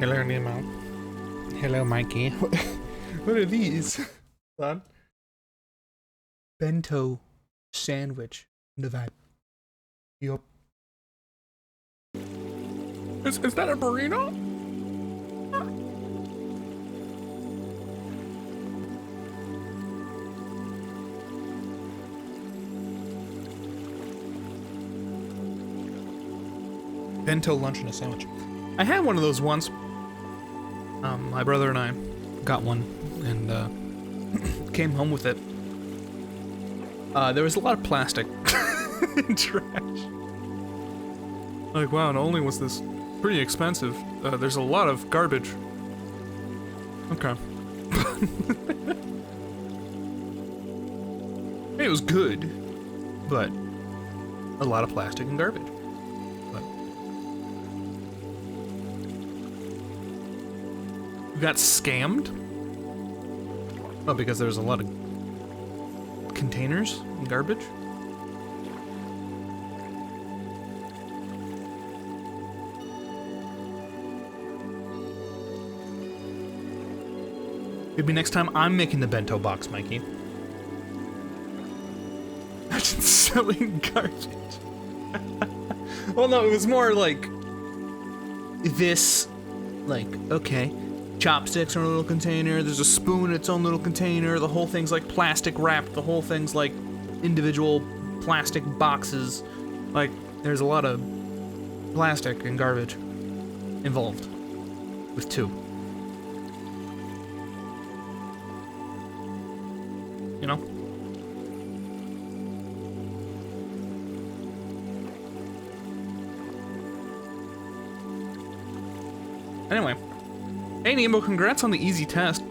Hello, Nemo. Hello, Mikey. What are these? Hold on. Bento sandwich. The vibe. Yup. Is that a burrito? Bento lunch and a sandwich. I had one of those once. My brother and I got one and came home with it. There was a lot of plastic and trash. Like, wow, not only was this pretty expensive, there's a lot of garbage. Okay. It was good, but a lot of plastic and garbage. Got scammed? Oh, because there's a lot of containers and garbage? Maybe next time I'm making the bento box, Mikey. Imagine selling garbage. Well, no, it was more like this, like, okay. Chopsticks are in a little container, there's a spoon in its own little container, the whole thing's like plastic wrapped, the whole thing's like individual plastic boxes. Like, there's a lot of plastic and garbage involved with two. You know? Anyway. Hey Nemo, congrats on the easy test.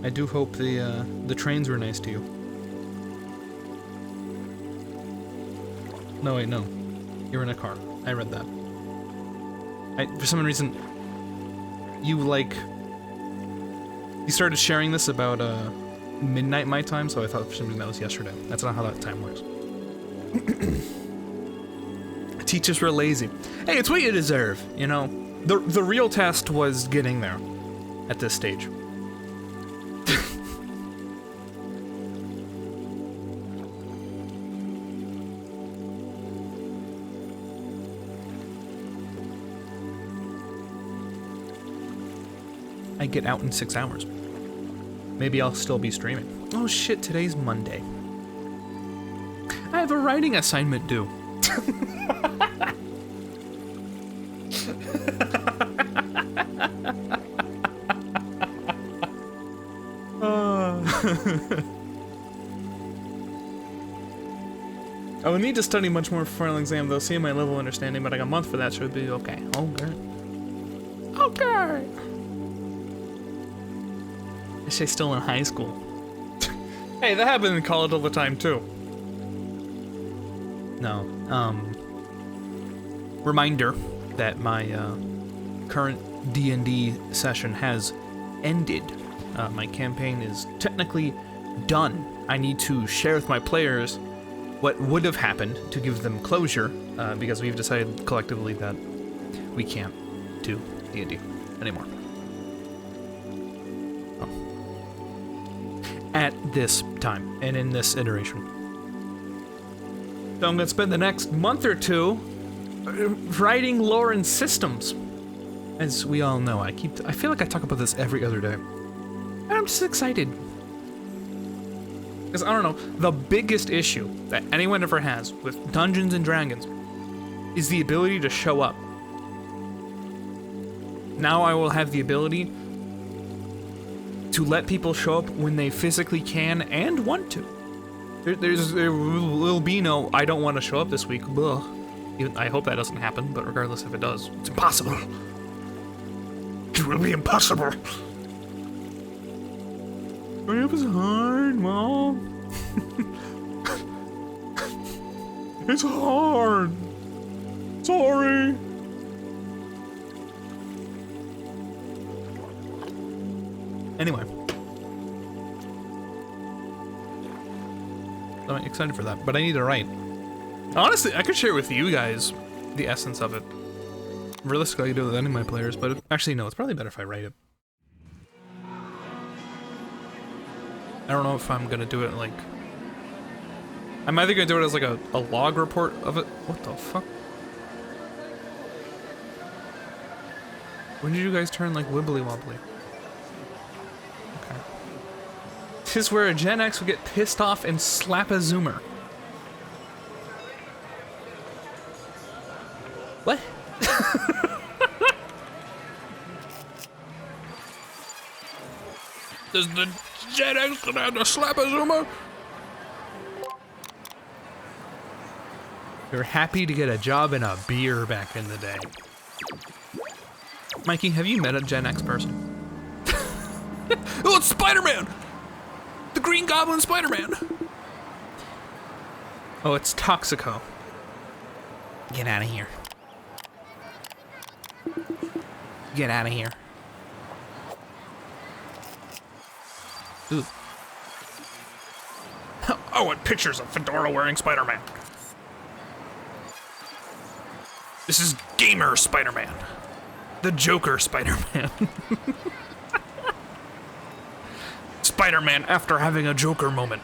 I do hope the trains were nice to you. No, wait, no. You're in a car. I read that. For some reason, you started sharing this about midnight my time, so I thought for some reason that was yesterday. That's not how that time works. Teachers were lazy. Hey, it's what you deserve, you know? The real test was getting there at this stage. I get out in 6 hours. Maybe I'll still be streaming. Oh shit, today's Monday. I have a writing assignment due. I would need to study much more for final exam, though. Seeing my level of understanding, but like a month for that should be okay. Okay. Okay. I say still in high school. Hey, that happened in college all the time, too. No, reminder that my, current D&D session has ended. My campaign is technically done. I need to share with my players what would have happened to give them closure, because we've decided collectively that we can't do D&D anymore. At this time, and in this iteration. So I'm gonna spend the next month or two writing lore and systems. As we all know, I feel like I talk about this every other day. And I'm just excited. Because, I don't know, the biggest issue that anyone ever has with Dungeons and Dragons is the ability to show up. Now I will have the ability to let people show up when they physically can and want to. There will be no, I don't want to show up this week. Ugh. I hope that doesn't happen, but regardless if it does, it's impossible. It will be impossible. It was hard, Mom. It's hard. Sorry. Anyway. I'm excited for that, but I need to write. Honestly, I could share with you guys the essence of it. Realistically, I could do it with any of my players, but actually, no, it's probably better if I write it. I don't know if I'm gonna do it like... I'm either gonna do it as like a log report of it. What the fuck? When did you guys turn like wibbly wobbly? Okay. This is where a Gen X would get pissed off and slap a Zoomer. What? Does the Gen X gonna have to slap a Zoomer? We were happy to get a job in a beer back in the day. Mikey, have you met a Gen X person? Oh, it's Spider-Man! The Green Goblin Spider-Man! Oh, it's Toxico. Get out of here. Get out of here. Ooh. I want pictures of Fedora wearing Spider-Man. This is Gamer Spider-Man. The Joker Spider-Man. Spider-Man after having a Joker moment.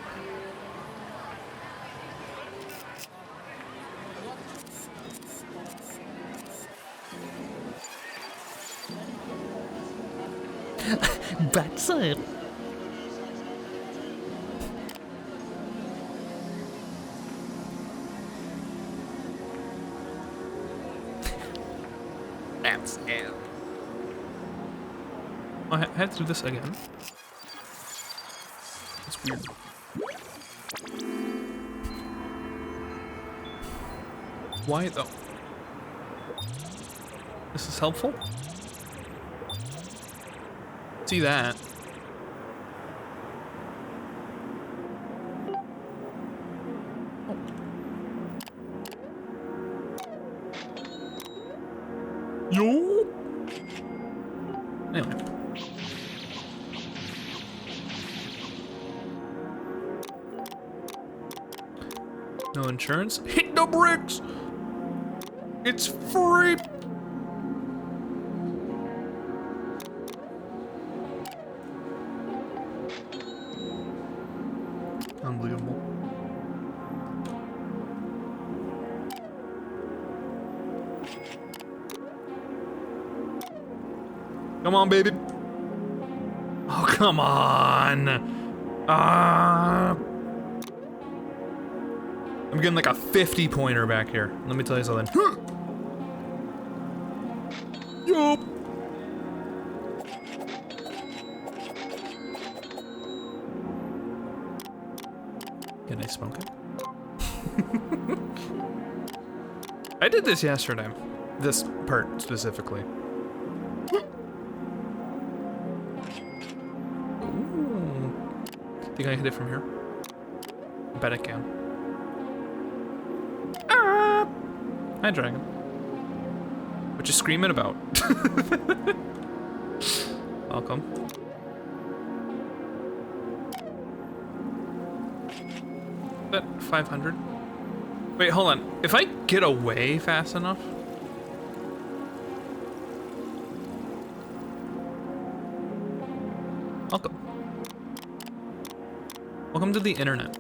That's it. That's it. I had to do this again. It's weird. Why though? This is helpful? See that? Oh. Yo! Anyway. No insurance? Hit the bricks! It's free! Unbelievable. Come on, baby. Oh, come on. I'm getting like a 50 pointer back here. Let me tell you something. Yup. Can I smoke it? I did this yesterday. This part specifically. Ooh. Think I can hit it from here? I bet I can. Ah! Hi, dragon. What you screaming about? Welcome. That 500. Wait, hold on. If I get away fast enough. Welcome. Welcome to the internet.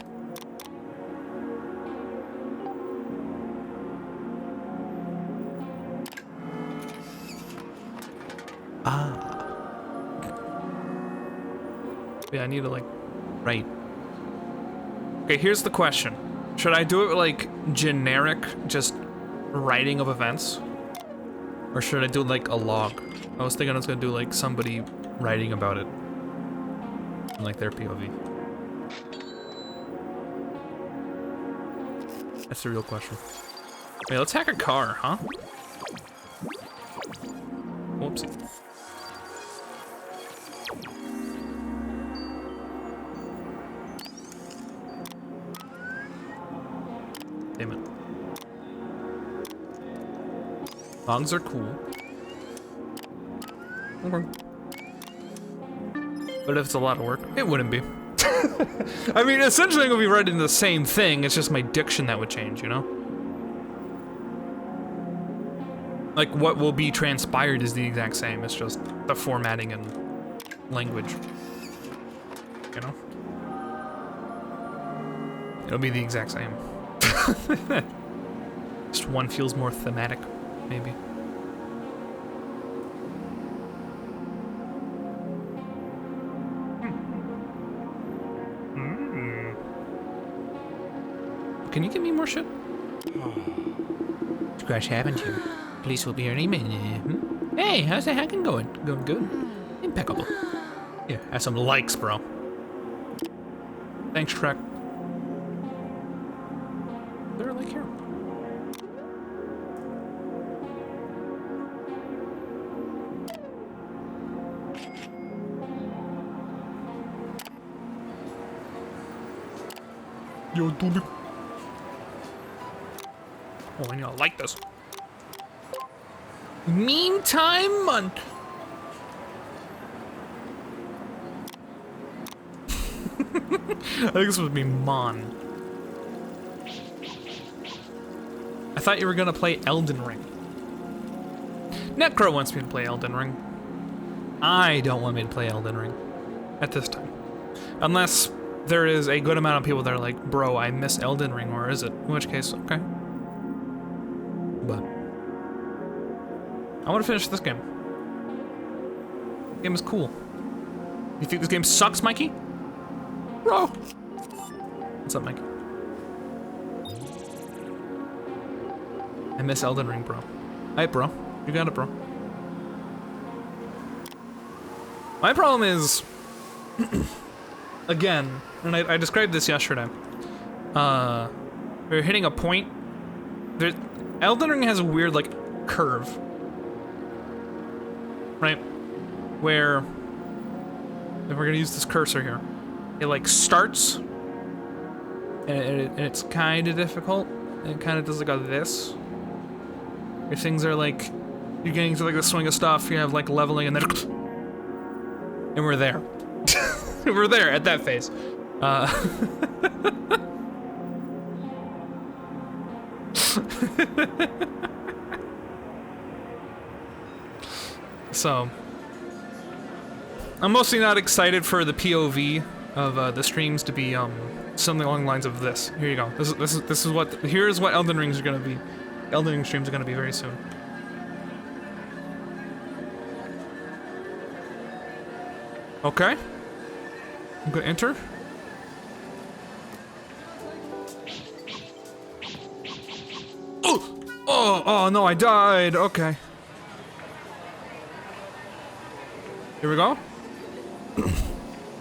Yeah, I need to like write. Okay, here's the question. Should I do it like generic, just writing of events? Or should I do like a log? I was thinking I was gonna do like somebody writing about it. In like their POV. That's the real question. Wait, let's hack a car, huh? Whoopsie. Damn it. Logs are cool. Okay. But if it's a lot of work, it wouldn't be. I mean, essentially I'm gonna be writing the same thing, it's just my diction that would change, you know? Like, what will be transpired is the exact same, it's just the formatting and language. You know? It'll be the exact same. Just one feels more thematic, maybe. Can you give me more shit? Crash happened here. Police will be here any minute. Hey, how's the hacking going? Going good? Impeccable. Yeah, have some likes, bro. Thanks, Shrek. Is there a like here? Yo, dude. Oh, I need to like this. Meantime, I think this would be Mon. I thought you were gonna play Elden Ring. Necro wants me to play Elden Ring. I don't want me to play Elden Ring at this time. Unless there is a good amount of people that are like, bro, I miss Elden Ring, or is it? In which case, okay. But I want to finish this game. The game is cool. You think this game sucks, Mikey? Bro! What's up, Mikey? I miss Elden Ring, bro. Alright, bro. You got it, bro. My problem is... again, and I described this yesterday. We're hitting a point... Elden Ring has a weird, like, curve. Right? Where... if we're gonna use this cursor here. It, like, starts... and it's kind of difficult. And it kind of does, like, a this. If things are, like... you're getting to, like, the swing of stuff, you have, like, leveling, and then... and we're there. We're there at that phase. So, I'm mostly not excited for the POV of the streams to be something along the lines of this. Here you go. This is what here's what Elden Rings are gonna be. Elden Ring streams are gonna be very soon. Okay. I'm gonna enter. Oh no, I died. Okay. Here we go.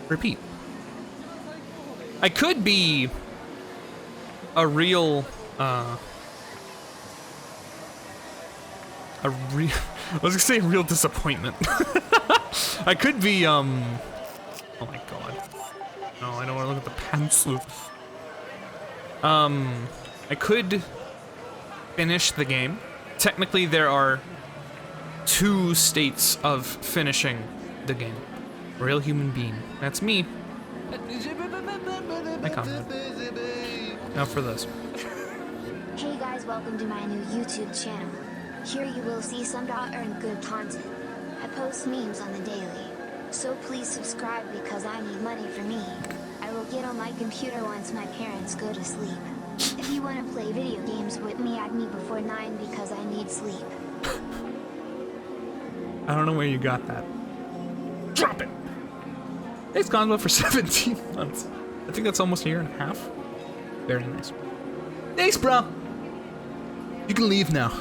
Repeat. I could be a real, I was gonna say real disappointment. I could be, oh my god. No, I don't want to look at the pencil. I could finish the game. Technically, there are 2 states of finishing the game. Real human being. That's me. I comment. Now for this. Hey guys, welcome to my new YouTube channel. Here you will see some earn good content. I post memes on the daily. So please subscribe because I need money for me. I will get on my computer once my parents go to sleep. If you want to play video games with me, add me before 9 because I need sleep. I don't know where you got that. Drop it! It's gone well for 17 months. I think that's almost a year and a half. Very nice. Thanks, bro! You can leave now.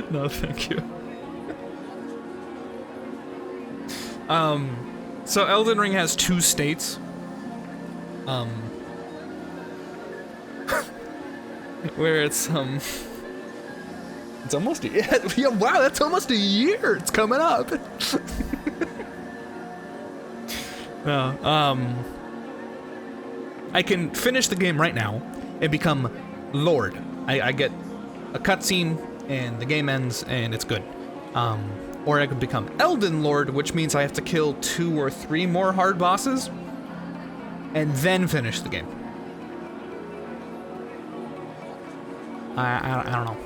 No, thank you. So Elden Ring has 2 states. Where it's almost a yeah, wow, that's almost a year. It's coming up. No, I can finish the game right now and become Lord. I get a cutscene and the game ends and it's good. Or I could become Elden Lord, which means I have to kill 2 or 3 more hard bosses, and then finish the game. I don't know.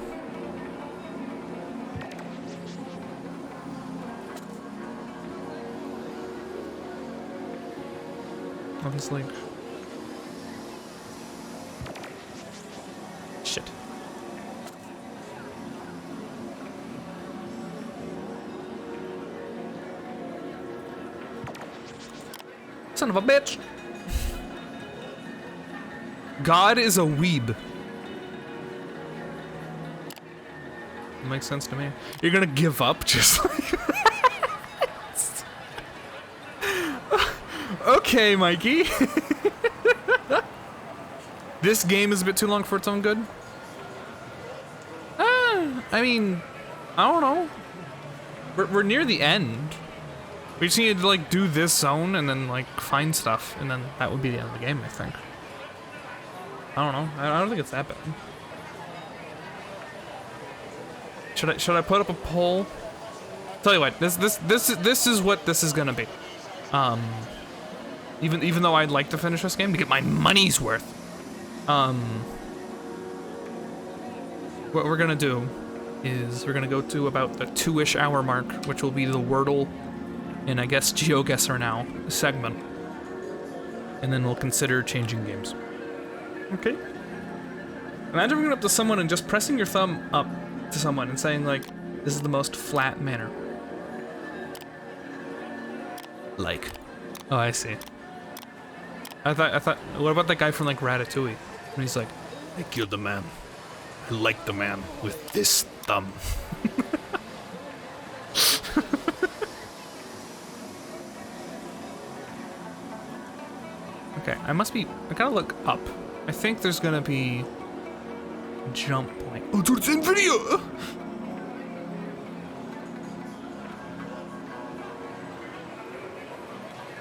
Obviously. Shit. Son of a bitch. God is a weeb. Makes sense to me. You're gonna give up just like that? Okay, Mikey. This game is a bit too long for its own good. I mean, I don't know. We're near the end. We just need to like do this zone and then like find stuff, and then that would be the end of the game, I think. I don't know. I don't think it's that bad. Should I put up a poll? Tell you what, this is what this is gonna be. Even though I'd like to finish this game to get my money's worth. What we're gonna do is we're gonna go to about the 2-ish hour mark, which will be the Wordle and I guess GeoGuessr now segment, and then we'll consider changing games. Okay. Imagine going up to someone and just pressing your thumb up to someone and saying like, "This is the most flat manner." Like. Oh, I see. I thought. What about that guy from like Ratatouille? And he's like, "I killed the man. I like the man with this thumb." Okay, I gotta look up. I think there's gonna be a jump point. Oh, dude, it's in video!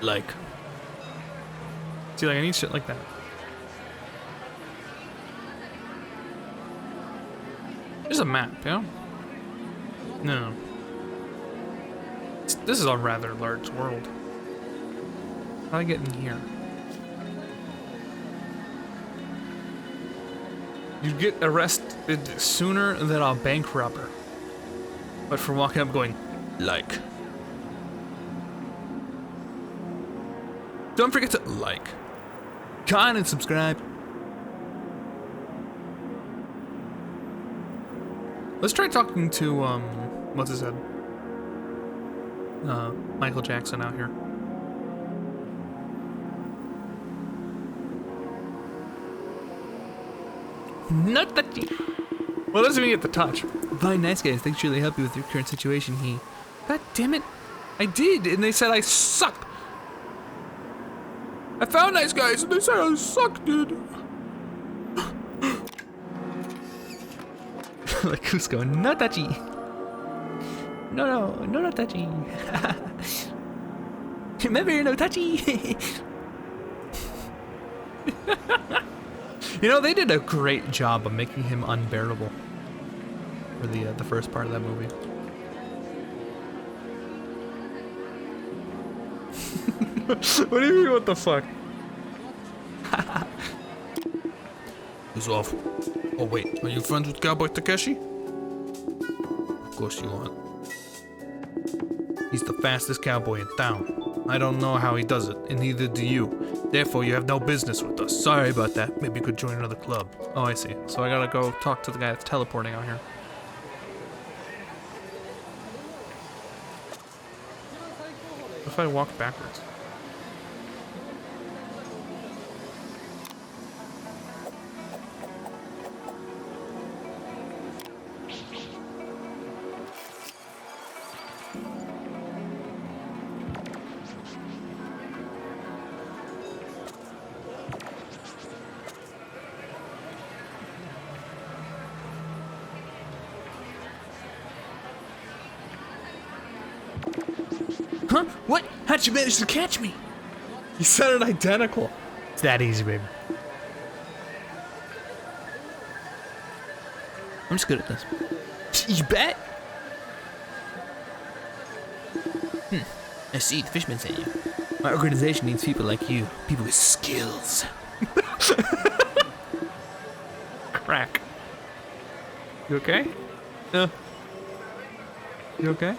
Like. See, like, I need shit like that. There's a map, yeah? No. This is a rather large world. How do I get in here? You get arrested sooner than a bank robber. But for walking up going, like. Don't forget to like, comment, and subscribe. Let's try talking to, what's his head? Michael Jackson out here. Not touchy. Well, doesn't even get the touch. Fine, nice guys. Thanks, really help you with your current situation. God damn it. I did, and they said I suck. I found nice guys, and they said I suck, dude. Like Cusco, no touchy. No, not touchy. Remember, no touchy. You know, they did a great job of making him unbearable for the first part of that movie. What do you mean, what the fuck? Who's off? Oh wait, are you friends with Cowboy Takeshi? Of course you aren't. He's the fastest cowboy in town. I don't know how he does it, and neither do you. Therefore, you have no business with us. Sorry about that. Maybe you could join another club. Oh, I see. So I gotta go talk to the guy that's teleporting out here. What if I walk backwards? Huh? What? How'd you manage to catch me? You said it identical. It's that easy, baby. I'm just good at this. You bet? I see, the Fishman sent you. My organization needs people like you. People with skills. Crack. You okay? You okay?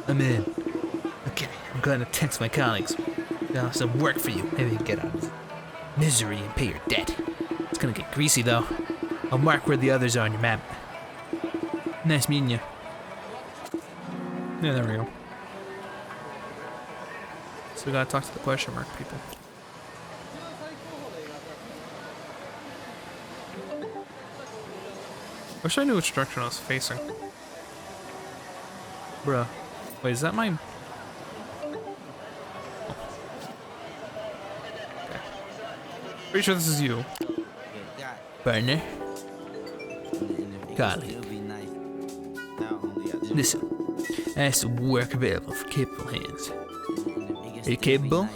I'm in. Okay, I'm going to text my colleagues. I'll have some work for you. Maybe you can get out of misery and pay your debt. It's gonna get greasy though. I'll mark where the others are on your map. Nice meeting you. Yeah, there we go. So we gotta talk to the question mark people. Wish I knew which direction I was facing. Bruh. Wait, is that my... Pretty sure this is you. Partner. Colleague. Listen, I have some work available for capable hands. Are you capable?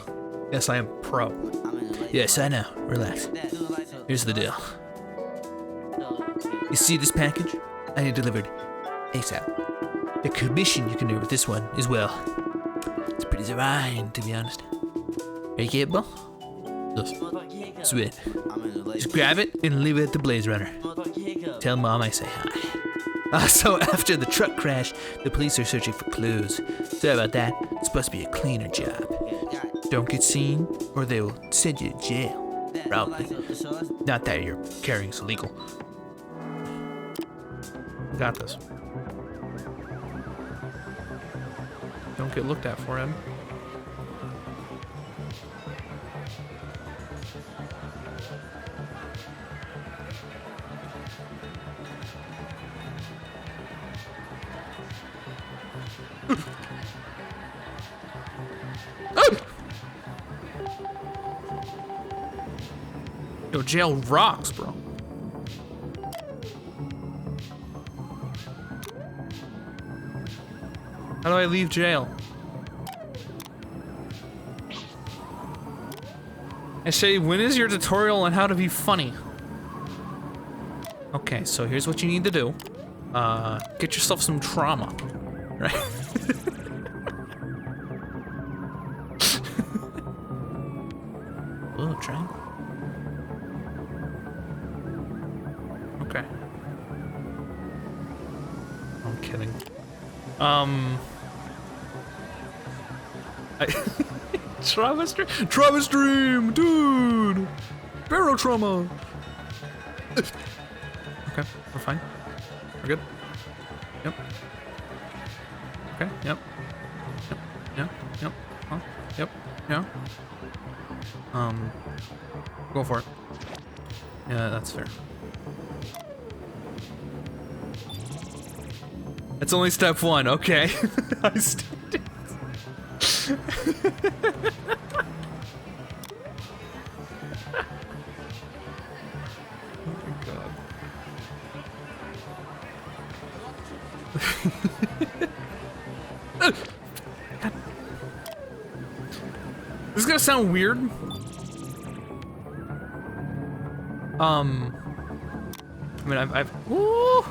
Yes, I am pro. Yes, I know. Relax. Here's the deal. You see this package? I need it delivered ASAP. The commission you can do with this one as well. It's pretty divine, to be honest. Are you capable? Sweet. Just grab it and leave it at the Blaze Runner. Tell Mom I say hi. So after the truck crash, the police are searching for clues. Sorry about that. It's supposed to be a cleaner job. Don't get seen, or they will send you to jail. Probably. Not that you're carrying is illegal. Got this. Don't get looked at for him. Yo, jail rocks, bro. How do I leave jail? I say, when is your tutorial on how to be funny? Okay, so here's what you need to do. Get yourself some trauma, right? Oh, train. Okay. I'm kidding. Trauma stream, dude! Barrow trauma! Okay, we're fine. We're good. Yep. Okay, yep. Yep, yep, huh? Yep, yeah. Go for it. Yeah, that's fair. It's only step one, okay. I still did. Oh my god. This is gonna sound weird. I mean, I've woo!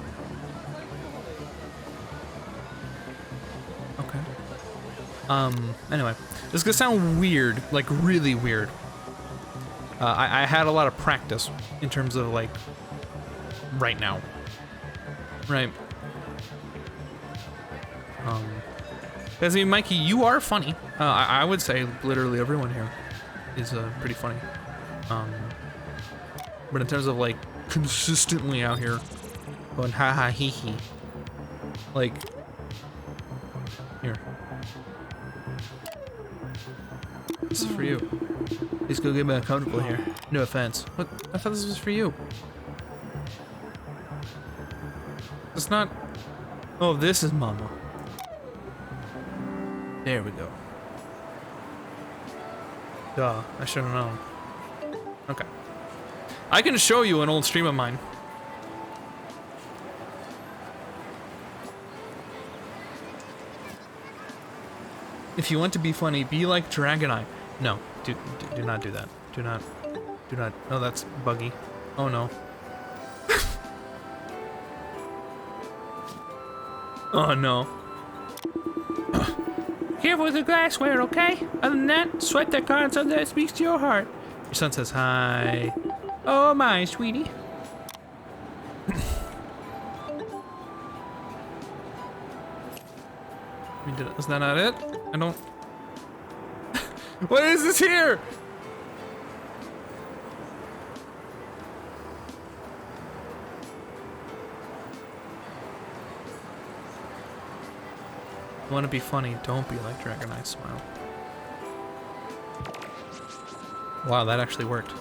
Okay. Anyway, this is gonna sound weird, like really weird. I had a lot of practice in terms of like, right now. Right. Because I mean, Mikey, you are funny. I would say literally everyone here is pretty funny. But in terms of like consistently out here going ha ha hee hee, like here, this is for you. Please go get me uncomfortable here. No offense. What? I thought this was for you. It's not. Oh, this is Mama. There we go. Duh, I should have known. Okay. I can show you an old stream of mine. If you want to be funny, be like Dragonite. No, do not do that. Do not. Oh, that's buggy. Oh no. Oh no. careful with the glassware, okay? Other than that, swipe that card on something that speaks to your heart. Your son says hi. Oh my, sweetie. Is that not it? I don't... What is this here? You want to be funny, don't be like Dragon Eye Smile. Wow, that actually worked.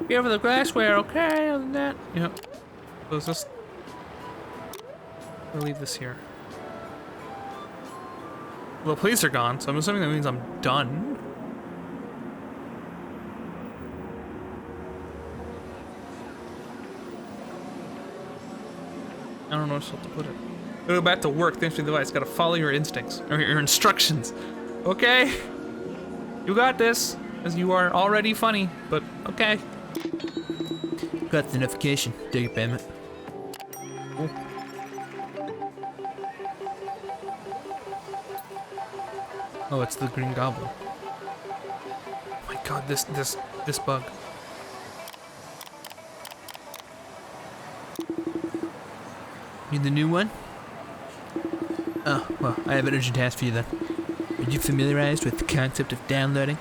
Be over the glassware, okay? Other than that, yep. Close this. I'll leave this here. Well, the police are gone, so I'm assuming that means I'm done. I don't know where to put it. Go back to work, thanks for the advice. Gotta follow your instincts, or your instructions. Okay? You got this, as you are already funny, but okay. Got the notification. Take it, payment. Cool. Oh, it's the Green Goblin. Oh my god, this bug. Need the new one? Oh, well, I have an urgent task for you then. Are you familiarized with the concept of downloading?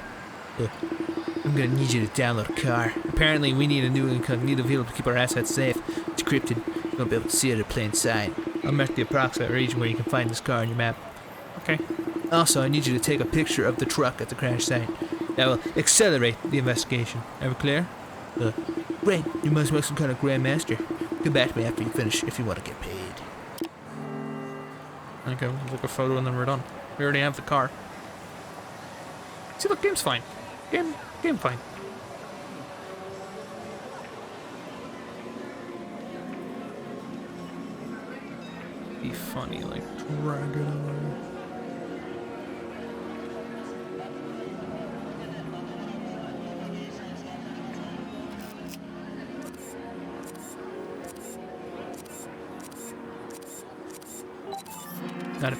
I'm gonna need you to download a car. Apparently, we need a new incognito vehicle to keep our assets safe. It's encrypted. You won't be able to see it at plain sight. I'll mark the approximate region where you can find this car on your map. Okay. Also, I need you to take a picture of the truck at the crash site. That will accelerate the investigation. Ever clear? Great. You must make some kind of grandmaster. Come back to me after you finish if you want to get paid. Okay, we'll take a photo and then we're done. We already have the car. See, look, game's fine. Game fine. Be funny, like Dragon. Got it.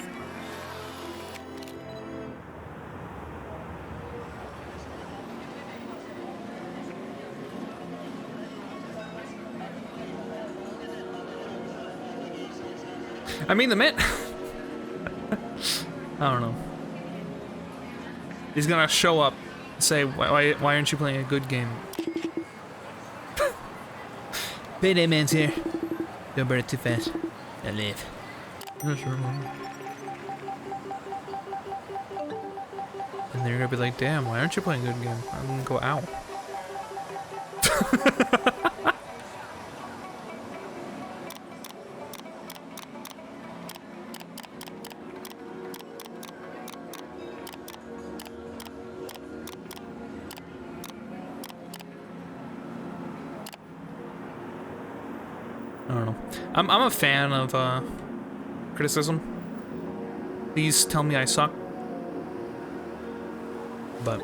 I mean, the man. I don't know. He's gonna show up and say, why aren't you playing a good game? Payday man's here. Don't burn it too fast. I live. Yeah, sure. And they're gonna be like, damn, why aren't you playing a good game? I'm gonna go, ow. I don't know. I'm a fan of criticism. Please tell me I suck. But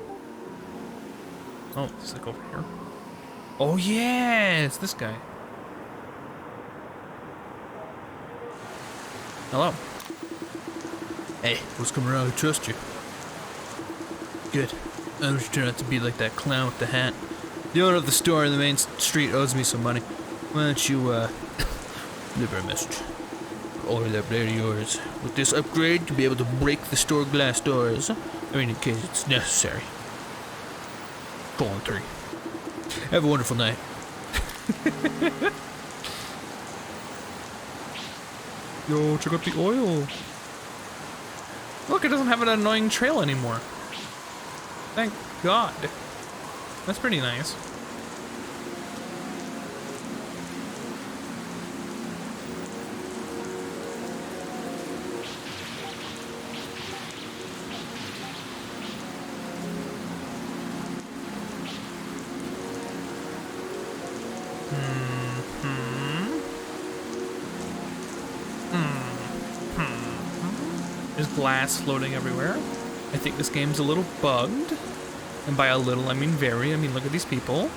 oh, it's like over here. Oh yeah, it's this guy. Hello. Hey, what's coming around? I trust you. Good. I was trying not to be like that clown with the hat. The owner of the store in the main street owes me some money. Why don't you deliver a message? Order that blade of yours. With this upgrade, you'll be able to break the store glass doors. I mean, in case it's necessary. Colon 3. Have a wonderful night. Yo, check out the oil. Look, it doesn't have an annoying trail anymore. Thank God. That's pretty nice. There's glass floating everywhere. I think this game's a little bugged. And by a little, I mean very. I mean, look at these people.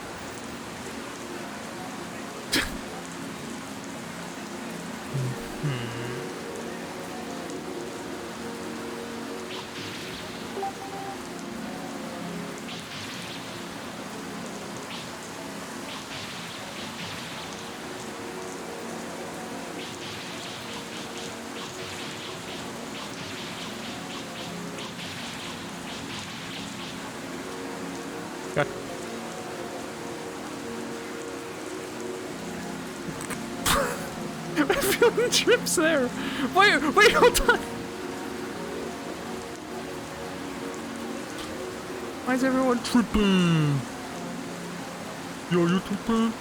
Okay. I feel the trips there. Wait, hold on. Why is everyone tripping? Yo, you tripping?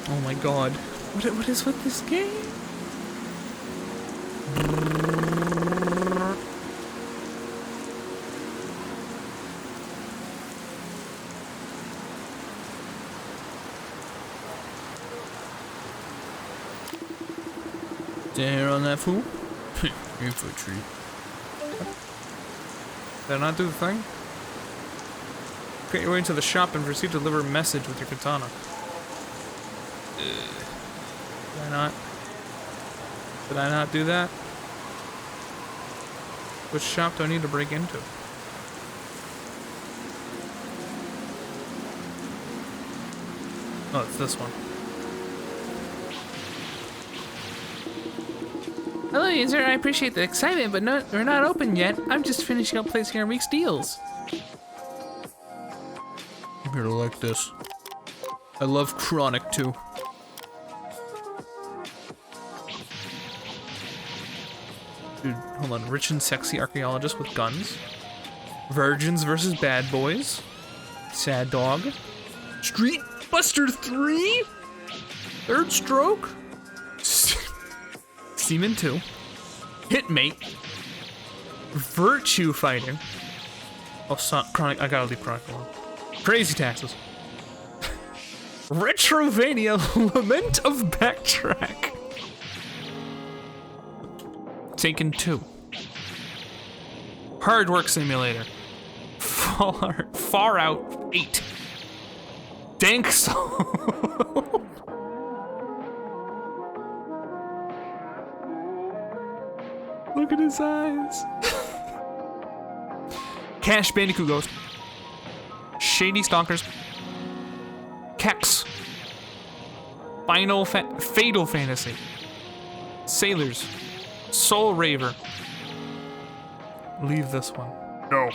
Oh my god. What is with this game? Dare on that fool? You for a treat. Did I not do the thing? Create your way into the shop and proceed to deliver a message with your katana. Did I not do that? Which shop do I need to break into? Oh, it's this one. Hello, user. I appreciate the excitement, but no, we're not open yet. I'm just finishing up placing our week's deals. I'm here to like this. I love Chronic too. Dude, hold on. Rich and sexy archaeologists with guns. Virgins versus bad boys. Sad dog. Street Buster 3? Third stroke? Seaman 2. Hitmate. Virtue fighting. Oh, Chronic. I gotta leave Chronic alone. Crazy taxes. Retrovania. Lament of Backtrack. Taken 2. Hard Work Simulator. Far Out 8. Dank Soul. Look at his eyes. Cash Bandicoot Ghost. Shady Stalkers. Kex. Fatal Fantasy. Sailors. Soul Raver. Leave this one. No.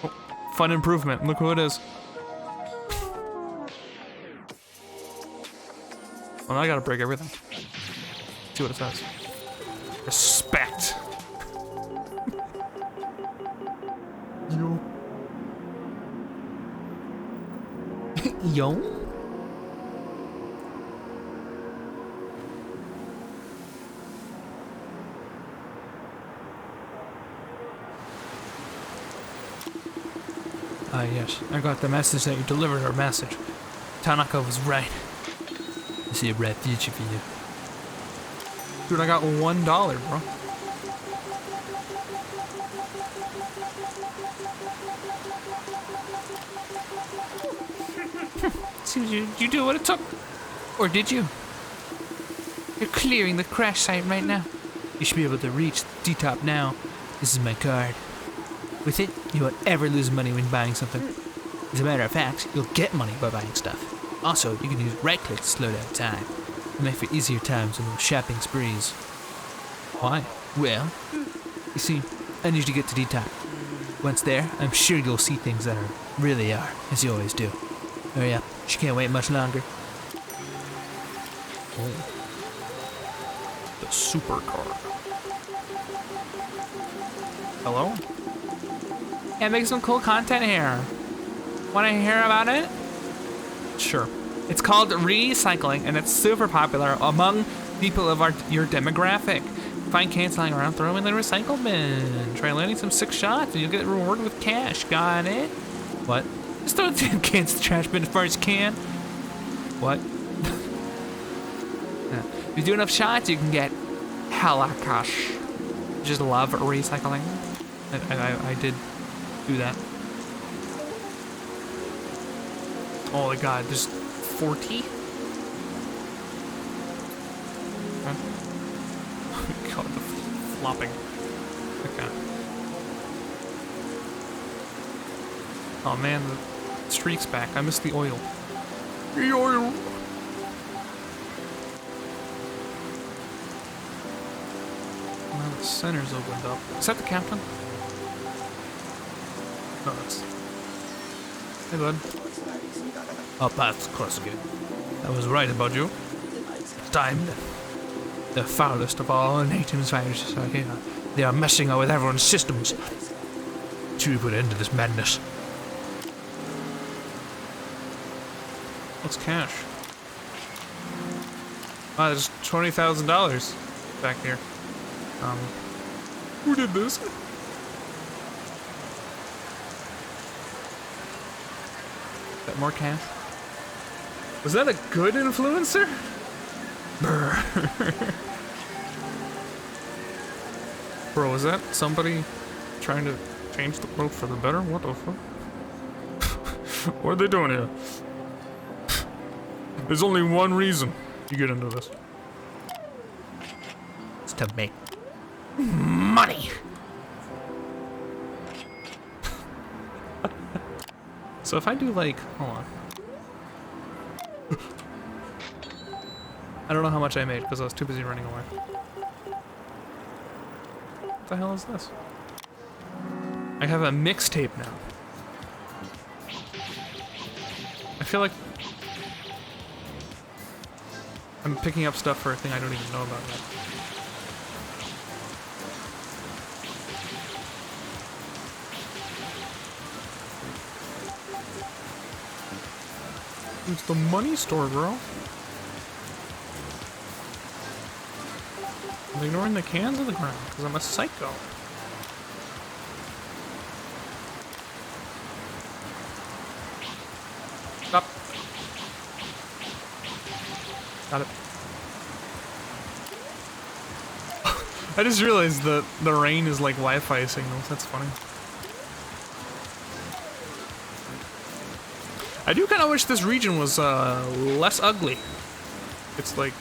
Oh, Fun Improvement. Look who it is. Well, now I gotta break everything. See what it says. Respect. Yo. Yo? Yes. I got the message that you delivered our message. Tanaka was right. I see a bright future for you. Dude, I got $1, bro. Seems you do what it took. Or did you? You're clearing the crash site right now. You should be able to reach D-Top now. This is my card. With it, you won't ever lose money when buying something. As a matter of fact, you'll get money by buying stuff. Also, you can use right-click to slow down time. And make for easier times on those shopping sprees. Why? Well, you see, I need you to get to D-Top. Once there, I'm sure you'll see things that really are, as you always do. Hurry up, she can't wait much longer. Oh. The supercar. Hello? Yeah, make some cool content here. Wanna hear about it? Sure. It's called recycling, and it's super popular among people of your demographic. Find cans lying around, throw them in the recycle bin. Try landing some sick shots, and you'll get rewarded with cash. Got it? What? Just throw the cans in the trash bin as far as you can. What? If you do enough shots, you can get hella cash. Just love recycling. I did do that. Oh my god, there's 40? God, the flopping. Okay. Oh man, the streak's back. I missed the oil. The oil! Now the center's opened up. Is that the captain? No, that's... Hey, bud. Oh, that's Kosuke. I was right about you. It's time. The foulest of all Nathan's viruses are here. They are messing with everyone's systems. To put an end to this madness. What's cash? Ah, there's $20,000 back here. Who did this? Is that more cash? Was that a good influencer? Brr. Bro, is that somebody trying to change the world for the better? What the fuck? What are they doing here? There's only one reason you get into this. It's to make money. So if I do like, hold on. I don't know how much I made because I was too busy running away. What the hell is this? I have a mixtape now. I feel like I'm picking up stuff for a thing I don't even know about yet. It's the money store, bro. I'm ignoring the cans on the ground because I'm a psycho. Stop. Got it. I just realized that the rain is like Wi-Fi signals. That's funny. I do kind of wish this region was less ugly. It's like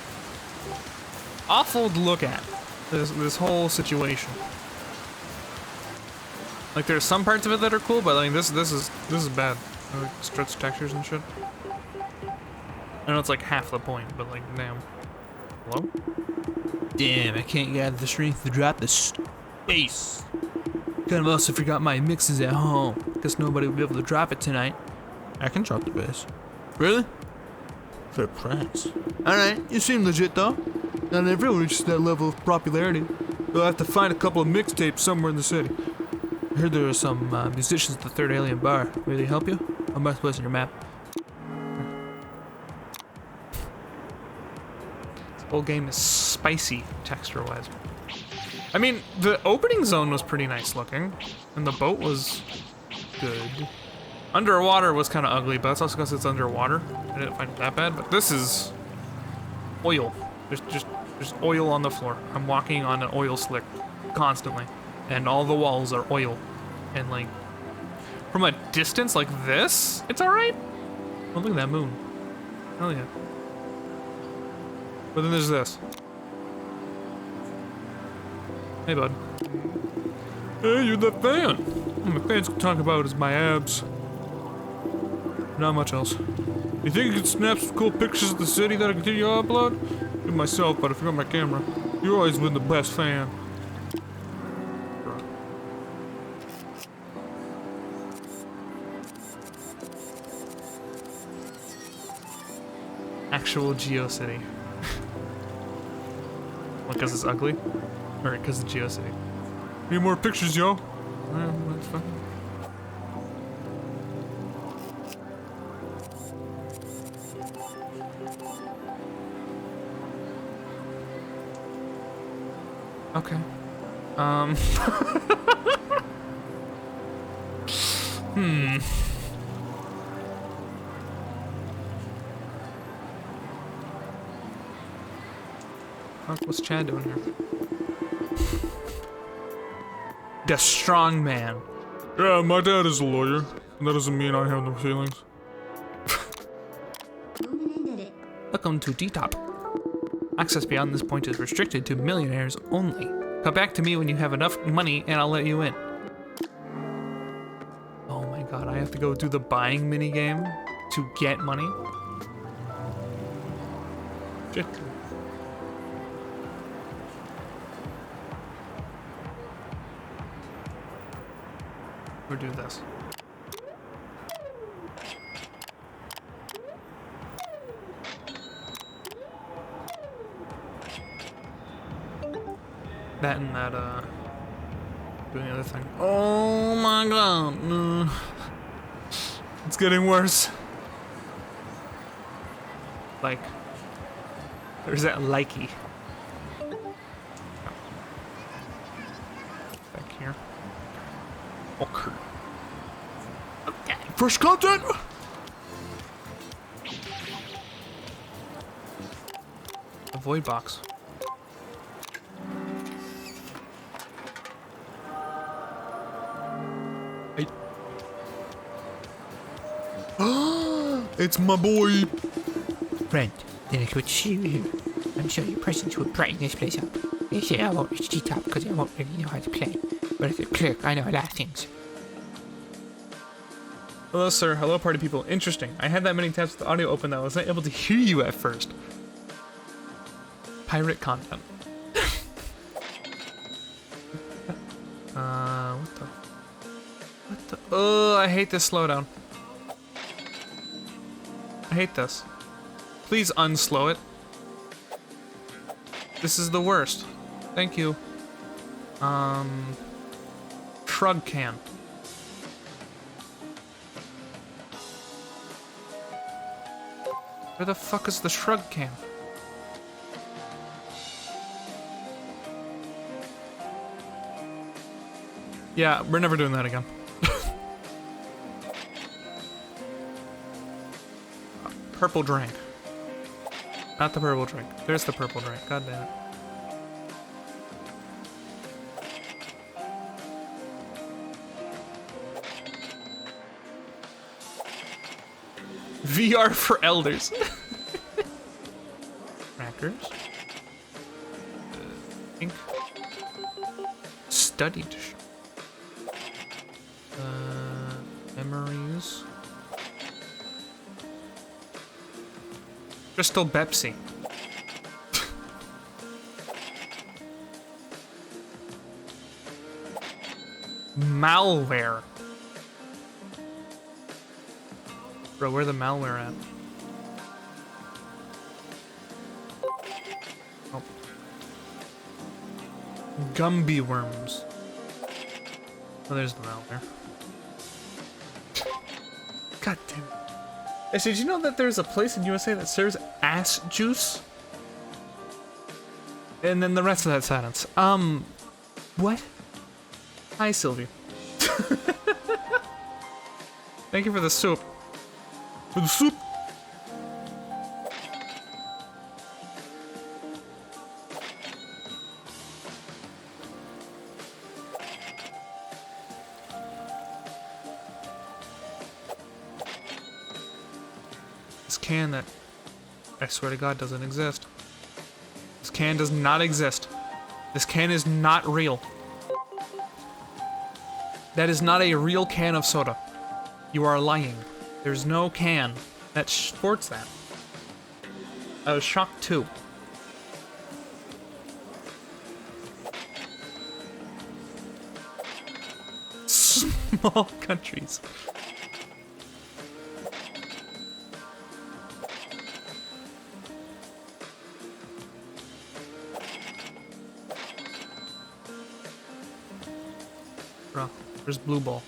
awful to look at. This whole situation. Like there's some parts of it that are cool, but like this is bad. Like stretch textures and shit. I know it's like half the point, but like damn. Hello? Damn, I can't gather the strength to drop the space. Kind of also forgot my mixes at home. Guess nobody will be able to drop it tonight. I can drop the bass. Really? For a price. Alright, you seem legit though. Not everyone reaches that level of popularity. You'll have to find a couple of mixtapes somewhere in the city. I heard there are some musicians at the Third Alien Bar. Will they help you? I'll mark the place on your map. This whole game is spicy texture-wise. I mean, the opening zone was pretty nice looking, and the boat was good. Underwater was kind of ugly, but that's also because it's underwater. I didn't find it that bad, but this is oil. There's oil on the floor. I'm walking on an oil slick constantly, and all the walls are oil. And like, from a distance like this, it's all right. Oh, look at that moon. Hell yeah. But then there's this. Hey, bud. Hey, you're the fan. My fans can talk about is my abs. Not much else. You think you could snap some cool pictures of the city that I continue to upload? Do myself, but I forgot my camera. You've always been the best fan. Actual GeoCity. What, because it's ugly? Or because it's GeoCity? Need more pictures, yo. That's fine. Okay. What's Chad doing here? The strong man. Yeah, my dad is a lawyer. That doesn't mean I have no feelings. Welcome to D-Top. Access beyond this point is restricted to millionaires only. Come back to me when you have enough money and I'll let you in. Oh my god, I have to go do the buying minigame to get money? Shit. Or do this. That and that, doing the other thing. Oh my god. No. It's getting worse. Like, there's that likey. Back here. Okay. Okay. Fresh content! A void box. It's my boy. Friend, then it's good to see you here. I'm sure your presence will brighten this place up. They say I won't reach T-top because I won't really know how to play. But as a clerk, I know a lot of things. Hello, sir. Hello, party people. Interesting. I had that many tabs with the audio open that I was not able to hear you at first. Pirate content. What the? What the? Oh, I hate this slowdown. I hate this. Please unslow it. This is the worst. Thank you. Shrug can. Where the fuck is the shrug can? Yeah, we're never doing that again. Purple drink. Not the purple drink. There's the purple drink. God damn it. VR for elders. Crackers. Ink. Studied. Memories. Crystal Pepsi. Malware. Bro, where the malware at? Oh. Gumby worms. Oh, there's the malware. God damn it. Hey, so did you know that there's a place in USA that serves ass juice? And then the rest of that sentence. What? Hi, Sylvie. Thank you for the soup. For the soup. This can that, I swear to God, doesn't exist. This can does not exist. This can is not real. That is not a real can of soda. You are lying. There's no can that sports that. I was shocked too. Small countries. Bro, there's blue ball.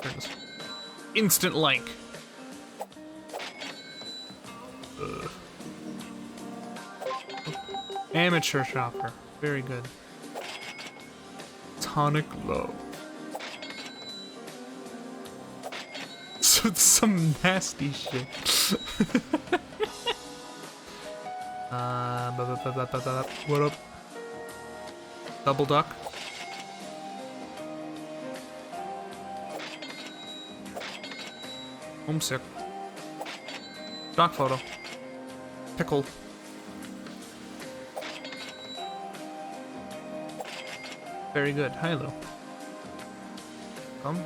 There it is. Instant like. Ugh. Amateur shopper. Very good. Tonic low. So it's some nasty shit. What up? Double duck. Homesick. Stock photo. Pickle. Very good. Hi, Lou. Come.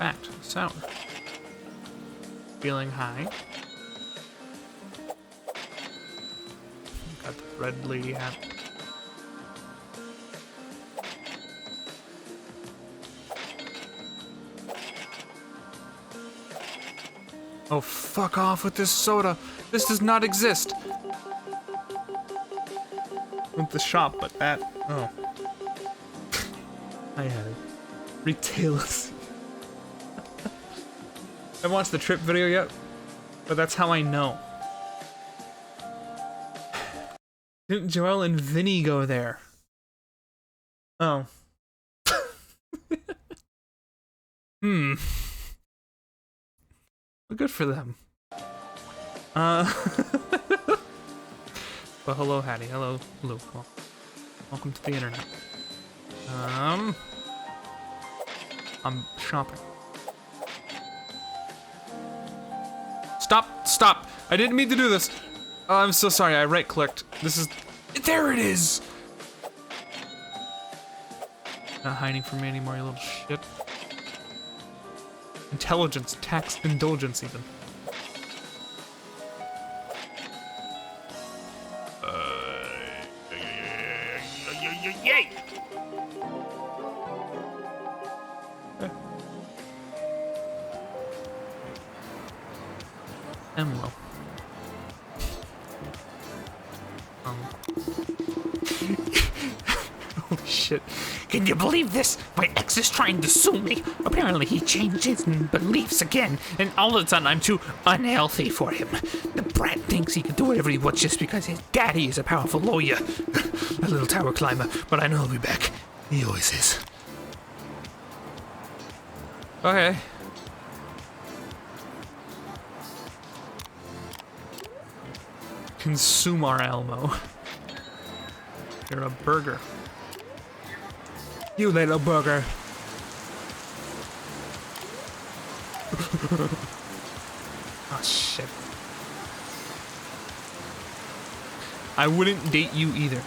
fat, sour. Feeling high. Got the red lady hat. Oh, fuck off with this soda. This does not exist. With the shop, but that. Oh. I had it. Retailers. I haven't watched the trip video yet, but that's how I know. Didn't Joel and Vinny go there? Oh. Hmm. Well, good for them. Well, hello, Hattie. Hello, Luke. Well, welcome to the internet. I'm shopping. Stop! Stop! I didn't mean to do this! Oh, I'm so sorry, I right-clicked. This is... There it is! Not hiding from me anymore, you little shit. Intelligence, tax indulgence, even. Yay! Emerald. Holy shit. Can you believe this? My ex is trying to sue me. Apparently he changed his beliefs again, and all of a sudden I'm too unhealthy for him. The brat thinks he can do whatever he wants just because his daddy is a powerful lawyer. A little tower climber, but I know he'll be back. He always is. Okay. Consume our Elmo. You're a burger. You little burger. Oh shit. I wouldn't date you either.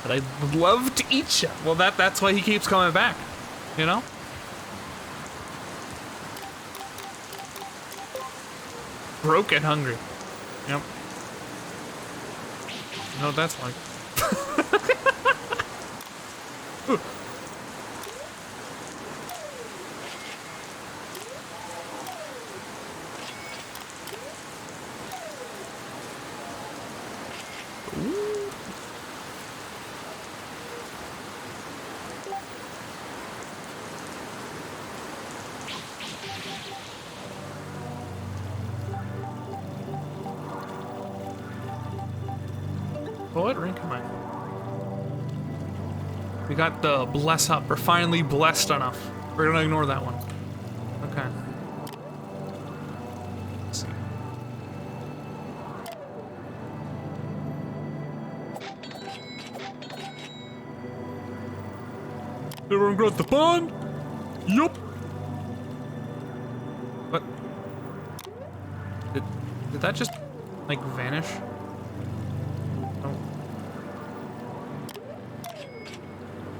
But I'd love to eat you. Well, that's why he keeps coming back. You know? Broke and hungry. Yep. You know what that's like. What rank am I? We got the bless up. We're finally blessed enough. We're gonna ignore that one. Okay. Let's see. Everyone got the pond? Yup. What? Did that just, like, vanish? Oh.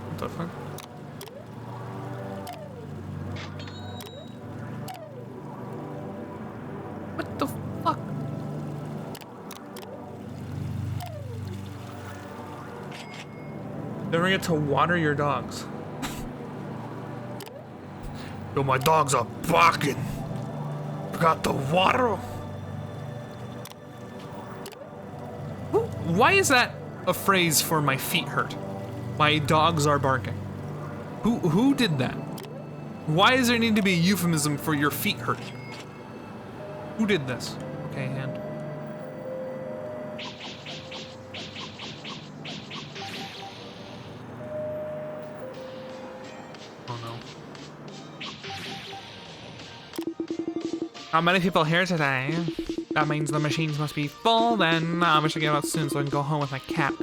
What the fuck? What the fuck? Don't forget to water your dogs. Yo, my dogs are barking. Forgot to water 'em. Why is that a phrase for my feet hurt? My dogs are barking. Who did that? Why does there need to be a euphemism for your feet hurt? Who did this? Okay, hand. Oh no. Not many people here today. That means the machines must be full, then I wish I get out soon so I can go home with my cat.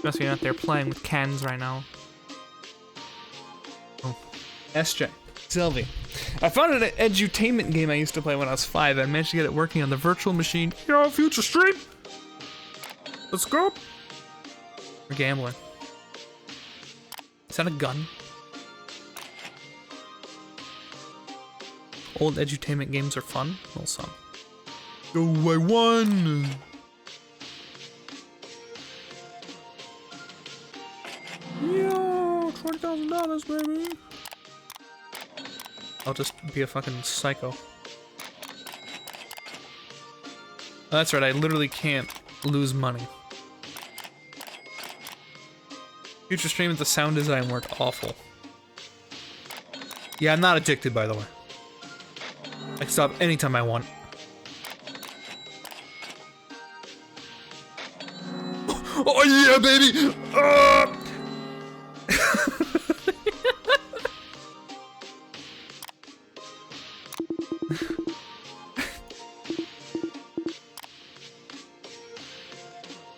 Must be out there playing with cans right now. Oh. SJ. Sylvie. I found an edutainment game I used to play when I was 5 and managed to get it working on the virtual machine. Yo, future stream! Let's go! We're gambling. Is that a gun? Old edutainment games are fun. Well, some. Oh, I won! Yo, $20,000, baby! I'll just be a fucking psycho. That's right, I literally can't lose money. Future stream with the sound design worked awful. Yeah, I'm not addicted, by the way. I can stop anytime I want. Oh yeah, baby!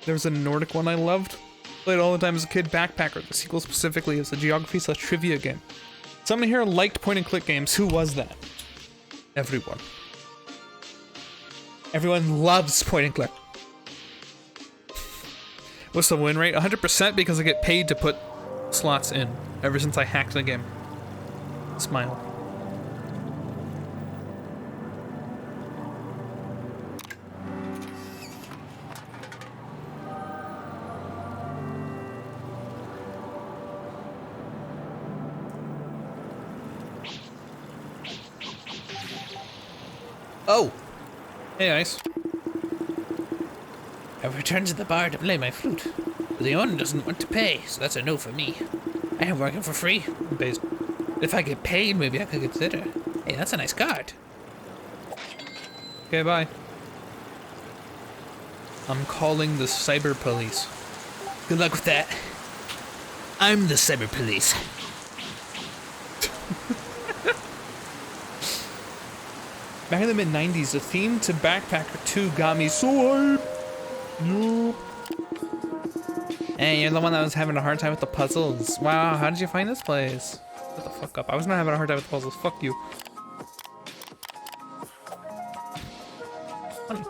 There was a Nordic one I loved. Played all the time as a kid, Backpacker. The sequel specifically is a geography/trivia game. Someone here liked point-and-click games. Who was that? Everyone. Everyone loves point-and-click. What's the win rate? 100% because I get paid to put slots in ever since I hacked the game. Smile. Oh! Hey, Ice. I've returned to the bar to play my flute. But the owner doesn't want to pay, so that's a no for me. I am working for free. Based. If I get paid, maybe I could consider. Hey, that's a nice card. Okay, bye. I'm calling the cyber police. Good luck with that. I'm the cyber police. Back in the mid-90s, the theme to Backpacker 2 got me so hyped. No. Hey, you're the one that was having a hard time with the puzzles. Wow, how did you find this place? Shut the fuck up. I was not having a hard time with the puzzles. Fuck you. Funny.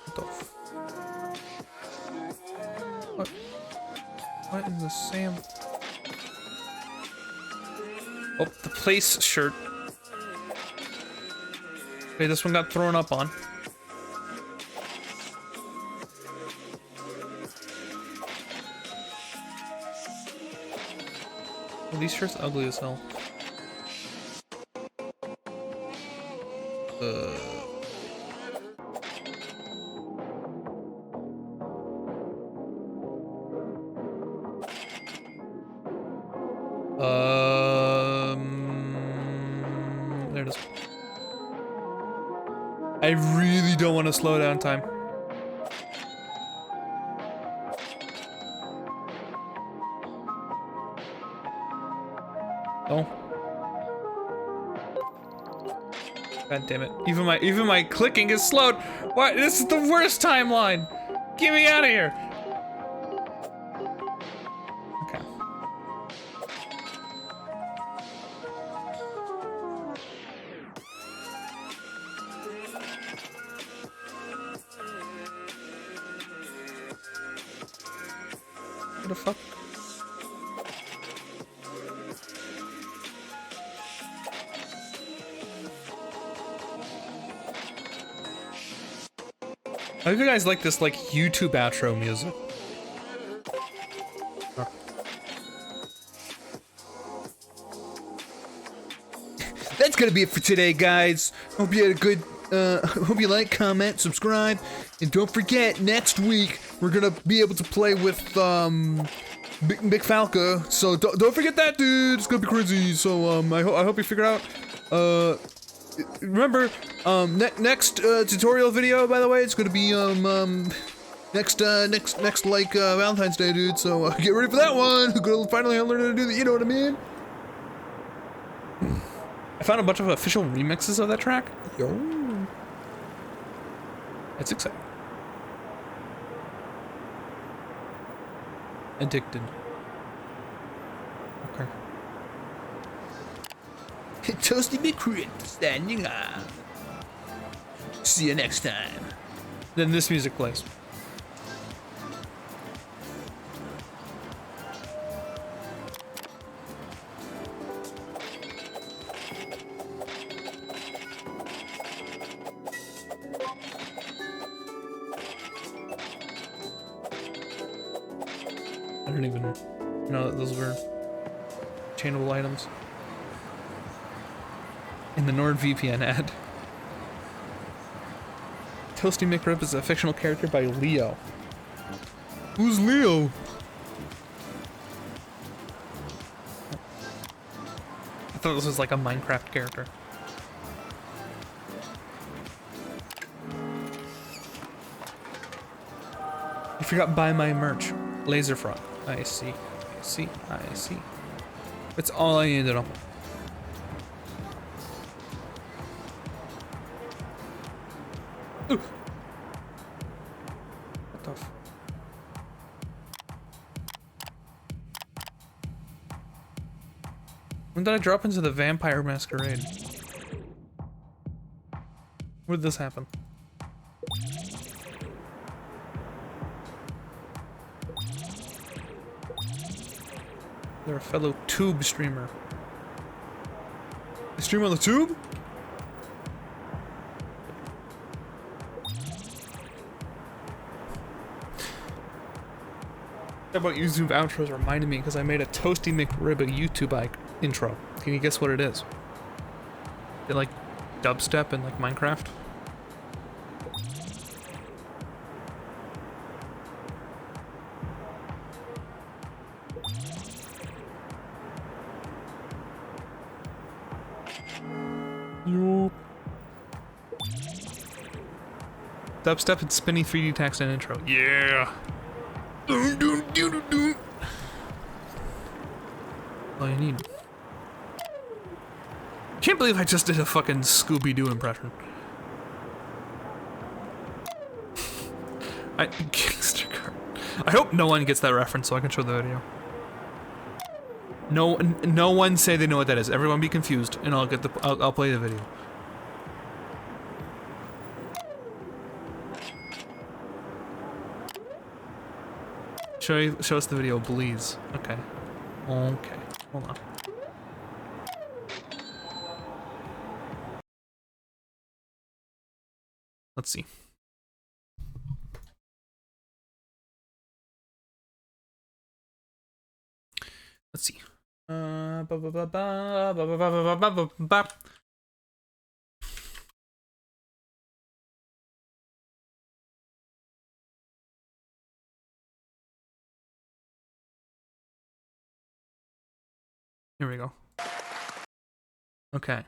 What the f... What in the Sam? Oh, the place shirt. Okay, this one got thrown up on. Oh, these shirts ugly as hell. There it is. I really don't want to slow down time. Oh. God damn it. Even my clicking is slowed. What? This is the worst timeline. Get me out of here. Okay. What the fuck? I hope you guys like this, like, YouTube outro music. Oh. That's gonna be it for today, guys. Hope you had a good, hope you like, comment, subscribe, and don't forget, next week, we're gonna be able to play with, Big Falco, so don't forget that, dude. It's gonna be crazy, so, I hope you figure out, remember, next tutorial video, by the way, it's gonna be next like Valentine's Day, dude. So get ready for that one. Gonna finally learn how to do that. You know what I mean? I found a bunch of official remixes of that track. Yo, it's exciting. Addicted. Okay. Toasty McCrit standing up. See you next time. Then this music plays. I didn't even know that those were chainable items. In the NordVPN ad. Toasty McRib is a fictional character by Leo. Who's Leo? I thought this was like a Minecraft character. I forgot buy my merch. Laser frog. I see. I see. I see. That's all I needed to know. Ooh. What the f- When did I drop into the Vampire Masquerade? Where did this happen? They're a fellow tube streamer. They stream on the tube? About YouTube outros reminded me because I made a Toasty McRib a YouTube intro. Can you guess what it is? Is it like dubstep and like Minecraft? Yo. Dubstep and spinny 3D text and intro. Yeah. All you need. Can't believe I just did a fucking Scooby-Doo impression. Gangster card. I hope no one gets that reference so I can show the video. No one say they know what that is. Everyone be confused, and I'll play the video. Show us the video, please. Okay. Okay. Hold on. Let's see. Let's see. Here we go. Okay.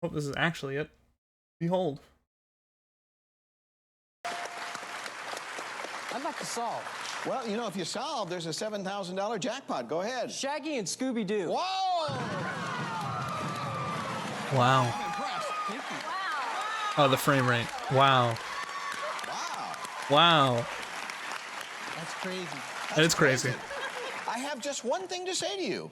Hope this is actually it. Behold. I'd like to solve. Well, you know, if you solve, there's a $7,000 jackpot. Go ahead. Shaggy and Scooby-Doo. Whoa! Wow. I'm impressed. Thank you. Oh, the frame rate. Wow. Wow. Wow. That's crazy. That is crazy. I have just one thing to say to you.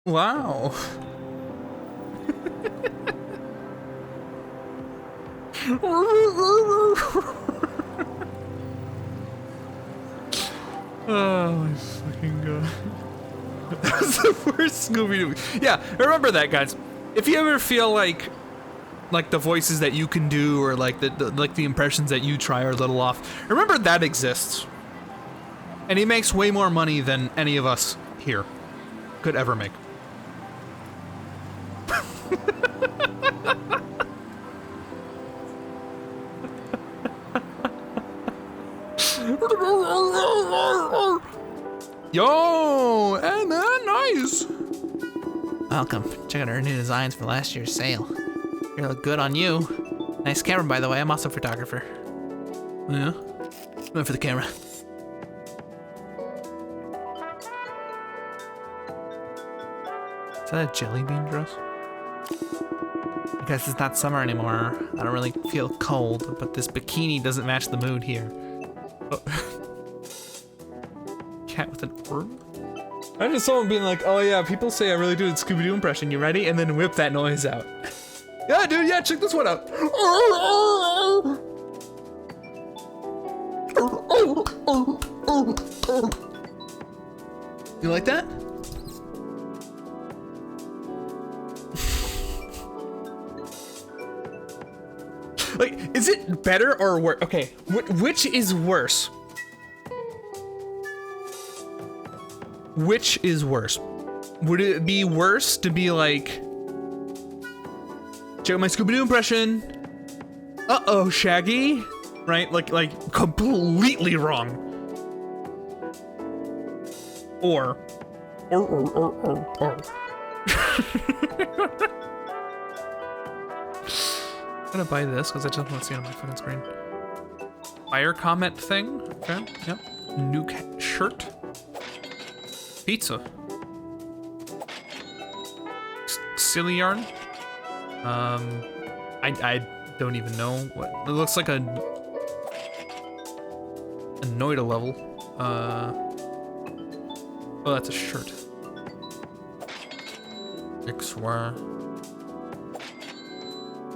Wow. Oh my fucking god. That was the worst Scooby-Doo. Yeah, remember that, guys. If you ever feel like the voices that you can do or like the impressions that you try are a little off, remember that exists. And he makes way more money than any of us here could ever make. Yo, hey man, nice. Welcome. Check out our new designs for last year's sale. You look good on you. Nice camera, by the way. I'm also a photographer. Yeah. Went for the camera. Is that a jelly bean dress? Because it's not summer anymore. I don't really feel cold, but this bikini doesn't match the mood here. Oh. Cat with an orb? I just someone being like, oh yeah, people say I really do a Scooby-Doo impression. You ready? And then whip that noise out. Yeah, dude, yeah, check this one out. You like that? Like, is it better or worse? Okay, which is worse? Which is worse? Would it be worse to be like, check out my Scooby-Doo impression. Uh-oh, Shaggy. Right? Like completely wrong. Or. I'm gonna buy this because I just want to see it on my fucking screen. Fire comment thing. Okay. Yep. New shirt. Pizza. Silly yarn. I don't even know what it looks like. A Noida level. Oh, that's a shirt. XY.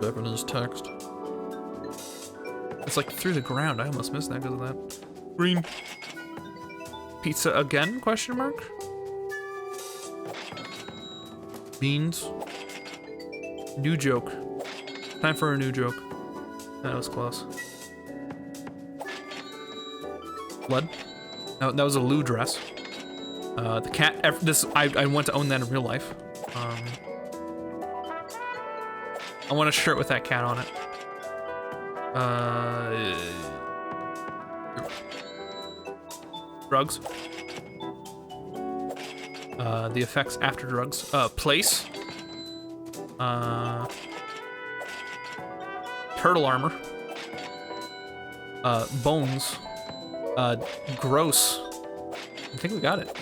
Japanese text. It's like through the ground. I almost missed that because of that. Green. Pizza again? Question mark. Beans. New joke. Time for a new joke. That was close. Blood. No, that was a Lou dress. The cat. I want to own that in real life. I want a shirt with that cat on it. Drugs. The effects after drugs. Place. Turtle armor. Bones. Gross. I think we got it.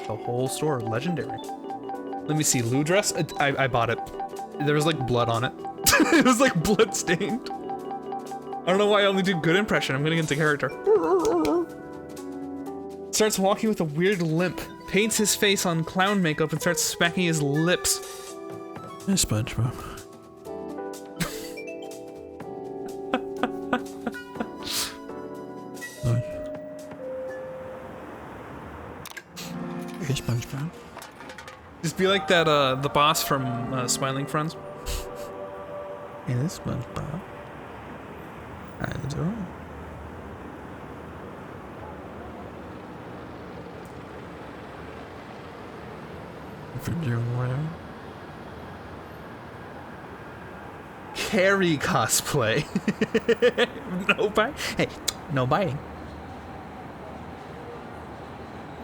The whole store, legendary. Let me see, Lou dress? I bought it. There was like blood on it. It was like blood stained. I don't know why I only do good impression. I'm gonna get into character. Starts walking with a weird limp. Paints his face on clown makeup and starts smacking his lips. SpongeBob. SpongeBob. Just be like that, the boss from Smiling Friends. Hey, this SpongeBob. How you doing? If you're doing well. Carrie cosplay. No bite. Hey, no biting.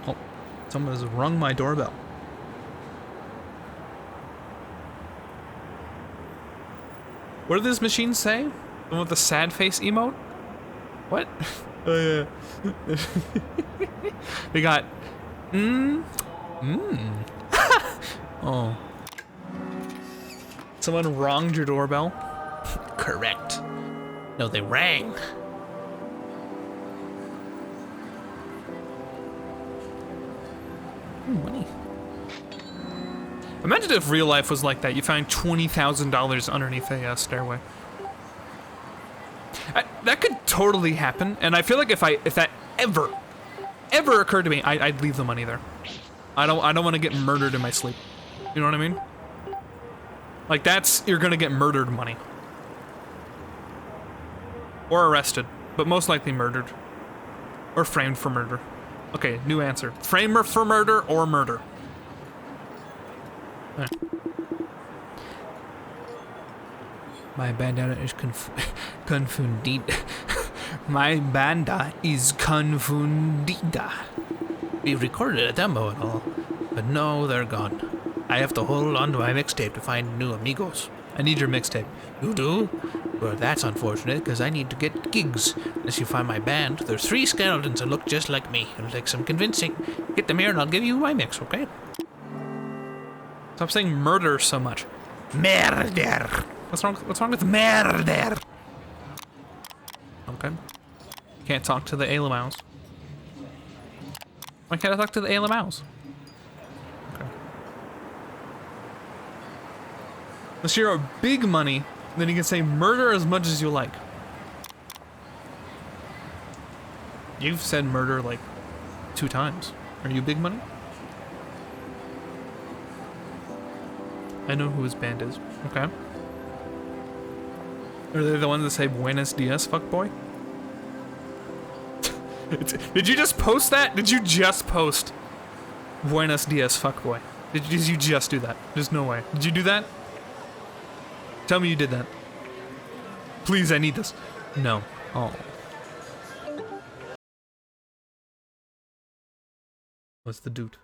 Oh, someone has rung my doorbell. What did this machine say? The one with the sad face emote? What? Oh yeah. We got Oh. Someone wronged your doorbell? Correct. No, they rang. Money. Imagine if real life was like that. You find $20,000 underneath a stairway. That could totally happen, and I feel like if that ever occurred to me, I'd leave the money there. I don't want to get murdered in my sleep. You know what I mean? Like you're gonna get murdered money. Or arrested, but most likely murdered. Or framed for murder. Okay, new answer. Framed for murder or murder. Right. My bandana is confundida. My banda is confundida. We recorded a demo and all, but no, they're gone. I have to hold on to my mixtape to find new amigos. I need your mixtape. You do? Well, that's unfortunate, because I need to get gigs. Unless you find my band, there's 3 skeletons that look just like me. It'll take some convincing. Get them here and I'll give you my mix, okay? Stop saying murder so much. Murder! What's wrong with murder? Okay. Can't talk to the Alamouse. Why can't I talk to the Alamouse? Okay. Unless you're a big money, then you can say murder as much as you like. You've said murder like 2 times. Are you big money? I know who his band is. Okay. Are they the ones that say Buenos Dias, fuckboy? Did you just post that? Did you just post Buenos Dias, fuckboy? Did you just do that? There's no way. Did you do that? Tell me you did that. Please, I need this. No. Oh. What's the dude?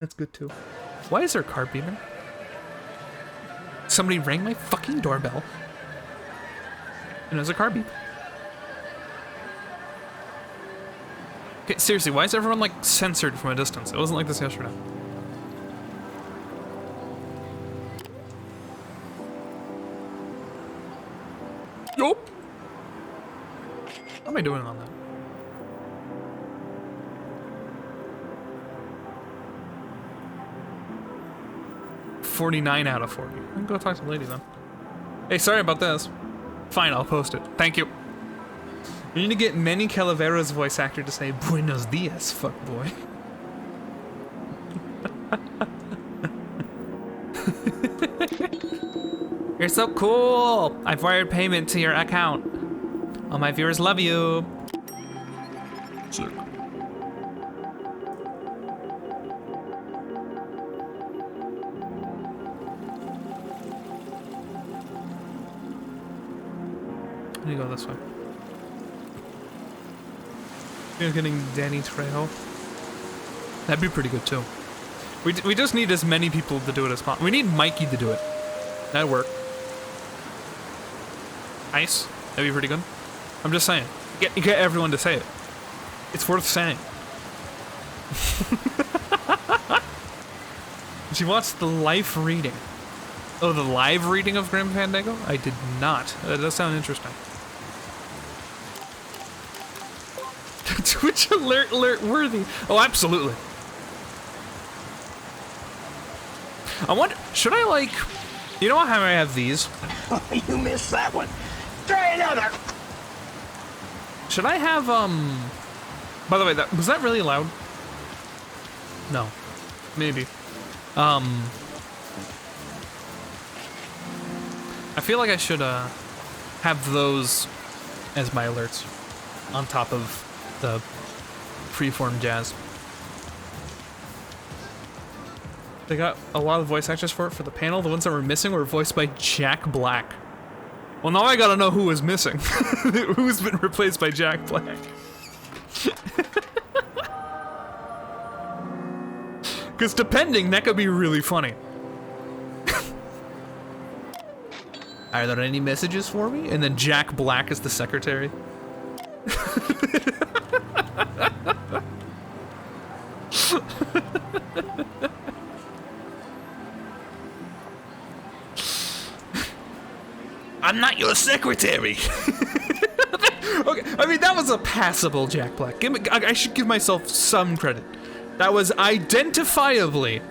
That's good too. Why is there a car beeping? Somebody rang my fucking doorbell. And there's a car beep. Okay, seriously, why is everyone like censored from a distance? It wasn't like this yesterday. Yup. How am I doing on that? $49 out of 40. I can go talk to the lady then. Hey, sorry about this. Fine, I'll post it. Thank you. You need to get Manny Calavero's voice actor to say Buenos Dias, fuckboy. You're so cool! I've wired payment to your account. All my viewers love you. Sure. Let me go this way. You're getting Danny Trejo. That'd be pretty good too. We just need as many people to do it as possible. We need Mikey to do it. That'd work. Ice. That'd be pretty good. I'm just saying. Get everyone to say it. It's worth saying. Did you watch the live reading? Oh, the live reading of Grim Fandango? I did not. That does sound interesting. Twitch alert worthy. Oh, absolutely. I wonder, should I like, you know how I have these? You missed that one. Try another. Should I have, by the way, was that really loud? No. Maybe. I feel like I should, have those as my alerts on top of the freeform jazz. They got a lot of voice actors for it for the panel. The ones that were missing were voiced by Jack Black. Well, now I gotta know who was missing. Who's been replaced by Jack Black? Because depending, that could be really funny. Are there any messages for me? And then Jack Black is the secretary. I'm not your secretary. Okay, I mean, that was a passable Jack Black. I should give myself some credit. That was identifiably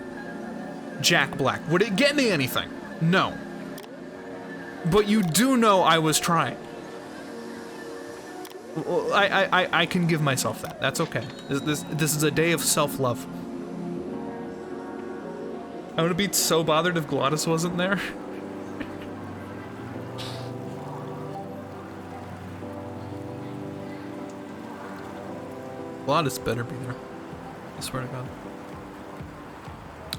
Jack Black. Would it get me anything? No. But you do know I was trying. I can give myself that. That's okay. This is a day of self-love. I would be so bothered if Glottis wasn't there. Glottis better be there. I swear to God.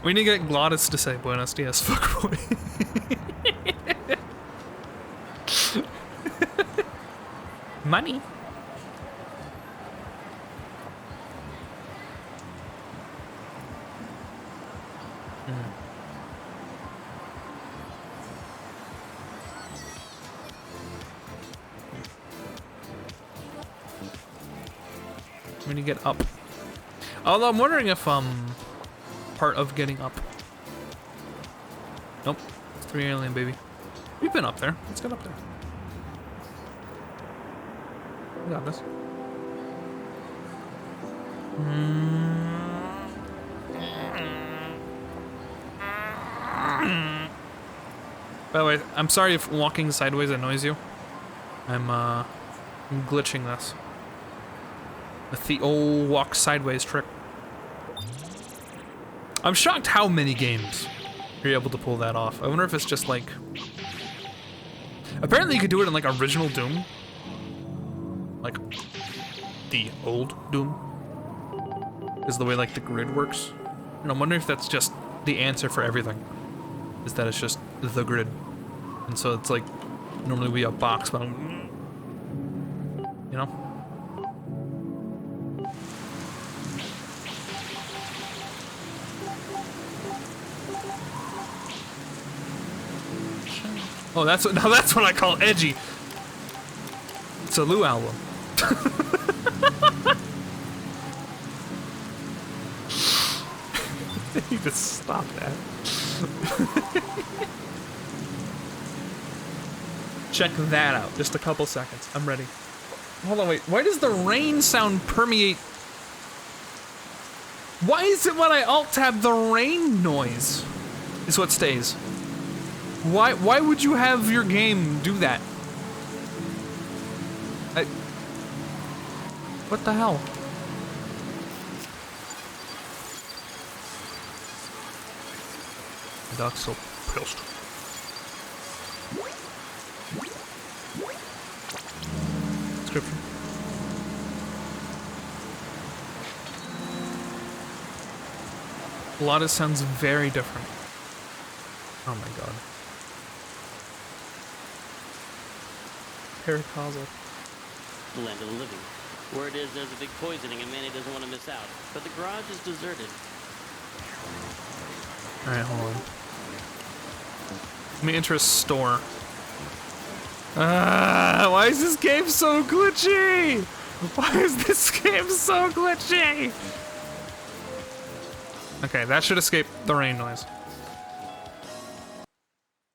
We need to get Glottis to say Buenos Dias, fuckboy. Money. When you get up. Although I'm wondering if part of getting up. Nope. It's 3 alien, baby. We've been up there. Let's get up there. We got this. By the way, I'm sorry if walking sideways annoys you. I'm glitching this. With the old walk sideways trick. I'm shocked how many games you're able to pull that off. I wonder if it's just like... Apparently you could do it in like original Doom. Like the old Doom. Is the way like the grid works. And I'm wondering if that's just the answer for everything. Is that it's just the grid. And so it's like normally we have box, but you know? Oh, that's what, now that's what I call edgy. It's a Lou album. You just stop that. Check that out. Just a couple seconds. I'm ready. Hold on, wait. Why does the rain sound permeate? Why is it when I alt-tab the rain noise is what stays? Why would you have your game do that? What the hell? The dog's so pissed. Description. A lot of sounds very different. Oh my god. Paracausal. The land of the living. Word is there's a big poisoning and Manny doesn't want to miss out. But the garage is deserted. Alright, hold on. Let me enter a store. Why is this game so glitchy? Why is this game so glitchy? Okay, that should escape the rain noise.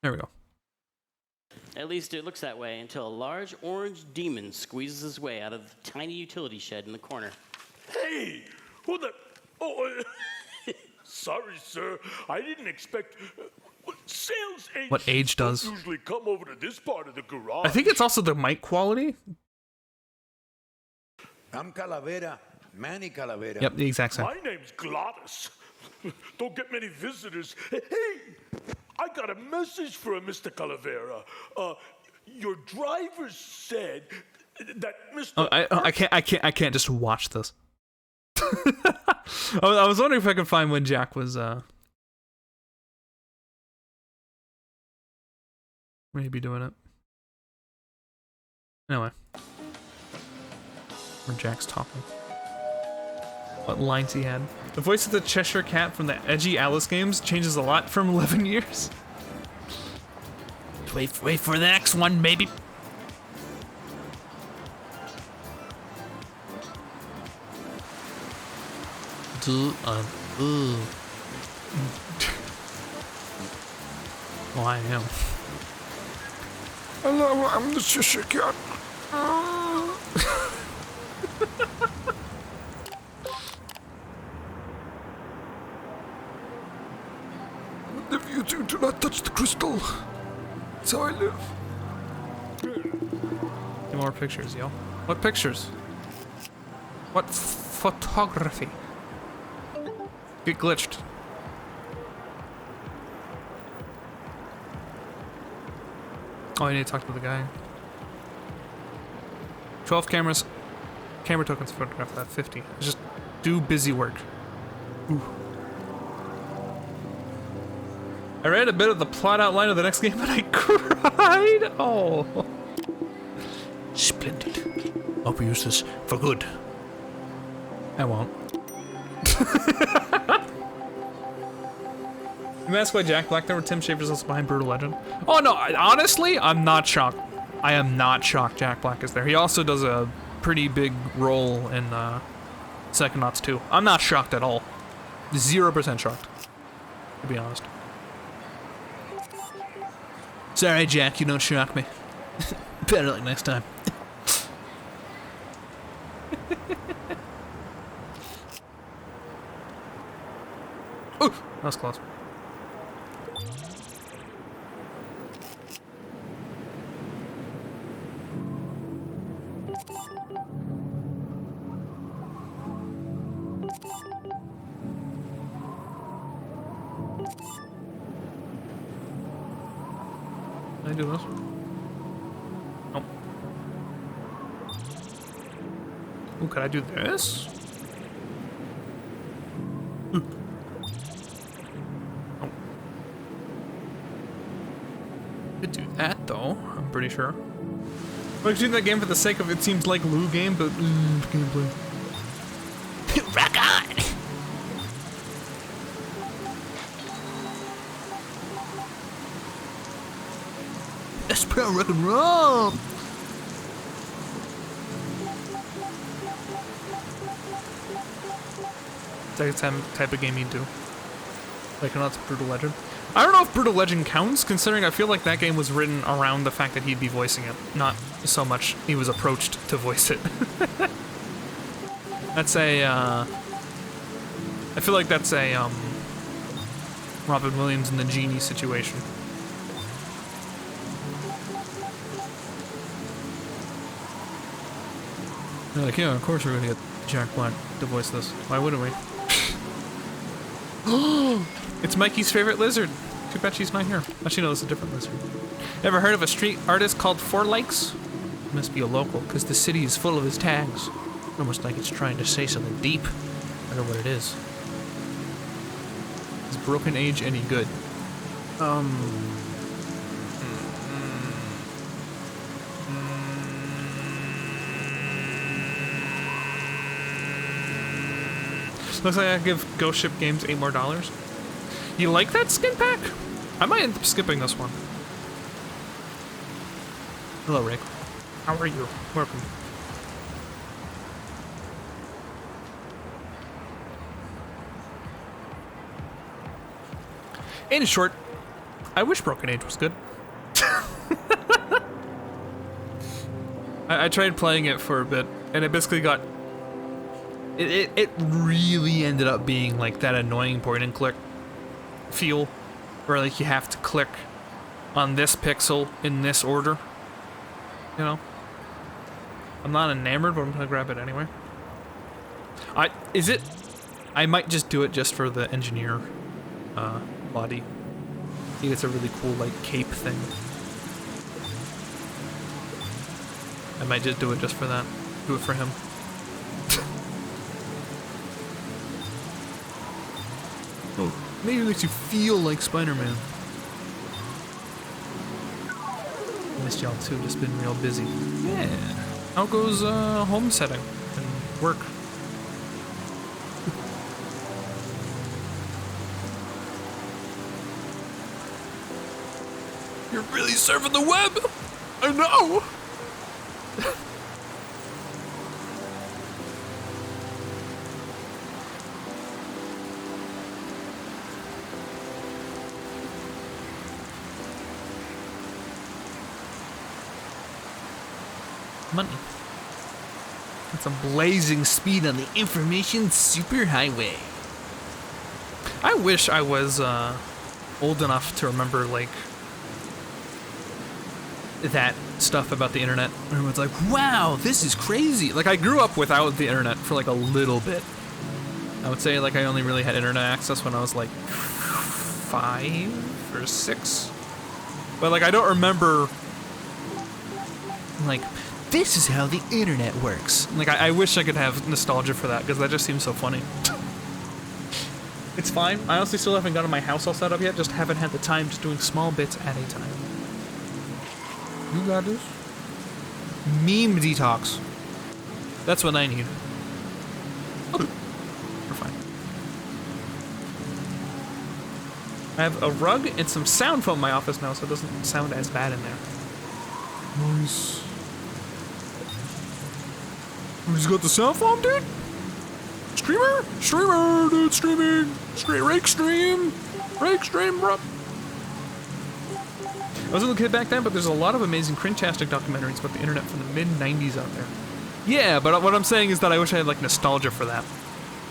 There we go. At least it looks that way until a large orange demon squeezes his way out of the tiny utility shed in the corner. Hey, who the? Oh, sorry, sir. I didn't expect. Sales agents What age does? don't usually come over to this part of the garage. I think it's also the mic quality. I'm Calavera, Manny Calavera. Yep, the exact same. My name's Glottis. Don't get many visitors. Hey, I got a message for Mr. Calavera. Your driver said that Mr. Oh, I can't just watch this. I was wondering if I could find when Jack was maybe doing it. Anyway. Where Jack's talking. What lines he had. The voice of the Cheshire Cat from the edgy Alice games changes a lot from 11 years. Wait for the next one, baby. Well, I am. Hello, I'm the Cheshire Cat. If you two do not touch the crystal, that's how I live. Get more pictures, yo. What pictures? What photography? Get glitched. Oh, I need to talk to the guy. 12 cameras. Camera tokens photograph that. 50. Just do busy work. Ooh. I read a bit of the plot outline of the next game and I cried. Oh. Splendid. Hope we use this for good. I won't. You may ask why Jack Black never Tim Schafer's also behind Brutal Legend. Oh no, honestly, I'm not shocked. I am not shocked Jack Black is there. He also does a pretty big role in Psychonauts 2. I'm not shocked at all. 0% shocked, to be honest. Sorry, Jack, you don't shock me. Better luck next time. Ooh, that was close. Can I do this? Ooh, could I do this? Ooh. Oh. Could do that though, I'm pretty sure. I'm actually in that game for the sake of it seems like Lou game, but gameplay. Rock on! That's pro rock and roll! That's the type of game you do. Like, not Brutal Legend. I don't know if Brutal Legend counts, considering I feel like that game was written around the fact that he'd be voicing it, not so much he was approached to voice it. That's a, I feel like that's a, Robin Williams and the Genie situation. They're like, yeah, of course we're gonna get Jack Black to voice this. Why wouldn't we? It's Mikey's favorite lizard. Too bad she's not here. Actually, no, it's a different lizard. Ever heard of a street artist called Four Likes? Must be a local, because the city is full of his tags. Almost like it's trying to say something deep. I don't know what it is. Is Broken Age any good? Looks like I give Ghost Ship Games $8 more. You like that skin pack? I might end up skipping this one. Hello, Rick. How are you? Welcome. In short, I wish Broken Age was good. I tried playing it for a bit, and it basically got... It really ended up being like that annoying point and click feel, where like you have to click on this pixel in this order. You know? I'm not enamored, but I'm gonna grab it anyway. I might just do it just for the engineer body. I think it's a really cool like cape thing. I might just do it just for that. Do it for him. Oh, maybe it makes you feel like Spider-Man. Missed y'all too, just been real busy. Yeah. How goes homesteading and work? You're really surfing the web! I know! Money. Get some blazing speed on the information superhighway. I wish I was old enough to remember like that stuff about the internet. Everyone's like, wow, this is crazy. Like I grew up without the internet for like a little bit. I would say like I only really had internet access when I was like 5 or 6. But like I don't remember like this is how the internet works. Like, I wish I could have nostalgia for that, because that just seems so funny. It's fine. I honestly still haven't gotten my house all set up yet, just haven't had the time, just doing small bits at a time. You got this? Meme detox. That's what I need. Okay. We're fine. I have a rug and some sound foam in my office now, so it doesn't sound as bad in there. Nice. We just got the sound foam, dude? Streamer? Streamer, dude, streaming. Rake stream, bro. I wasn't a kid back then, but there's a lot of amazing cringe-tastic documentaries about the internet from the mid-90s out there. Yeah, but what I'm saying is that I wish I had, like, nostalgia for that.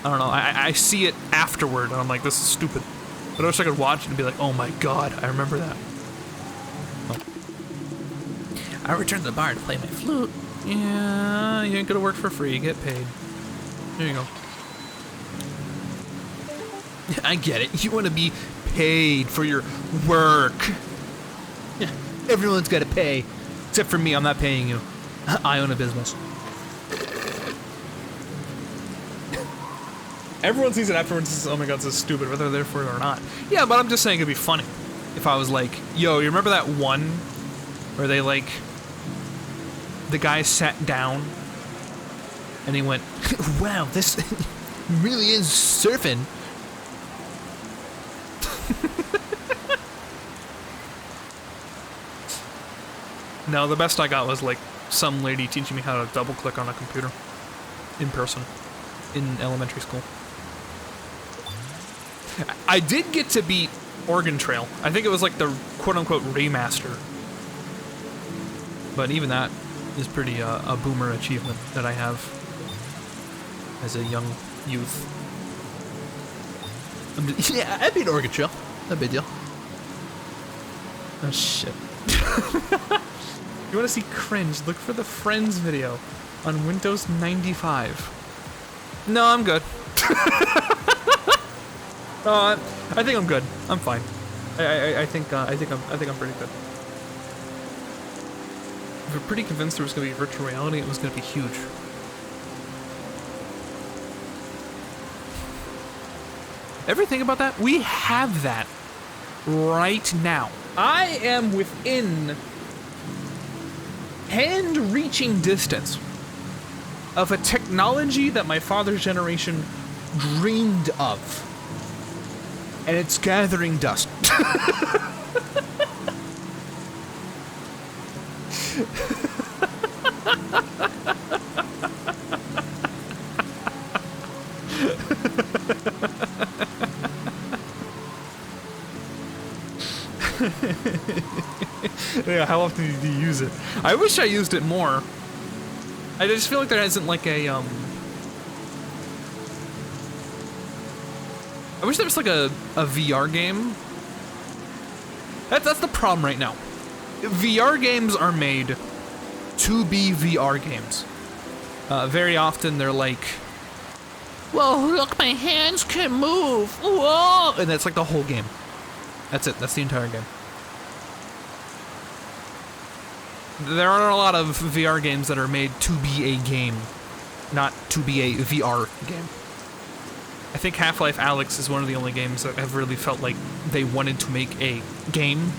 I don't know, I see it afterward, and I'm like, this is stupid. But I wish I could watch it and be like, oh my god, I remember that. Oh. I returned to the bar to play my flute. Yeah, you ain't gonna work for free, you get paid. There you go. I get it, you wanna be paid for your work. Yeah, everyone's gotta pay. Except for me, I'm not paying you. I own a business. Everyone sees it afterwards and says, oh my god, this is stupid, whether they're there for it or not. Yeah, but I'm just saying it'd be funny if I was like, yo, you remember that one where they like, the guy sat down and he went, wow, this really is surfing. No, the best I got was like some lady teaching me how to double click on a computer in person in elementary school. I did get to beat Oregon Trail. I think it was like the quote-unquote remaster. But even that is pretty a boomer achievement that I have as a young youth. Yeah, I beat Oregon Trail. No big deal. Oh shit. You want to see cringe? Look for the Friends video on Windows 95. No, I'm good. I think I'm good. I'm fine. I think I'm pretty good. We were pretty convinced there was going to be virtual reality. It was going to be huge. Ever think about that? We have that right now. I am within hand-reaching distance of a technology that my father's generation dreamed of. And it's gathering dust. Yeah, how often do you use it? I wish I used it more. I just feel like there isn't like a I wish there was like a VR game. That's the problem right now. VR games are made to be VR games. Very often they're like, whoa, look, my hands can move. Whoa! And that's like the whole game. That's it. That's the entire game. There aren't a lot of VR games that are made to be a game, not to be a VR game. I think Half-Life Alyx is one of the only games that have really felt like they wanted to make a game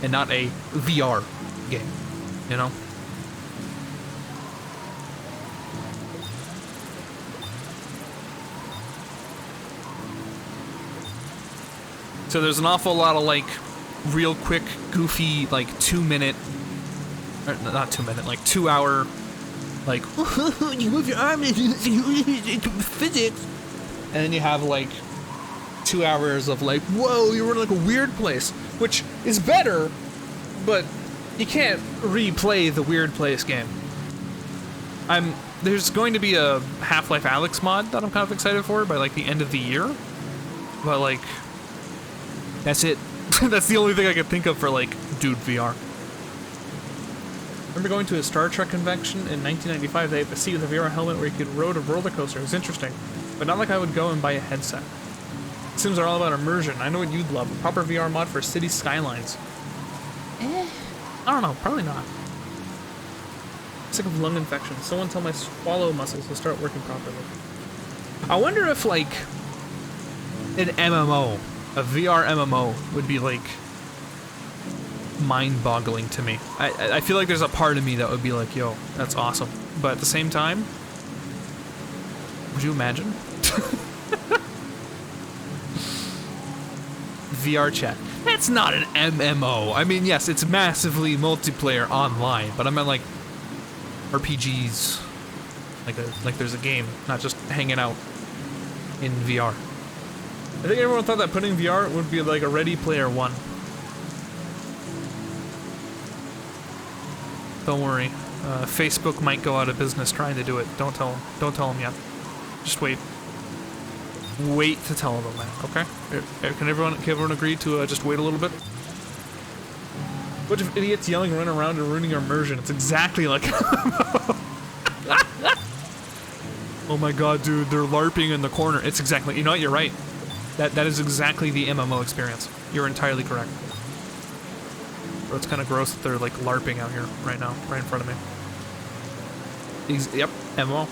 and not a VR game, you know? So there's an awful lot of like real quick, goofy, like 2 minute, or not 2 minute, like 2 hour, like you move your arm into physics, and then you have like 2 hours of like, whoa, you're in like a weird place, which is better, but you can't replay the weird place game. There's going to be a Half-Life Alyx mod that I'm kind of excited for by like the end of the year, but like, that's it. That's the only thing I can think of for like, dude, VR. I remember going to a Star Trek convention in 1995. They had a seat with a VR helmet where you could ride a roller coaster. It was interesting, but not like I would go and buy a headset. Sims are all about immersion. I know what you'd love. A proper VR mod for city skylines. I don't know. Probably not. Sick of lung infection. Someone tell my swallow muscles to start working properly. I wonder if like an MMO, a VR MMO, would be like mind-boggling to me. I feel like there's a part of me that would be like, yo, that's awesome. But at the same time, would you imagine? VR chat. That's not an MMO. I mean, yes, it's massively multiplayer online, but I meant like RPGs. Like there's a game, not just hanging out in VR. I think everyone thought that putting VR would be like a Ready Player One. Don't worry. Facebook might go out of business trying to do it. Don't tell them. Don't tell them yet. Just wait. Wait to tell them that, okay? Can everyone agree to just wait a little bit? Bunch of idiots yelling, running around, and ruining your immersion. It's exactly like oh my god, dude, they're LARPing in the corner. It's exactly, you know what, you're right. That is exactly the MMO experience. You're entirely correct. Bro, it's kind of gross that they're like LARPing out here right now, right in front of me. Yep, MMO.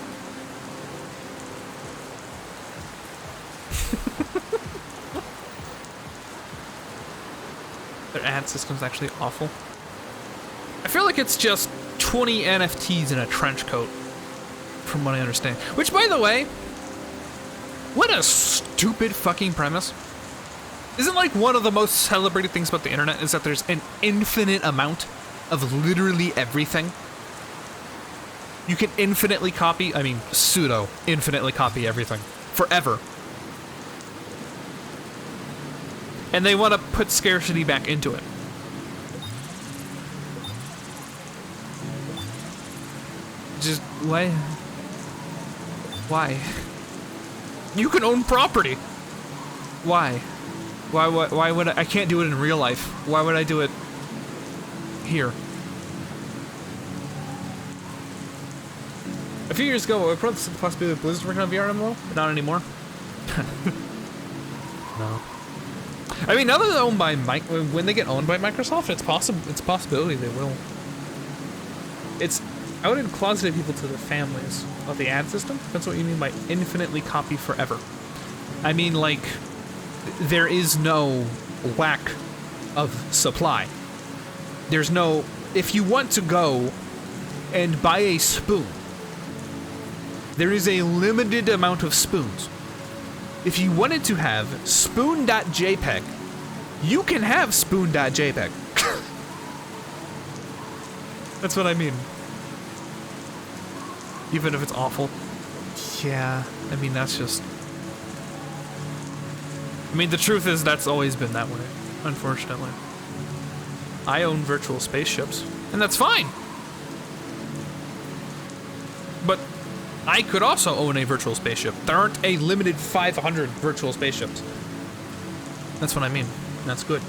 Their ad system's actually awful. I feel like it's just 20 NFTs in a trench coat, from what I understand. Which, by the way, what a stupid fucking premise. Isn't like one of the most celebrated things about the internet is that there's an infinite amount of literally everything? You can infinitely copy, I mean, pseudo infinitely copy everything. Forever. And they want to put scarcity back into it. Just, why? Why? You can own property. Why? Why would I can't do it in real life. Why would I do it here? A few years ago, we brought the possibility of Blizzard working on VR MMO, but not anymore. No. I mean, now that they're owned by when they get owned by Microsoft, it's possible. It's a possibility they will. I wouldn't closeted people to the families of the ad system. That's what you mean by infinitely copy forever. I mean, like, there is no lack of supply. There's no. If you want to go and buy a spoon, there is a limited amount of spoons. If you wanted to have spoon.jpg, you can have spoon.jpg. That's what I mean. Even if it's awful. Yeah, I mean, that's just... I mean, the truth is that's always been that way, unfortunately. I own virtual spaceships, and that's fine. But I could also own a virtual spaceship. There aren't a limited 500 virtual spaceships. That's what I mean. That's good.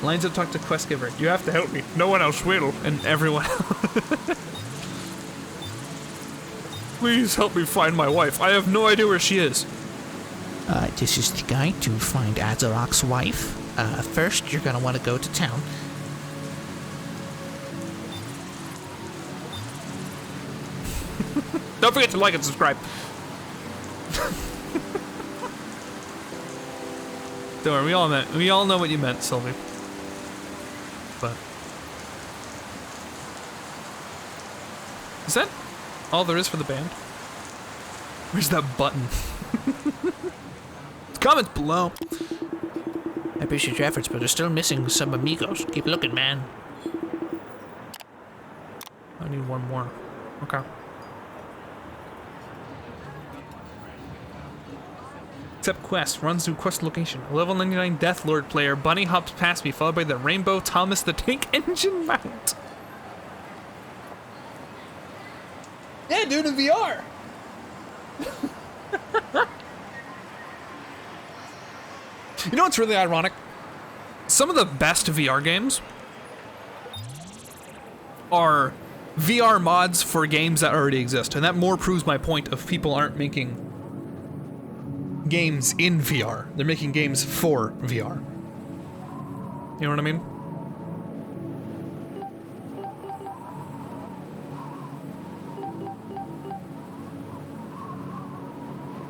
Lines up talk to Quest Giver. You have to help me. No one else will. And everyone else. Please help me find my wife. I have no idea where she is. This is the guide to find Azarok's wife. First, you're gonna want to go to town. Don't forget to like and subscribe. Don't worry, we all know what you meant, Sylvie. But is that all there is for the band? Where's that button? Comments below. I appreciate your efforts, but they're still missing some amigos. Keep looking, man. I need one more. Okay. Accept quest. Runs to quest location. A level 99 Deathlord player. Bunny hops past me, followed by the Rainbow Thomas the Tank Engine mount. Yeah, dude, in VR. You know what's really ironic? Some of the best VR games are VR mods for games that already exist, and that more proves my point of people aren't making games in VR. They're making games for VR. You know what I mean?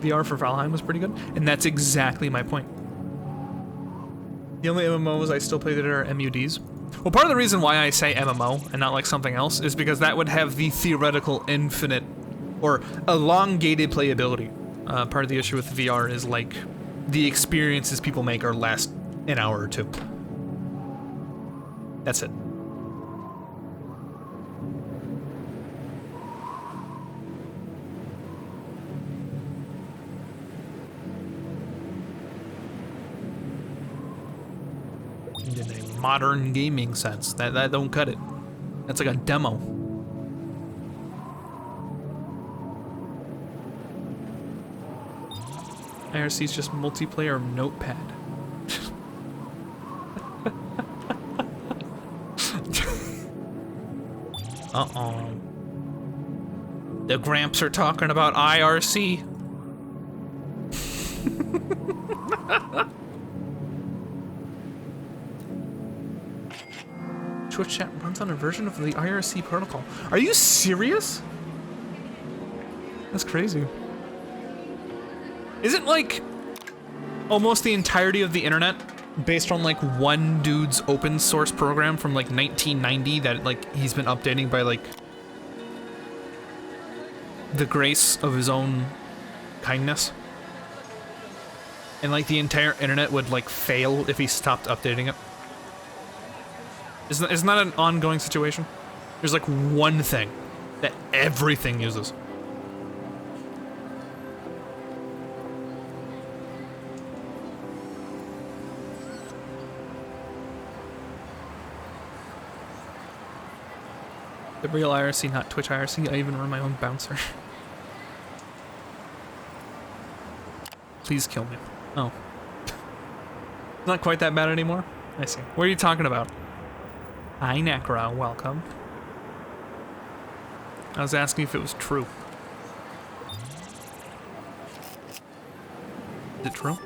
VR for Valheim was pretty good, and that's exactly my point. The only MMOs I still play that are MUDs. Well, part of the reason why I say MMO and not like something else is because that would have the theoretical infinite or elongated playability. Part of the issue with VR is like the experiences people make are last an hour or two. That's it. In a modern gaming sense, that don't cut it. That's like a demo. IRC's just multiplayer notepad. Uh-oh. The Gramps are talking about IRC. Twitch chat runs on a version of the IRC protocol. Are you serious? That's crazy. Isn't like almost the entirety of the internet based on like one dude's open source program from like 1990 that like he's been updating by like the grace of his own kindness. And like the entire internet would like fail if he stopped updating it. Isn't that an ongoing situation? There's like one thing that everything uses. The real IRC, not Twitch IRC. I even run my own bouncer. Please kill me. Oh. Not quite that bad anymore? I see. What are you talking about? Hi, Necra. Welcome. I was asking if it was true. Is it true?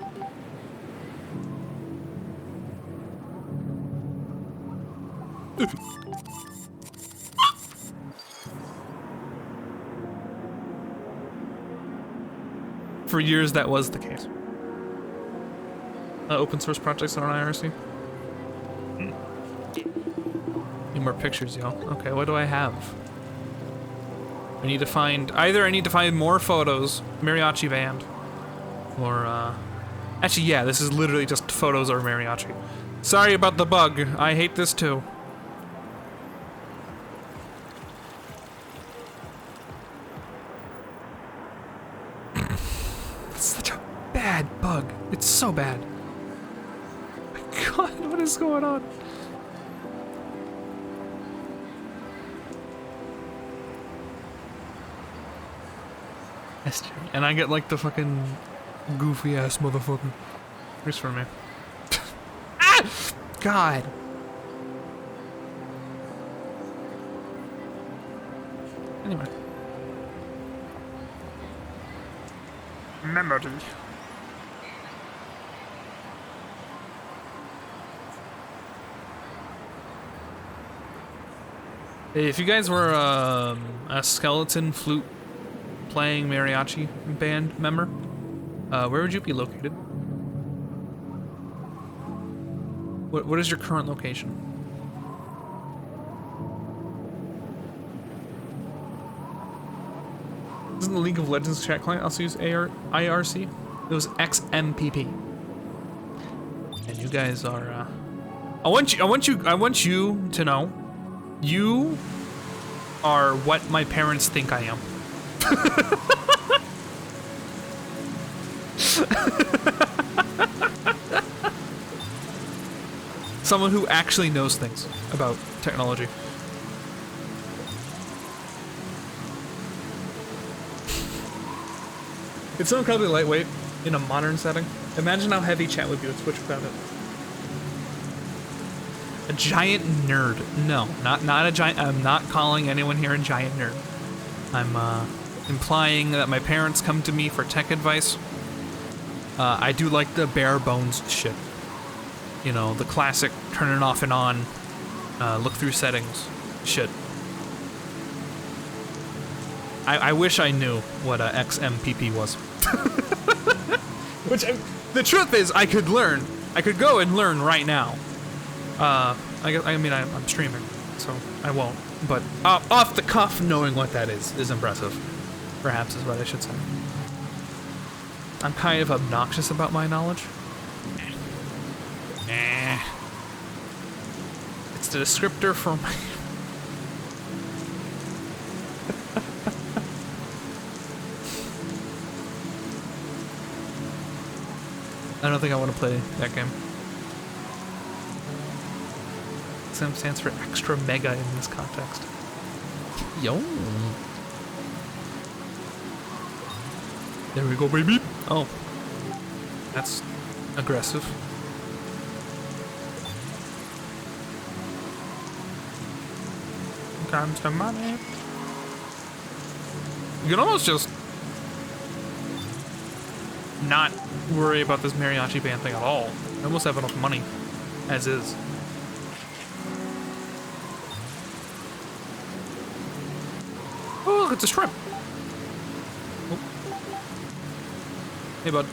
For years, that was the case. Open source projects on IRC? Need more pictures, yo. Okay, what do I have? I need to find... Either I need to find more photos, mariachi band, or, Actually, yeah, this is literally just photos or mariachi. Sorry about the bug. I hate this too. It's such a bad bug. It's so bad. My God, what is going on? And I get like the fucking goofy ass motherfucker. Here's for me. Ah! God. Anyway. Memory. Hey, if you guys were a skeleton flute playing mariachi band member, where would you be located? What is your current location? Doesn't the League of Legends chat client also use IRC? It was XMPP. And you guys are I want you to know, you are what my parents think I am. Someone who actually knows things about technology. It's so incredibly lightweight in a modern setting. Imagine how heavy chat would be with Twitch without it. A giant nerd. No, not a giant. I'm not calling anyone here a giant nerd. I'm implying that my parents come to me for tech advice. I do like the bare bones shit. You know, the classic turn it off and on, look through settings shit. I wish I knew what XMPP was. Which, the truth is, I could learn. I could go and learn right now. I mean, I'm streaming, so I won't. But off the cuff, knowing what that is impressive. Perhaps is what I should say. I'm kind of obnoxious about my knowledge. It's the descriptor for my... I don't think I want to play that game. XM stands for extra mega in this context. Yo. There we go, baby. Oh. That's aggressive. Comes the money. You can almost just not worry about this mariachi band thing at all. I almost have enough money as is. Oh, look, it's a shrimp. Oh. Hey, bud.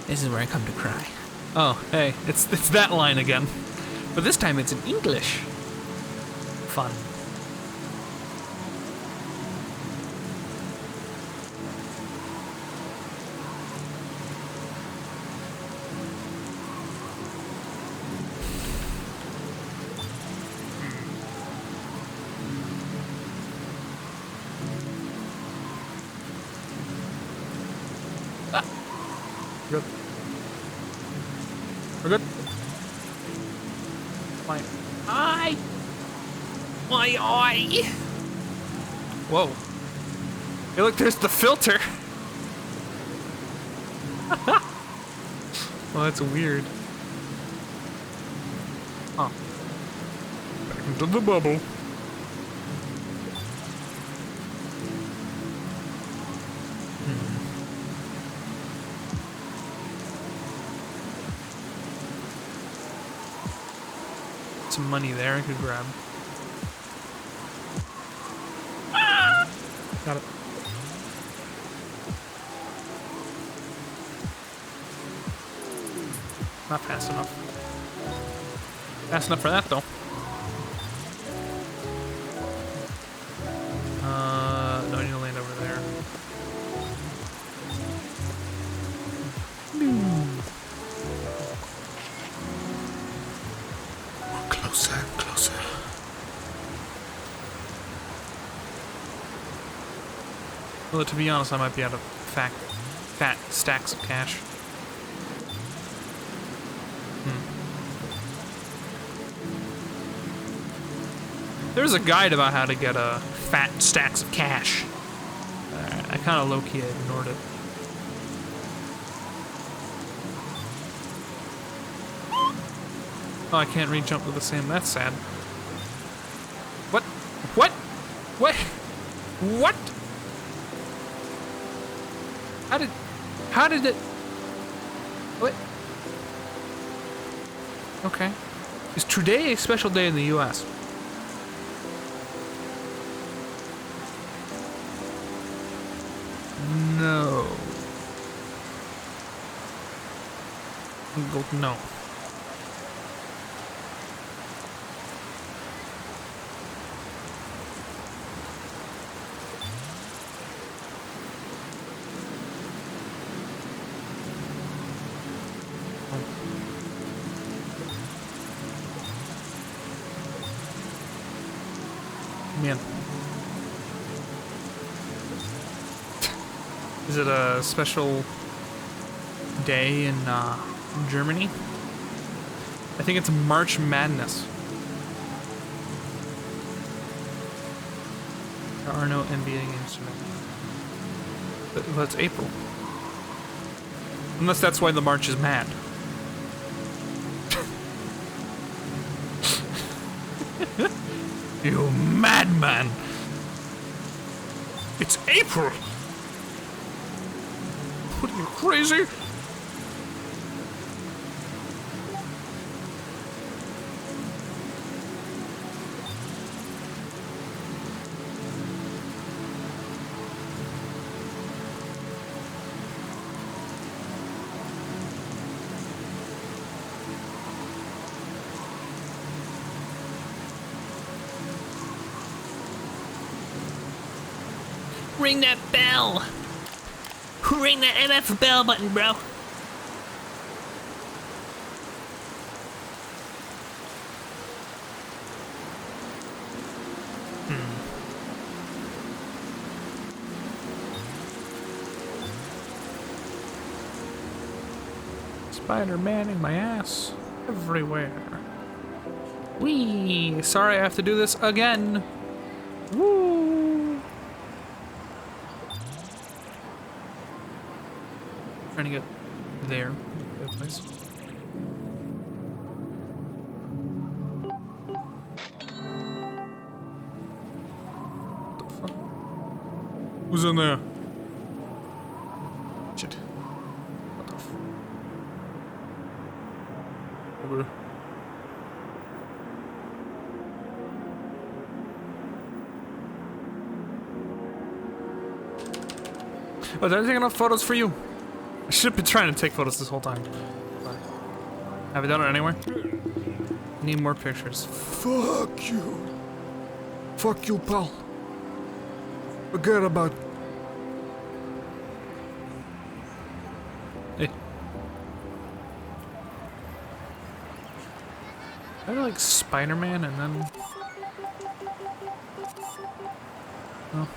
This is where I come to cry. Oh, hey, it's that line again. But this time it's in English. Fun. Good. We're good. My eye. My eye. Whoa. Hey, look, there's the filter. Well, that's weird. Huh. Back into the bubble. Some money there I could grab. Got it. Not fast enough. Fast enough for that though. No, I need to land over there. Closer and closer. Well, to be honest, I might be out of fat stacks of cash. There's a guide about how to get fat stacks of cash. I kind of low-key ignored it. Oh, I can't re-jump to the same. That's sad. What? What? What? What? How did it? What? Okay. Is today a special day in the U.S.? No. No. Man. Is it a special day in Germany? I think it's March Madness. There are no NBA games tonight. But it's April. Unless that's why the March is mad. You madman! It's April! What are you, crazy? Ring that bell! Ring that MF bell button, bro! Spider-Man-ing my ass everywhere. Whee! Sorry I have to do this again. Woo! Trying to get there. Good place. What the fuck? Who's in there? Shit. What the fuck? Okay. Oh, did I take enough photos for you? I should have been trying to take photos this whole time. But have I done it anywhere? Need more pictures. Fuck you. Fuck you, pal. Forget about it. Hey. I like Spider-Man and then... Oh.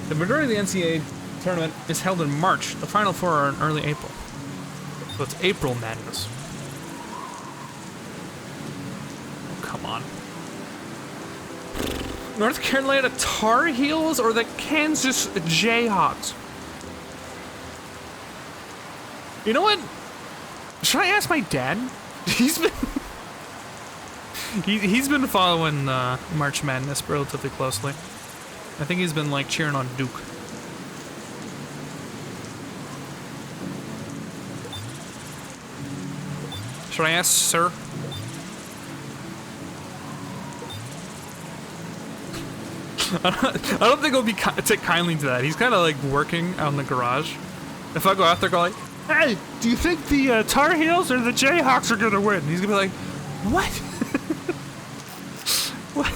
The majority of the NCAA tournament is held in March. The Final Four are in early April. So it's April Madness. Oh, come on. North Carolina Tar Heels or the Kansas Jayhawks? You know what? Should I ask my dad? He's been... he's been following March Madness relatively closely. I think he's been like cheering on Duke. Should I ask Sir? I don't think he'll be take kindly to that. He's kind of like working out in the garage. If I go out there, go like, "Hey, do you think the Tar Heels or the Jayhawks are gonna win?" He's gonna be like, "What?" What?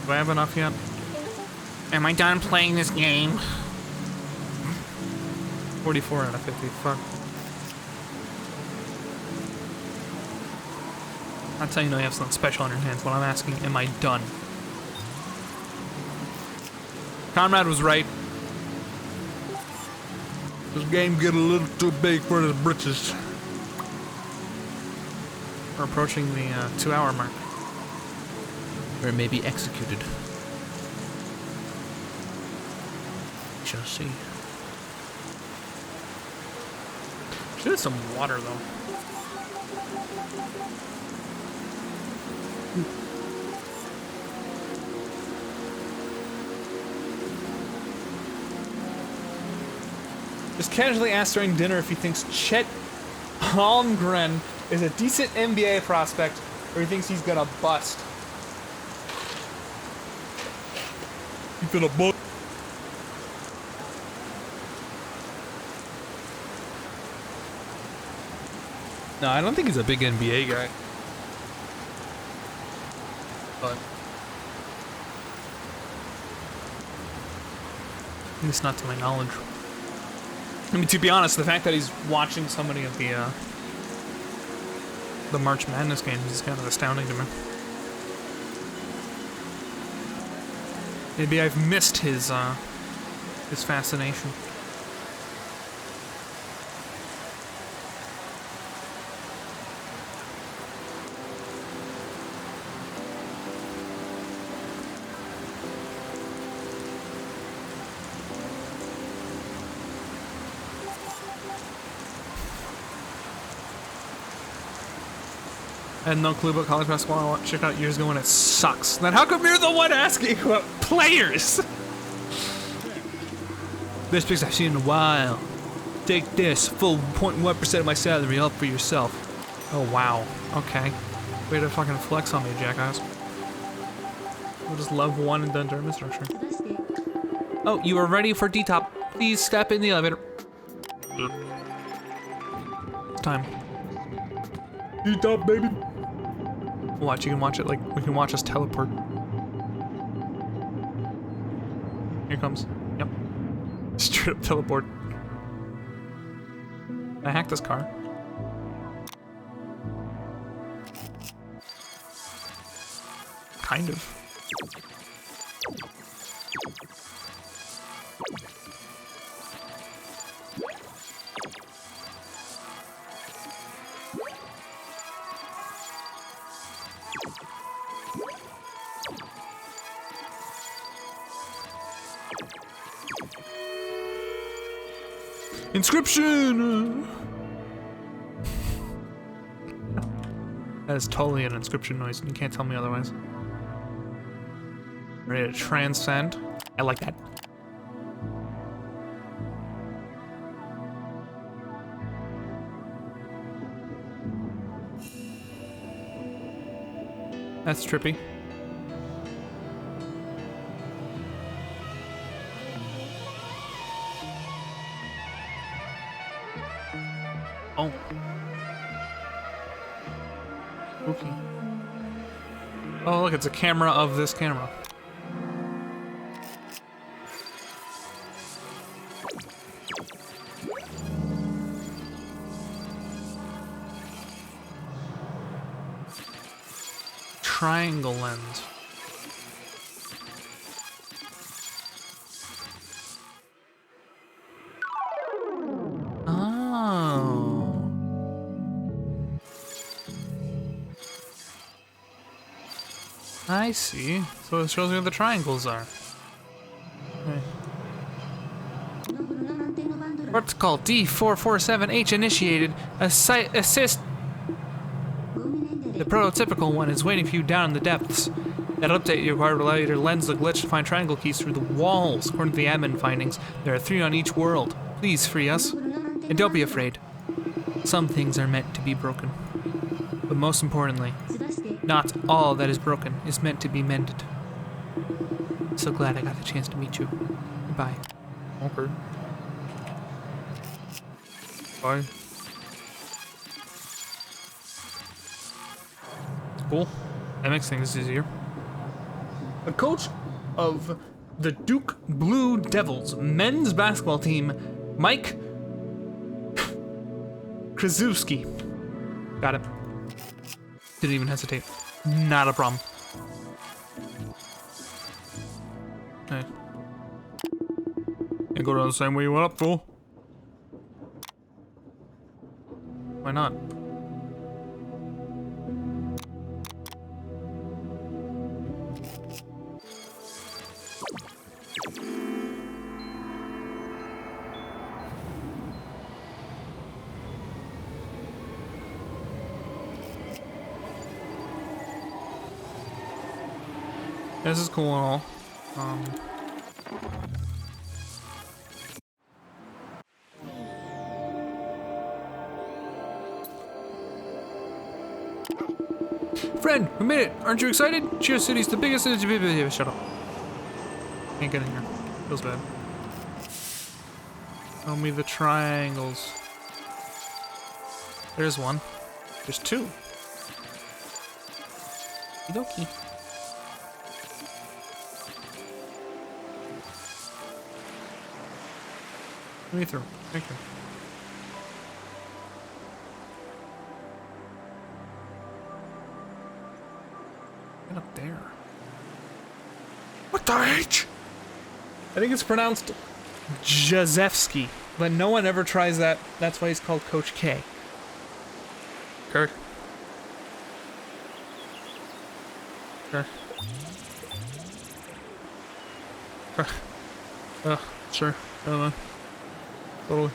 Do I have enough yet? Am I done playing this game? 44 out of 50. Fuck. That's how you know you have something special on your hands. When I'm asking, am I done? Conrad was right. This game get a little too big for his britches. We're approaching the 2-hour mark. Or maybe executed. We shall see. Should have some water though. Just casually asked during dinner if he thinks Chet Holmgren is a decent NBA prospect or he thinks he's gonna bust. He finna bust. No, I don't think he's a big NBA guy. But at least not to my knowledge. I mean, to be honest, the fact that he's watching so many of the March Madness games is kind of astounding to me. Maybe I've missed his fascination. I had no clue about college basketball. I checked out years ago and it sucks. Then how come you're the one asking about players? Best picks I've seen in a while. Take this, full 0.1% of my salary, all for yourself. Oh wow, okay. Way to fucking flex on me, jackass. We'll just love one and done tournament structure. Oh, you are ready for D-Top. Please step in the elevator. It's time. T-top, baby. Watch, you can watch it like, we can watch us teleport. Here it comes. Yep. Straight up teleport. Can I hack this car? Kind of. Inscription! That is totally an inscription noise, and you can't tell me otherwise. Ready to transcend? I like that. That's trippy. Oh. Spooky. Oh, look, it's a camera of this camera. Triangle lens. Oh. I see. So it shows me where the triangles are. Okay. Protocol D447H initiated. Assist. The prototypical one is waiting for you down in the depths. That update you required will allow your lens to glitch to find triangle keys through the walls. According to the admin findings, there are 3 on each world. Please free us. And don't be afraid. Some things are meant to be broken. But most importantly, not all that is broken is meant to be mended. So glad I got the chance to meet you. Goodbye. Okay. Bye. Cool. That makes things easier. A coach of the Duke Blue Devils men's basketball team, Mike Krzyzewski. Got it. Didn't even hesitate. Not a problem. Okay. Can't go down the same way you went up, fool. Why not? This is cool and all. Friend, we made it! Aren't you excited? Cheer City's the biggest city. Shut up. Can't get in here. Feels bad. Show me the triangles. There's one. There's 2. Okie dokie. Let me through. Thank you. Get up there. What the H? I think it's pronounced Jazewski, but no one ever tries that. That's why he's called Coach K. Kirk. Kirk. Kirk. Sure. I don't know. Totally.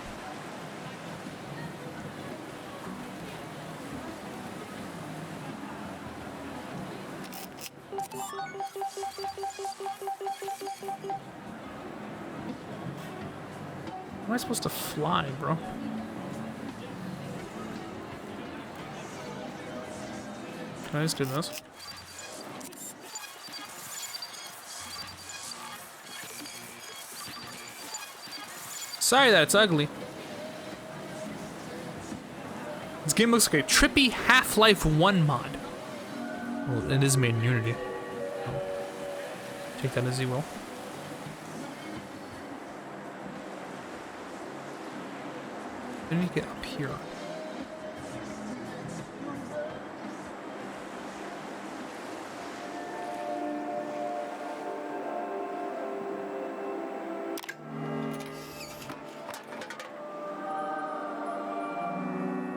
How am I supposed to fly, bro? Can I just do this? Sorry that it's ugly. This game looks like a trippy Half-Life 1 mod. Well, it is made in Unity. Take that as you will. I need to get up here.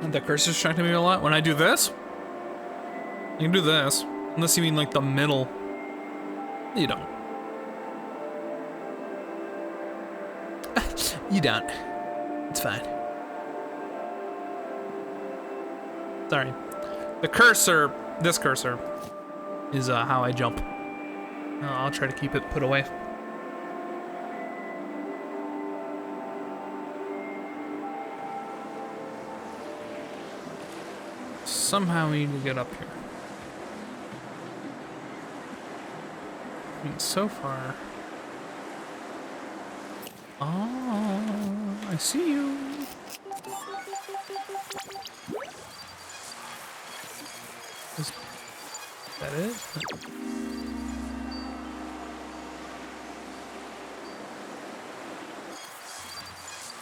And the cursor's distracting me a lot. When I do this, you can do this. Unless you mean like the middle. You don't. You don't. It's fine. Sorry. The cursor, this cursor, is how I jump. I'll try to keep it put away. Somehow we need to get up here. I mean, so far. Oh, I see you. Is that it?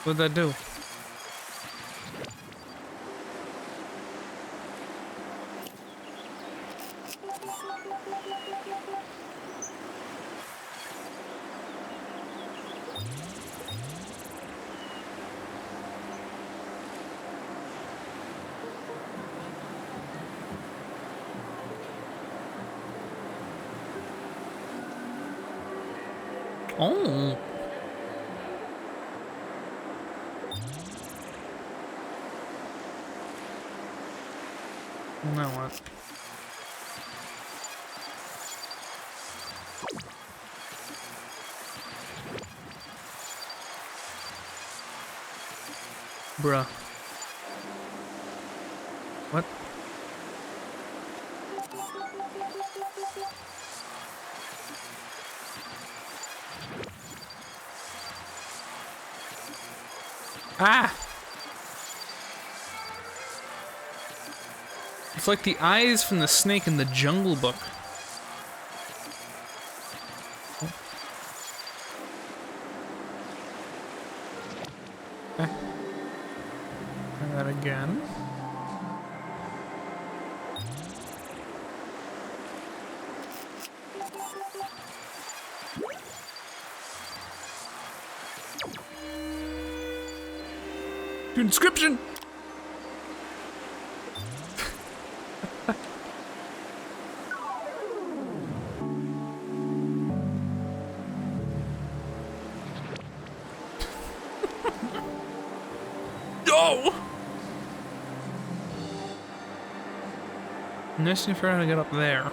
What'd that do? Oh. Well, now what? Bruh. What? Ah! It's like the eyes from the snake in the Jungle Book. Okay. Try that again. Inscription! No! I'm just trying to figure out how to get up there.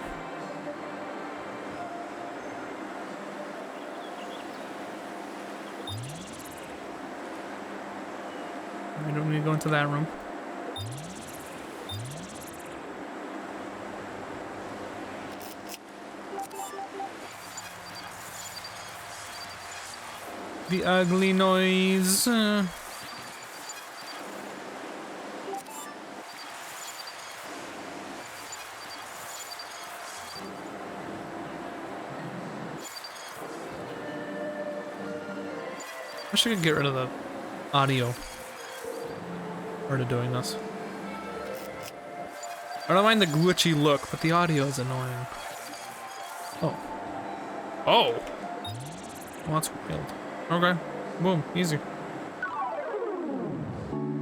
I don't need to go into that room. The ugly noise. I should get rid of the audio part of doing this. I don't mind the glitchy look, but the audio is annoying. Oh. Oh! Well, that's wild. Okay. Boom. Easy.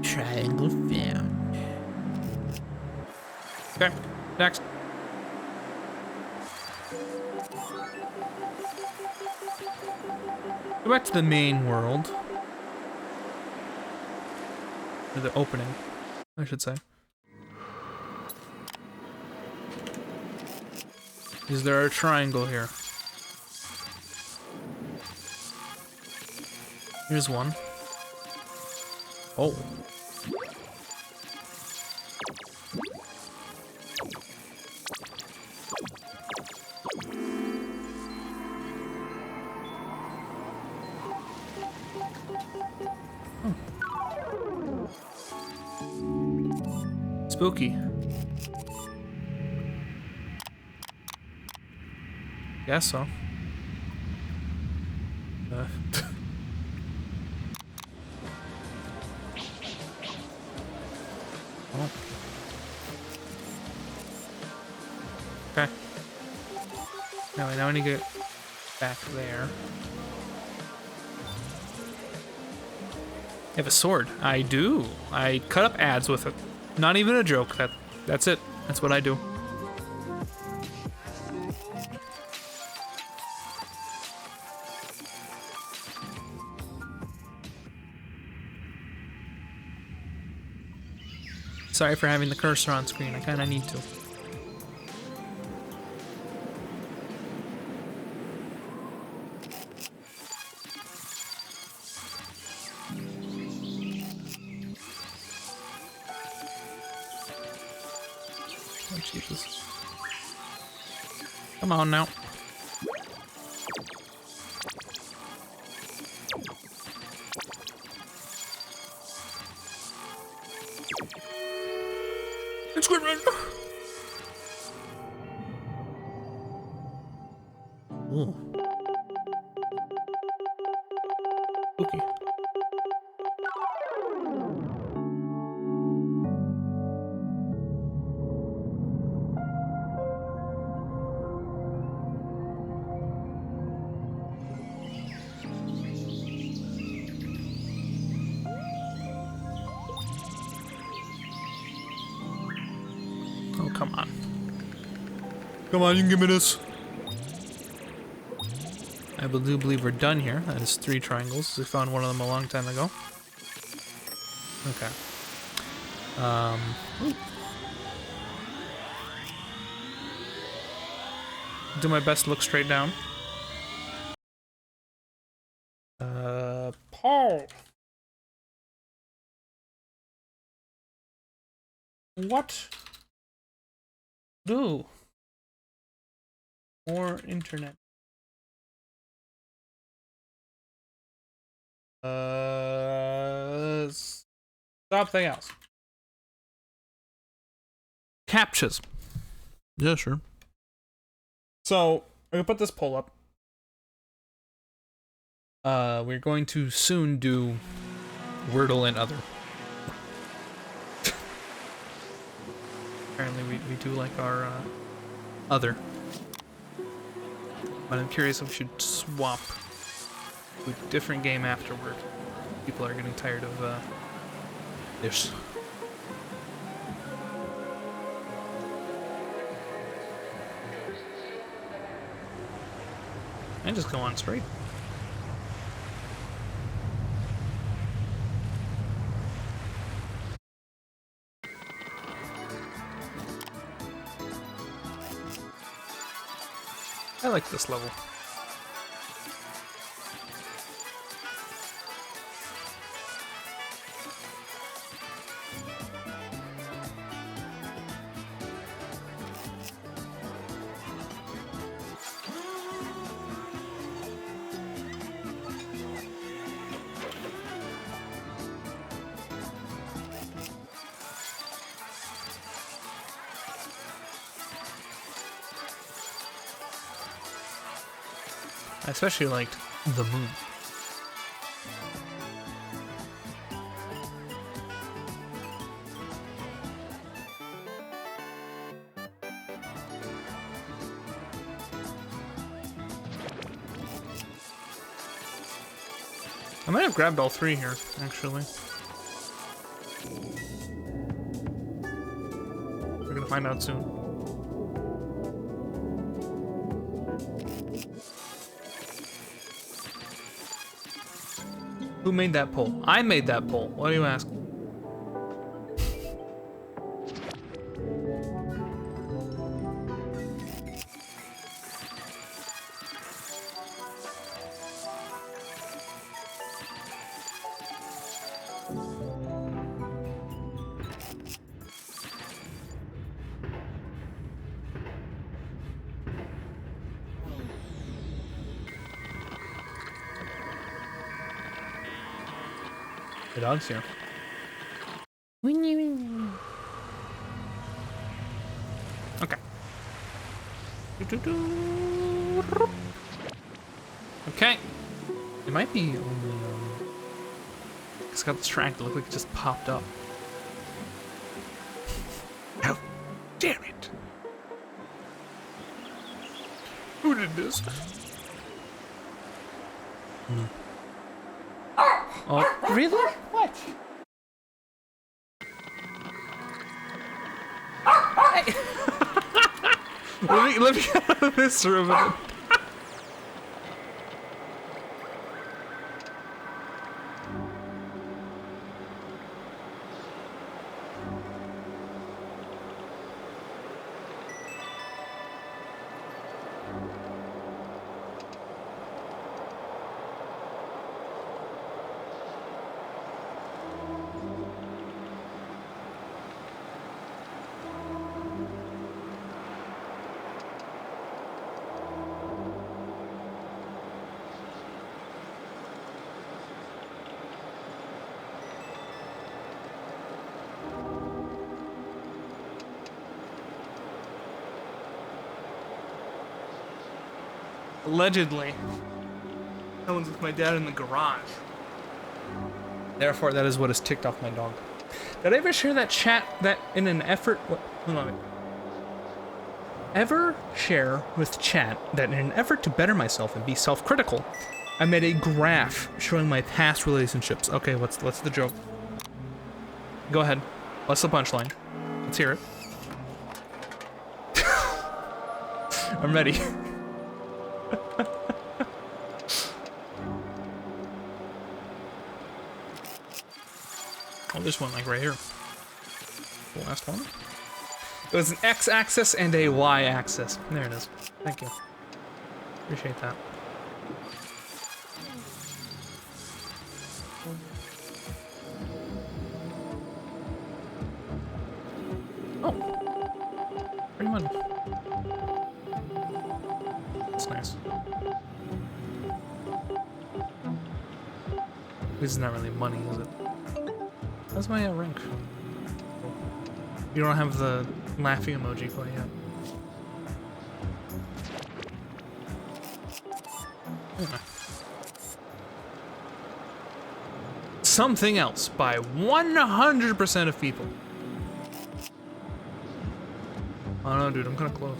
Triangle found. Okay. Next. Go back to the main world. Or the opening, I should say. Is there a triangle here? Here's one. Oh. Spooky. Guess so. Oh. Okay. Anyway, now I need to get back there. I have a sword. I do. I cut up ads with it. Not even a joke. That's it. That's what I do. Sorry for having the cursor on screen. I kind of need to. Oh, Jesus. Come on now. It's good, man. Ooh. Okay. Oh, come on. Come on, you can give me this. I do believe we're done here. That is 3 triangles. We found one of them a long time ago. Okay. Do my best to look straight down. Paul. What? Do? More internet. Something else. Captchas. Yeah, sure. So, I'm gonna put this poll up. We're going to soon do Wordle and other. Apparently we do like our other. But I'm curious if we should swap to a different game afterward. People are getting tired of this. And just go on straight. I like this level. I especially liked the moon. I might have grabbed all 3 here, actually. We're gonna find out soon. Who made that poll? I made that poll. What do you ask? The dog's here. Okay. It might be only, it's got this track that looked like it just popped up. How dare it? Who did this? Oh, really? What? Hey. let me get out of this room. Allegedly. That one's with my dad in the garage. Therefore, that is what has ticked off my dog. Did I ever share that chat that in an effort... What? Hold on a minute. Ever share with chat that in an effort to better myself and be self-critical, I made a graph showing my past relationships. Okay, what's the joke? Go ahead. What's the punchline? Let's hear it. I'm ready. Oh, there's one like right here. The last one. It was an x-axis and a y-axis. There it is. Thank you. Appreciate that. Oh. Pretty money. That's nice. This is not really money, is it? How's my rank? You don't have the laughing emoji quite yet. Anyway. Something else by 100% of people. Oh no, dude, I'm kinda close.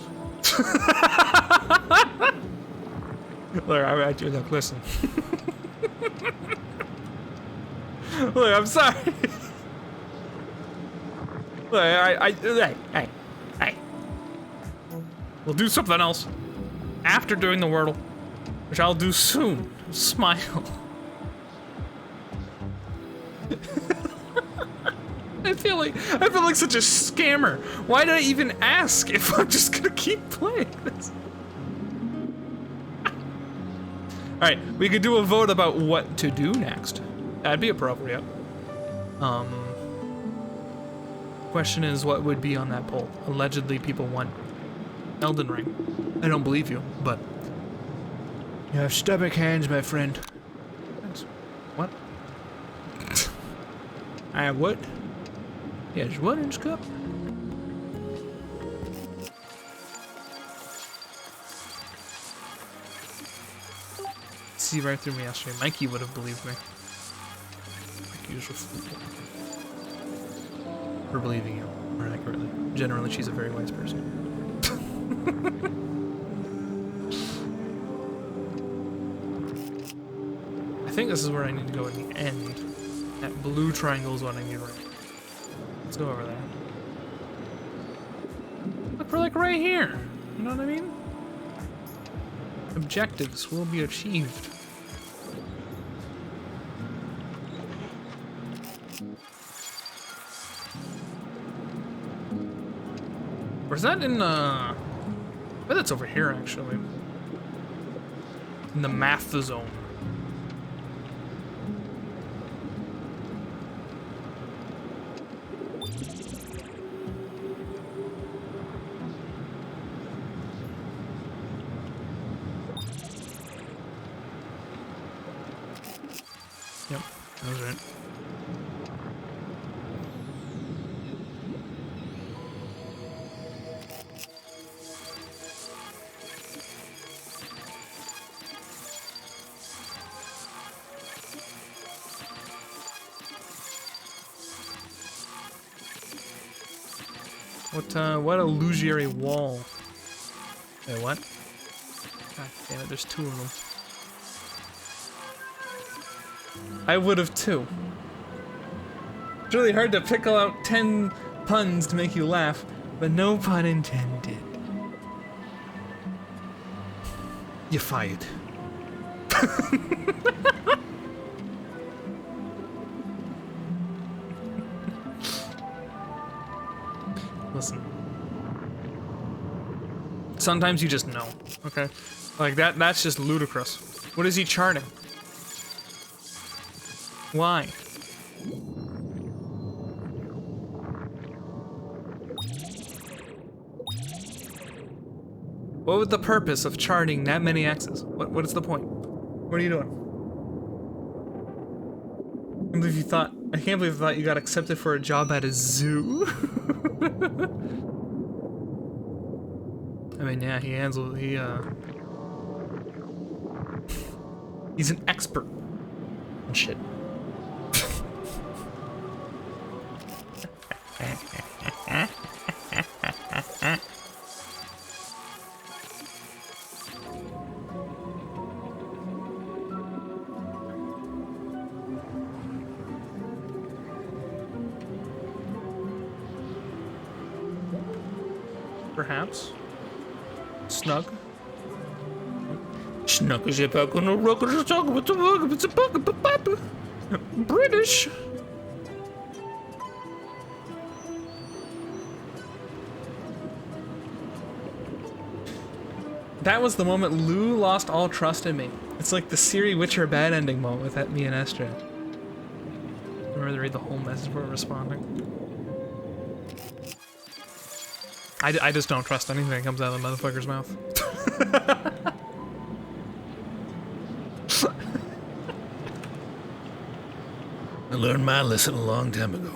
Look, listen. Look, I'm sorry. Look, hey. We'll do something else after doing the Wordle, which I'll do soon. Smile. I feel like such a scammer. Why did I even ask if I'm just gonna keep playing this? All right, we could do a vote about what to do next. That'd be appropriate. Question is, what would be on that poll? Allegedly, people want Elden Ring. I don't believe you, but you have stomach hands, my friend. Thanks. What? I have what? Yes, what in this cup? See right through me yesterday. Mikey would have believed me. Mikey was for believing you, more accurately. Generally, she's a very wise person. I think this is where I need to go in the end. That blue triangle is what I need right. Let's go over there. Look, we're like right here. You know what I mean? Objectives will be achieved. Or is that in, I bet that's over here, actually. In the math zone. Yep, that was right. What illusory wall? Wait, what? God damn it, there's 2 of them. I would have too. It's really hard to pickle out 10 puns to make you laugh, but no pun intended. You're fired. Listen. Sometimes you just know, okay? Like that's just ludicrous. What is he charting? Why? What was the purpose of charting that many X's? What is the point? What are you doing? I can't believe you thought you got accepted for a job at a zoo. I mean, yeah, he's an expert on shit. Perhaps. Snug. Snug as if I'm gonna rock the talk with the bug, it's a bug, British. That was the moment Lou lost all trust in me. It's like the Siri Witcher bad ending moment with me and Estra. Remember to read the whole message before responding. I just don't trust anything that comes out of the motherfucker's mouth. I learned my lesson a long time ago.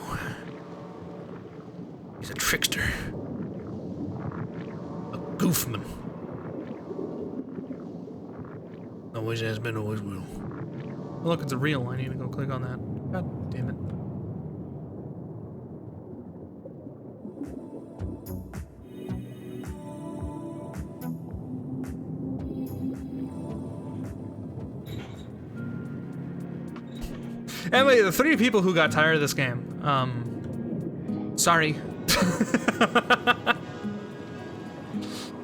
He's a trickster. A goofman. Always has been, always will. Look, it's a reel. I need to go click on that. God damn it. Anyway, the 3 people who got tired of this game, sorry.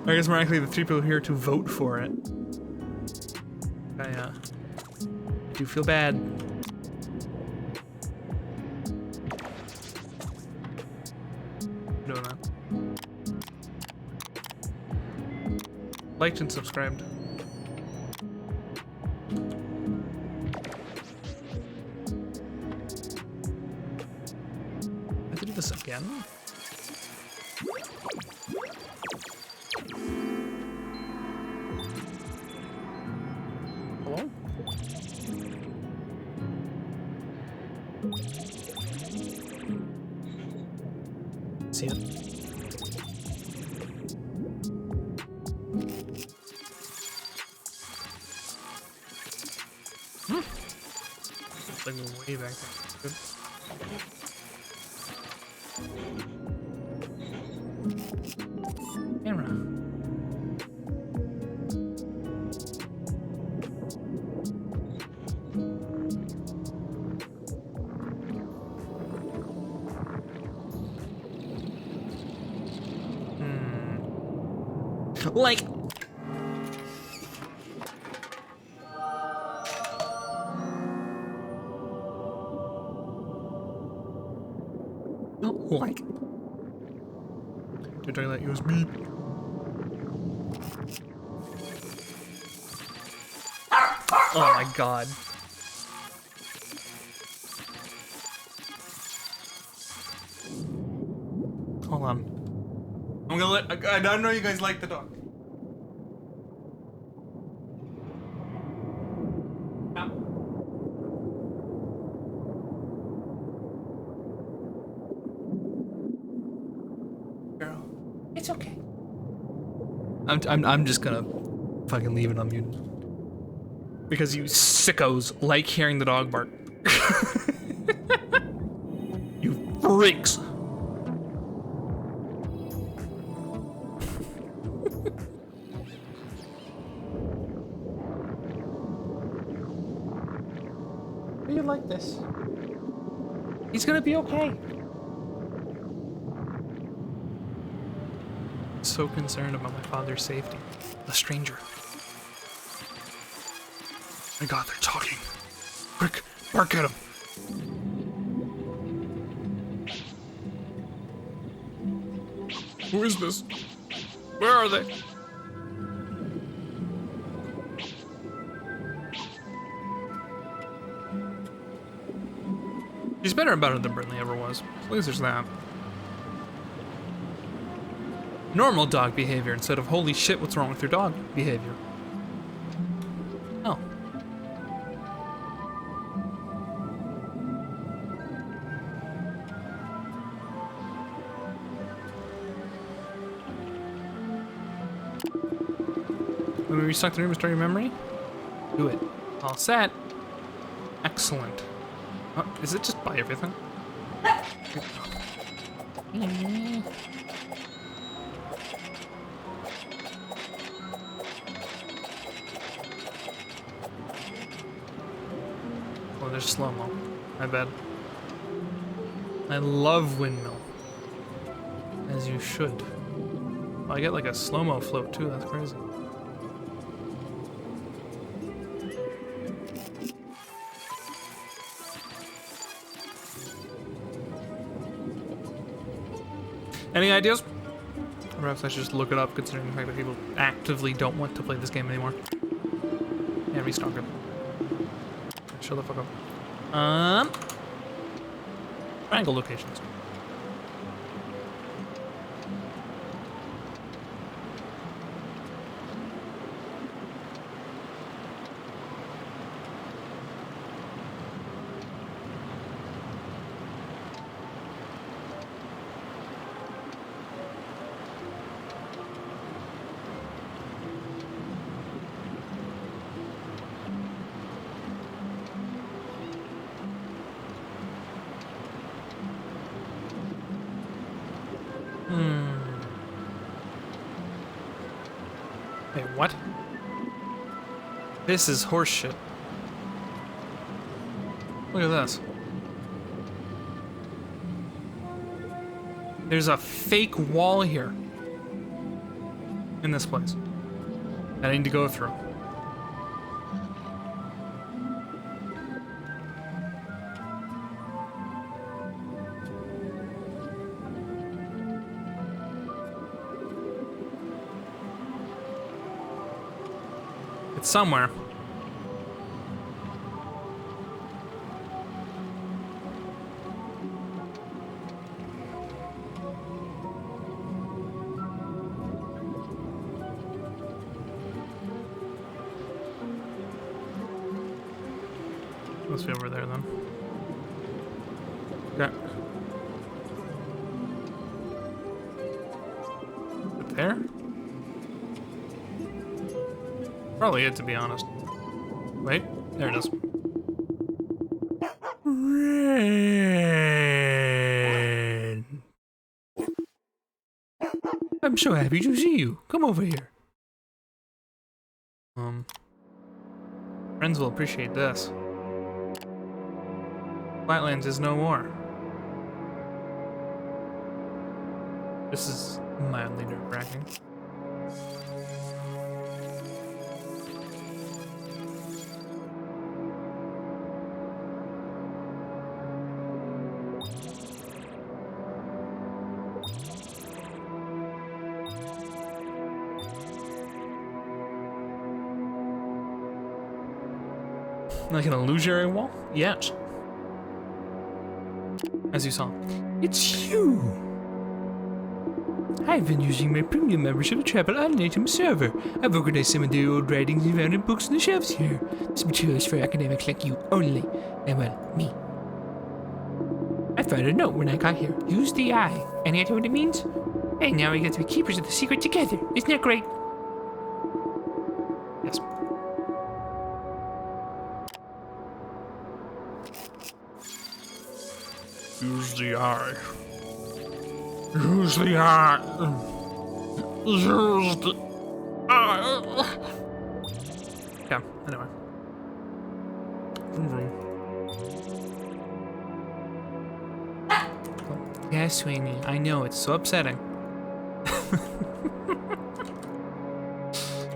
I guess more likely the 3 people here to vote for it. I do feel bad. Doing that. Liked and subscribed. I did this again. Hello? See it? Like way back there. Good. Camera. Like. Like. You're talking that USB. Oh my god. Hold on. I'm gonna let. I don't know you guys like the dog. Girl, it's okay. I'm just gonna fucking leave it on mute. Because you sickos like hearing the dog bark. You freaks. like this. He's gonna be okay. So concerned about my father's safety. A stranger. My God, they're talking. Quick, bark at him. Who is this? Where are they? He's better about it than Brinley ever was. At least there's that. Normal dog behavior instead of holy shit, what's wrong with your dog behavior. Oh. Let me restock the room and restore your memory? Do it. All set. Excellent. Oh, is it just buy everything? Oh, there's slow-mo. My bad. I love windmill. As you should. Oh, I get like a slow-mo float too, that's crazy. Any ideas? Or perhaps I should just look it up, considering the fact that people actively don't want to play this game anymore. Yeah, restock it. Shut the fuck up. Triangle locations. Wait, what? This is horseshit. Look at this. There's a fake wall here. In this place. That I need to go through. It's somewhere. Must be over there then. Okay. Is it there? Probably it, to be honest. Wait, there it is. Ren. I'm so happy to see you. Come over here. Friends will appreciate this. Flatlands is no more. This is mildly nerve-wracking. Like an illusionary wall? Yes. As you saw. It's you! I've been using my premium membership to travel on an item server. I've organized some of the old writings you found in books on the shelves here. This material is for academics like you only. And well, me. I found a note when I got here. Use the eye. Any idea what it means? And now we get to be keepers of the secret together. Isn't that great? Yes. Use the eye. Use the eye. Use the eye. Yeah, anyway. Vroom, vroom. Yes, Sweeney, I know, it's so upsetting.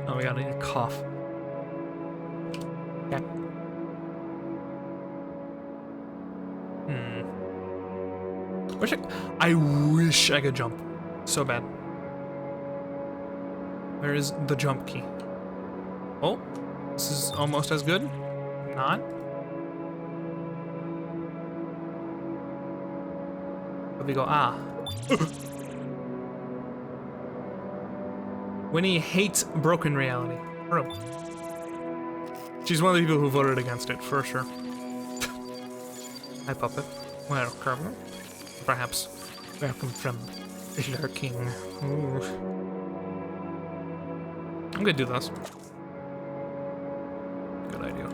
Oh my god, I need a cough. Okay. I wish I could jump. So bad. Where is the jump key? Oh, this is almost as good. Not. But we go, ah. Winnie hates broken reality. Bro. She's one of the people who voted against it, for sure. Hi, Puppet. Welcome. Perhaps. Welcome from lurking. Ooh. I'm gonna do this. Good idea.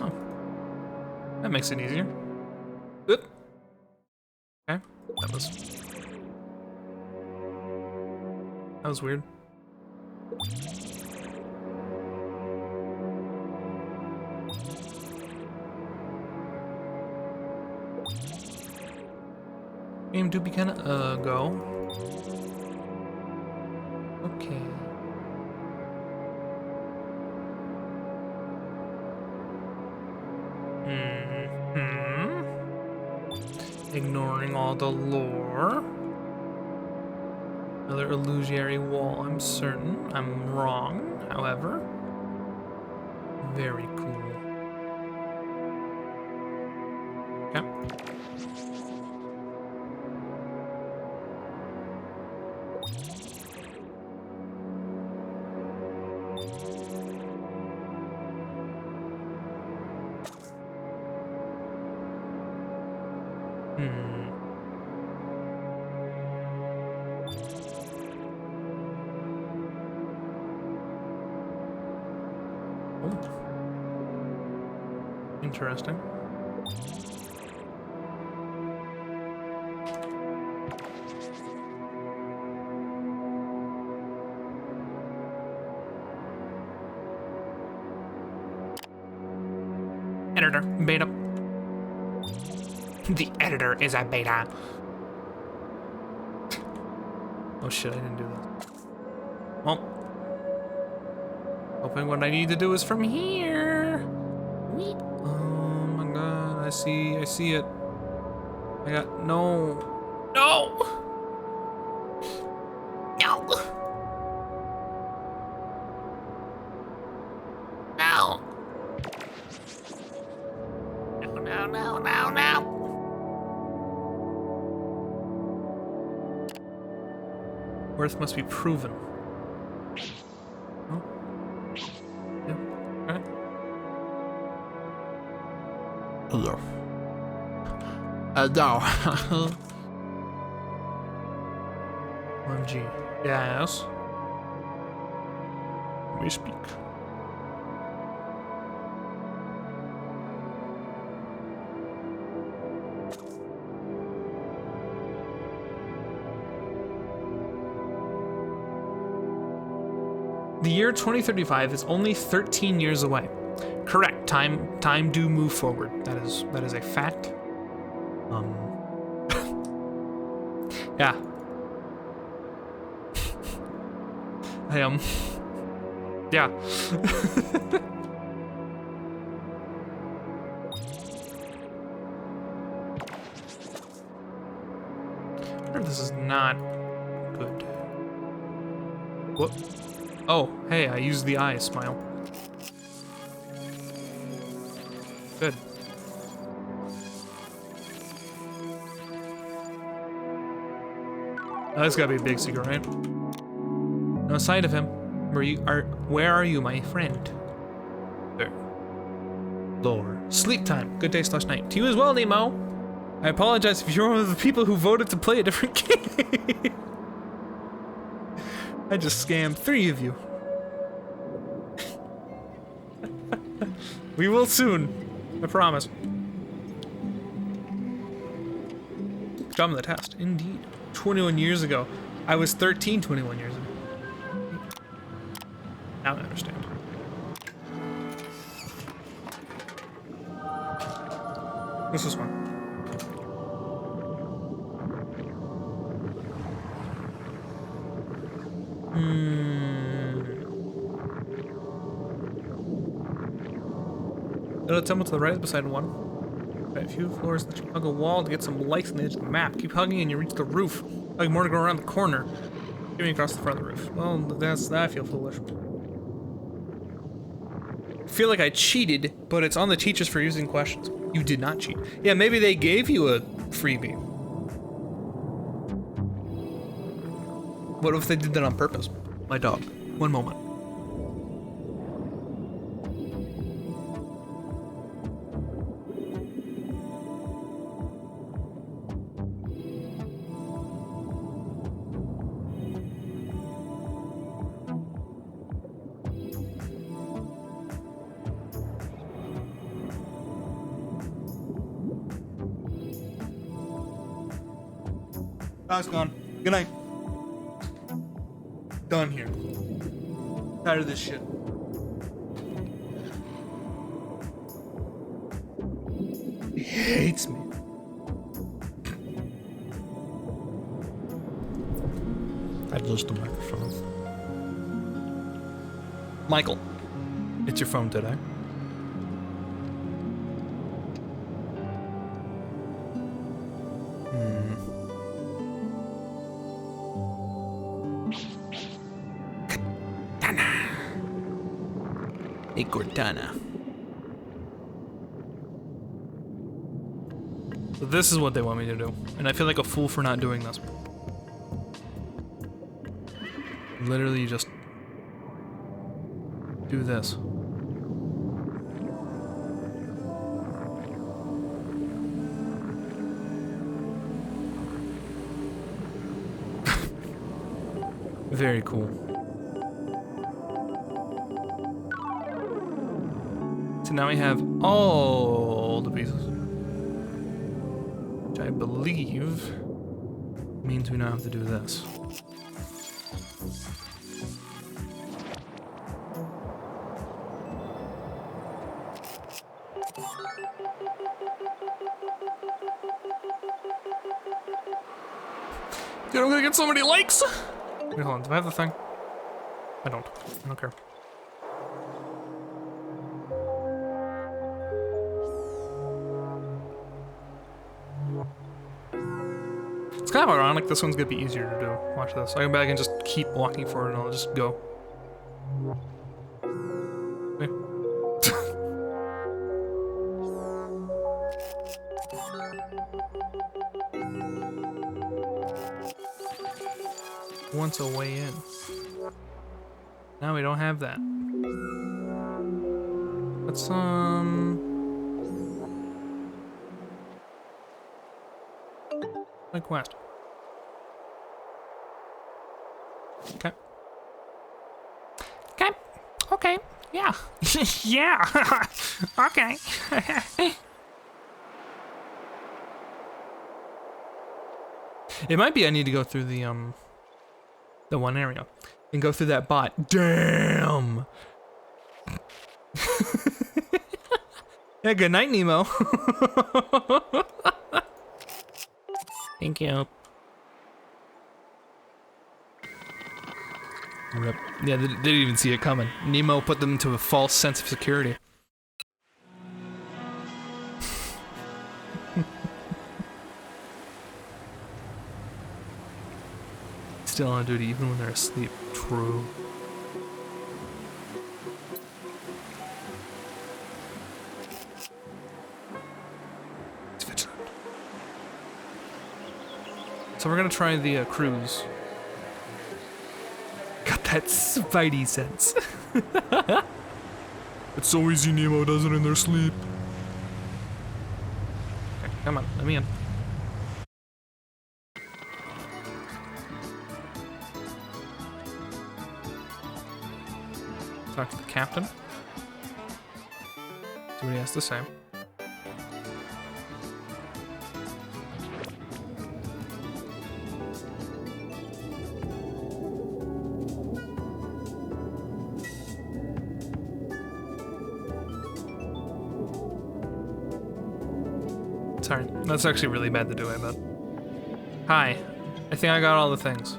Oh. That makes it easier. Oop. Okay. That was weird. Game do be kinda go. Okay. Ignoring all the lore. Another illusory wall, I'm certain. I'm wrong, however. Very cool. Okay. Interesting. Editor, beta. The editor is a beta. Oh shit, I didn't do that. Well, hoping what I need to do is from here. Oh my god, I see it. I got no. No! No! No! No. Worth must be proven. Oh. Yeah. Okay. Hello. No. OMG. Yes. We speak. The year 2035 is only 13 years away. Correct. Time do move forward. That is a fact. Yeah. Yeah. This is not good. What? Oh, hey, I used the eye smile. Good. That's gotta be a big secret, right? No sight of him. Where are you, my friend? There. Lore. Sleep time. Good day / night. To you as well, Nemo. I apologize if you're one of the people who voted to play a different game. I just scammed 3 of you. We will soon. I promise. Good job on the test. Indeed. 21 years ago. I was 13 21 years ago. Now I understand. This is fun. Little temple to the right is beside one. Right, a few floors, let you hug a wall to get some lights on the edge of the map. Keep hugging and you reach the roof. Hug more to go around the corner. Get me across the front of the roof. Well, that I feel foolish. I feel like I cheated, but it's on the teachers for using questions. You did not cheat. Yeah, maybe they gave you a freebie. What if they did that on purpose? My dog. One moment. Dog's gone. Good night. Done here. Tired of this shit. He hates me. Adjust the microphone. Michael. It's your phone today. Hey, Cortana. So this is what they want me to do, and I feel like a fool for not doing this. Literally, just do this. Very cool. So now we have all the pieces, which I believe means we now have to do this. Dude, I'm gonna get so many likes! Wait, hold on, do I have the thing? I don't care. It's kind of ironic this one's gonna be easier to do. Watch this. I can back and just keep walking forward and I'll just go. Okay. Once a way in. Now we don't have that. Let's quest. Okay. Okay. Okay. Yeah. Yeah. Okay. It might be I need to go through the one area and go through that bot. Damn. Yeah, good night, Nemo. Thank you. Rip. Yeah, they didn't even see it coming. Nemo put them into a false sense of security. Still on duty even when they're asleep. True. It's vigilant. So we're gonna try the cruise. Got that Spidey sense. It's so easy Nemo does it in their sleep. Okay, come on, let me in. Talk to the captain. See what he has to say. Sorry, that's actually really bad to do, I bet. Hi, I think I got all the things.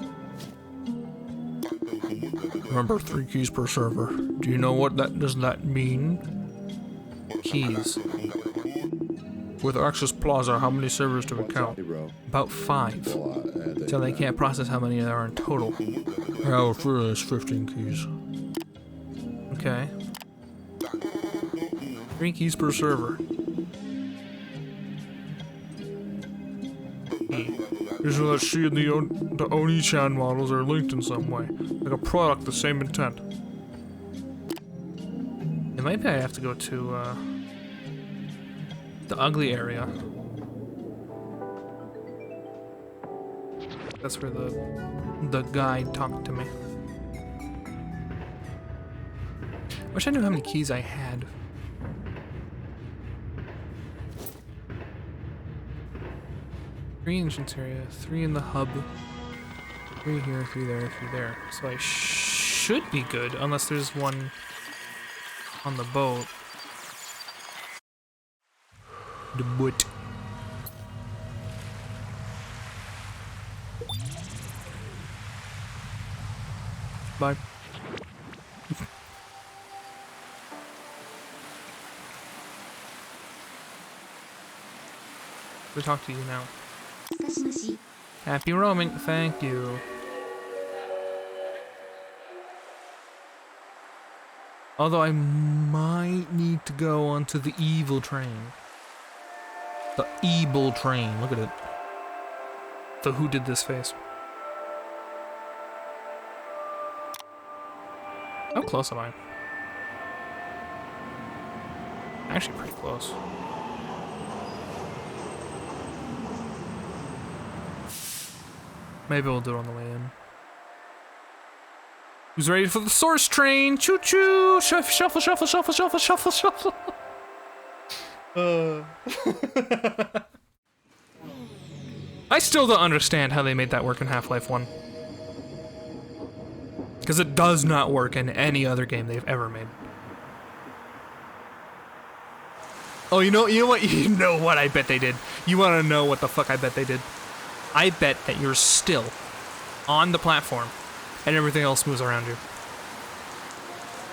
Remember, 3 keys per server. Do you know what does that mean? Keys. With Access Plaza, how many servers do we count? About 5. So they can't process how many there are in total. Hell, there's 15 keys. Okay. 3 keys per server. Isn't that she and the Oni-chan models are linked in some way? Like a product, the same intent. And maybe I have to go to, the ugly area. That's where the guide talked to me. Wish I knew how many keys I had. Three entrance area, 3 in the hub, 3 here, 3 there, 3 there. So I should be good, unless there's one on the boat. The boat. Bye. We talk to you now. Happy roaming, thank you. Although I might need to go onto the evil train. The evil train, look at it. The who did this face. How close am I? Actually pretty close. Maybe we'll do it on the way in. Who's ready for the source train? Choo choo! Shuffle, shuffle, shuffle, shuffle, shuffle, shuffle. I still don't understand how they made that work in Half-Life 1. Because it does not work in any other game they've ever made. Oh, you know what? You know what I bet they did. You want to know what the fuck I bet they did? I bet that you're still on the platform and everything else moves around you.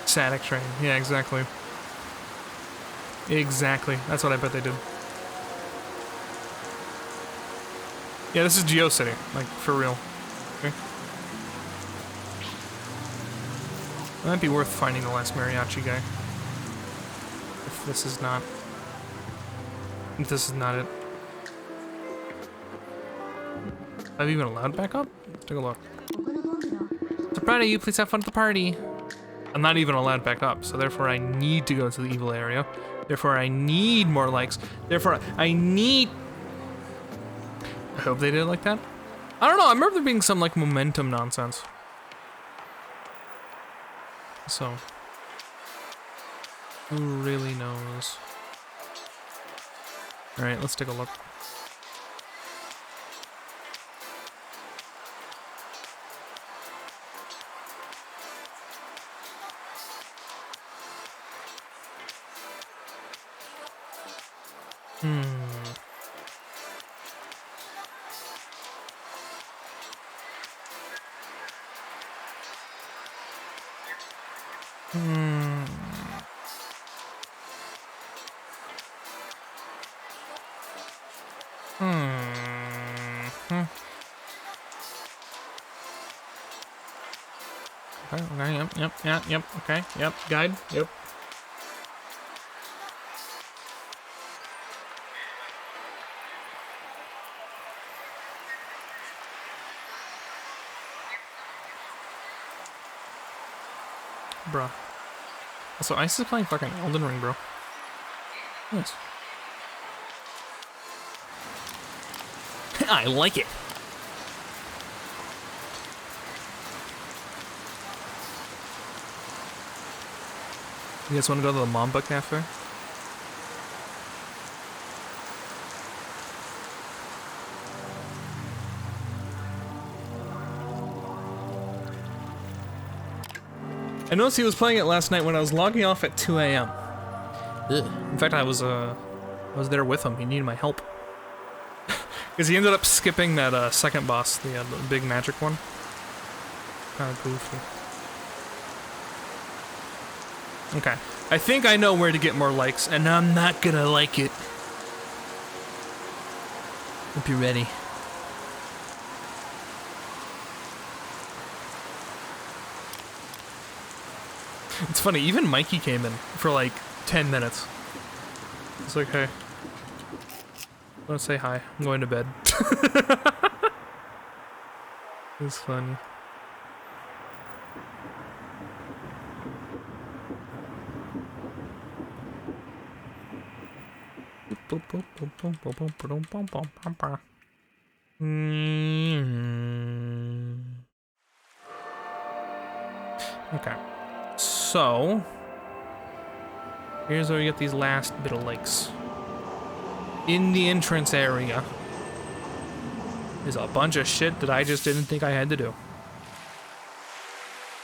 Static train. Yeah, exactly. Exactly. That's what I bet they did. Yeah, this is GeoCity. Like, for real. Okay. It might be worth finding the last mariachi guy. If this is not... If this is not it. Have you even allowed back up? Let's take a look. So proud of you, please have fun at the party. I'm not even allowed back up, so therefore I need to go to the evil area. Therefore I need more likes. Therefore I need... I hope they did it like that. I don't know, I remember there being some like momentum nonsense. So... who really knows? Alright, let's take a look. Okay, yep, okay, yep, guide, yep. Bruh. Also, Ice is playing fucking Elden Ring, bro. Nice. I like it. You guys want to go to the Mamba Cafe? I noticed he was playing it last night when I was logging off at 2 a.m. In fact, I was there with him. He needed my help. Because he ended up skipping that second boss, the big magic one. Kind of goofy. Okay. I think I know where to get more likes, and I'm not gonna like it. Hope you're ready. It's funny, even Mikey came in for like 10 minutes. It's like, hey. Let's say hi. I'm going to bed. It's funny. Okay. So, here's where we get these last bit of lakes. In the entrance area is a bunch of shit that I just didn't think I had to do.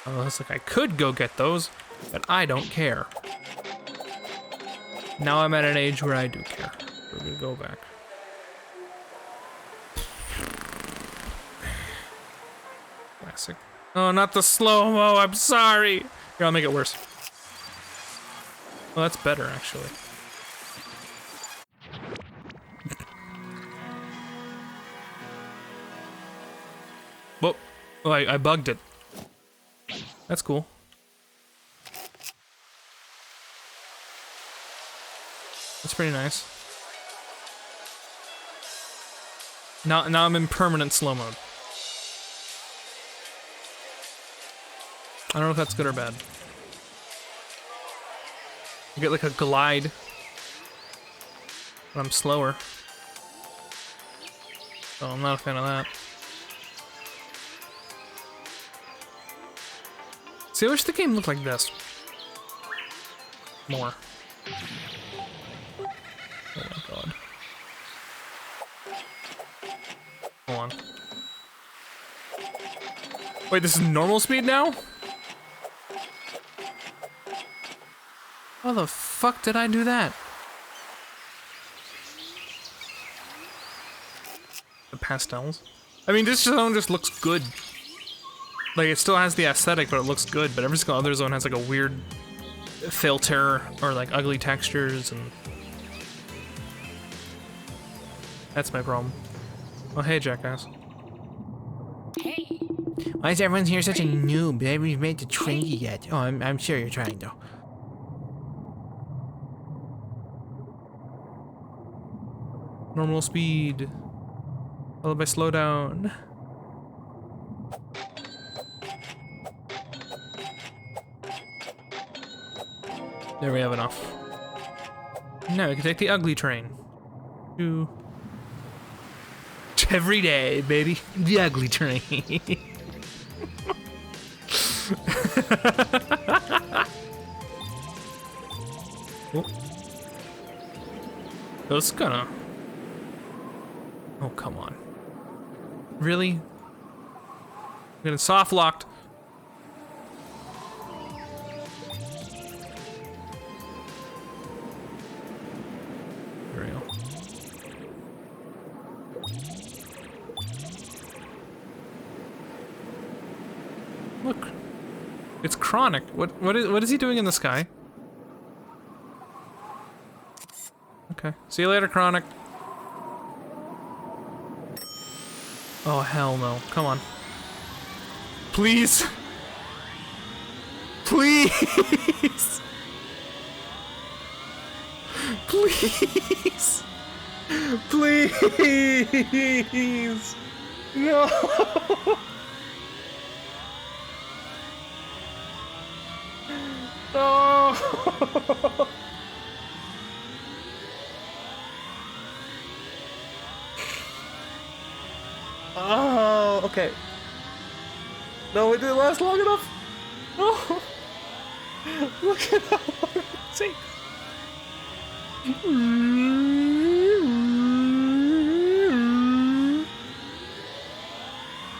Oh, looks like I could go get those, but I don't care. Now I'm at an age where I do care. We're gonna go back. Classic. Oh, not the slow-mo, I'm sorry! Here, I'll make it worse. Well, that's better, actually. Whoa. Oh, I bugged it. That's cool. That's pretty nice. Now I'm in permanent slow mode. I don't know if that's good or bad. I get like a glide, but I'm slower. So I'm not a fan of that. See, I wish the game looked like this. More. Oh my god. Hold on. Wait, this is normal speed now? How the fuck did I do that? The pastels? I mean, this zone just looks good. Like, it still has the aesthetic, but it looks good. But every single other zone has like a weird filter or like ugly textures, and that's my problem. Oh, hey, jackass. Hey. Why is everyone here such a noob? They haven't even made the Twinkie yet. Oh, I'm sure you're trying though. Normal speed. Followed by slow down. There we have enough. Now we can take the ugly train. To every day, baby. The ugly train. Oh. That's gonna. Oh, come on. Really? I'm getting soft locked. There we go. Look. It's Chronic. What is he doing in the sky? Okay. See you later, Chronic. Oh, hell no. Come on. Please. Please. Please. Please. No. No. Oh, okay. No, it didn't last long enough. No. Look at how long it takes.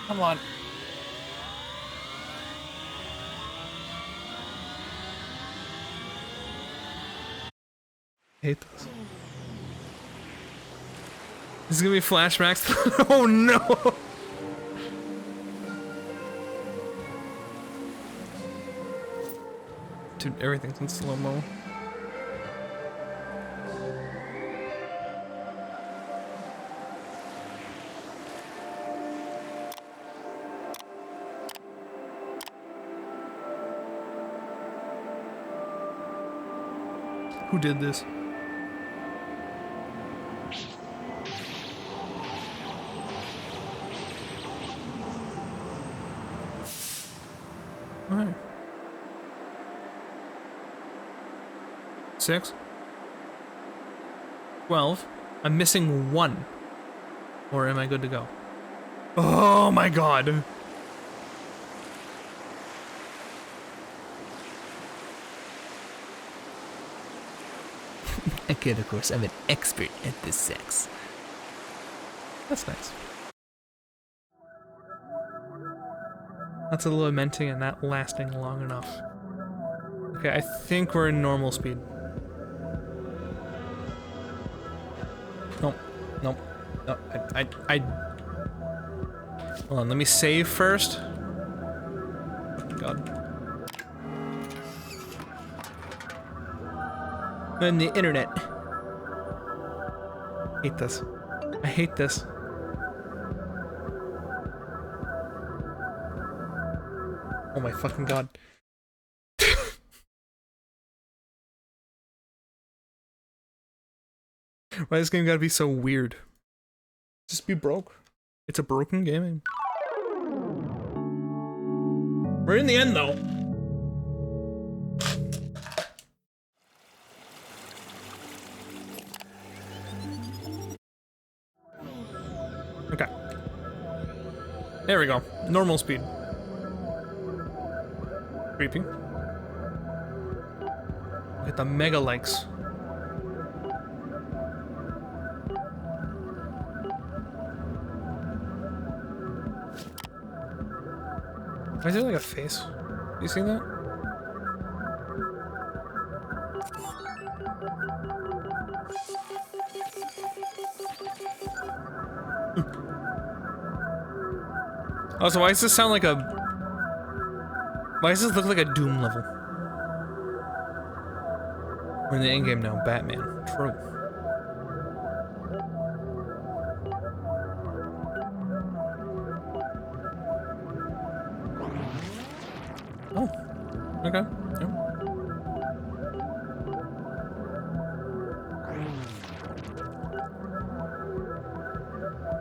Come on. I hate this. This is gonna be flashbacks. Oh no! Dude, everything's in slow-mo. Who did this? Alright. 6. 12. I'm missing 1. Or am I good to go? Oh my god! I kid, of course, I'm an expert at this sex. That's nice. That's a little lamenting and not lasting long enough. Okay, I think we're in normal speed. Nope. Nope. No, I... Hold on, let me save first. Oh, God. And the internet. Hate this. I hate this. Oh my fucking god. Why this game gotta be so weird? Just be broke. It's a broken game. We're in the end though. Okay. There we go. Normal speed. Creepy. Look at the mega likes. Why is there like a face? Do you see that? Also, why does this sound like a... Why does this look like a Doom level? We're in the endgame now, Batman. True. Oh. Okay. Yeah.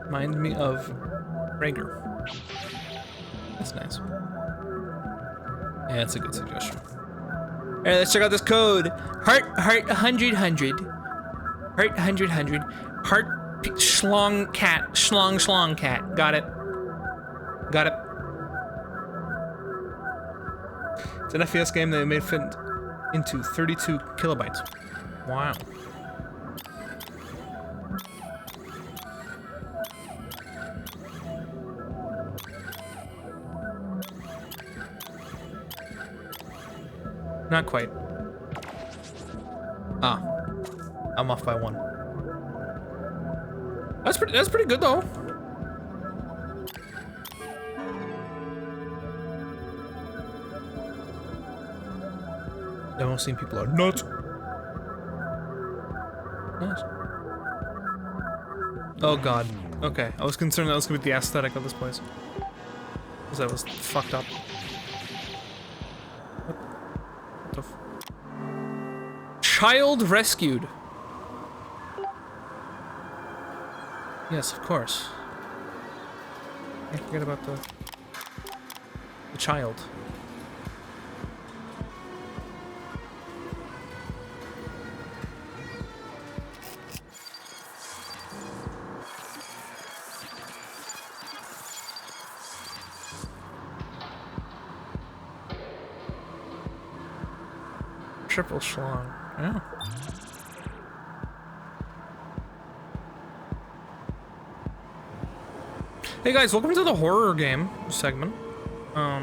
Reminds me of Rager. That's nice. Yeah, that's a good suggestion. Alright, let's check out this code. Heart 100 100. Heart 100 100. Heart schlong cat. Schlong cat. Got it. Got it. It's an FPS game that they made fit into 32 kilobytes. Wow. Not quite. Ah. I'm off by 1. That's pretty good though. I've seen people are nuts. Nice. Oh god. Okay. I was concerned that was gonna be the aesthetic of this place. Because that was fucked up. What the f... Child rescued. Yes, of course. Can't forget about the child. Triple schlong. Yeah. Hey guys, welcome to the horror game segment. I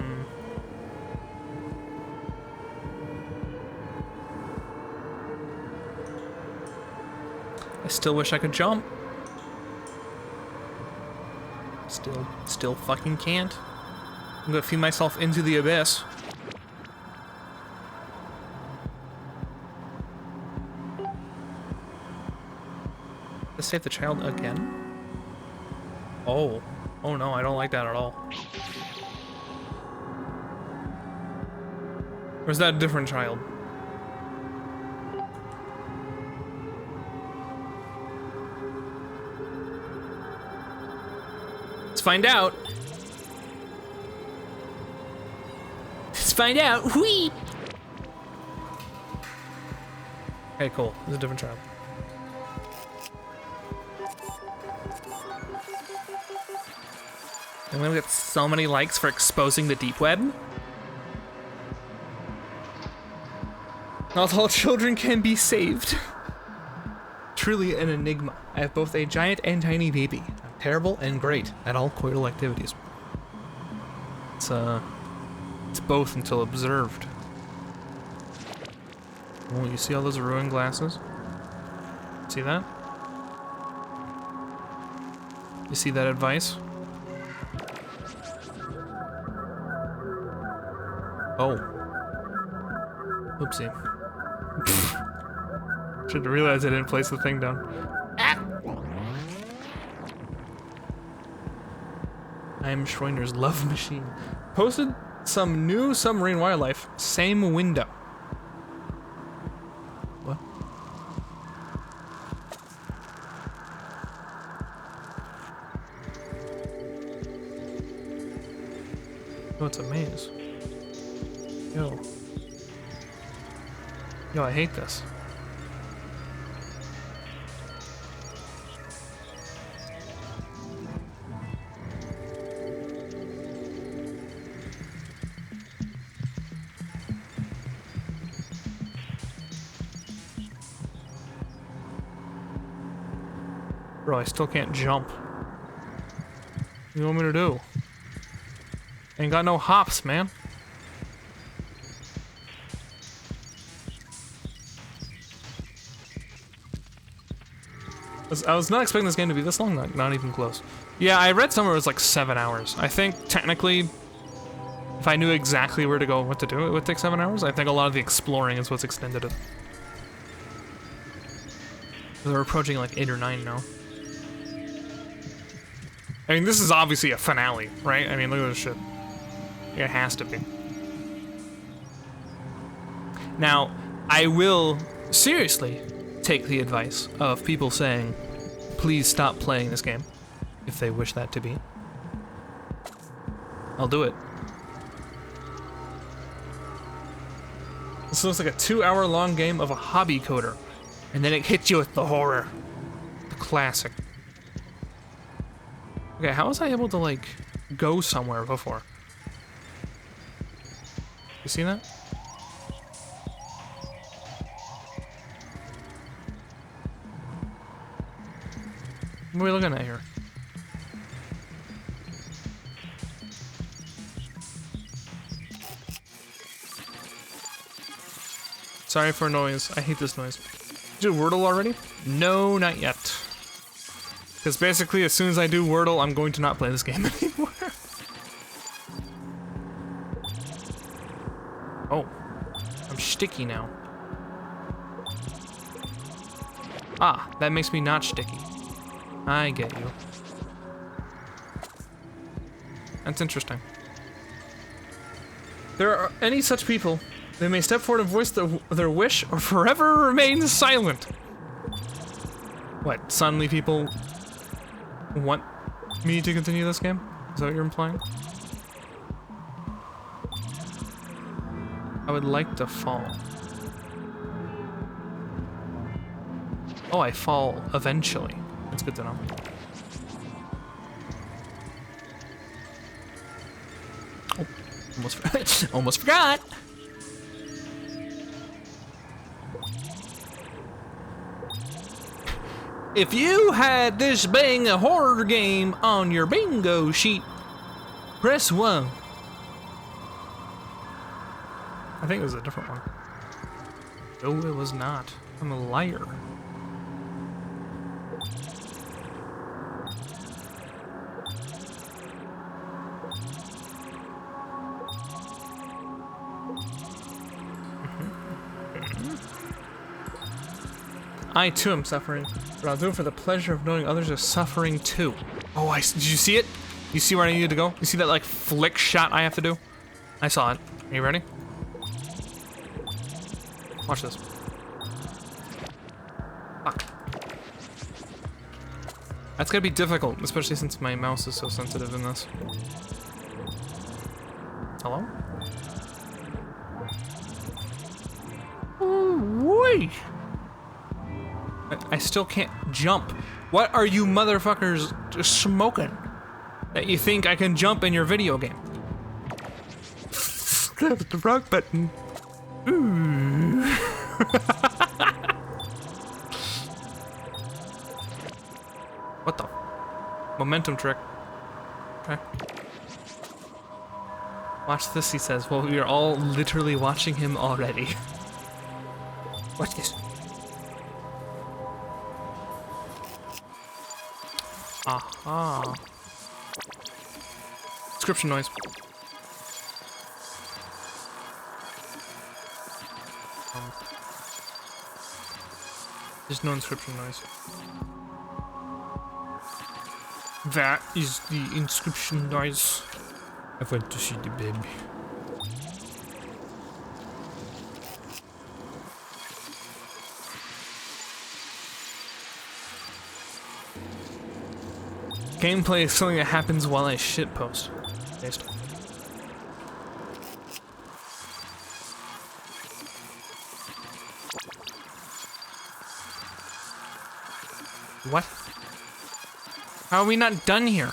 still wish I could jump. Still fucking can't. I'm gonna feed myself into the abyss. Let's save the child again. Oh no, I don't like that at all. Or is that a different child? Let's find out. Let's find out. Whee! Okay, cool. It's a different child. I'm gonna get so many likes for exposing the deep web. Not all children can be saved. Truly an enigma. I have both a giant and tiny baby. I'm terrible and great at all coital activities. It's both until observed. Oh, you see all those ruined glasses? See that? You see that advice? Oh. Oopsie. Should have realized I didn't place the thing down. I am Schroeder's love machine. Posted some new submarine wildlife. Same window. What? Oh, it's a maze. Yo, I hate this. Bro, I still can't jump. What do you want me to do? Ain't got no hops, man. I was not expecting this game to be this long, not even close. Yeah, I read somewhere it was like 7 hours. I think technically, if I knew exactly where to go and what to do, it would take 7 hours. I think a lot of the exploring is what's extended it. We're approaching like 8 or 9 now. I mean, this is obviously a finale, right? I mean, look at this shit. It has to be. Now, I will seriously take the advice of people saying, please stop playing this game, if they wish that to be. I'll do it. This looks like a 2-hour-long game of a hobby coder, and then it hits you with the horror. The classic. Okay, how was I able to, like, go somewhere before? You see that? What are we looking at here? Sorry for noise. I hate this noise. Did you do Wordle already? No, not yet. Because basically, as soon as I do Wordle, I'm going to not play this game anymore. Oh. I'm sticky now. Ah, that makes me not sticky. I get you. That's interesting. There are any such people, they may step forward and voice their wish or forever remain silent. What, suddenly people want me to continue this game? Is that what you're implying? I would like to fall. Oh, I fall eventually. That's good to know. Oh, almost forgot. If you had this being a horror game on your bingo sheet, press 1. I think it was a different one. No, it was not. I'm a liar. I too am suffering, but I'll do it for the pleasure of knowing others are suffering too. Oh, did you see it? You see where I needed to go? You see that like flick shot I have to do? I saw it. Are you ready? Watch this. Fuck. That's gonna be difficult, especially since my mouse is so sensitive in this. Hello? Wait. I still can't jump. What are you motherfuckers just smoking? That you think I can jump in your video game? That's the wrong button. Ooh. What the? Momentum trick. Okay. Watch this, he says. Well, we are all literally watching him already. Watch this. Aha. Inscription noise. There's no inscription noise. That is the inscription noise. I went to see the baby. Gameplay is something that happens while I shitpost. Based. What? How are we not done here?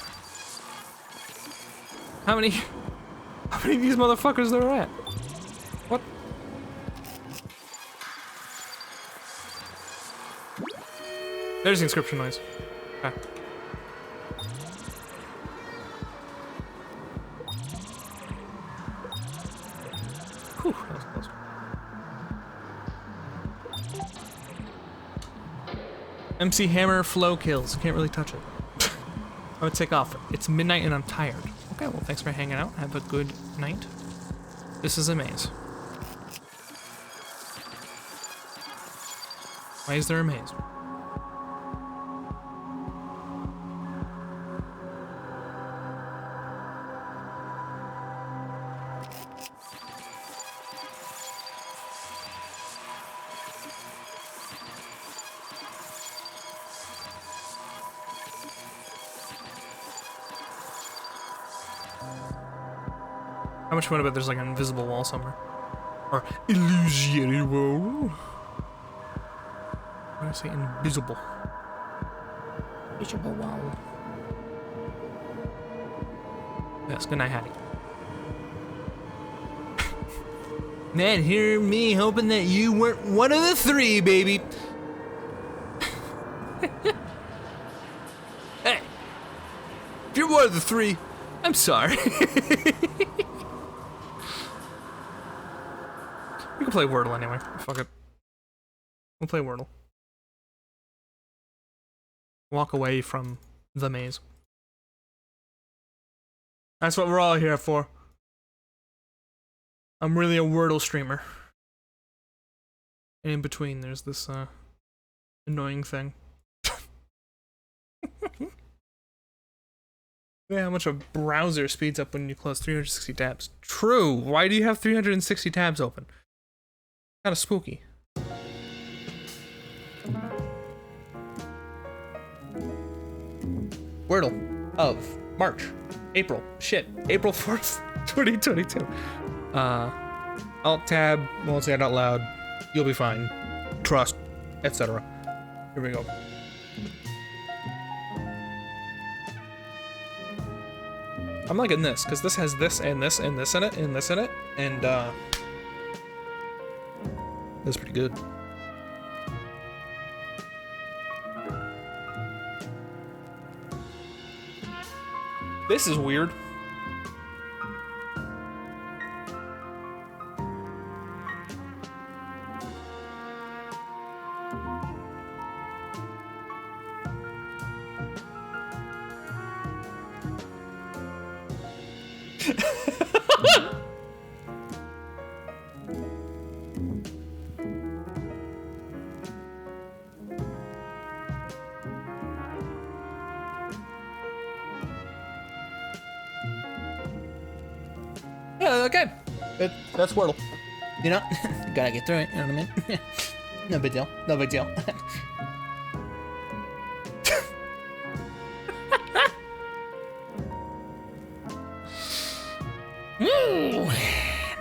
How many of these motherfuckers there are at? What? There's the inscription noise. Okay. Whew, that was close. MC Hammer flow kills. Can't really touch it. I would take off. It's midnight and I'm tired. Okay, well, thanks for hanging out. Have a good night. This is a maze. Why is there a maze? How much fun about there's like an invisible wall somewhere? Or illusory wall? Why did I say invisible? Invisible wall. Yes, good night, Hattie. Man, hear me hoping that you weren't one of the three, baby. Hey, if you're one of the three, I'm sorry. We can play Wordle anyway. Fuck it. We'll play Wordle. Walk away from the maze. That's what we're all here for. I'm really a Wordle streamer. And in between, there's this annoying thing. Yeah, how much a browser speeds up when you close 360 tabs. True. Why do you have 360 tabs open? Kind of spooky. Wordle of March, April, April 4th, 2022. Alt tab, won't say it out loud. You'll be fine. Trust, etc. Here we go. I'm liking this because this has this and this and this in it and this in it, and that's pretty good. This is weird. Yeah, okay. That's Wordle. You know, gotta get through it. You know what I mean? No big deal. No big deal. Ooh,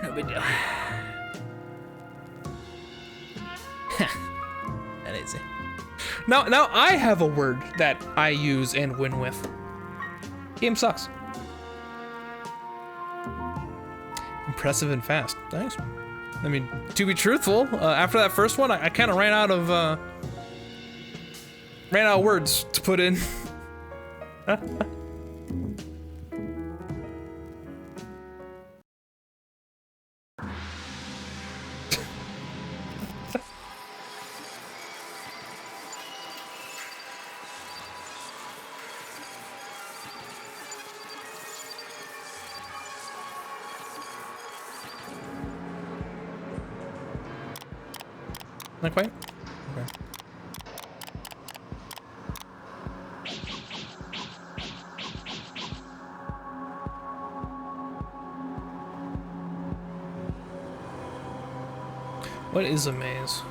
no big deal. That easy. Now I have a word that I use and win with. Game sucks. Impressive and fast. Nice. I mean, to be truthful, after that first one, I kind of ran out of words to put in. Not quite? Okay. What is a maze?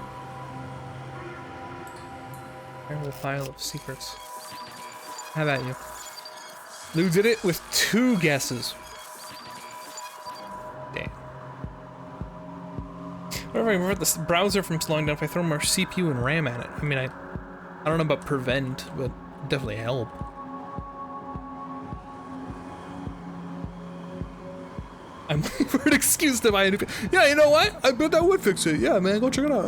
Terrible file of secrets. How about you? Lou did it with 2 guesses. Damn. Whatever, I prevent the browser from slowing down if I throw more CPU and RAM at it. I mean, I don't know about prevent, but definitely help. I'm looking for an excuse to buy a new. Yeah, you know what? I bet that would fix it. Yeah, man, go check it out.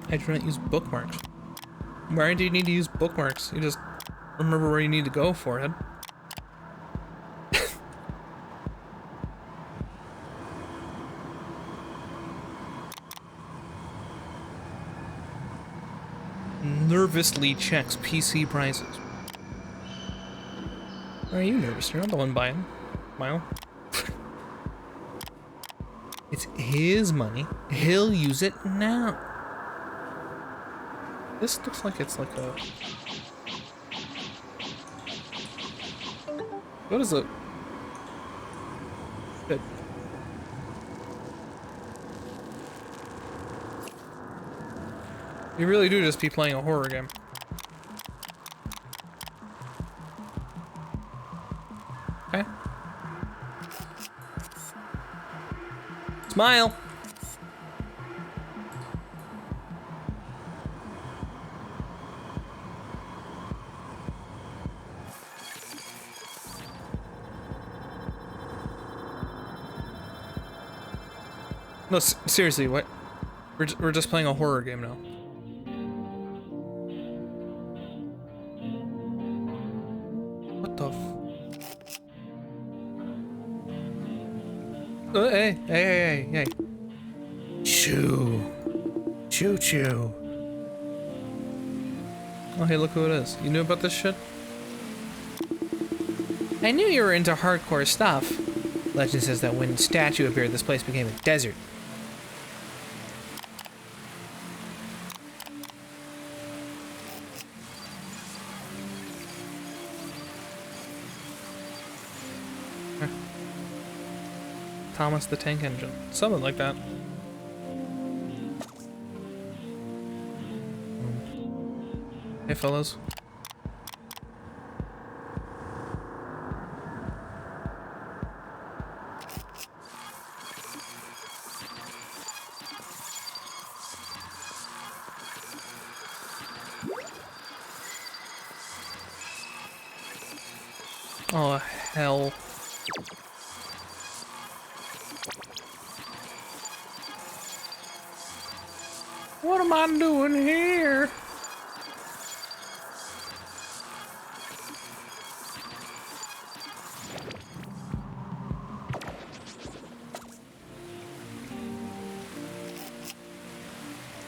I do not use bookmarks. Why do you need to use bookmarks? You just remember where you need to go for it. Nervously checks PC prices. Why are you nervous? You're not the one buying. Mile. It's his money. He'll use it now. This looks like it's like a... What is it? Good. You really do just be playing a horror game. Okay. Smile! No, seriously, what? We're just playing a horror game now. What the hey. Choo. Choo. Oh, hey, look who it is. You knew about this shit? I knew you were into hardcore stuff. Legend says that when Statue appeared, this place became a desert. Thomas the Tank Engine. Something like that. Hey, fellas. Oh, hell. What am I doing here?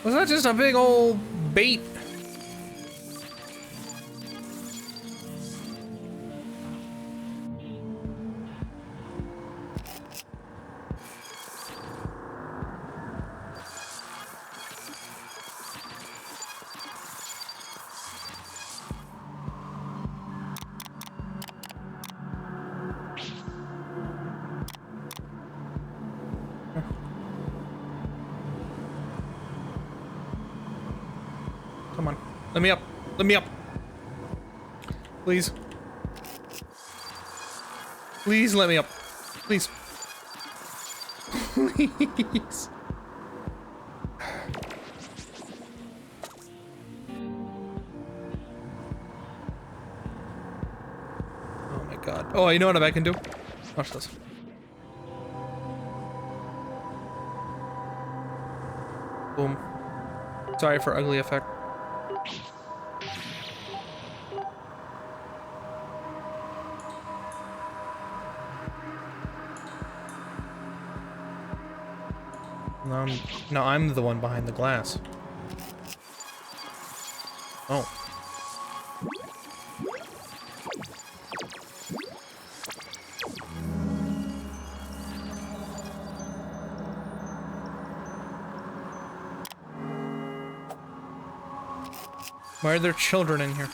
Was that just a big old bait? Come on. Let me up. Let me up. Please. Please let me up. Please. Please. Oh my god. Oh, you know what I can do? Watch this. Boom. Sorry for ugly effect. Now I'm the one behind the glass. Oh. Why are there children in here?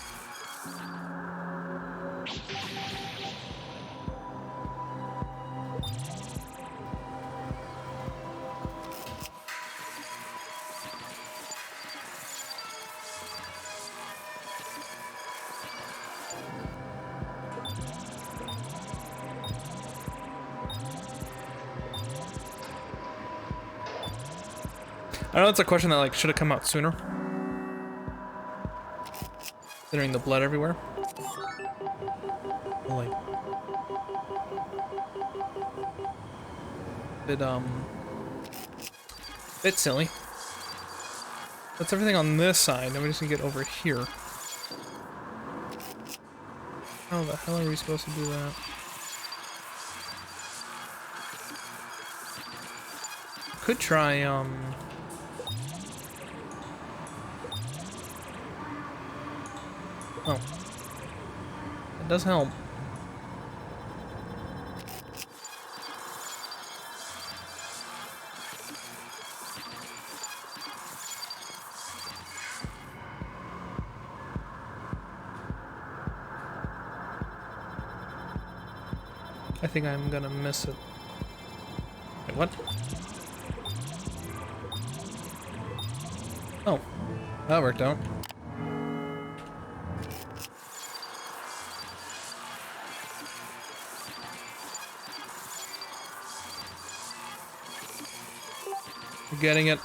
I know it's a question that like should have come out sooner. Considering the blood everywhere. Like bit silly. That's everything on this side. Now we just need to get over here. How the hell are we supposed to do that? Could try oh. It does help. I think I'm gonna miss it. Wait, what? Oh, that worked out. You're getting it.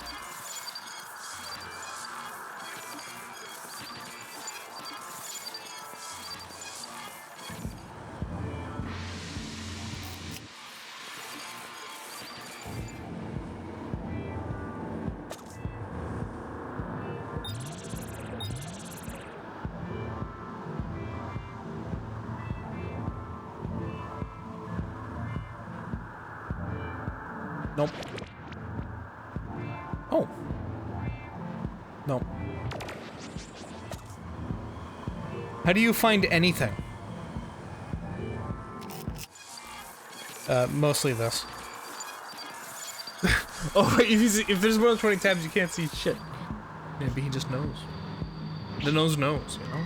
Nope. Oh. Nope. How do you find anything? Mostly this. Oh, if there's more than 20 tabs, you can't see shit. Maybe he just knows. The nose knows, you know?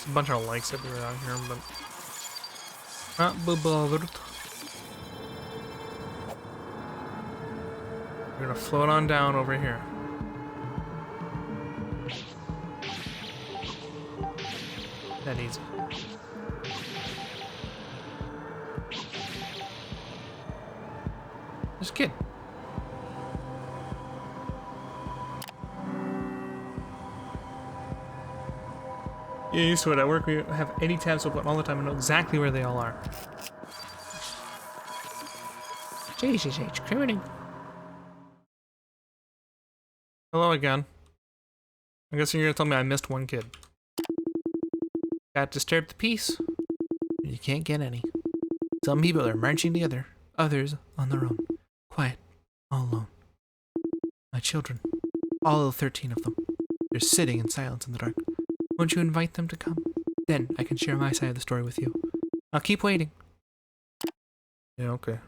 A bunch of lights everywhere out here, but not bothered. We're gonna float on down over here. That easy. Just kidding. Yeah, used to it. At work, we have 80 tabs open all the time and know exactly where they all are. Jesus H. Criminal. Hello again. I'm guessing you're gonna tell me I missed one kid. Cat disturbed the peace. You can't get any. Some people are marching together, others on their own. Quiet, all alone. My children, all 13 of them, they're sitting in silence in the dark. Won't you invite them to come? Then I can share my side of the story with you. I'll keep waiting. Yeah, okay.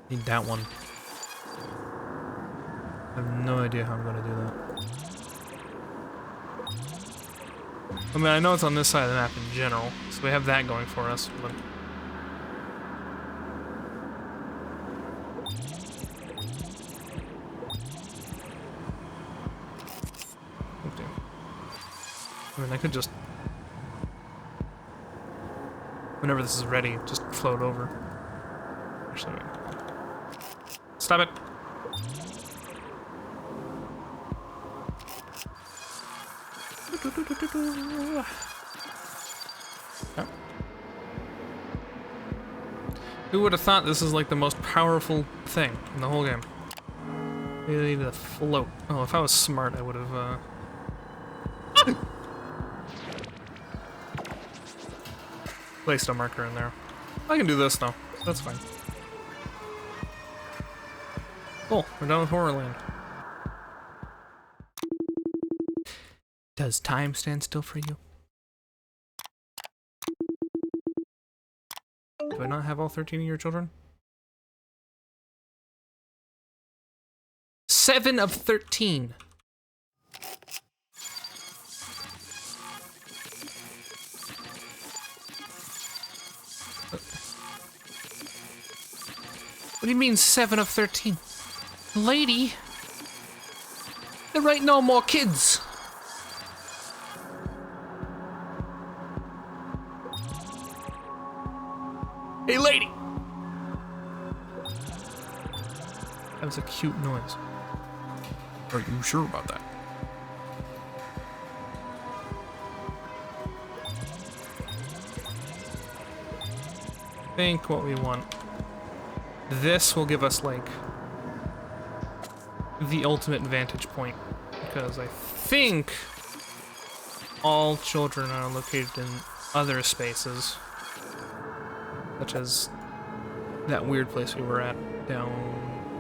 Need that one. I have no idea how I'm gonna do that. I mean, I know it's on this side of the map in general, so we have that going for us, but... Okay. I mean, I could just... Whenever this is ready, just float over. Actually, wait. Stop it! Oh. Who would have thought this is like the most powerful thing in the whole game? Really, to float. Oh, if I was smart, I would have, placed a marker in there. I can do this, though. That's fine. Cool, we're done with Horrorland. Does time stand still for you? Do I not have all 13 of your children? 7 of 13. What do you mean 7 of 13? Lady, there ain't no more kids. Hey, lady! That was a cute noise. Are you sure about that? I think what we want. This will give us, like, the ultimate vantage point. Because I think all children are located in other spaces. Such as that weird place we were at down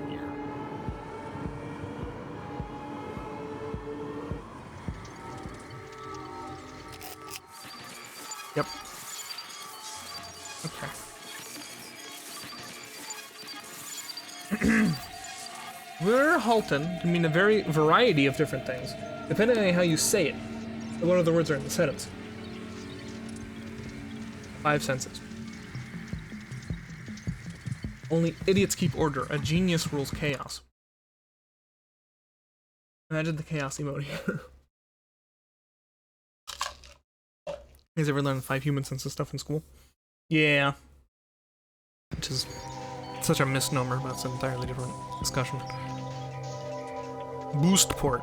here. Yep. Okay. Where Halton can mean a variety of different things, depending on how you say it. And what other words are in the sentence. 5 senses. Only idiots keep order. A genius rules chaos. Imagine the chaos emote here. You guys ever learned 5 human senses stuff in school? Yeah. Which is such a misnomer, but it's an entirely different discussion. Boost port.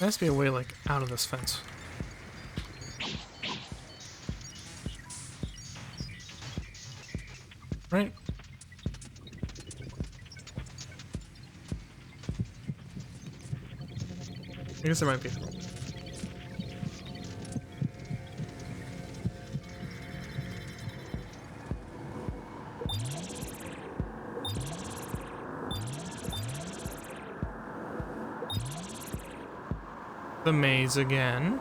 There has to be a way, like, out of this fence. Right? I guess there might be. The maze again.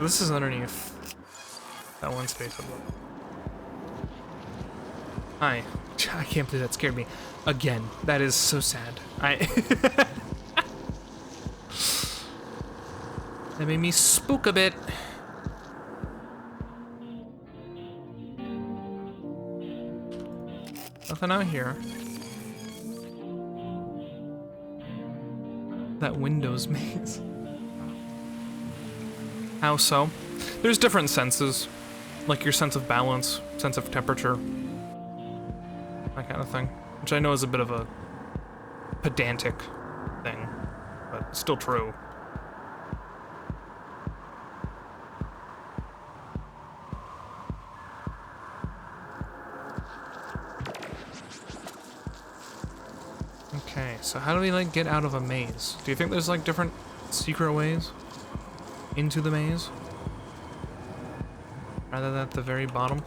This is underneath that one space. Hi. I can't believe that scared me. Again, that is so sad. That made me spook a bit. Nothing out here. That Windows maze. How so? There's different senses, like your sense of balance, sense of temperature. that kind of thing. Which I know is a bit of a pedantic thing, but still true. Okay, so how do we like get out of a maze? Do you think there's like different secret ways into the maze? Rather than at the very bottom?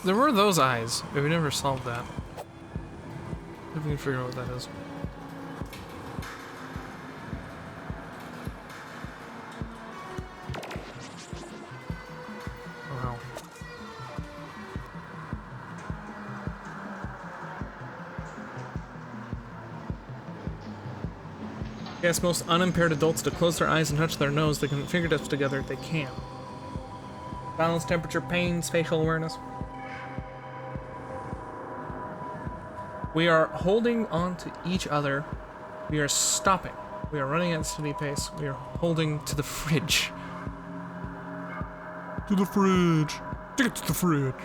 There were those eyes, but we never solved that. If we can figure out what that is. Wow. Yes, most unimpaired adults to close their eyes and touch their nose, they can fingertips together, they can. Balance, temperature, pain, spatial awareness. We are holding on to each other. We are stopping. We are running at a steady pace. We are holding to the fridge. To the fridge. Take it to the fridge.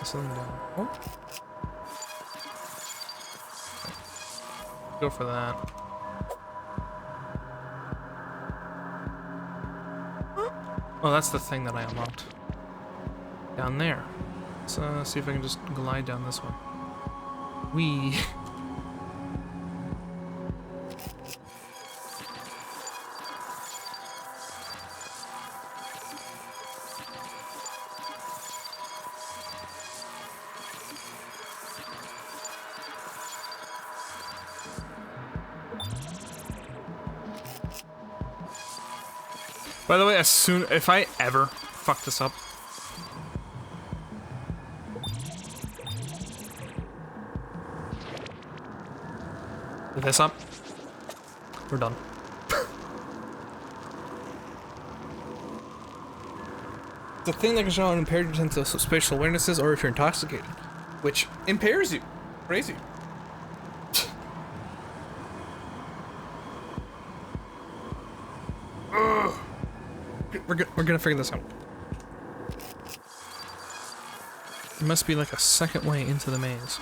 Something down. Oh. Go for that. Oh, that's the thing that I unlocked. Down there. So see if I can just glide down this one. Whee. By the way, if I ever fuck this up, we're done. The thing that can show how impaired your sense of spatial awareness is, or if you're intoxicated, which impairs you. Crazy. We're gonna figure this out. There must be like a second way into the maze.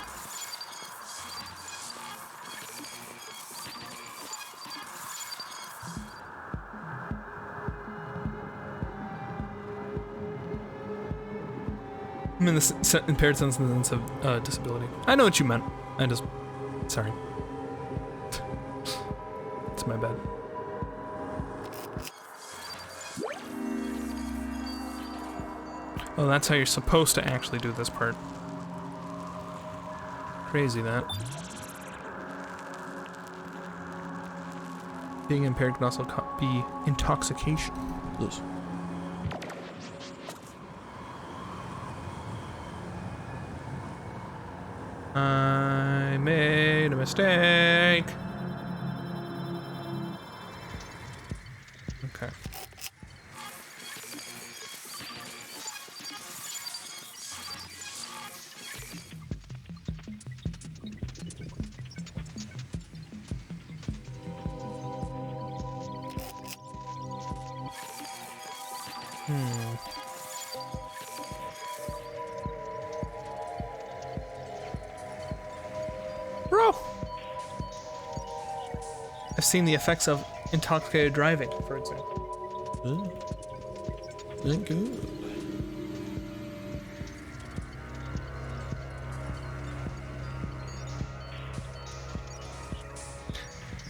I mean, the impaired sense of disability. I know what you meant. Sorry. It's my bad. Oh, that's how you're supposed to actually do this part. Crazy, that. Being impaired can also be intoxication. Yes. I made a mistake. Okay. Bro! I've seen the effects of intoxicated driving, for example. Thank you.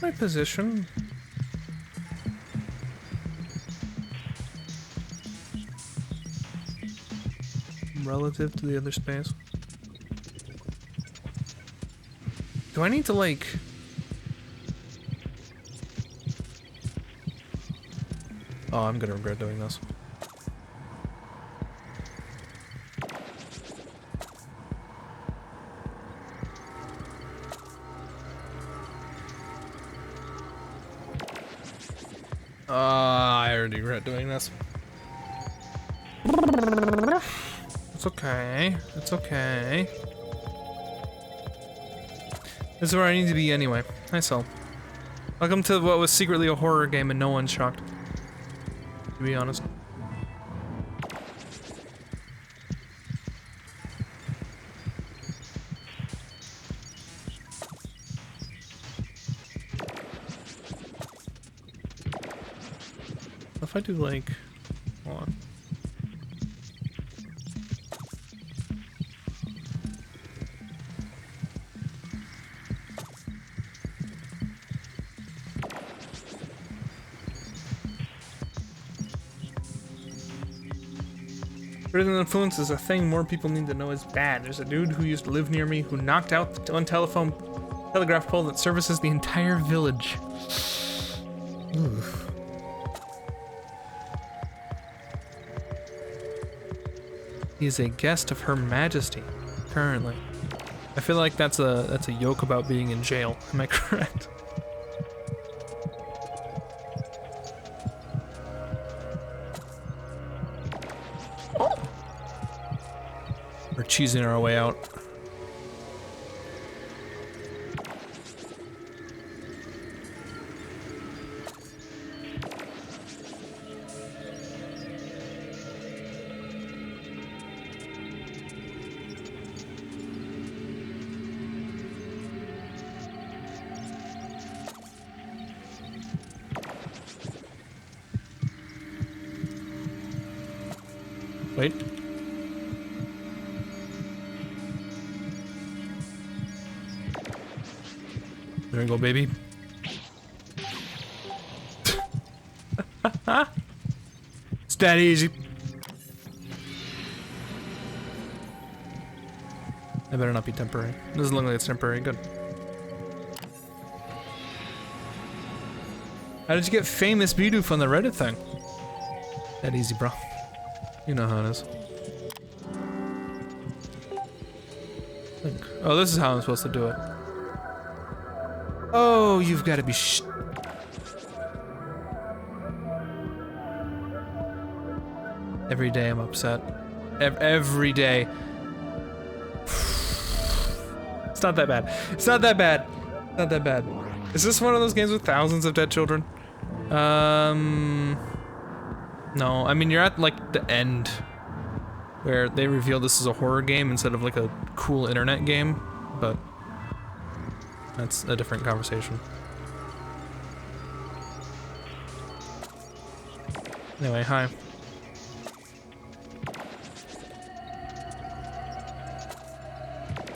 My position. Relative to the other space. Do I need to like... Oh, I'm gonna regret doing this. I already regret doing this. It's okay. It's okay. This is where I need to be anyway. Hi, Sol. Welcome to what was secretly a horror game and no one's shocked. To be honest. If I do like, hold on. Prison influence is a thing more people need to know is bad. There's a dude who used to live near me who knocked out the one telegraph pole that services the entire village. Ooh. He is a guest of Her Majesty, currently. I feel like that's a yoke about being in jail. Am I correct? We're cheesing our way out. Wait. There you go, baby. It's that easy. That better not be temporary. Doesn't look like it's temporary. Good. How did you get famous Bidoof on the Reddit thing? That easy, bro. You know how it is. Oh, this is how I'm supposed to do it. Oh, you've got to be Every day I'm upset. Every day. It's not that bad. It's not that bad. Not that bad. Is this one of those games with thousands of dead children? No, I mean, you're at, like, the end, where they reveal this is a horror game instead of, like, a cool internet game, but that's a different conversation. Anyway, hi.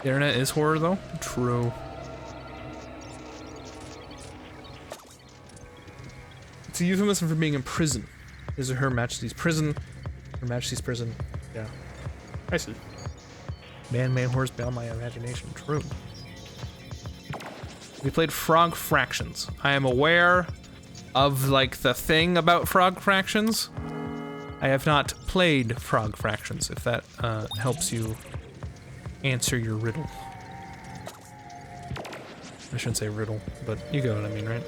The internet is horror, though? True. It's a euphemism for being in prison. This is Her Majesty's prison. Her Majesty's prison. Yeah. I see. Man-made horse beyond my imagination. True. We played Frog Fractions. I am aware of, like, the thing about Frog Fractions. I have not played Frog Fractions, if that helps you answer your riddle. I shouldn't say riddle, but you get what I mean, right?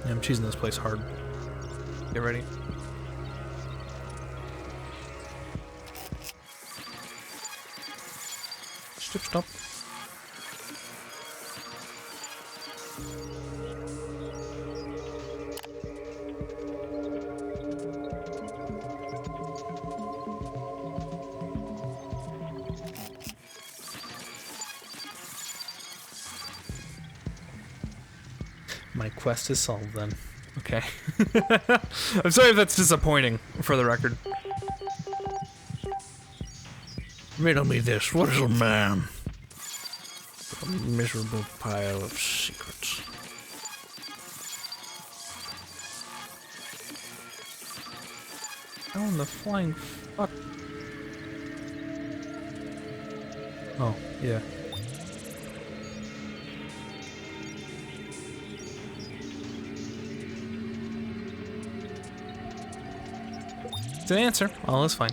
I'm cheesing this place hard. Get ready. Stop. My quest is solved then. Okay. I'm sorry if that's disappointing, for the record. Riddle me this. What is a man? A miserable pile of secrets. How in the flying fuck? Oh, yeah. It's an answer. All is fine.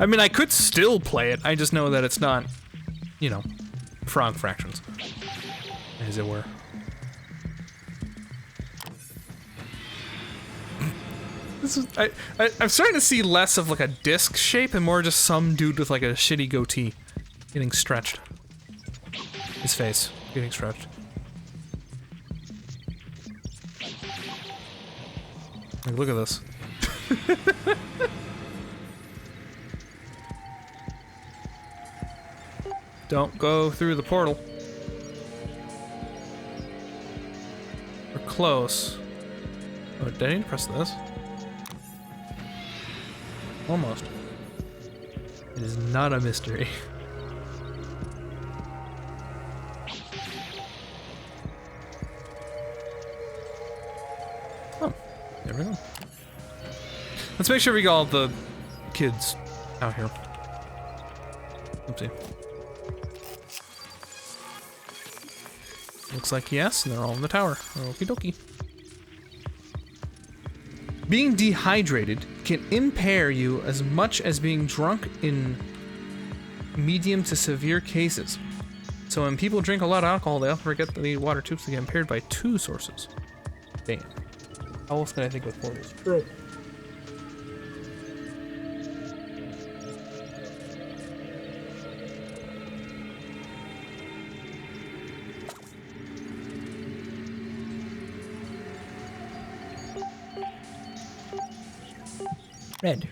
I mean, I could still play it. I just know that it's not, you know, frog fractions, as it were. This is, I'm starting to see less of like a disc shape and more just some dude with like a shitty goatee getting stretched. His face getting stretched. Like, look at this. Don't go through the portal. We're close. Oh, did I need to press this? Almost. It is not a mystery. Oh, there we go. Let's make sure we got all the kids out here. Oopsie. Looks like yes, and they're all in the tower. Okie dokie. Being dehydrated can impair you as much as being drunk in medium to severe cases. So when people drink a lot of alcohol, they often forget that they need water tubes to get impaired by 2 sources. Damn. How else can I think with portals? True. Red.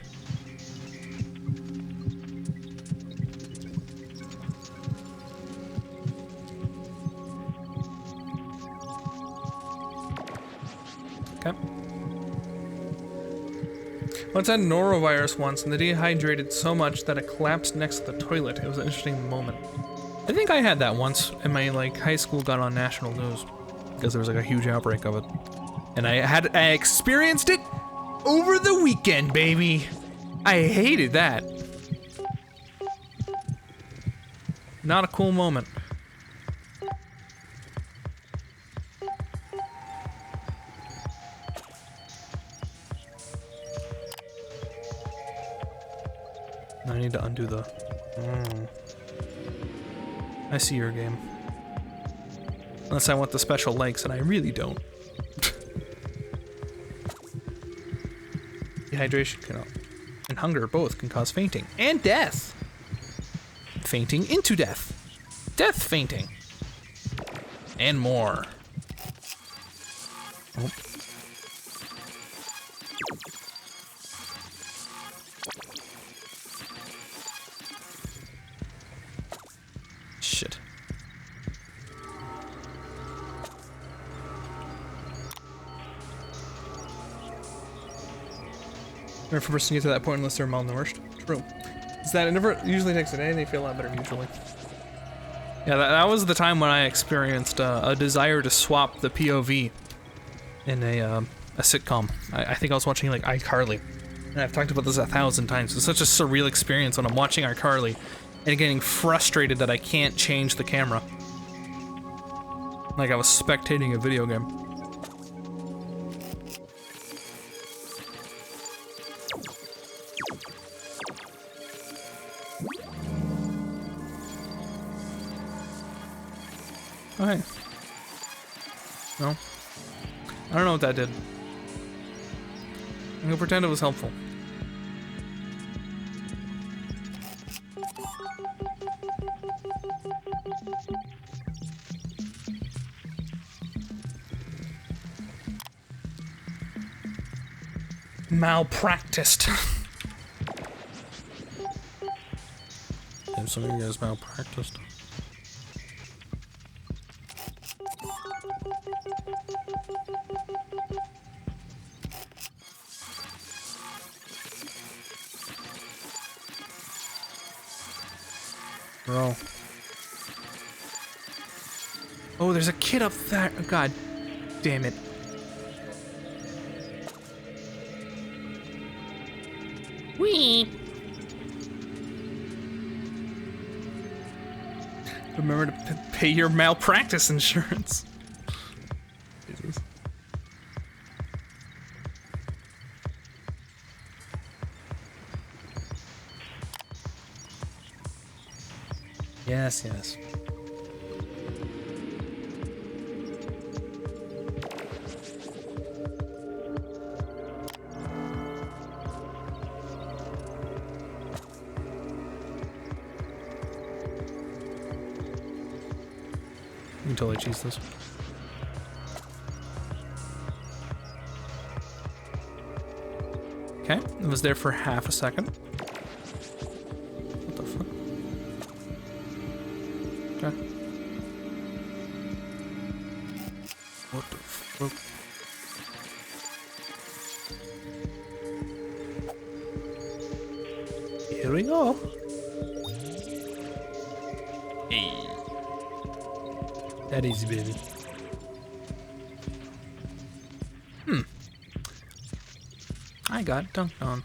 Okay. Once had norovirus once, and they dehydrated so much that it collapsed next to the toilet. It was an interesting moment. I think I had that once, and my high school got on national news because there was a huge outbreak of it, and I experienced it over the weekend, baby. I hated that. Not a cool moment. I need to undo the... I see your game. Unless I want the special legs, and I really don't. Dehydration and hunger both can cause fainting and death. Fainting into death. Death fainting. And more. Oh. Shit. Never for a person to get to that point unless they're malnourished. True. Is that it never usually takes a day and they feel a lot better usually. Yeah, that was the time when I experienced a desire to swap the POV in a sitcom. I think I was watching iCarly. And I've talked about this 1,000 times. It's such a surreal experience when I'm watching iCarly and getting frustrated that I can't change the camera. Like I was spectating a video game. Oh, hey. No. I don't know what that did. I'm gonna pretend it was helpful. Malpracticed. Damn, some of you guys malpracticed. Bro. Oh, there's a kid up there. Oh, God damn it. Wee. Remember to pay your malpractice insurance. Jesus. Yes, yes. You can totally cheese this. Okay, it was there for half a second. What the fuck? Okay. What the fuck? Here we go. Hey. That easy, baby. I got dunked on.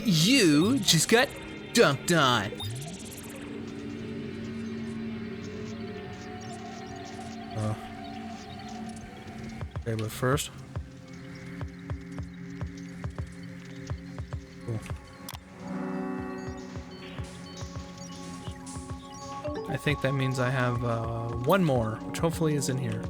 You just got dunked on. Okay, but first. Cool. I think that means I have one more, which hopefully is in here.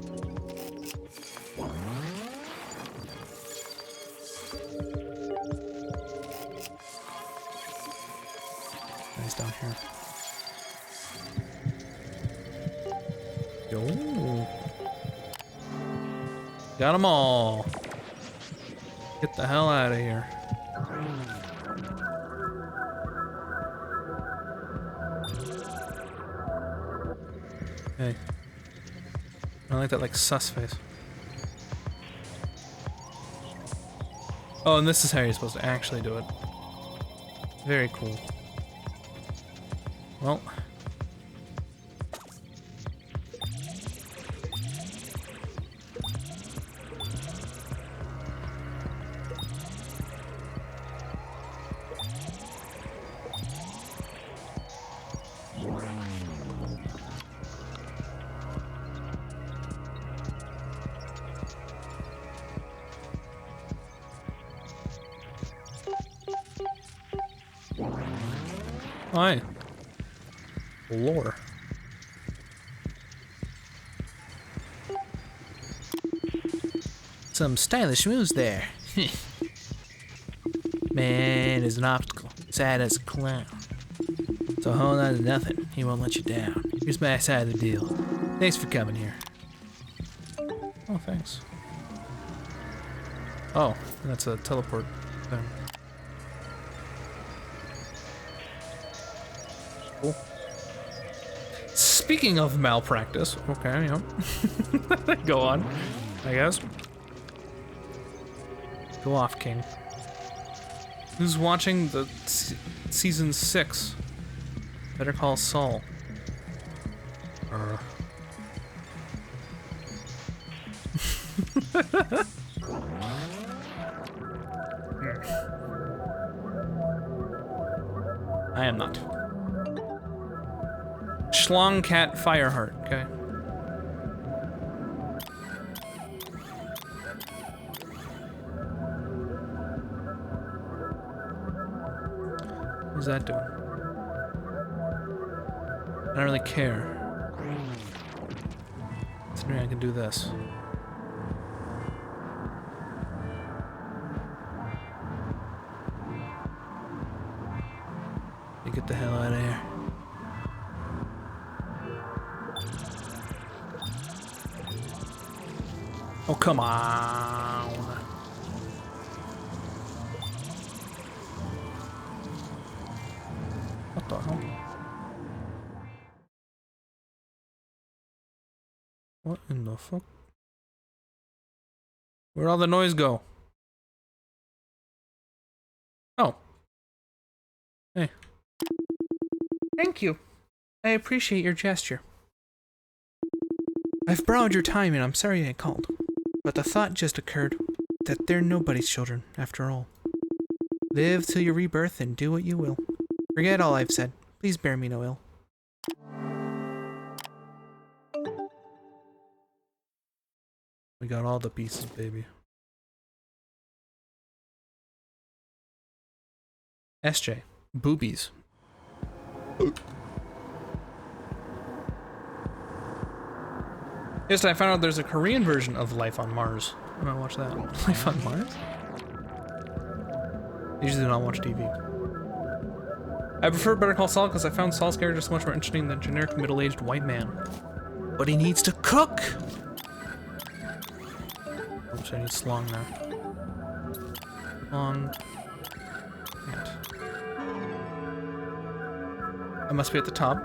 Nice down here. Yo. Got them all. Get the hell out of here. Hey. I like that, like, sus face. Oh, and this is how you're supposed to actually do it. Very cool. Well. Hi. Lore. Some stylish moves there. Man is an obstacle, sad as a clown. So hold on to nothing, he won't let you down. Here's my side of the deal. Thanks for coming here. Oh, thanks. Oh, that's a teleport thing. Cool. Speaking of malpractice, okay, yeah. Go on, I guess. Go off, King. Who's watching the season 6? Better Call Saul. I am not. Schlongcat Fireheart, okay. What's that doing? I don't really care. Considering I can do this. You get the hell out of here. Oh, come on. What the hell? What in the fuck? Where'd all the noise go? Oh. Hey. Thank you. I appreciate your gesture. I've borrowed your time and I'm sorry I called. But the thought just occurred that they're nobody's children, after all. Live till your rebirth and do what you will. Forget all I've said. Please bear me no ill. We got all the pieces, baby. SJ. Boobies. Yesterday I found out there's a Korean version of Life on Mars. I'm gonna watch that. Life on Mars? I usually do not watch TV. I prefer Better Call Saul because I found Saul's character so much more interesting than generic middle-aged white man. But he needs to cook! Oops, I need slong there. Long. And. I must be at the top.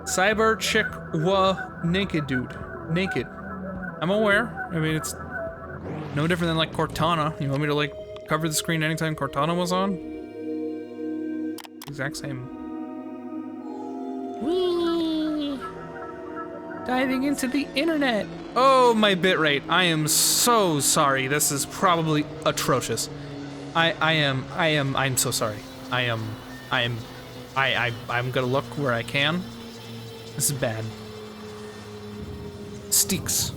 Cyber chick naked dude. Naked. I'm aware. I mean, it's no different than like Cortana. You want me to like cover the screen anytime Cortana was on? Exact same. Whee! Diving into the internet. Oh, my bitrate. I am so sorry. This is probably atrocious. I'm so sorry. I'm gonna look where I can. This is bad. Sticks.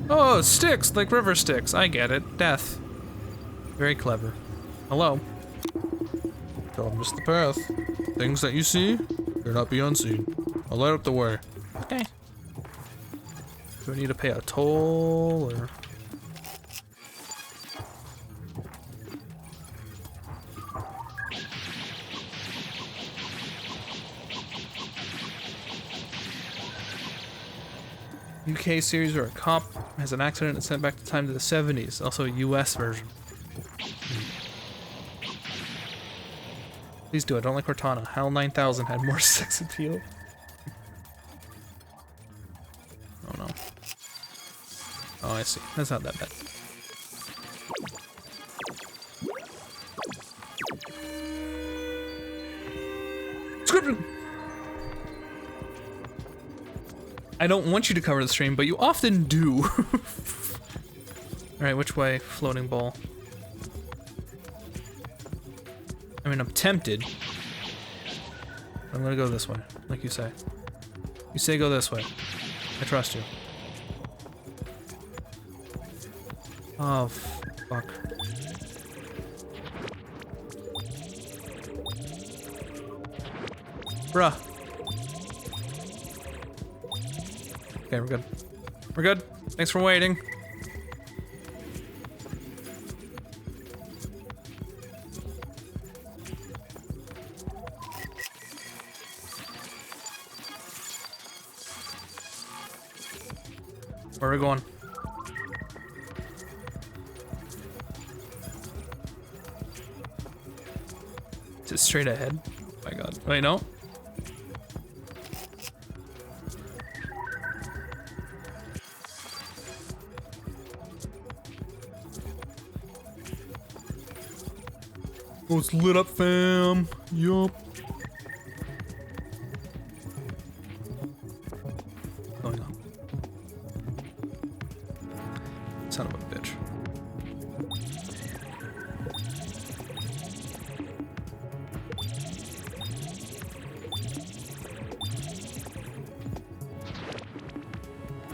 Oh, sticks, like river sticks. I get it. Death. Very clever. Hello. Don't miss the path. Things that you see cannot be unseen. I'll light up the way. Okay. Do I need to pay a toll or? UK series where a cop has an accident and sent back to time to the 70s. Also a US version. Please do it. Don't like Cortana. HAL 9000 had more sex appeal. Oh no. Oh, I see. That's not that bad. Scripting! I don't want you to cover the stream, but you often do. Alright, which way? Floating ball. I mean, I'm tempted. I'm gonna go this way, like you say. You say go this way. I trust you. Oh, fuck. Bruh. Okay, we're good. We're good. Thanks for waiting. Where are we going? Is it straight ahead? Oh my god. Wait, no. Oh, it's lit up, fam. Yup. Going on. Son of a bitch.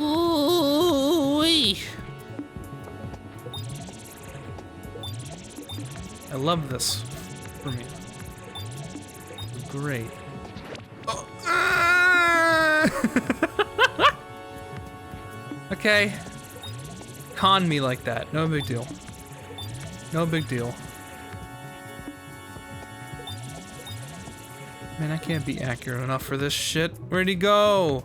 Ooh-wee. I love this for me. Great. Oh. Okay. Con me like that. No big deal. No big deal. Man, I can't be accurate enough for this shit. Where'd he go?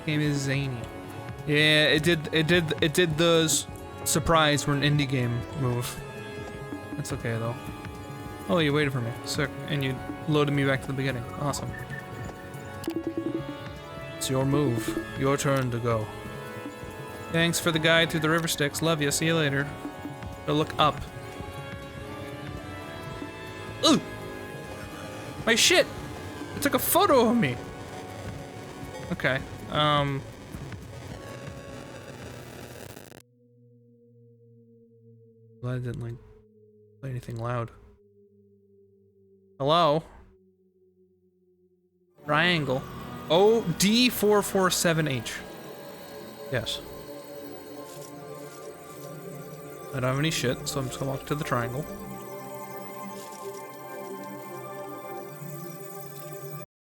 Game is zany. Yeah, it did the surprise for an indie game move. That's okay though. Oh, you waited for me. Sick. And you loaded me back to the beginning. Awesome. It's your move. Your turn to go. Thanks for the guide through the river Styx. Love you. See you later. Go look up. Ooh! My shit! It took a photo of me! Okay. Glad I didn't, like, play anything loud. Hello? Triangle. OD447H. Yes. I don't have any shit, so I'm just gonna walk to the triangle.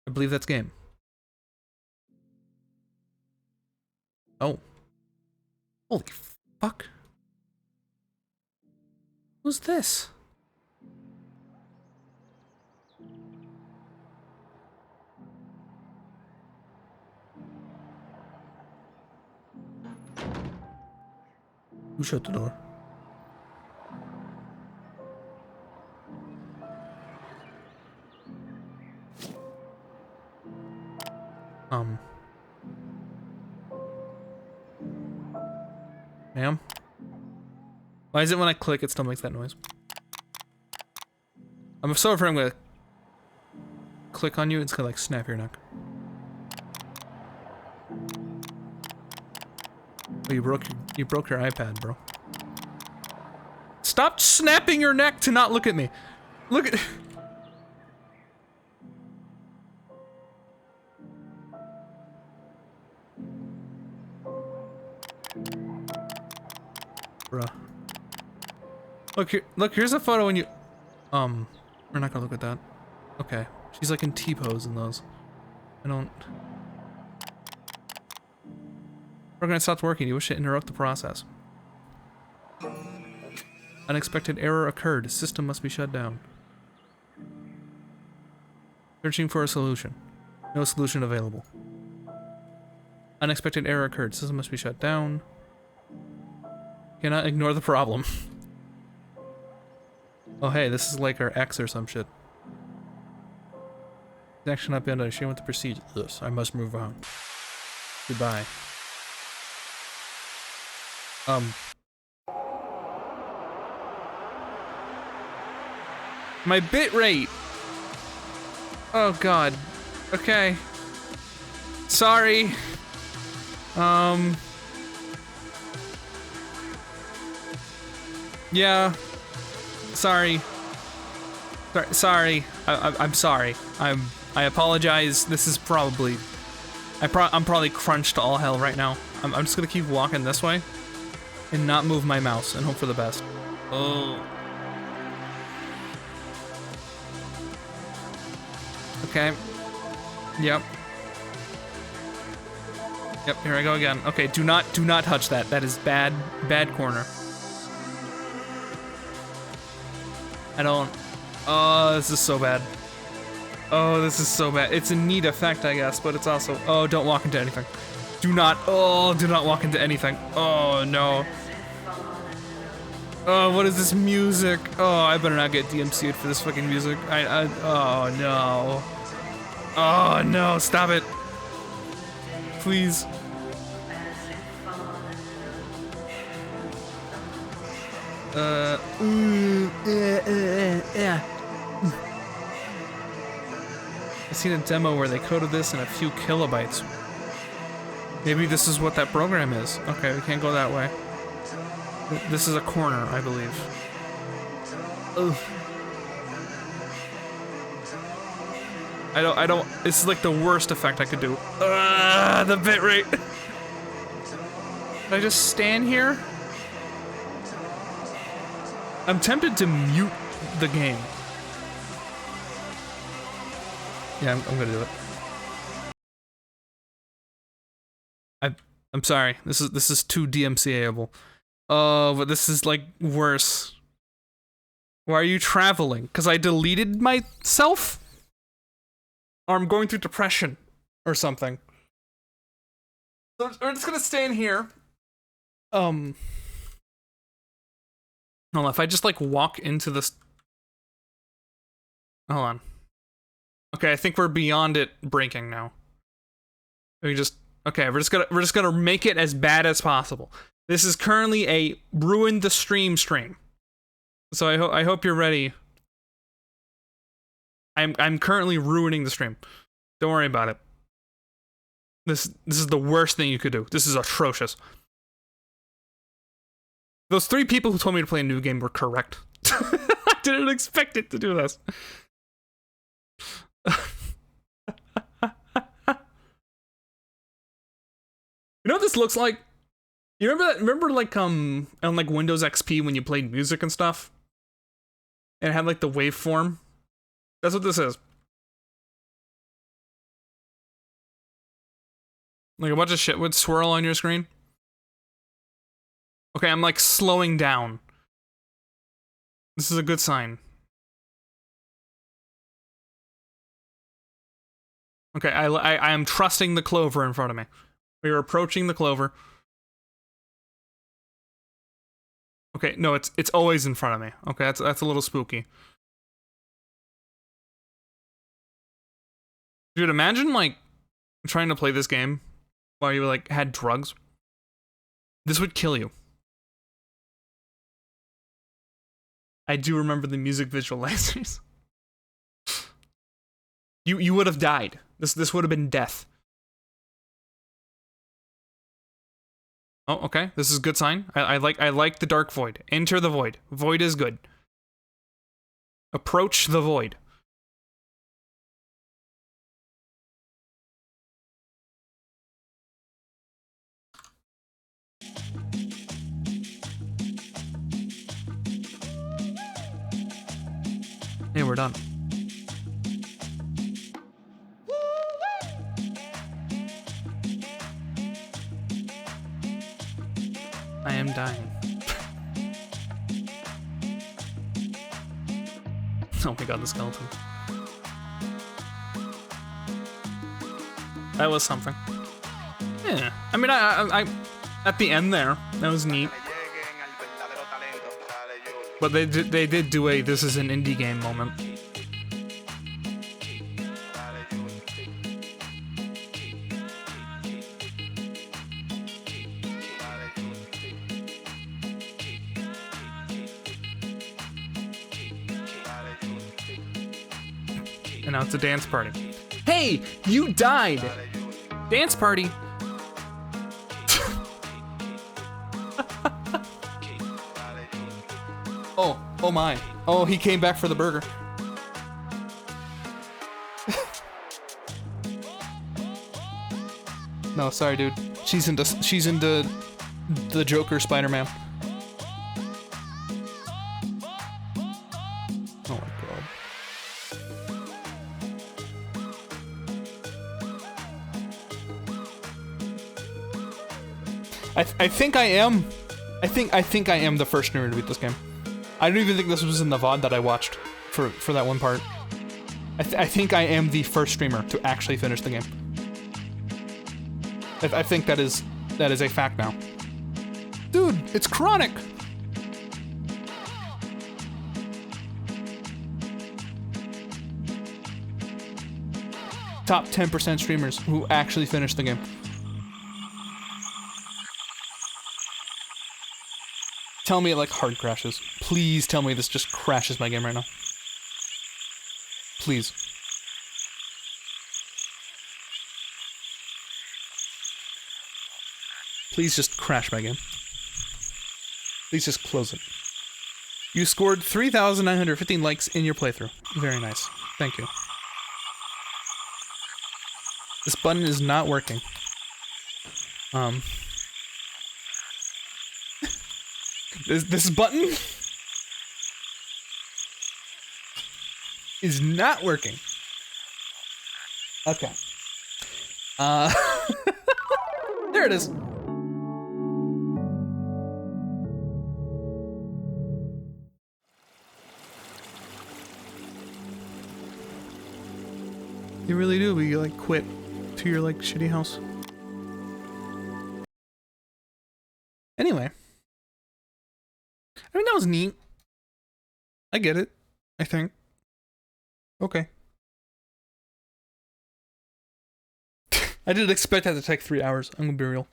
I believe that's game. Oh. Holy fuck. Who's this? Who shut the door? Ma'am? Why is it when I click it still makes that noise? I'm so afraid I'm gonna click on you, it's gonna like snap your neck. Oh, you broke your iPad, bro. Stop snapping your neck to not look at me. Look at Bruh. Look here, here's a photo when you we're not gonna look at that. Okay. She's like in T-pose in those. I don't Program stopped working. You wish to interrupt the process. Unexpected error occurred. System must be shut down. Searching for a solution. No solution available. Unexpected error occurred. System must be shut down. Cannot ignore the problem. Oh hey, this is like our ex or some shit. Action not beyond understanding what to proceed. This. I must move on. Goodbye. My bit rate. Oh god. Okay. Sorry. Yeah. Sorry. Sorry. I'm sorry. I apologize. This is probably I'm probably crunched to all hell right now. I'm just gonna keep walking this way and not move my mouse and hope for the best. Oh. Okay. Yep. Yep, here I go again. Okay, do not touch that. That is bad corner. I don't. Oh, this is so bad. Oh, this is so bad. It's a neat effect, I guess, but it's also. Oh, don't walk into anything. Do not walk into anything. Oh no. Oh, what is this music? Oh, I better not get DMCA'd for this fucking music. Oh no. Oh no, stop it. Please. I've seen a demo where they coded this in a few kilobytes. Maybe this is what that program is. Okay, we can't go that way. This is a corner, I believe. Ugh. I don't, this is like the worst effect I could do. The bitrate. Should I just stand here? I'm tempted to mute the game. Yeah, I'm gonna do it. I'm sorry. This is too DMCA-able. Oh, but this is like worse. Why are you traveling? 'Cause I deleted myself? Or I'm going through depression or something. So we're just gonna stay in here. Hold on, if I just like walk into this. Hold on. Okay, I think we're beyond it breaking now. We just okay, we're just gonna make it as bad as possible. This is currently a ruin the stream. So I hope you're ready. I'm currently ruining the stream. Don't worry about it. This is the worst thing you could do. This is atrocious. Those 3 people who told me to play a new game were correct. I didn't expect it to do this. You know what this looks like? You remember that? Remember like on like Windows XP when you played music and stuff, and it had like the waveform. That's what this is. Like a bunch of shit would swirl on your screen. Okay, I'm like slowing down. This is a good sign. Okay, I am trusting the clover in front of me. We are approaching the clover. Okay, no, it's always in front of me. Okay, that's a little spooky. Dude, imagine like trying to play this game while you like had drugs. This would kill you. I do remember the music visualizers. You would have died. This would have been death. Oh, okay. This is a good sign. I like the dark void. Enter the void. Void is good. Approach the void. Hey, we're done. I am dying. Oh my god, the skeleton. That was something. Yeah, I mean, I at the end there, that was neat. But they did do a "this is an indie game" moment. And now it's a dance party. Hey, you died! Dance party! Oh my. Oh, he came back for the burger. No, sorry, dude. She's into the Joker Spider-Man. Oh my god. I think I am. I think I am the first streamer to beat this game. I don't even think this was in the VOD that I watched for that one part. I think I am the first streamer to actually finish the game. I think that is a fact now. Dude, it's Chronic! Top 10% streamers who actually finished the game. Tell me it like hard crashes. Please tell me this just crashes my game right now. Please. Please just crash my game. Please just close it. You scored 3,915 likes in your playthrough. Very nice. Thank you. This button is not working. This button is not working. Okay. There it is. You really do, but you like quit to your like shitty house. Anyway. I mean, that was neat. I get it, I think. Okay. I didn't expect that to take 3 hours, I'm gonna be real.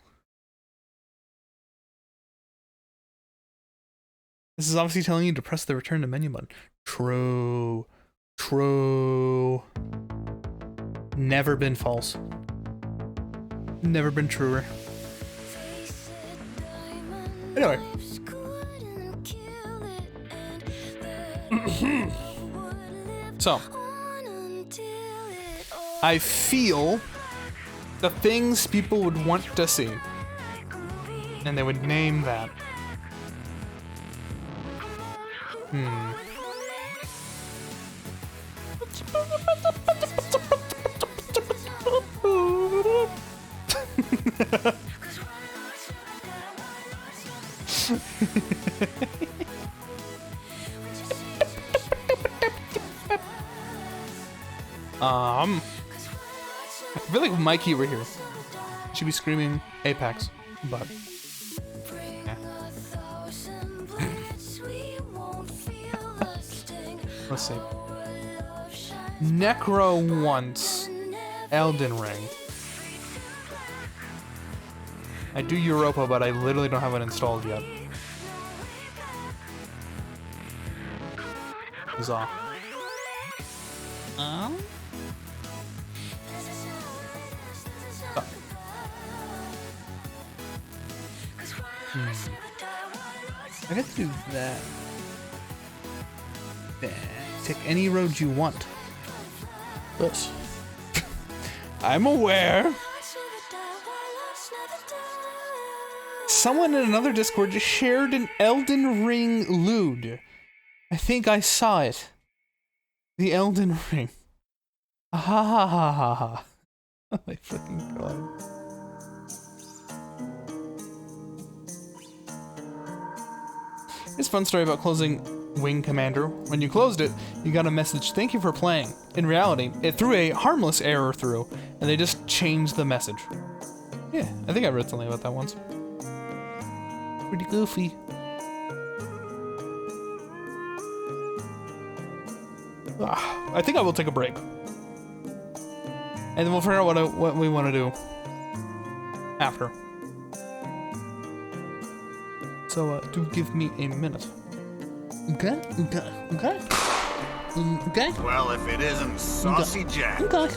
This is obviously telling you to press the return to menu button. True. True. Never been false. Never been truer. Anyway. So. I feel the things people would want to see. And they would name that. I feel like if Mikey were here, she'd be screaming Apex, but yeah. Let's see. Necro wants Elden Ring. I do Europa, but I literally don't have it installed yet. Huzzah. I got to do that. Take any road you want. Yes. I'm aware. Someone in another Discord just shared an Elden Ring lewd. I think I saw it. The Elden Ring. Ha ha ha ha ha. Oh my fucking god. Here's a fun story about closing Wing Commander. When you closed it, you got a message, "Thank you for playing." In reality, it threw a harmless error through, and they just changed the message. Yeah, I think I read something about that once. Pretty goofy. I think I will take a break. And then we'll figure out what we want to do after. So, do give me a minute. Okay. Well, if it isn't Saucy Jack. Okay.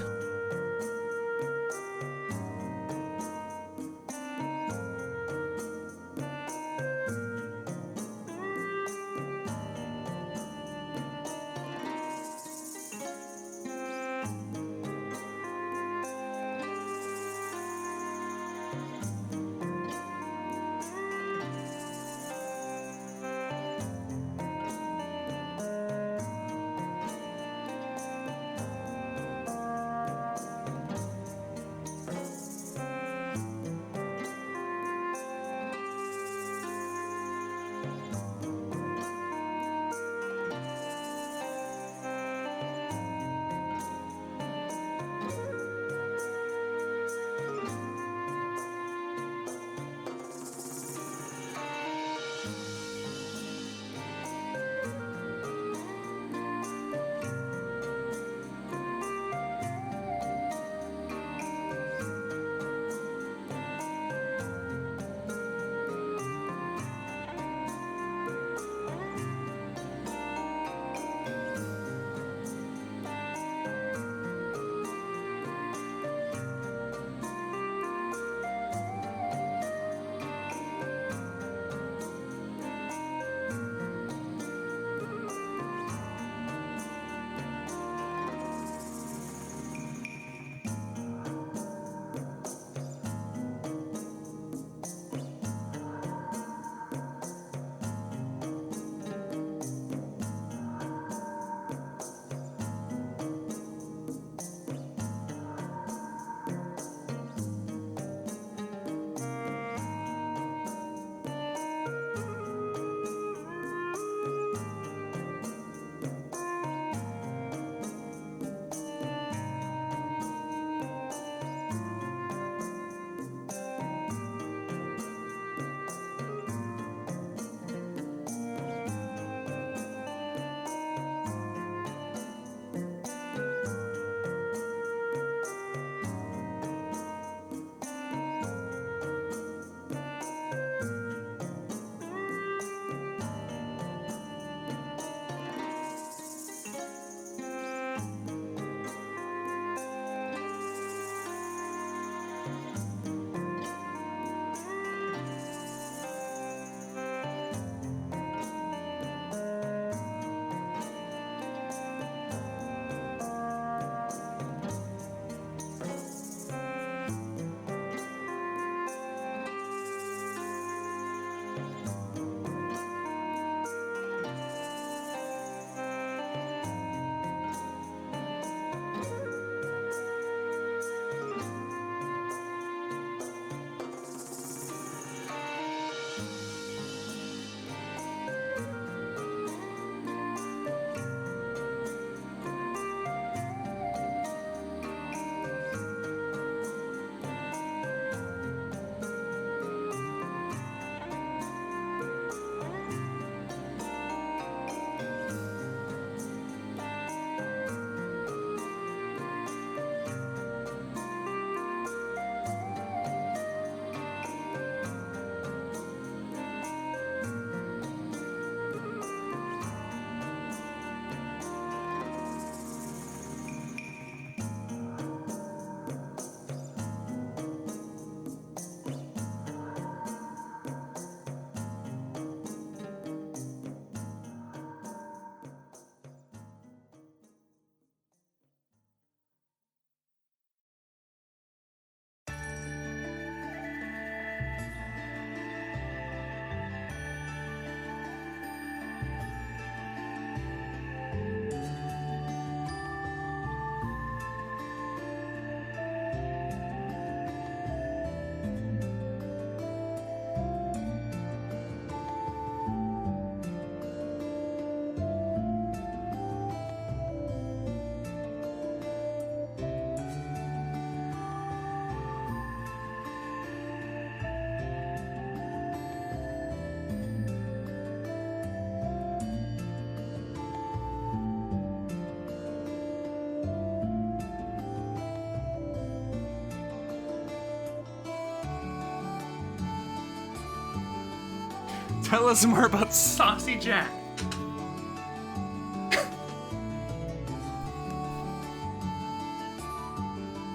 Tell us more about Saucy Jack.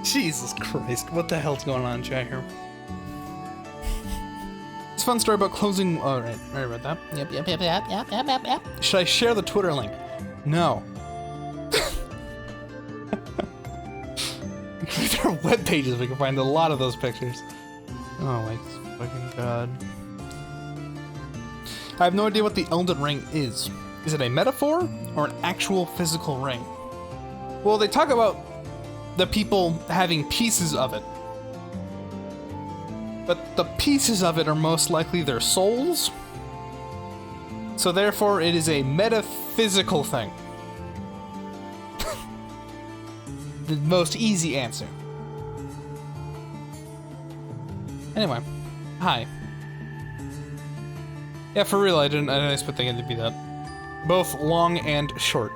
Jesus Christ, what the hell's going on, chat here? It's a fun story about closing. Oh, right about that. Yep. Should I share the Twitter link? No. There are web pages we can find a lot of those pictures. Oh my fucking god. I have no idea what the Elden Ring is. Is it a metaphor or an actual physical ring? Well, they talk about the people having pieces of it. But the pieces of it are most likely their souls. So therefore, it is a metaphysical thing. The most easy answer. Anyway, hi. Yeah, for real, I didn't expect it to be that. Both long and short.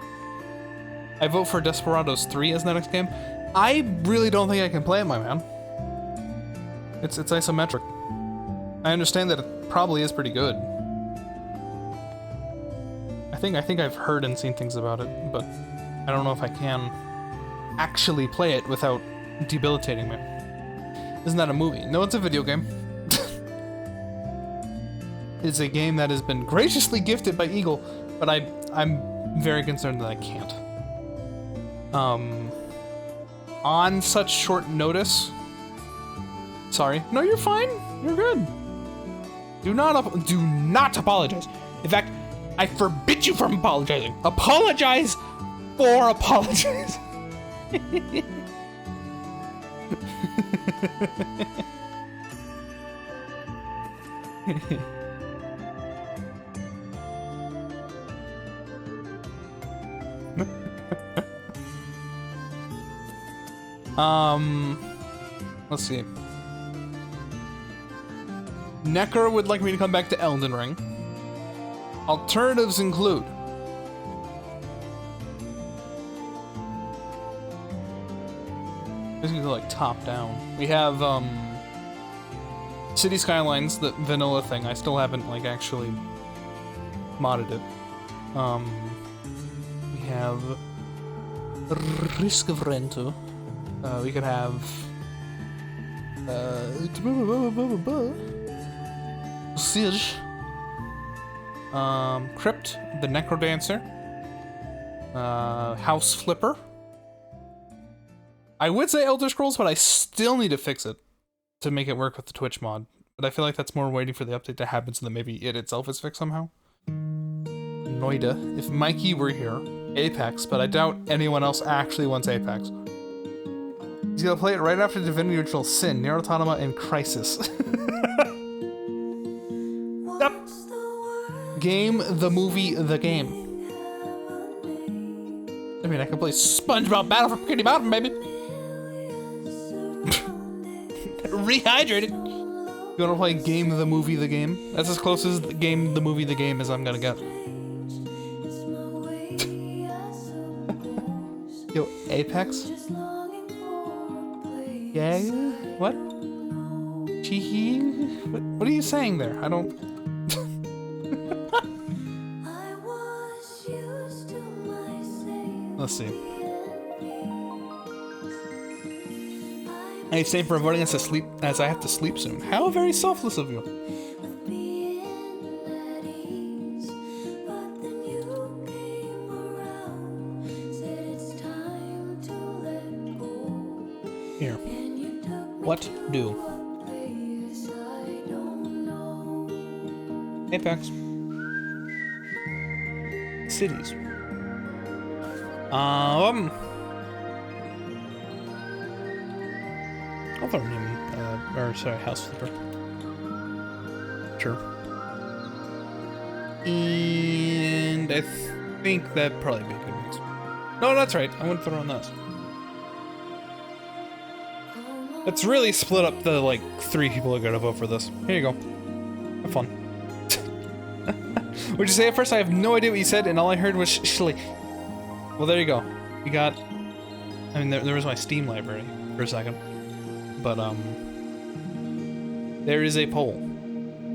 I vote for Desperados 3 as the next game. I really don't think I can play it, my man. It's isometric. I understand that it probably is pretty good. I think I've heard and seen things about it, but I don't know if I can actually play it without debilitating me. Isn't that a movie? No, it's a video game. It's a game that has been graciously gifted by Eagle, but I'm very concerned that I can't. On such short notice. Sorry. No, you're fine. You're good. Do not apologize. In fact, I forbid you from apologizing. Apologize for apologizing. Let's see. Necker would like me to come back to Elden Ring. Alternatives include basically like top down. We have City Skylines, the vanilla thing. I still haven't like actually modded it. We have Risk of Rento. We could have Siege, Crypt, the Necrodancer, House Flipper. I would say Elder Scrolls, but I still need to fix it to make it work with the Twitch mod. But I feel like that's more waiting for the update to happen so that maybe it itself is fixed somehow. Noida. If Mikey were here, Apex, but I doubt anyone else actually wants Apex. He's gonna play it right after Divinity Original Sin, Nier Automata, and Crisis. Yep. Game, the movie, the game. I mean, I can play SpongeBob Battle for Bikini Bottom, baby. Rehydrated. You wanna play Game, the movie, the game? That's as close as the Game, the movie, the game as I'm gonna get. Yo, Apex? Yeah? What? Chee? What are you saying there? I don't... Let's see. Hey, same for avoiding us asleep as I have to sleep soon. How very selfless of you. Here. What do? Apex. Cities. I'll throw him, House Flipper. Sure. And I think that'd probably be a good mix. No, that's right. I wouldn't throw on those. Let's really split up the, like, 3 people that are gonna vote for this. Here you go. Have fun. What'd you say at first? I have no idea what you said, and all I heard was shilly. Well, there you go. You got... I mean, there was my Steam library for a second. But, there is a poll.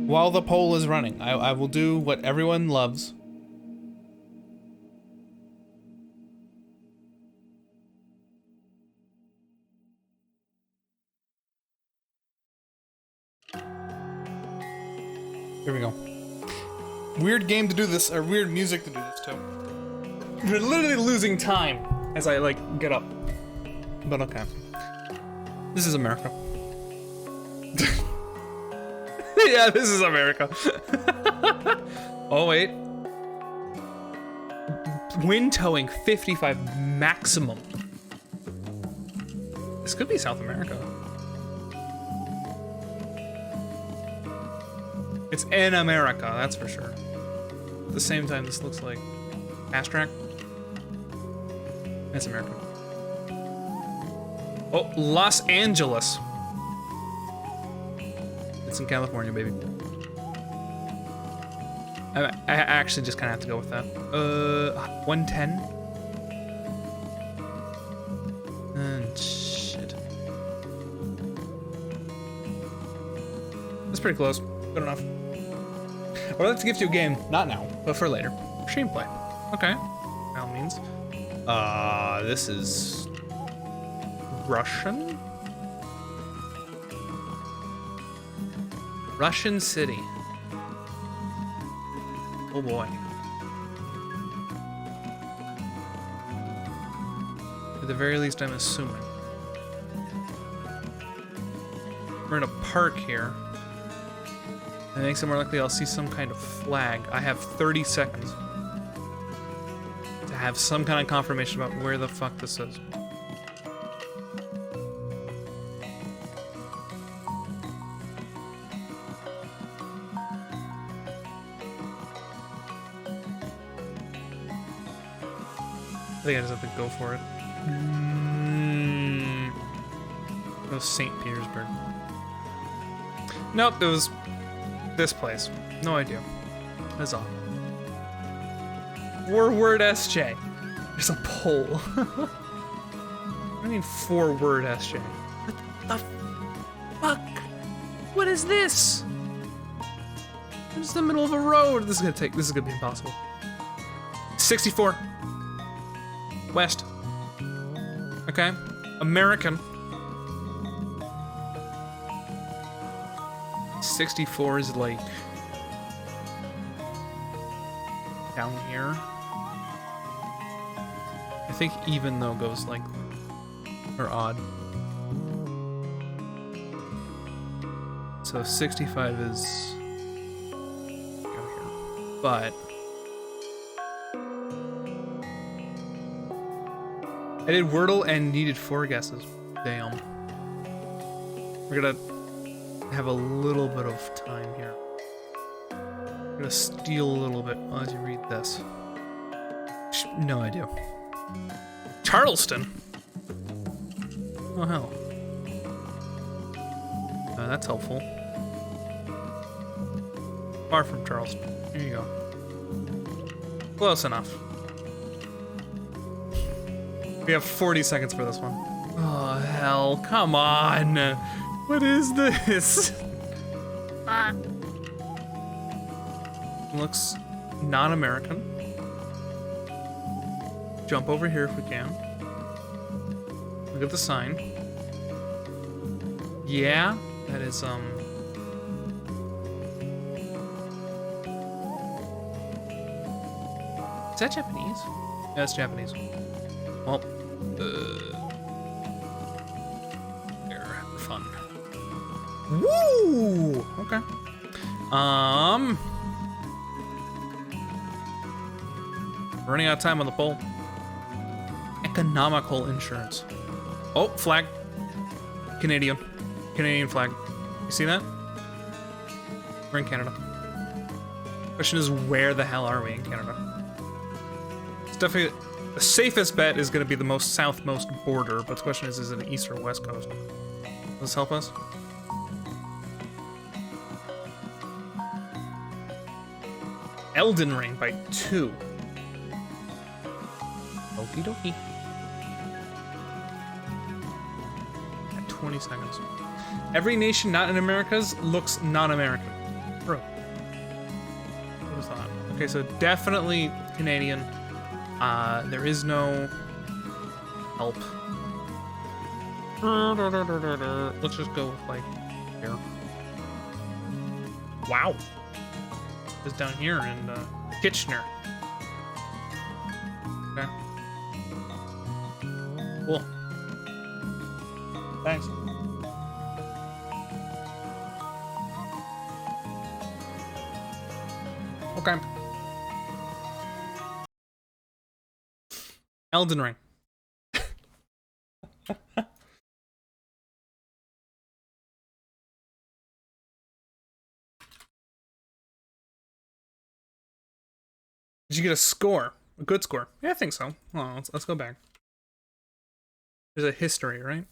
while the poll is running, I will do what everyone loves. Here we go. Weird game to do this, or weird music to do this too. We're literally losing time as I like get up. But okay. This is America. Yeah, this is America. Oh wait. Wind towing 55 maximum. This could be South America. It's in America, that's for sure. At the same time, this looks like Fast Track. That's America. Oh, Los Angeles. It's in California, baby. I actually just kind of have to go with that. 110. And shit. That's pretty close. Good enough. I would like to gift you a game, not now, but for later. Stream play. Okay. By all means. This is Russian? Russian city. Oh boy. At the very least, I'm assuming. We're in a park here. That makes it more likely I'll see some kind of flag. I have 30 seconds to have some kind of confirmation about where the fuck this is. I think I just have to go for it. It was St. Petersburg. Nope, it was this place. No idea. That's all. 4-word SJ. There's a poll. What do you mean 4-word SJ? What the fuck? What is this? It's the middle of a road. This is gonna be impossible. 64. West. Okay. American. 64 is like down here. I think even though goes like or odd. So 65 is go here. But I did Wordle and needed 4 guesses. Damn. We're gonna have a little bit of time here. I'm gonna steal a little bit as you read this. No idea. Charleston? Oh hell. That's helpful. Far from Charleston. Here you go. Close enough. We have 40 seconds for this one. Oh hell, come on! What is this? Looks non-American. Jump over here if we can. Look at the sign. Yeah, that is Is that Japanese? Yeah, that's Japanese. Well, they're fun. Woo! Okay. Running out of time on the poll. Economical insurance. Oh, flag. Canadian flag. You see that? We're in Canada. Question is, where the hell are we in Canada? It's definitely the safest bet is going to be the most southmost border, but the question is it east or west coast? Does this help us? Elden Ring by 2. Okie dokie. At 20 seconds. Every nation not in Americas looks non-American. Bro. Okay, so definitely Canadian. There is no help. Let's just go with like here. Wow. It's down here in Kitchener. Okay. Cool. Thanks. Okay. Elden Ring. Did you get a score? A good score? Yeah, I think so. Well, let's go back. There's a history, right?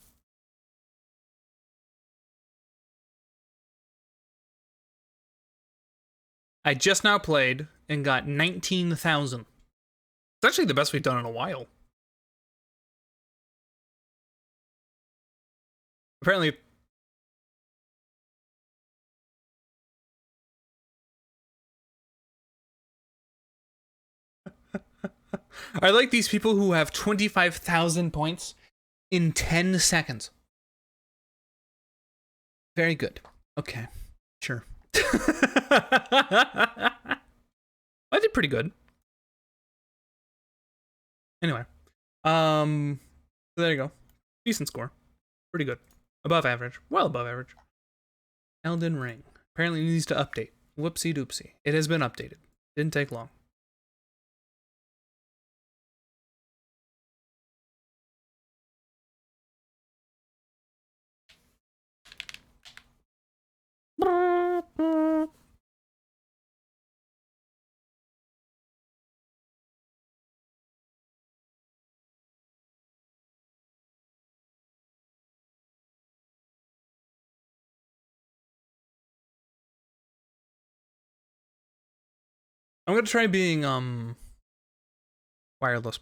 I just now played and got 19,000. It's actually the best we've done in a while. Apparently... I like these people who have 25,000 points in 10 seconds. Very good. Okay. Sure. I did pretty good. Anyway. So there you go. Decent score. Pretty good. Above average. Well above average. Elden Ring. Apparently needs to update. Whoopsie doopsie. It has been updated. Didn't take long. I'm gonna try being wireless.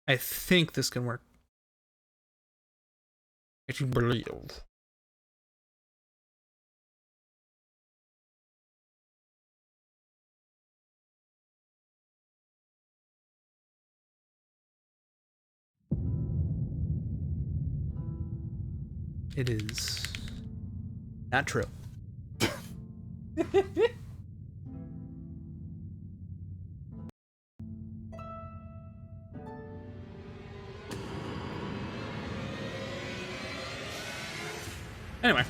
I think this can work. If you believe. It is not true. Anyway.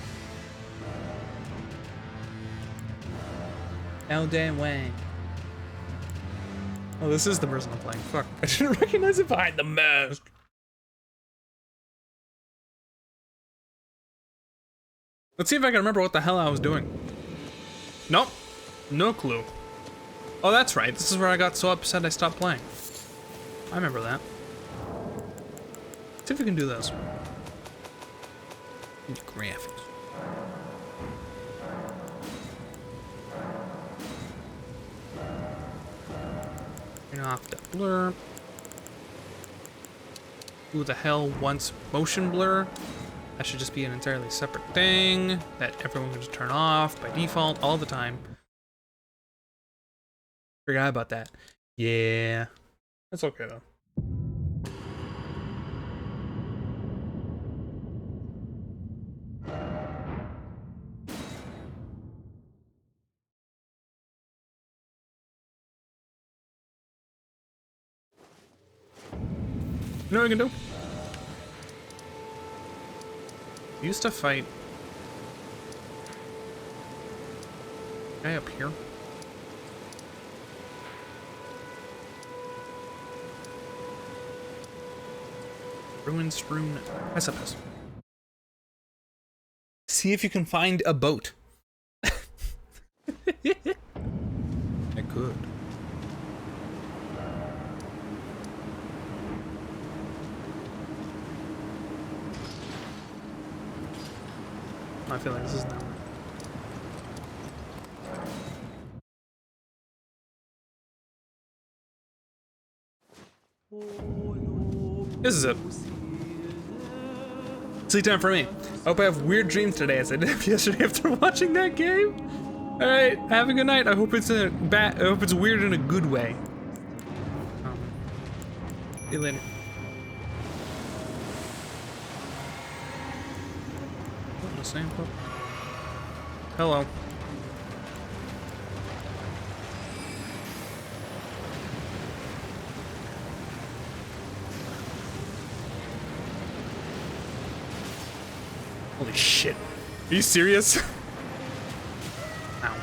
Elden Ring. Oh, this is the person I'm playing. Fuck. I didn't recognize it behind the mask. Let's see if I can remember what the hell I was doing. Nope. No clue. Oh, that's right. This is where I got so upset I stopped playing. I remember that. Let's see if we can do this. Graphics. Turn off the blur. Who the hell wants motion blur? That should just be an entirely separate thing that everyone can just turn off by default all the time. Forgot about that. Yeah. That's okay though. You know what we can do? We used to fight guy up here. Ruin strewn precipice. See if you can find a boat. I could. I feel like this is not. This is it. Sleep time for me. I hope I have weird dreams today as I did yesterday after watching that game. All right, have a good night. I hope it's I hope it's weird in a good way. See you later. Oh, the same book. Hello. Holy shit. Are you serious? Ow.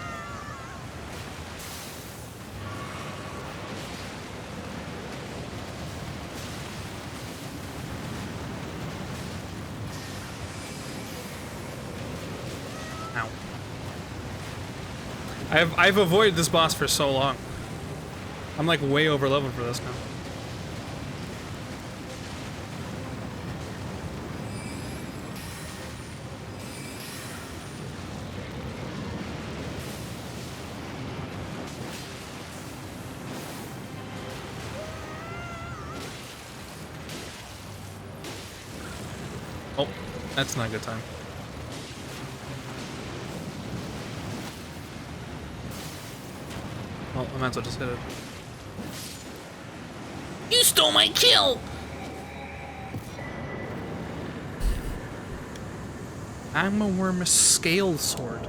Ow. I've avoided this boss for so long. I'm like way over leveled for this now. Oh, that's not a good time. Well, I might as well just hit it. You stole my kill! I'm a worm, a scale sword.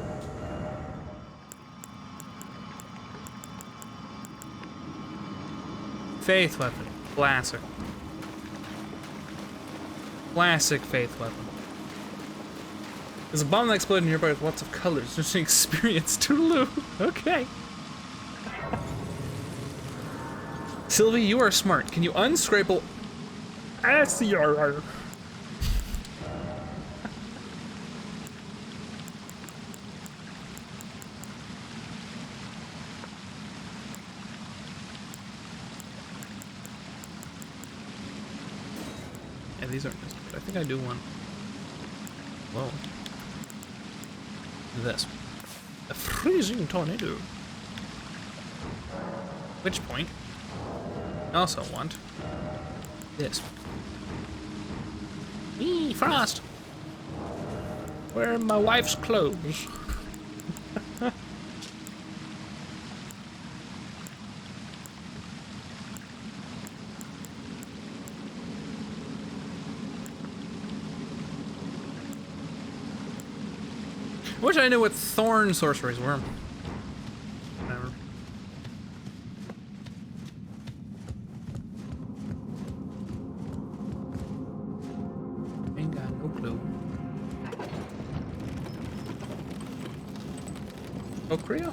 Faith weapon, classic. Classic faith weapon. There's a bomb that exploded nearby with lots of colors. Just an experience, Toodaloo. Okay. Sylvie, you are smart. Can you unscraple SCRR? Yeah, these aren't as good. I think I do one. Whoa. This. A freezing tornado. Which point? I also want this. Eee, Frost! Where are my wife's clothes? I wish I knew what thorn sorceries were. Whatever. Ain't got no clue. Oh, Creo?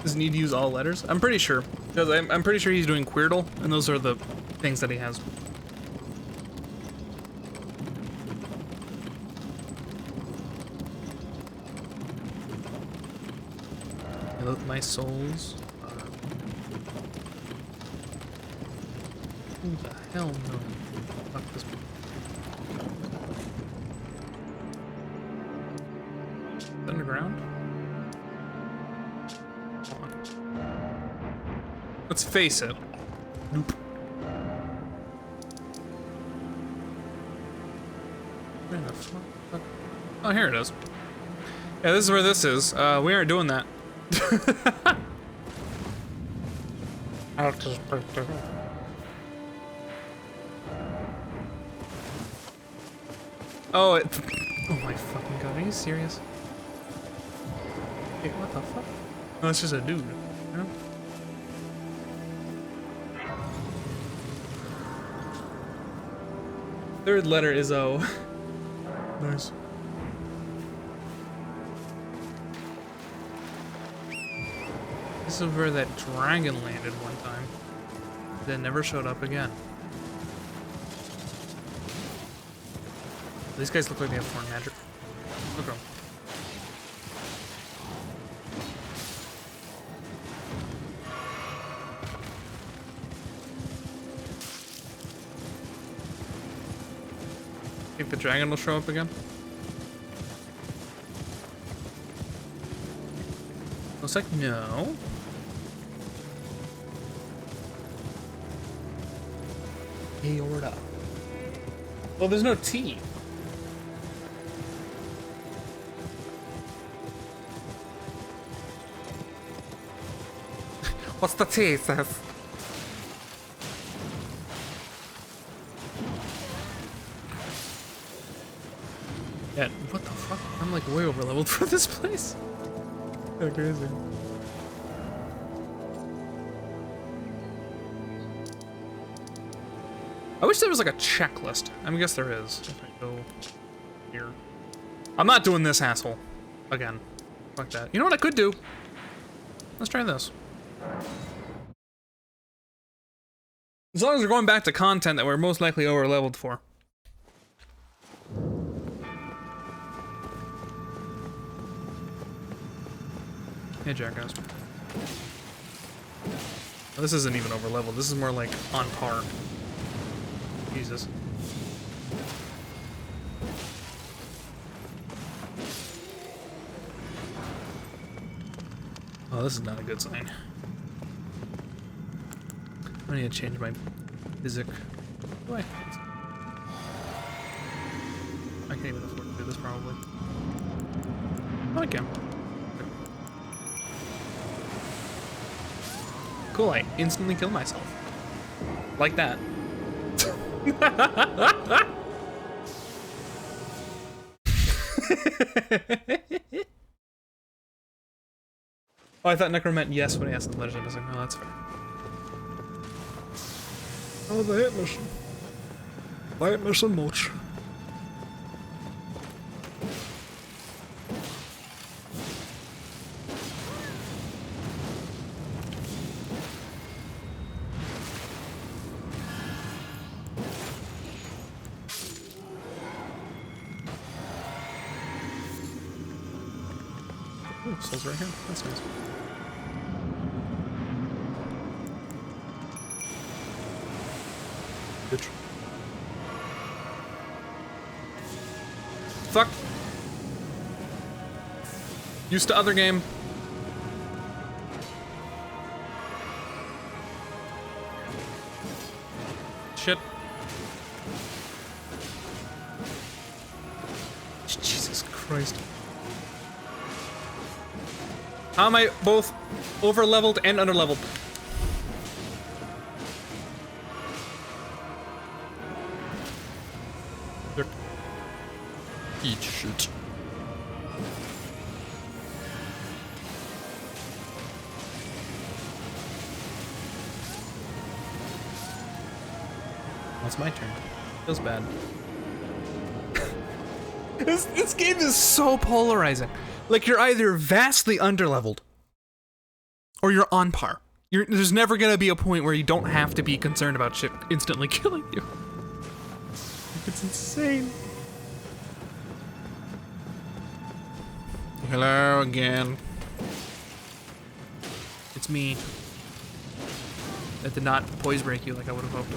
Does he need to use all letters? I'm pretty sure. Because I'm pretty sure he's doing Queerdle, and those are the things that he has. My souls are... Who the hell no? Fuck this one. Underground? Come on. Let's face it. Nope. Where the fuck? Oh, here it is. Yeah, this is where this is. We aren't doing that. Oh, it. Oh my fucking god, are you serious? Hey, what the fuck? No, it's just a dude, you know? Third letter is O. Nice. This is where that dragon landed one time. Then never showed up again. These guys look like they have foreign magic. Look at them. Think the dragon will show up again? Looks like no. Aorta. Well, there's no T. What's the tea, Seth? Yeah, what the fuck? I'm like way over leveled for this place. Kinda crazy. I wish there was like a checklist. I mean, I guess there is. If I go here. I'm not doing this, asshole. Again. Fuck that. You know what I could do? Let's try this. As long as we're going back to content that we're most likely over leveled for. Hey, jackass. Oh, this isn't even over leveled. This is more like on par. Jesus. Oh, this is not a good sign. I need to change my physic. Why? I can't even afford to do this, probably. Oh, I can. Cool, I instantly killed myself. Like that. Oh, I thought Necro meant yes when he asked the legend. I was like, no, that's fair. Oh, the hit mission. I ain't missing much. Ooh, souls right here. That's nice. Bitch. Fuck. Used to other game. Shit. Jesus Christ. How am I both over-leveled and under-leveled? Eat shit. Well, it's my turn. Feels bad. This game is so polarizing. Like, you're either vastly underleveled or you're on par. There's never gonna be a point where you don't have to be concerned about shit instantly killing you. It's insane. Hello again. It's me. That did not poise break you like I would have hoped.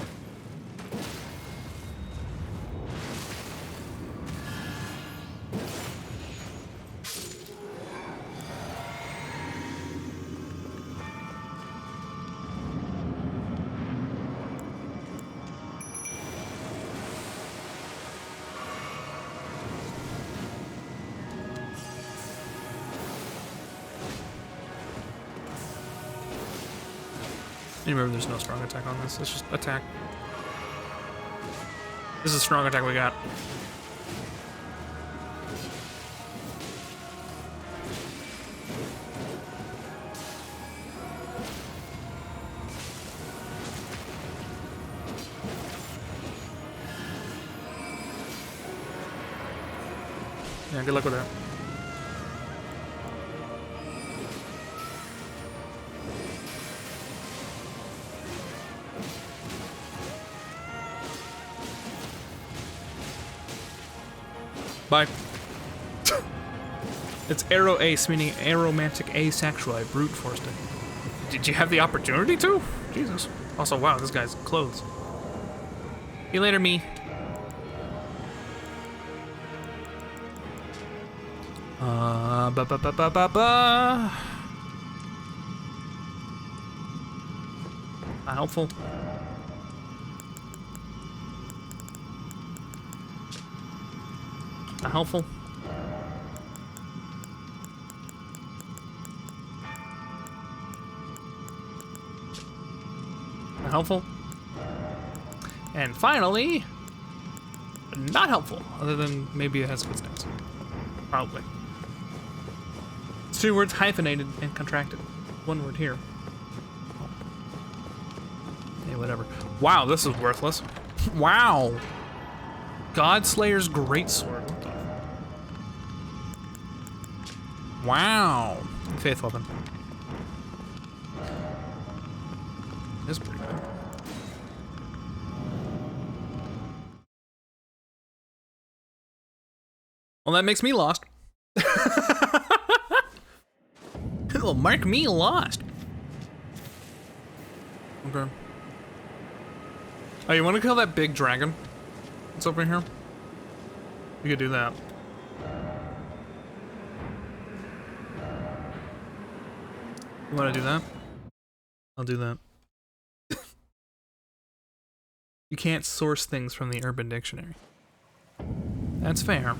Remember, there's no strong attack on this. It's just attack. This is a strong attack we got. Yeah, good luck with that. Bye. It's arrow ace, meaning aromantic asexual. I brute forced it. Did you have the opportunity to? Jesus. Also, wow, this guy's clothes. See you later, me. Not helpful. Not helpful. helpful. And finally, not helpful, other than maybe it has footsteps. Probably. It's 2 words hyphenated and contracted. 1 word here. Yeah, whatever. Wow, this is worthless. Wow. Godslayer's Greatsword. What the? Wow. Faith weapon. This is pretty good. Well, that makes me lost. It'll mark me lost. Okay. Oh, you want to kill that big dragon? It's over here. We could do that. You want to do that? I'll do that. You can't source things from the Urban Dictionary. That's fair.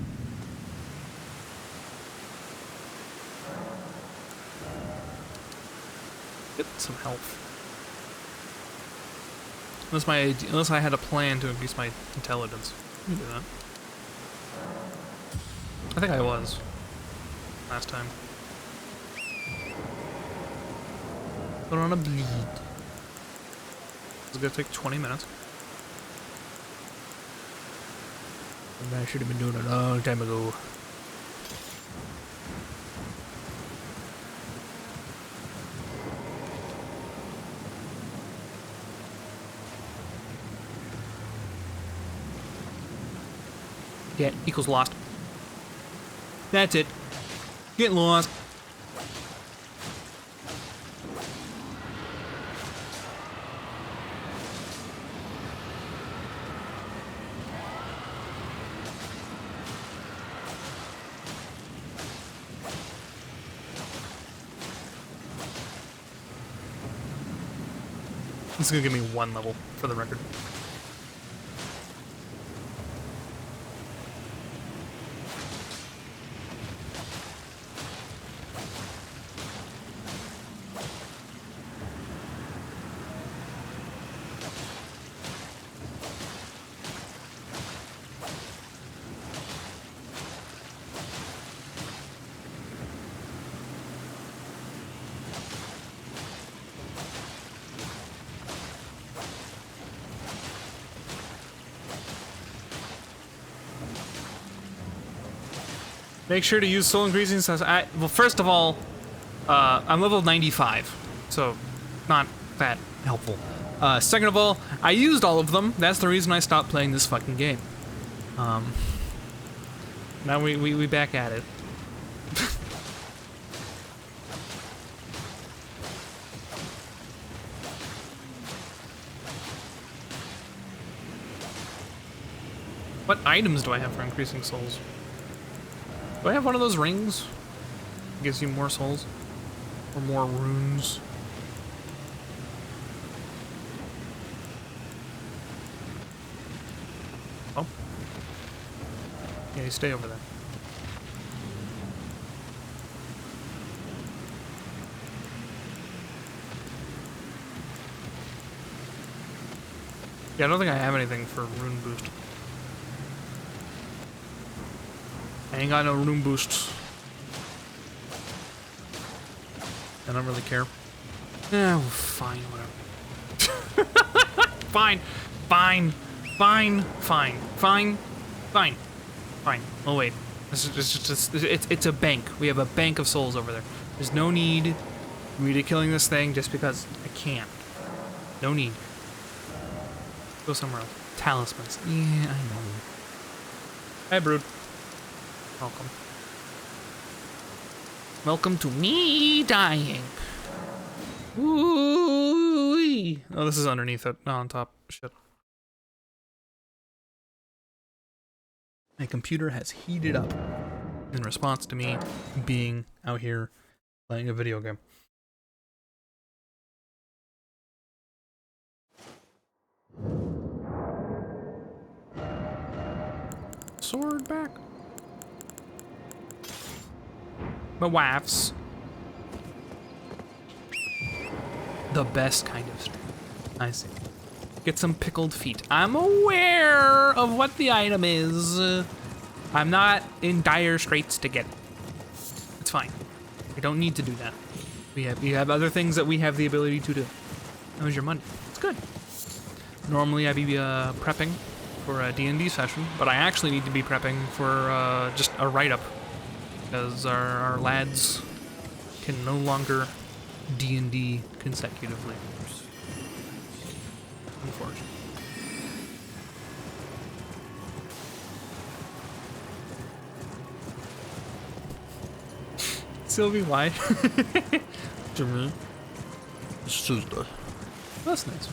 Get some health. Unless I had a plan to increase my intelligence. Let me do that. I think I was last time. Put on a bleed. It's gonna take 20 minutes. I should have been doing it a long time ago. Get equals lost. That's it. Get lost. This is gonna give me 1 level for the record. Make sure to use soul increasing. Well, first of all, I'm level 95, so not that helpful. Second of all, I used all of them. That's the reason I stopped playing this fucking game. Now we back at it. What items do I have for increasing souls? Do I have one of those rings? It gives you more souls? Or more runes? Oh. Yeah, you stay over there. Yeah, I don't think I have anything for rune boost. I ain't got no rune boosts. I don't really care. Yeah, fine, whatever. Fine, fine, fine, fine, fine, fine, fine. Oh wait, it's a bank. We have a bank of souls over there. There's no need for me to killing this thing just because I can. No need. Go somewhere else. Talismans. Yeah, I know. Hi, Brood. Welcome. Welcome to me dying. Ooh-wee. Oh, this is underneath it, not on top. Shit. My computer has heated up in response to me being out here playing a video game. Sword back. My wife's the best kind of stream. I see. Get some pickled feet. I'm aware of what the item is. I'm not in dire straits to get it. It's fine. We don't need to do that. We have other things that we have the ability to do. That was your money. It's good. Normally I'd be prepping for a D&D session, but I actually need to be prepping for just a write-up because our lads can no longer D&D consecutively. Unfortunately. Sylvie, why? Jimmy. It's Tuesday. That's nice.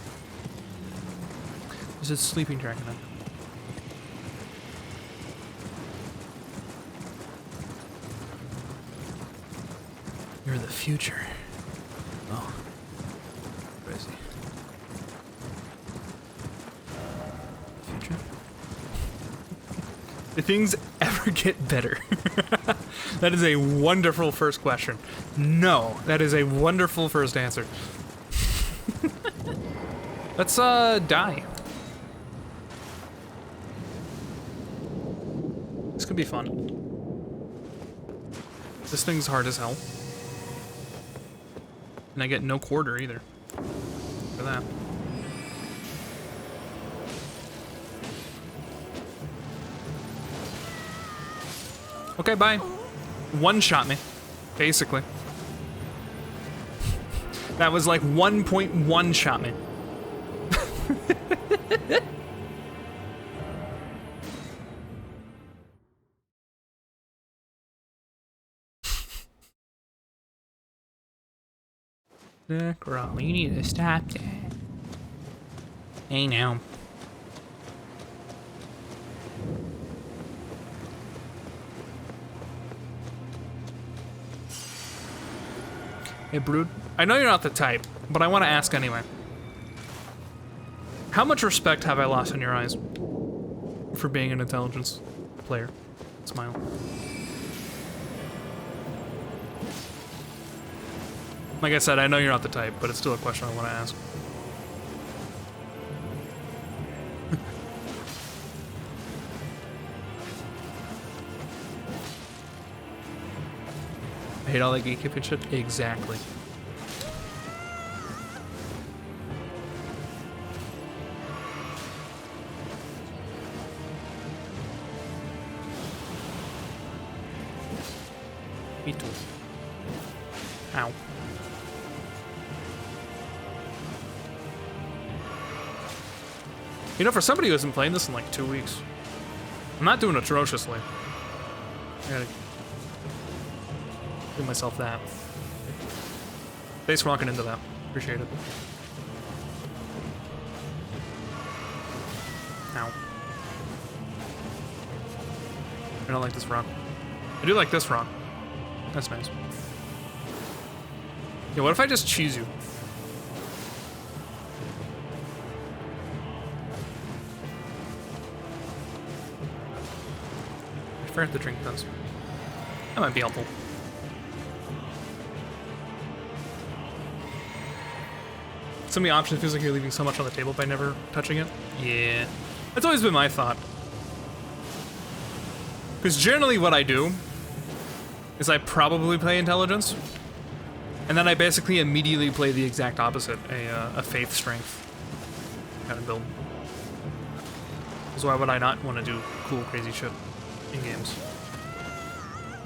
There's a sleeping dragon on. You're the future. Oh. Crazy. Future? Do things ever get better? That is a wonderful first question. No, that is a wonderful first answer. Let's die. This could be fun. This thing's hard as hell. And I get no quarter either. For that. Okay, bye. One shot me, basically. That was like 1.1 shot me. Girl, you need to stop that. Hey now. Hey, Brood. I know you're not the type, but I want to ask anyway. How much respect have I lost in your eyes for being an intelligence player? Smile. Like I said, I know you're not the type, but it's still a question I want to ask. I hate all that gatekeeping shit. Exactly. Me too. Ow. You know, for somebody who hasn't played this in like 2 weeks, I'm not doing atrociously. I gotta give myself that. Thanks for walking into that. Appreciate it. Ow. I don't like this rock. I do like this rock. That's nice. Yeah, what if I just cheese you? I forgot to drink those. That might be helpful. So many options, feels like you're leaving so much on the table by never touching it. Yeah. That's always been my thought. Because generally what I do is I probably play intelligence, and then I basically immediately play the exact opposite, a faith strength kind of build. So why would I not want to do cool, crazy shit in games?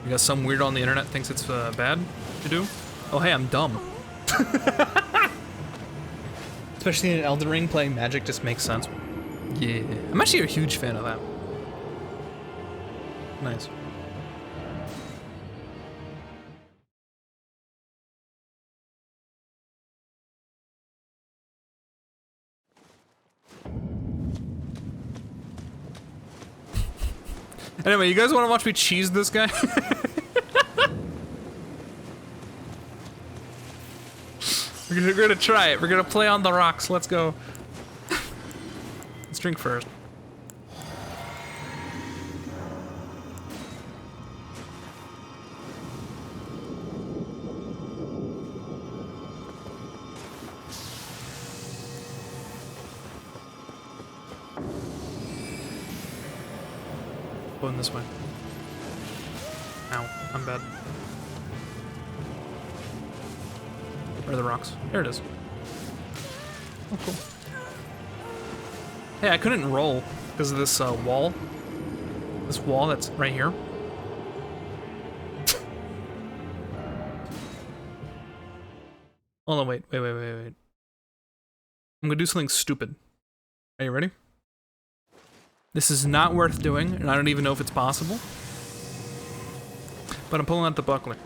Because some weirdo on the internet thinks it's bad to do? Oh hey, I'm dumb. Especially in Elden Ring, playing magic just makes sense. Yeah. I'm actually a huge fan of that. Nice. Anyway, you guys want to watch me cheese this guy? We're gonna try it. We're gonna play on the rocks. Let's go. Let's drink first. Going this way. Ow, I'm bad. Where are the rocks? There it is. Oh, cool. Hey, I couldn't roll because of this wall. This wall that's right here. Hold on, wait. I'm gonna do something stupid. Are you ready? This is not worth doing, and I don't even know if it's possible. But I'm pulling out the buckler.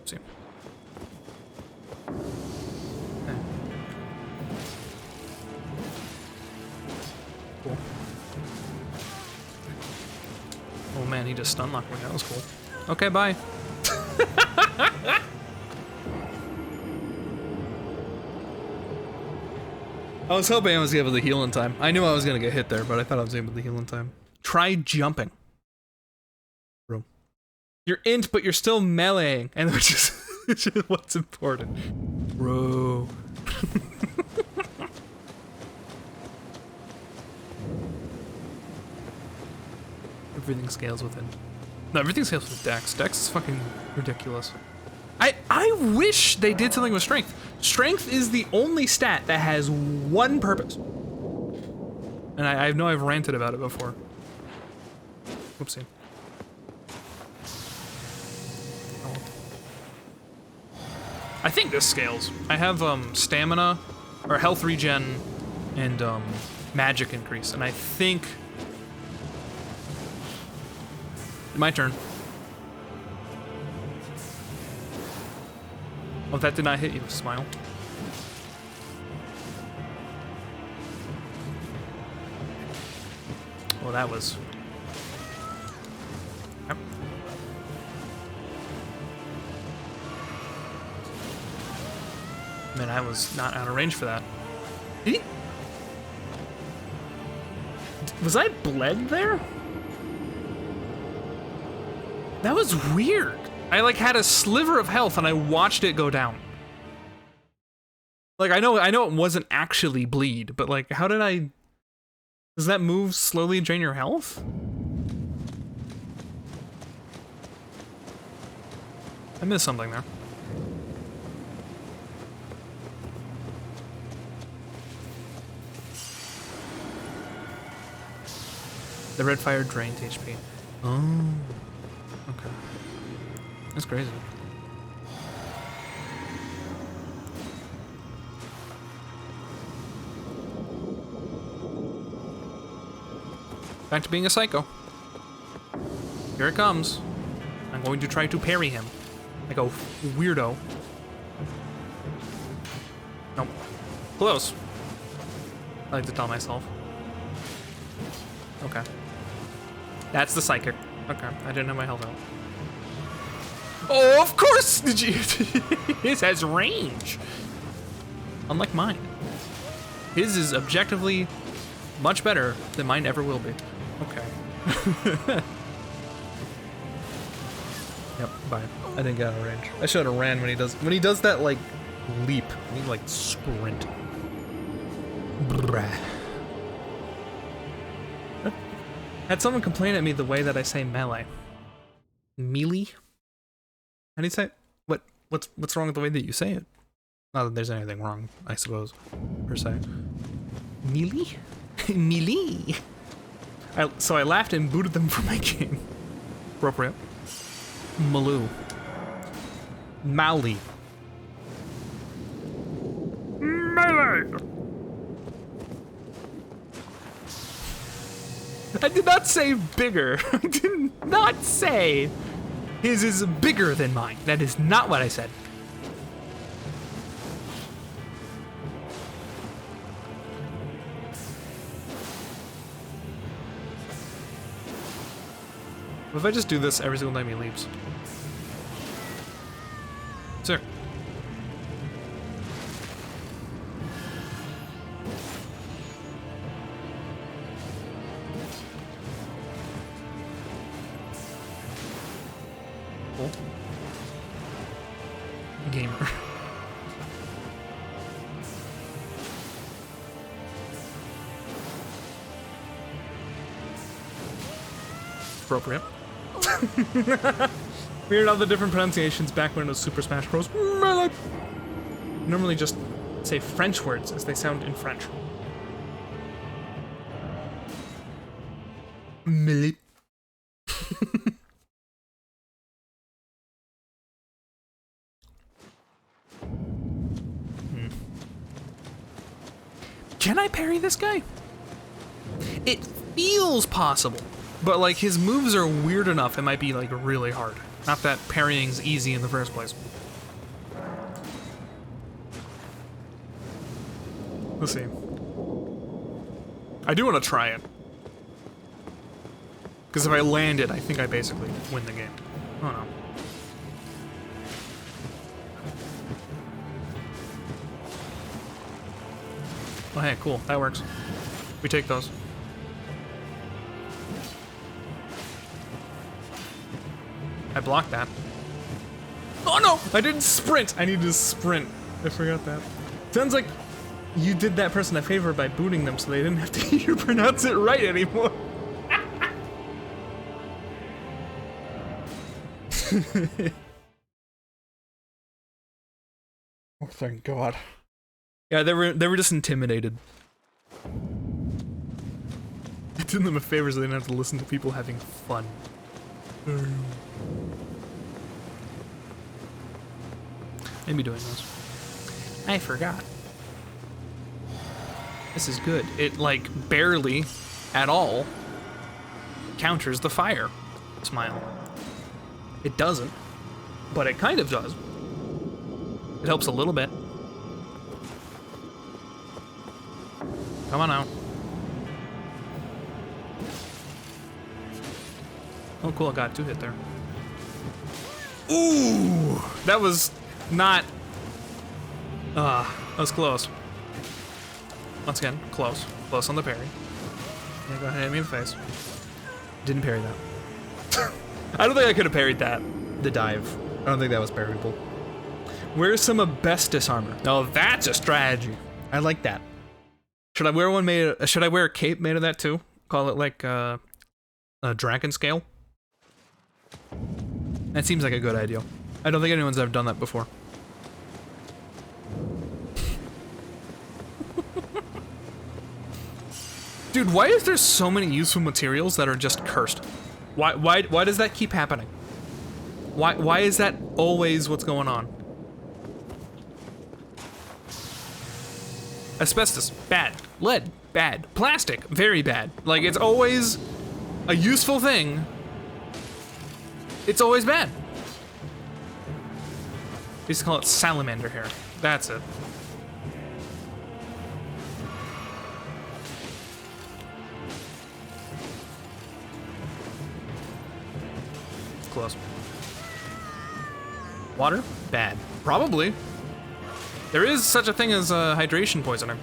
See. Okay. Cool. Oh man, he just stun locked me. That was cool. Okay, bye. I was hoping I was able to heal in time. I knew I was gonna get hit there, but I thought I was able to heal in time. Try jumping. Bro. You're int, but you're still meleeing, and which is what's important. Bro. Everything scales with it. No, everything scales with Dex. Dex is fucking ridiculous. I wish they did something with Strength. Strength is the only stat that has one purpose. And I know I've ranted about it before. Whoopsie. I think this scales. I have stamina, or health regen, and magic increase, and I think... My turn. Oh, that did not hit you. Smile. Oh, that was... Yep. Man, I was not out of range for that. Did he... Was I bled there? That was weird. I like had a sliver of health and I watched it go down. Like I know it wasn't actually bleed, but like how did I... Does that move slowly drain your health? I missed something there. The red fire drained HP. Oh. Okay. That's crazy. Back to being a psycho. Here it comes. I'm going to try to parry him. Like a weirdo. Nope. Close. I like to tell myself. Okay. That's the psychic. Okay, I didn't have my health out. Oh, of course! Did you? His has range. Unlike mine. His is objectively much better than mine ever will be. Okay. Yep, bye. I didn't get out of range. I should have ran when he does that like leap. When he like sprint. Brah. Had someone complain at me the way that I say melee. Melee? How do you say it? What's wrong with the way that you say it? Not that there's anything wrong, I suppose, per se. Melee? Melee. So I laughed and booted them from my game. Appropriate. Maloo. Mali. Melee! I did not say bigger. I did not say his is bigger than mine. That is not what I said. What if I just do this every single time he leaves? Sick. Cool. Gamer. Appropriate. Weird all the different pronunciations back when it was Super Smash Bros. Melee. Normally just say French words as they sound in French. Melee. Can I parry this guy? It feels possible, but like his moves are weird enough it might be like really hard. Not that parrying's easy in the first place. Let's see. I do want to try it. Because if I land it, I think I basically win the game. Oh no. Oh hey, cool, that works. We take those. I blocked that. Oh no! I didn't sprint! I needed to sprint. I forgot that. Sounds like you did that person a favor by booting them so they didn't have to hear you pronounce it right anymore. Oh, thank God. Yeah, they were just intimidated. I did them a favor so they didn't have to listen to people having fun. Maybe doing those. I forgot. This is good. It, like, barely at all counters the fire smile. It doesn't, but it kind of does. It helps a little bit. Come on out. Oh, cool, I got 2 hit there. Ooh! That was not... that was close. Once again, close. Close on the parry. Yeah, go ahead and hit me in the face. Didn't parry that. I don't think I could have parried that. The dive. I don't think that was parryable. Where's some asbestos armor? Oh, that's a strategy. I like that. Should I wear one made of, should I wear a cape made of that too? Call it like a dragon scale? That seems like a good idea. I don't think anyone's ever done that before. Dude, why is there so many useful materials that are just cursed? Why does that keep happening? Why is that always what's going on? Asbestos, bad. Lead, bad. Plastic, very bad. Like, it's always a useful thing. It's always bad. We used to call it salamander hair. That's it. Close. Water? Bad. Probably. There is such a thing as hydration poisoning.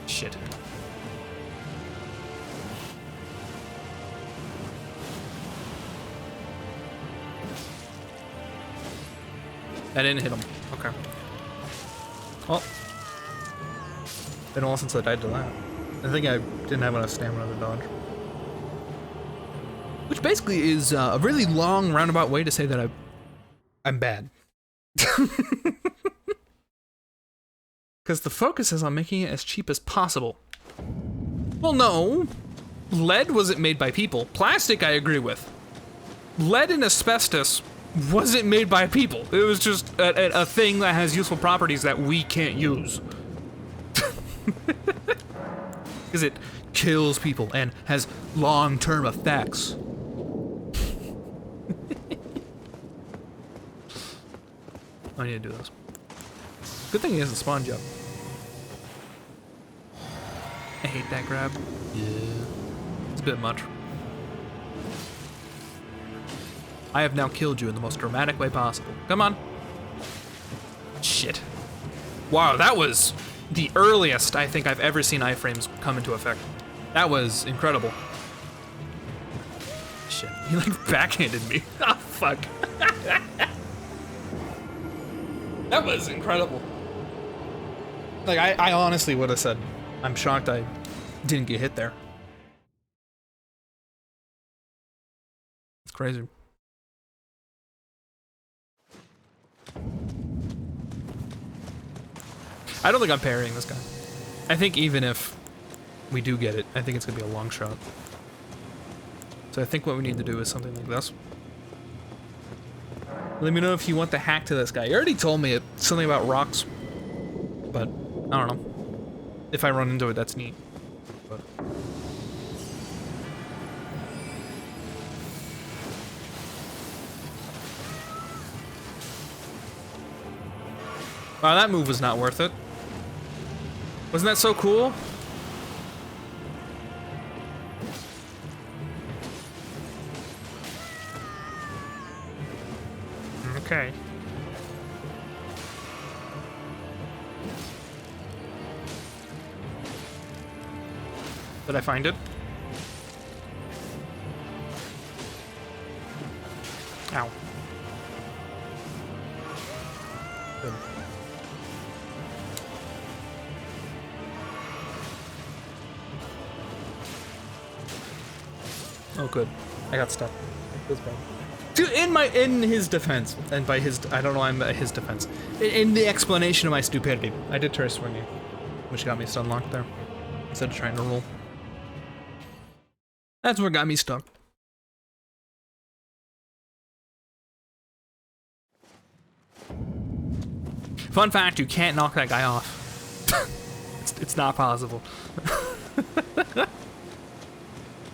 Shit. I didn't hit him. Okay. Well. Been a while since I died to that. I think I didn't have enough stamina to dodge. Which basically is a really long roundabout way to say that I'm bad. Because the focus is on making it as cheap as possible. Well, no. Lead wasn't made by people. Plastic, I agree with. Lead and asbestos wasn't made by people. It was just a thing that has useful properties that we can't use. Because it kills people and has long-term effects. I need to do this. Good thing he hasn't spawned yet. I hate that grab. Yeah. It's a bit much. I have now killed you in the most dramatic way possible. Come on. Shit. Wow, that was the earliest I think I've ever seen iframes come into effect. That was incredible. Shit, he like backhanded me. Oh, fuck. That was incredible. Like, I honestly would have said, I'm shocked I didn't get hit there. It's crazy. I don't think I'm parrying this guy. I think even if we do get it, I think it's gonna be a long shot. So I think what we need to do is something like this. Let me know if you want the hack to this guy. You already told me something about rocks, but I don't know. If I run into it, that's neat. But wow, that move was not worth it. Wasn't that so cool? Okay. Did I find it? Ow. Good. Oh, good. I got stuck. Feels bad. Dude, in his defense, and by his, I don't know, I'm his defense. In the explanation of my stupidity, I did try swinging, which got me stun locked there instead of trying to roll. That's what got me stuck. Fun fact: you can't knock that guy off. it's not possible.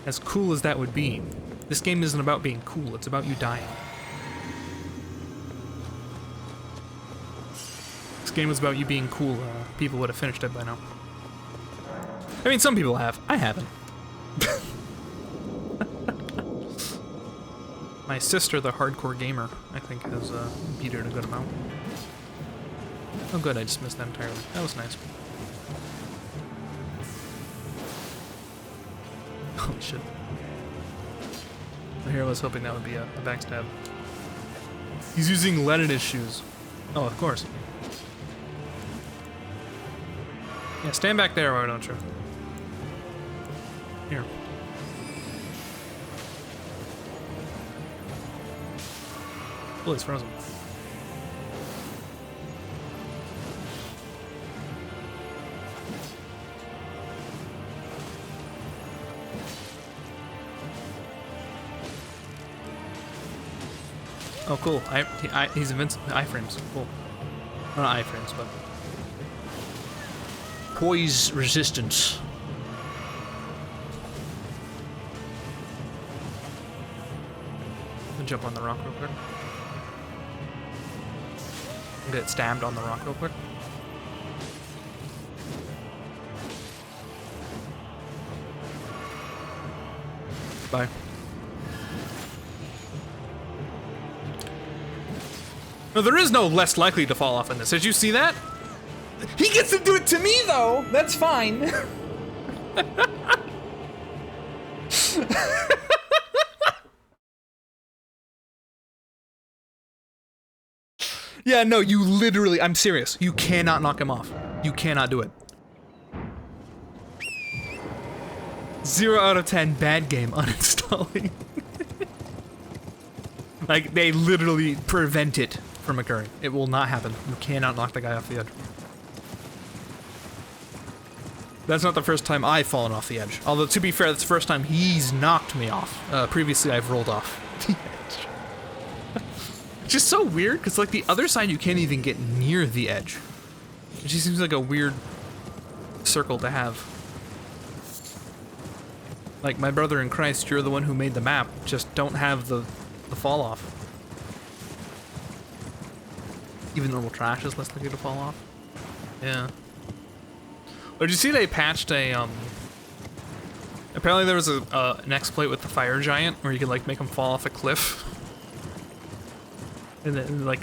As cool as that would be, this game isn't about being cool, it's about you dying. This game was about you being cool, people would have finished it by now. I mean, some people have. I haven't. My sister, the hardcore gamer, I think has beat it a good amount. Oh good, I just missed that entirely. That was nice. Holy shit. Here I was hoping that would be a backstab. He's using lead in his shoes. Oh, of course. Yeah, stand back there, why don't you? Here. Oh, he's frozen. Oh, cool. He's invincible. Iframes. Cool. Well, not iframes, but poise resistance. I'll jump on the rock real quick. Get stabbed on the rock real quick. Bye. No, there is no less likely to fall off in this. Did you see that? He gets to do it to me, though! That's fine. Yeah, no, you literally, I'm serious. You cannot knock him off. You cannot do it. 0 out of 10, bad game, uninstalling. Like, they literally prevent it from occurring. It will not happen. You cannot knock the guy off the edge. That's not the first time I've fallen off the edge. Although, to be fair, that's the first time he's knocked me off. Previously, I've rolled off the edge. It's just so weird, because, like, the other side, you can't even get near the edge. It just seems like a weird circle to have. Like, my brother in Christ, you're the one who made the map. Just don't have the fall off. Even normal trash is less likely to fall off. Yeah. Oh, did you see they patched a, apparently there was an exploit with the fire giant where you could, like, make him fall off a cliff. And then, like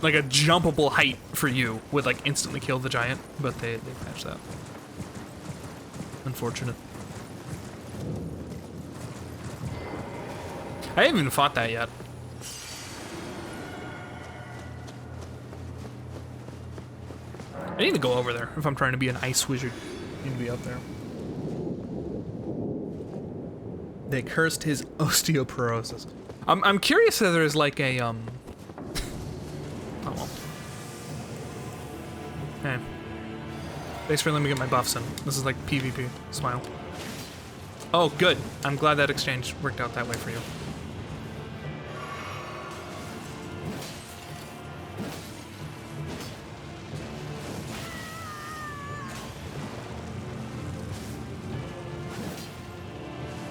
a jumpable height for you would, like, instantly kill the giant, but they patched that. Unfortunate. I haven't even fought that yet. I need to go over there if I'm trying to be an ice wizard. I need to be up there. They cursed his osteoporosis. I'm curious if there's like a Oh well. Hey. Thanks for letting me get my buffs in. This is like PvP. Smile. Oh, good. I'm glad that exchange worked out that way for you.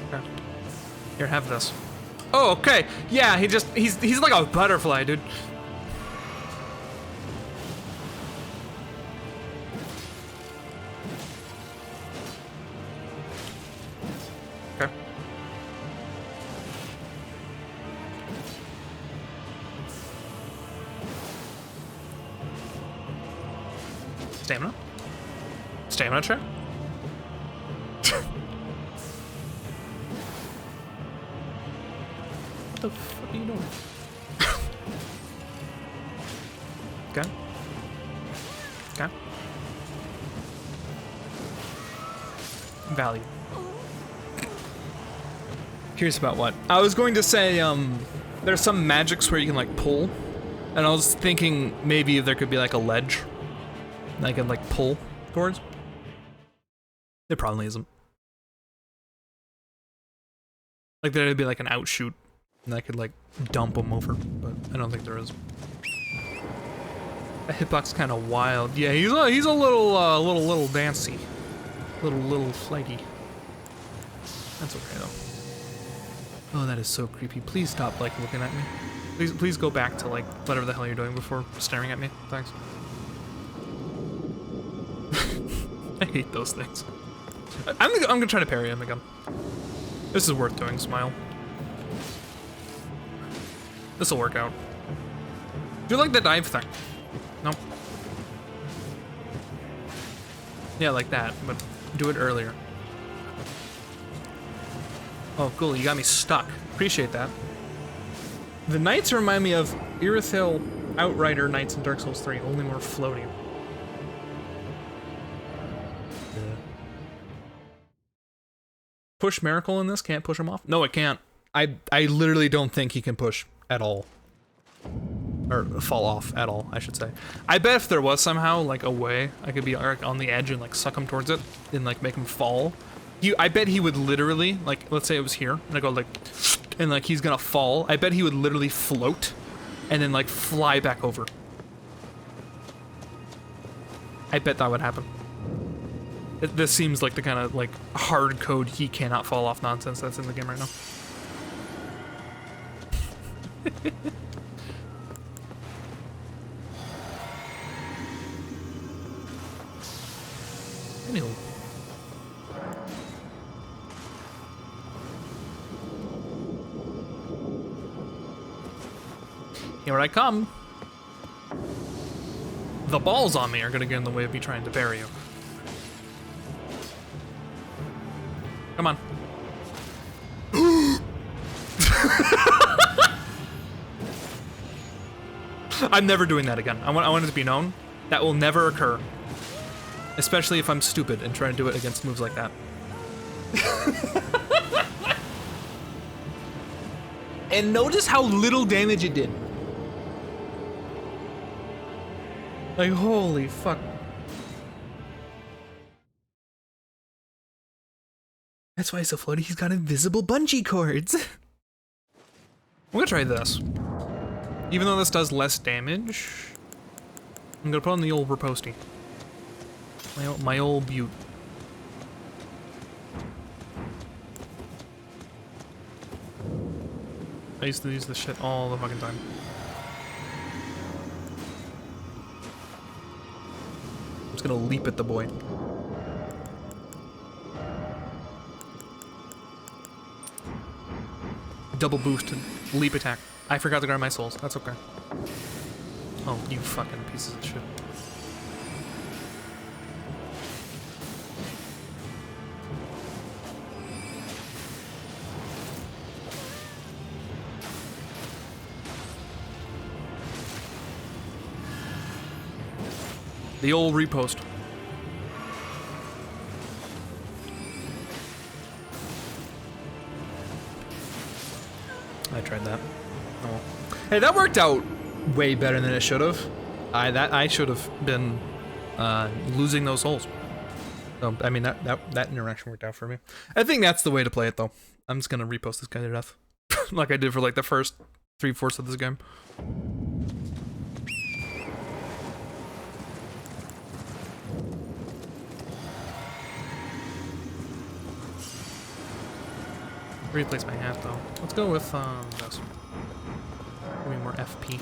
Okay. Here, have this. Oh, okay. Yeah, he's like a butterfly, dude. Okay. Stamina? Stamina check? What the fuck are you doing? Okay. Okay. Value. Curious about what? I was going to say, there's some magics where you can like pull, and I was thinking maybe there could be like a ledge that I can like pull towards. There probably isn't. Like there'd be like an outshoot, and I could like dump them over, but I don't think there is. That hitbox kind of wild. Yeah, he's a little dancy, little flighty. That's okay though. Oh, that is so creepy. Please stop like looking at me. Please go back to like whatever the hell you're doing before staring at me. Thanks. I hate those things. I'm gonna try to parry him again. This is worth doing, Smile. This'll work out. Do you like the dive thing? Nope. Yeah, like that, but do it earlier. Oh, cool, you got me stuck. Appreciate that. The knights remind me of Irithyll Outrider Knights in Dark Souls 3, only more floaty. Push Miracle in this? Can't push him off? No, it can't. I literally don't think he can push at all. Or fall off at all, I should say. I bet if there was somehow, like, a way I could be like, on the edge and, like, suck him towards it and, like, make him fall. I bet he would literally, like, let's say it was here, and I go, like, and, like, he's gonna fall. I bet he would literally float and then, like, fly back over. I bet that would happen. This seems like the kind of, like, hard code he cannot fall off nonsense that's in the game right now. Anywho. Here I come. The balls on me are gonna get in the way of me trying to bury you. Come on. I'm never doing that again. I want it to be known. That will never occur. Especially if I'm stupid and try to do it against moves like that. And notice how little damage it did. Like, holy fuck. That's why he's so floaty. He's got invisible bungee cords. I'm gonna try this. Even though this does less damage, I'm gonna put on the old riposty. My old butte. I used to use this shit all the fucking time. I'm just gonna leap at the boy. Double boosted leap attack. I forgot to grab my souls. That's okay. Oh, you fucking pieces of shit. The old repost. I tried that. Oh. Hey, that worked out way better than it should have. I should have been losing those holes. So, I mean, that interaction worked out for me. I think that's the way to play it, though. I'm just gonna repost this guy to death, like I did for like the first 3/4 of this game. Replace my hat though. Let's go with this. Give me more FP.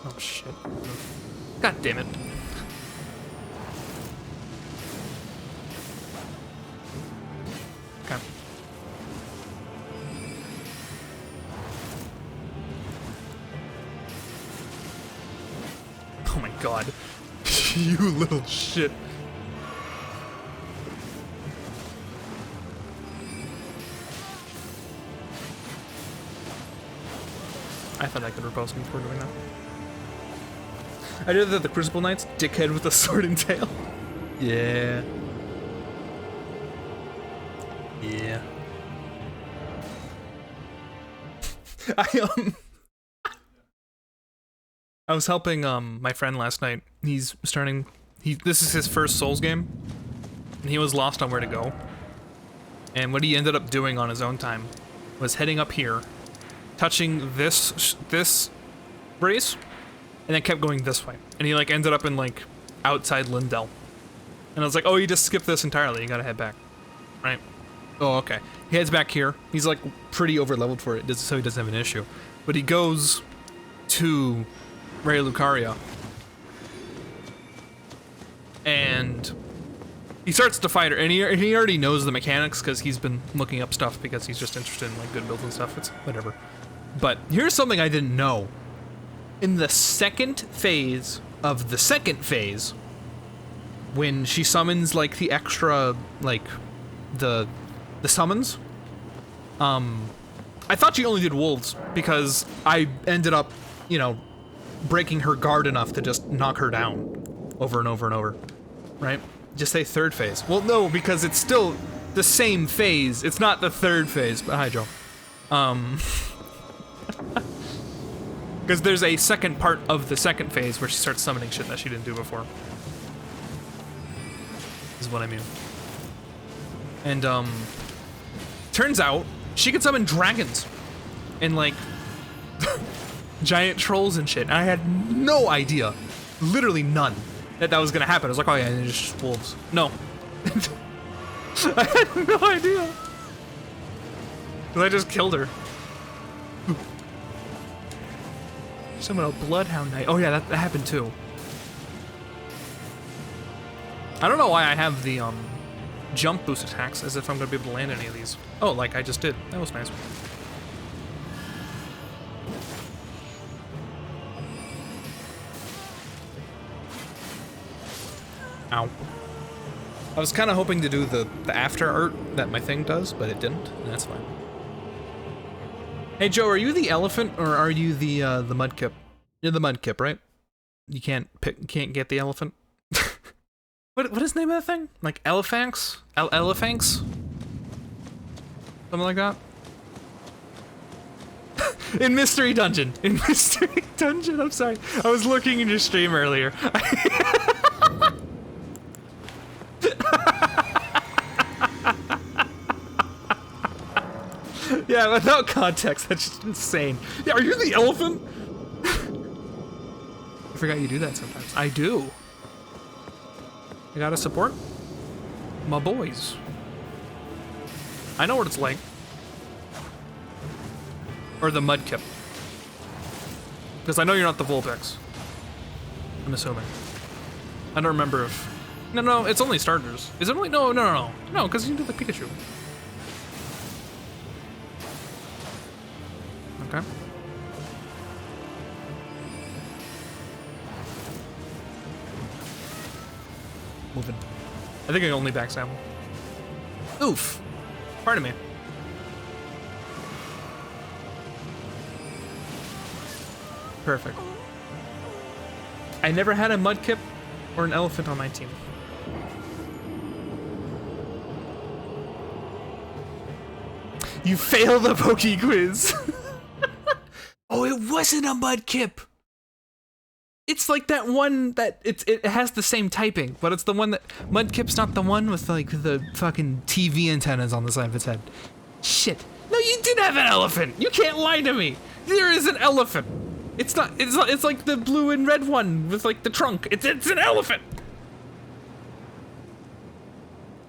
Oh shit. God damn it. Okay. Oh my god. You little shit. I thought I could repulse him before doing that. I did that the Crucible Knights, dickhead with a sword and tail. Yeah. Yeah. I was helping my friend last night. He's starting this is his first Souls game. And he was lost on where to go. And what he ended up doing on his own time was heading up here, touching this brace, and then kept going this way. And he like ended up in like outside Lindell. And I was like, oh, you just skipped this entirely. You gotta head back. Right? Oh, okay. He heads back here. He's like pretty over leveled for it, so he doesn't have an issue. But he goes to Ray Lucaria. And he starts to fight her, and he already knows the mechanics because he's been looking up stuff because he's just interested in like good builds and stuff. It's whatever. But here's something I didn't know. In the second phase of the second phase, when she summons like the extra like the summons, I thought she only did wolves because I ended up, you know, breaking her guard enough to just knock her down over and over and over, right? Just say third phase. Well, no, because it's still the same phase. It's not the third phase, but hi, Joe. Because there's a second part of the second phase where she starts summoning shit that she didn't do before. Is what I mean. And, turns out she could summon dragons and, like, giant trolls and shit. And I had no idea, literally none, that was gonna happen. I was like, oh yeah, they're just wolves. No. I had no idea. Because I just killed her. Summon a Bloodhound Knight. Oh yeah, that happened too. I don't know why I have the jump boost attacks as if I'm gonna be able to land any of these. Oh, like I just did. That was nice. Ow. I was kind of hoping to do the after art that my thing does, but it didn't, and that's fine. Hey Joe, are you the elephant or are you the mudkip? You're the mudkip, right? You can't get the elephant. What is the name of that thing? Like Elephanx? Elephanx? Something like that? In Mystery Dungeon. In Mystery Dungeon, I'm sorry. I was looking in your stream earlier. Yeah, without context, that's just insane. Yeah, are you the elephant? I forgot you do that sometimes. I do. I gotta support my boys. I know what it's like. Or the Mudkip. Because I know you're not the Vulpix. I'm assuming. I don't remember if... No, it's only starters. Is it only... No, because you can do the Pikachu. Okay. Moving. I think I only backstab him. Oof. Pardon me. Perfect. I never had a Mudkip or an elephant on my team. You failed the Poke Quiz. Oh, it wasn't a Mudkip. It's like that one that it has the same typing, but it's the one that Mudkip's not the one with like the fucking TV antennas on the side of its head. Shit. No, you did have an elephant. You can't lie to me. There is an elephant. It's not. It's like the blue and red one with like the trunk. It's an elephant.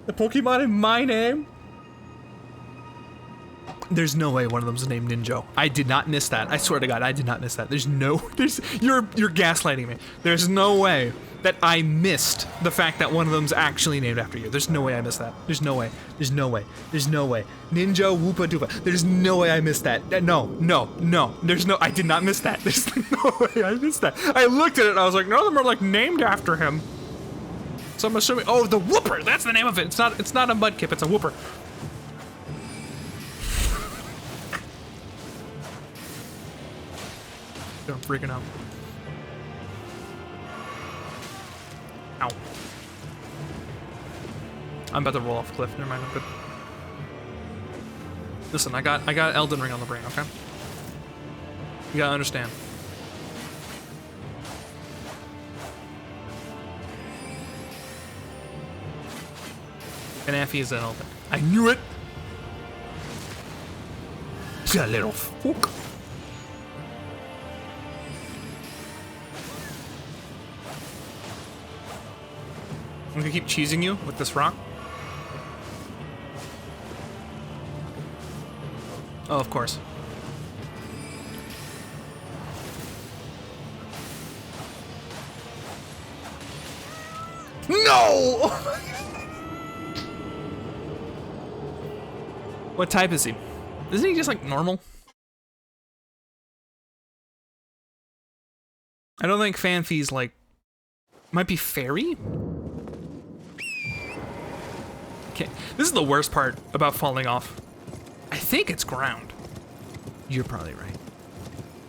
The Pokemon in my name. There's no way one of them's named Ninjo. I did not miss that. I swear to God, I did not miss that. You're gaslighting me. There's no way that I missed the fact that one of them's actually named after you. There's no way I missed that. There's no way. There's no way. There's no way. Ninja Woopa Doopa. There's no way I missed that. No. There's no. I did not miss that. There's no way I missed that. I looked at it and I was like, none of them are like named after him. So I'm assuming. Oh, the Whooper. That's the name of it. It's not a Mudkip. It's a Whooper. I'm freaking out. Ow. I'm about to roll off a cliff. Never mind, I'm good. Listen, I got Elden Ring on the brain, okay? You gotta understand. Fanafi is an elephant. I knew it! You little fuck. I'm gonna keep cheesing you with this rock. Oh, of course. No! What type is he? Isn't he just like normal? I don't think Fanfi's like... Might be fairy? Okay, this is the worst part about falling off. I think it's ground. You're probably right.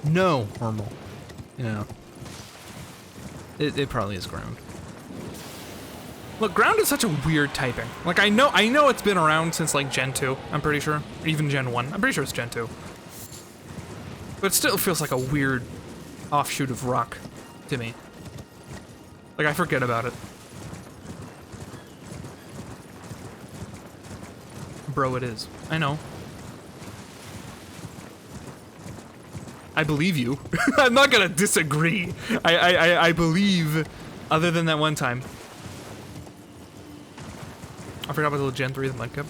No, Hormel. Yeah. It probably is ground. Look, ground is such a weird typing. Like, I know it's been around since like Gen 2, I'm pretty sure. Or even Gen 1. I'm pretty sure it's Gen 2. But it still feels like a weird offshoot of rock to me. Like, I forget about it. Bro, it is. I know. I believe you. I'm not gonna disagree. I believe, other than that one time. I forgot about the Gen 3 of the Mudkip.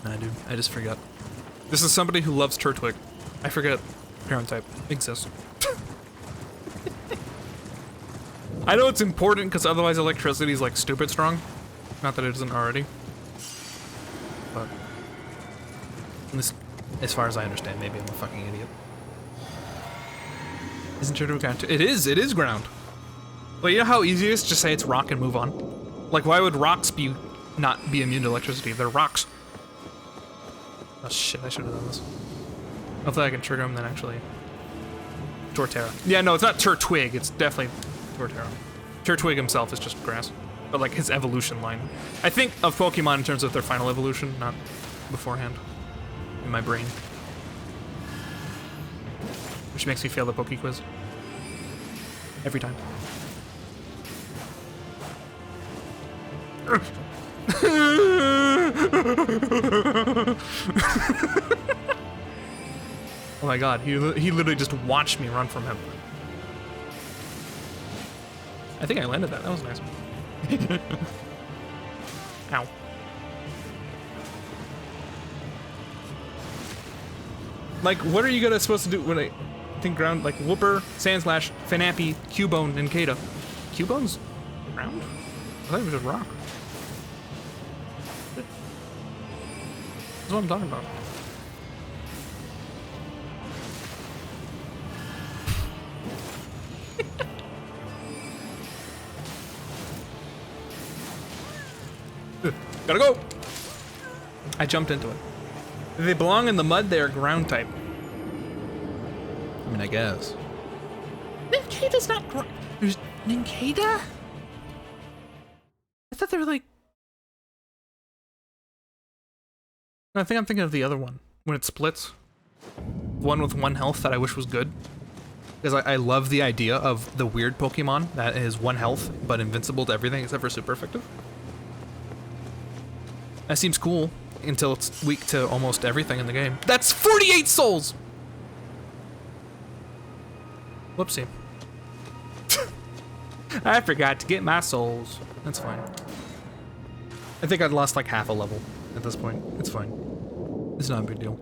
Nah, dude, I just forgot. This is somebody who loves Turtwig. I forget ground type exists. I know it's important because otherwise electricity is like stupid strong. Not that it isn't already. But at least as far as I understand, maybe I'm a fucking idiot. Isn't Turtwig ground too? It is ground. Well, you know how easy it is to just say it's rock and move on? Like, why would rocks not be immune to electricity? They're rocks. Oh shit, I should have done this. Hopefully I can trigger him then actually. Torterra. Yeah, no, it's not Turtwig, it's definitely Torterra. Turtwig himself is just grass. But like his evolution line. I think of Pokemon in terms of their final evolution, not beforehand. In my brain. Which makes me fail the Poke Quiz. Every time. Oh my god, he literally just watched me run from him. I think I landed that. That was nice. Ow. Like, what are you supposed to do when I think ground? Like, Whooper, Sandslash, Fanappy, Cubone, and Kata. Cubone's ground? I thought it was just rock. That's what I'm talking about. Gotta go! I jumped into it. If they belong in the mud, they are ground type. mean, I guess. Ninkada's not There's Ninkada? I thought they were like... No, I think I'm thinking of the other one. When it splits. One with 1 health that I wish was good. Because I love the idea of the weird Pokemon that is 1 health, but invincible to everything except for super effective. That seems cool until it's weak to almost everything in the game. That's 48 souls! Whoopsie. I forgot to get my souls. That's fine. I think I'd lost like half a level at this point. It's fine. It's not a big deal.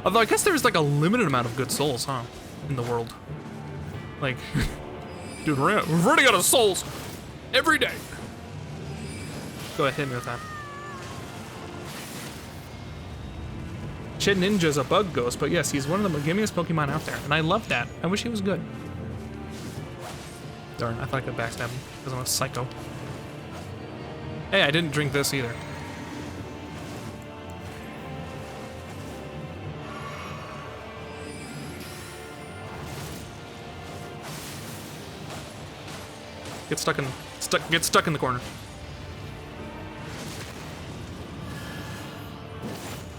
Although I guess there's like a limited amount of good souls, huh? In the world. Like, dude, we're running out of souls every day. Go ahead, hit me with that. Chid Ninja's a bug ghost, but yes, he's one of the gamiest Pokemon out there, and I love that. I wish he was good. Darn, I thought I could backstab him because I'm a psycho. Hey, I didn't drink this either. Get stuck in the corner.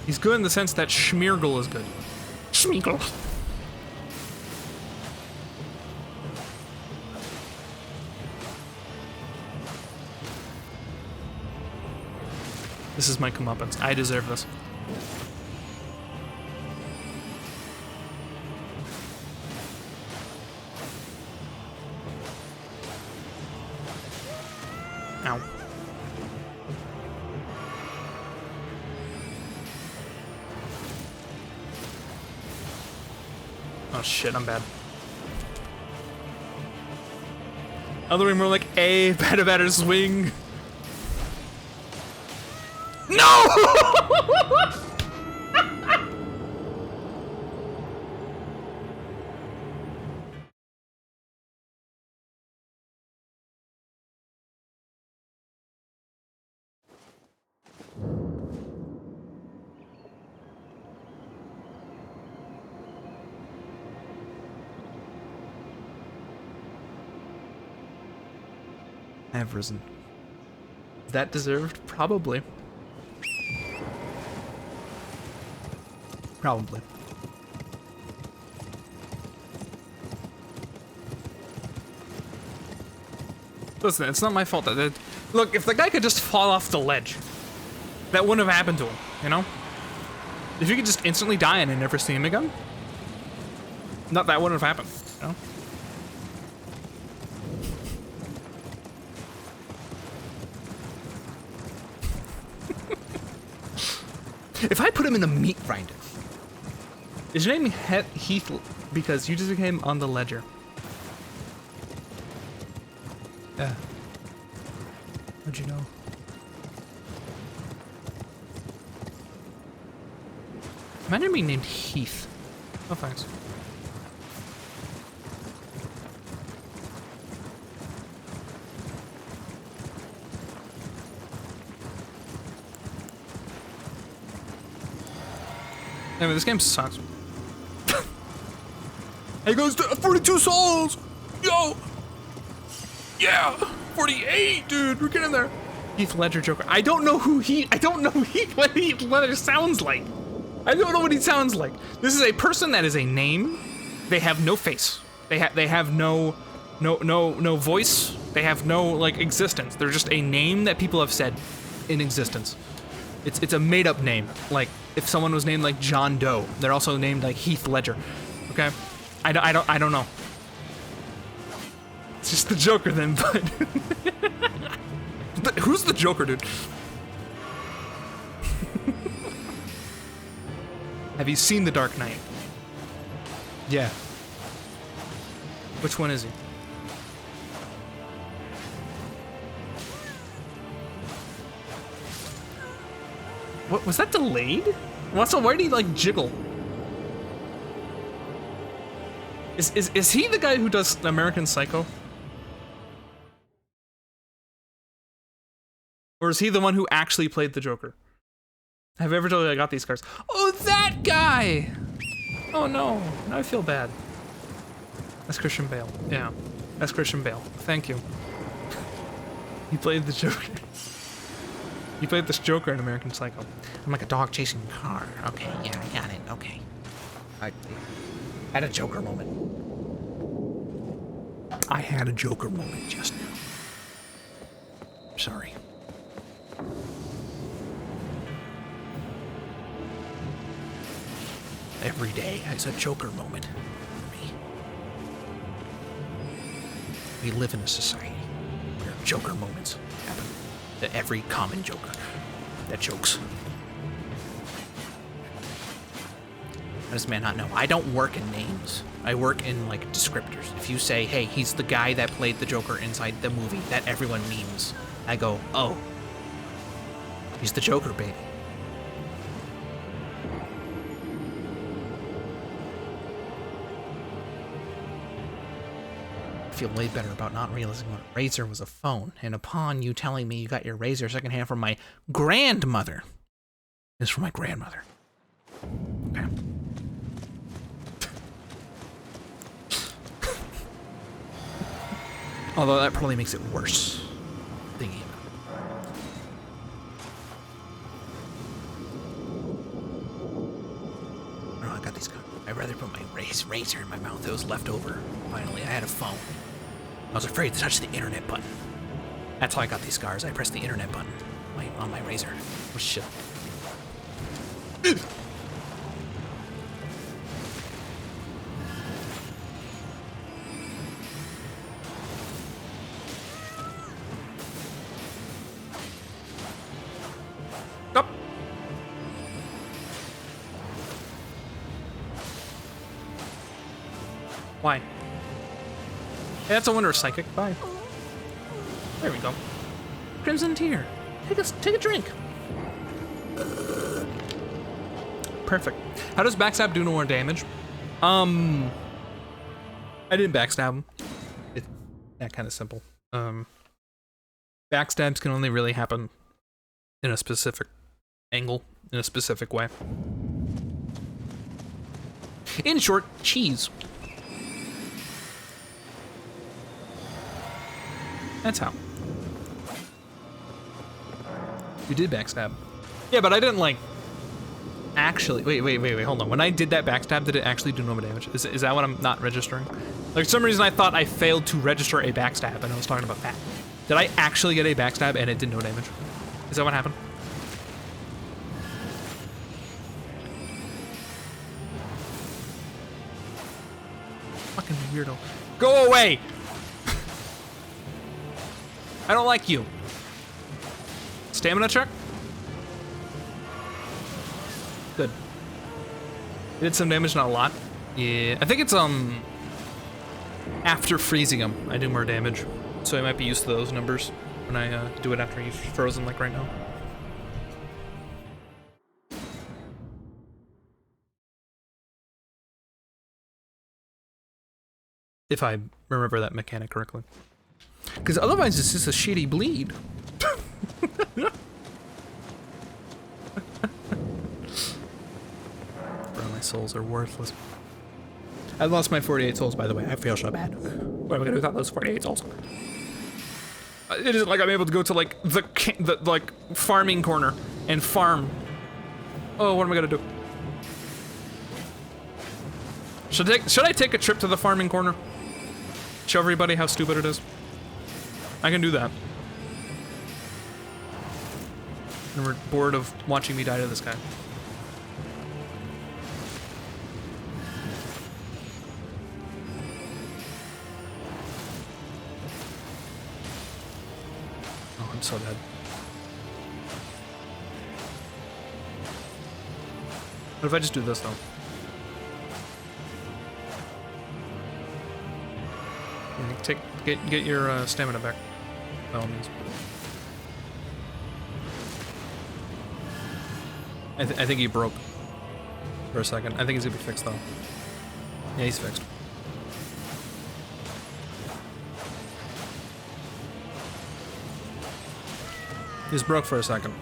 He's good in the sense that Schmeargle is good. Schmeargle. This is my comeuppance. I deserve this. Ow. Oh shit, I'm bad. Other way more like a batter swing. No! I've risen. Is that deserved? Probably. Probably. Listen, it's not my fault that look, if the guy could just fall off the ledge, that wouldn't have happened to him, you know? If you could just instantly die and never see him again, that wouldn't have happened, you know? If I put him in a meat grinder. Is your name Heath because you just became on the ledger? Yeah. How'd you know? Imagine being named Heath. Oh, thanks. Anyway, this game sucks. Hey, goes to 42 souls! Yo! Yeah! 48, dude! We're getting there. Heath Ledger Joker. I don't know what Heath Ledger sounds like. I don't know what he sounds like. This is a person that is a name. They have no face. They have no voice. They have no like existence. They're just a name that people have said in existence. It's a made up name. Like if someone was named like John Doe, they're also named like Heath Ledger. Okay? I don't know. It's just the Joker then, but who's the Joker, dude? Have you seen The Dark Knight? Yeah. Which one is he? What was that delayed? Also, why did he like jiggle? Is he the guy who does American Psycho? Or is he the one who actually played the Joker? Have I ever told you I got these cards? Oh, that guy! Oh no, now I feel bad. That's Christian Bale. Yeah, that's Christian Bale. Thank you. He played the Joker. He played this Joker in American Psycho. I'm like a dog chasing a car. Okay, yeah, I got it. Okay. I had a Joker moment. I had a Joker moment just now. Sorry. Every day has a Joker moment for me. We live in a society where Joker moments happen to every common Joker that jokes. How does man not know? I don't work in names. I work in, like, descriptors. If you say, hey, he's the guy that played the Joker inside the movie that everyone memes, I go, oh, he's the Joker, baby. I feel way better about not realizing what a razor was a phone, and upon you telling me you got your razor secondhand from my grandmother. It's from my grandmother. Okay. Although that probably makes it worse. Thinking about it. Oh, I got these. I'd rather put my razor in my mouth. It was left over. Finally, I had a phone. I was afraid to touch the internet button. That's how I got these scars. I pressed the internet button on my razor. Oh shit. Up. Why? Hey, that's a Wonder Psychic. Bye. There we go. Crimson Tear. Take a drink. Perfect. How does backstab do no more damage? I didn't backstab him. It's that kind of simple. Backstabs can only really happen in a specific angle, in a specific way. In short, cheese. That's how. You did backstab. Yeah, but I didn't, like, actually... Wait, hold on. When I did that backstab, did it actually do no damage? Is that what I'm not registering? Like, for some reason I thought I failed to register a backstab, and I was talking about that. Did I actually get a backstab and it did no damage? Is that what happened? Fucking weirdo. Go away! I don't like you. Stamina check? Good. It did some damage, not a lot. Yeah, I think it's, after freezing him, I do more damage. So I might be used to those numbers when I do it after he's frozen, like right now. If I remember that mechanic correctly. Because otherwise it's just a shitty bleed. Bro, my souls are worthless. I lost my 48 souls, by the way. I feel so bad. What am I gonna do without those 48 souls? It isn't like I'm able to go to like the like farming corner and farm. Oh, what am I gonna do? Should I take a trip to the farming corner? Show everybody how stupid it is. I can do that. And we're bored of watching me die to this guy. Oh, I'm so dead. What if I just do this though? Get your stamina back. By all means. I think he broke for a second. I think he's gonna be fixed though. Yeah, he's fixed. He's broke for a second.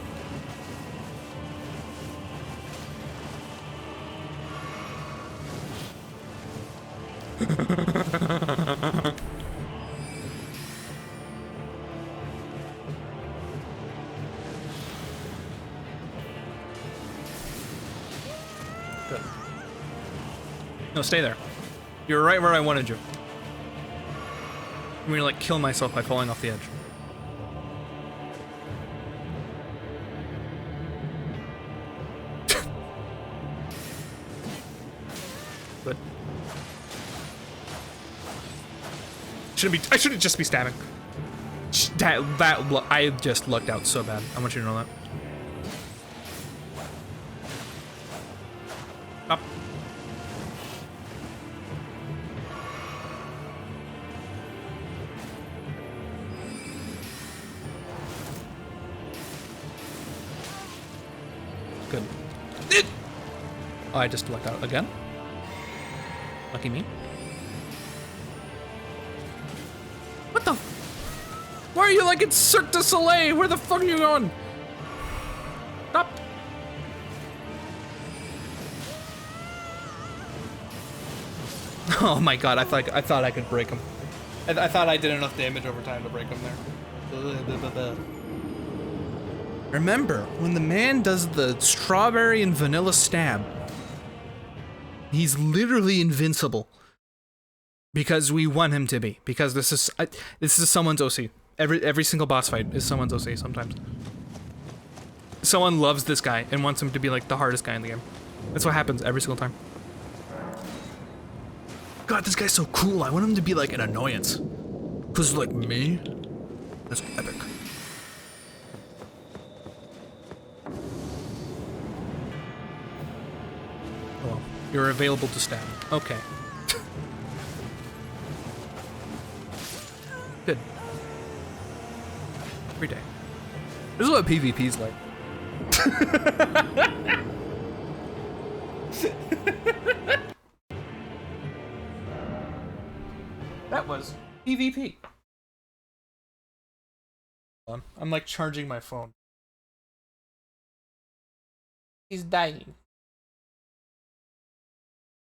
Good. No, stay there. You're right where I wanted you. I'm gonna like kill myself by falling off the edge. Good. I shouldn't just be stabbing. I just lucked out so bad. I want you to know that. Up. Good. Oh, I just lucked out again. Lucky me. What the? Why are you like in Cirque du Soleil? Where the fuck are you going? Stop. Oh my god, I thought I could break him. I thought I did enough damage over time to break him there. Remember, when the man does the strawberry and vanilla stab, he's literally invincible. Because we want him to be. Because this is someone's OC. Every single boss fight is someone's OC sometimes. Someone loves this guy and wants him to be like the hardest guy in the game. That's what happens every single time. God, this guy's so cool. I want him to be like an annoyance. Cause like me, that's epic. Oh, well, you're available to stab. Okay. Good. Every day. This is what PvP's like. That was PvP. I'm like charging my phone. He's dying.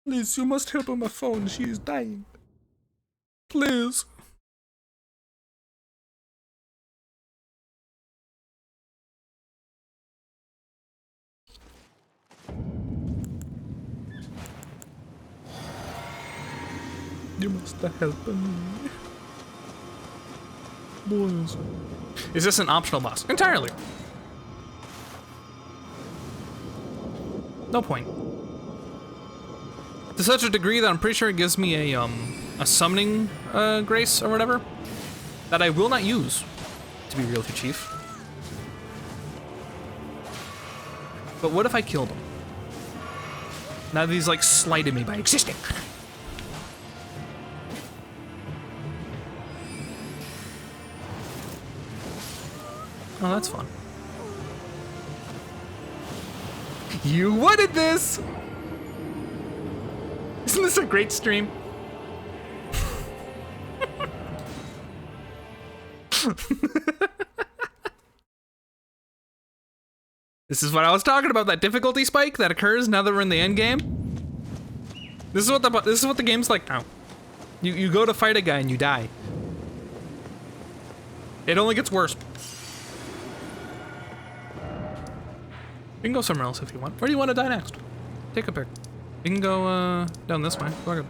Please, you must help on my phone. She is dying. Please. You must help me. Boys. Is this an optional boss? Entirely. No point. To such a degree that I'm pretty sure it gives me a summoning grace or whatever that I will not use, to be real with you, Chief. But what if I killed him? Now that he's like slighted me by existing. Oh, that's fun. You wanted this! Isn't this a great stream? This is what I was talking about, that difficulty spike that occurs now that we're in the end game. This is what the game's like now. You go to fight a guy and you die. It only gets worse. You can go somewhere else if you want. Where do you want to die next? Take a pick. You can go down this way. Fuck it.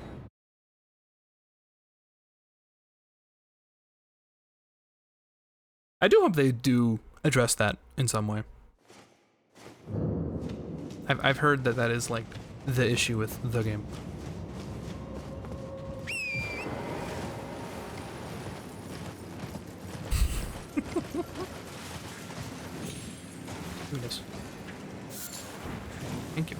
I do hope they do address that in some way. I've heard that is like the issue with the game. Do this. Thank you.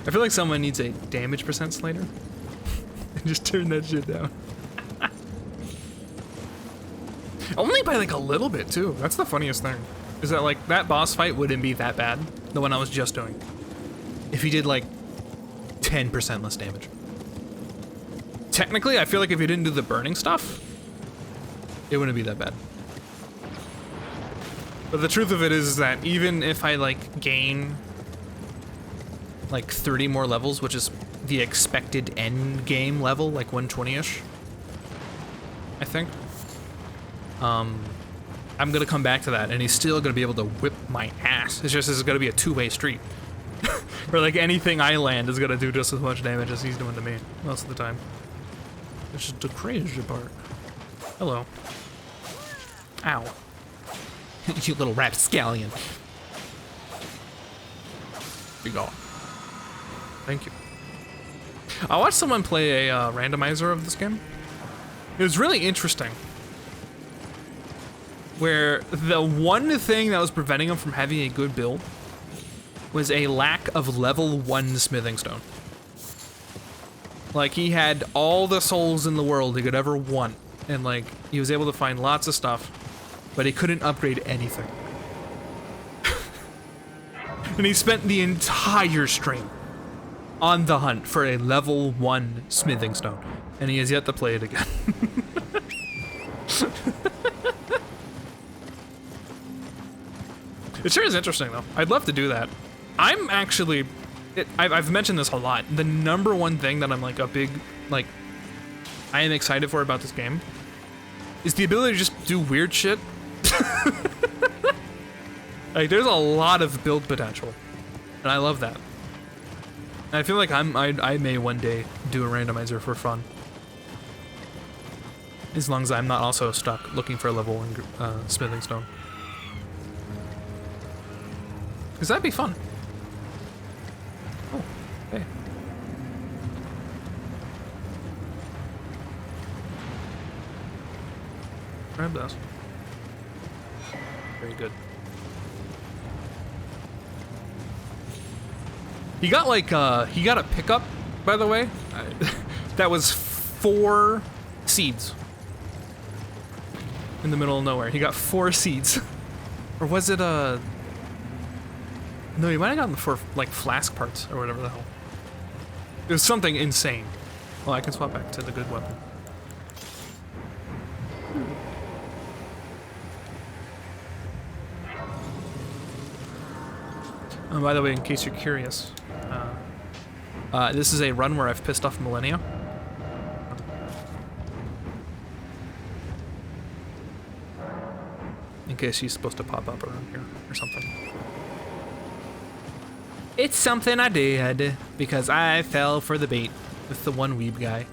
I feel like someone needs a damage percent slider. And just turn that shit down. Only by like a little bit too. That's the funniest thing. Is that like that boss fight wouldn't be that bad. The one I was just doing. If he did like 10% less damage. technically, I feel like if you didn't do the burning stuff, it wouldn't be that bad. But the truth of it is that even if I like gain like 30 more levels, which is the expected end game level, like 120-ish, I think. I'm gonna come back to that, and he's still gonna be able to whip my ass. It's just, it's gonna be a two-way street. Where like anything I land is gonna do just as much damage as he's doing to me most of the time. Which is the crazy part. Hello. Ow. You little rapscallion. Be gone. Thank you. I watched someone play a randomizer of this game. It was really interesting. Where the one thing that was preventing him from having a good build was a lack of level 1 smithing stone. Like, he had all the souls in the world he could ever want, and like, he was able to find lots of stuff, but he couldn't upgrade anything. And he spent the entire stream on the hunt for a level 1 smithing stone, and he has yet to play it again. It sure is interesting, though. I'd love to do that. I'm actually... I've mentioned this a lot. The number one thing that I'm like a big... like, I am excited for about this game is the ability to just do weird shit. Like, there's a lot of build potential. And I love that. And I feel like I may one day do a randomizer for fun. As long as I'm not also stuck looking for a level 1 smithing stone. Because that'd be fun. Oh, hey. Grab this. Very good. He got like, he got a pickup, by the way, that was 4 seeds. In the middle of nowhere. He got 4 seeds. Or was it a... No, he might have gotten the 4, like, flask parts, or whatever the hell. It was something insane. Well, I can swap back to the good weapon. Oh, by the way, in case you're curious, this is a run where I've pissed off Millennia. In case she's supposed to pop up around here or something. It's something I did, because I fell for the bait with the one weeb guy.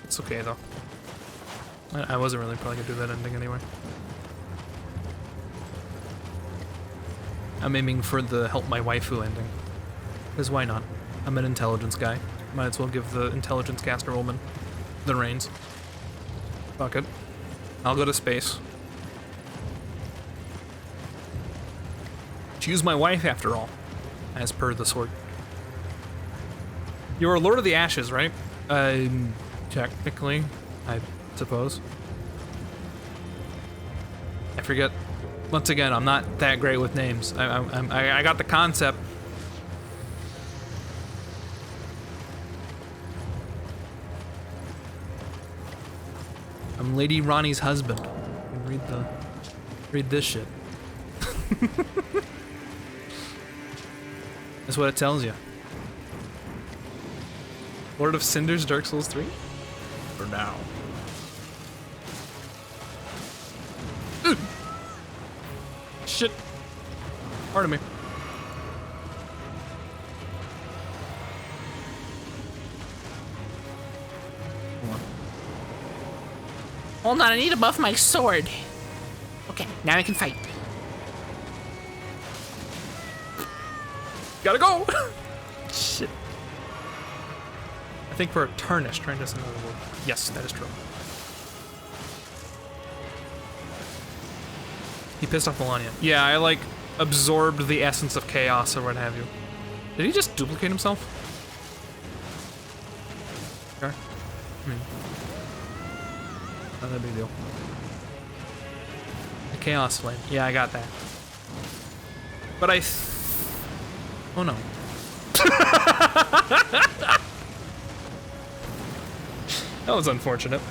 It's okay, though. I wasn't really probably gonna do that ending anyway. I'm aiming for the help my waifu ending. Because why not? I'm an intelligence guy. Might as well give the intelligence caster woman the reins. Fuck it. I'll go to space. Choose my wife, after all, as per the sword. You're a Lord of the Ashes, right? Technically, I suppose. I forget. Once again, I'm not that great with names. I got the concept. I'm Lady Ronnie's husband. You can read this shit. That's what it tells you. Lord of Cinders, Dark Souls 3? For now. Shit. Pardon me. Hold on, I need to buff my sword. Okay, now I can fight. Gotta go! Shit. I think for a tarnish, trying to say another word. Yes, that is true. He pissed off Melania. Yeah, I like absorbed the essence of chaos or what have you. Did he just duplicate himself? Okay. I mean, not that big a deal. The chaos flame. Yeah, I got that. But oh no. That was unfortunate.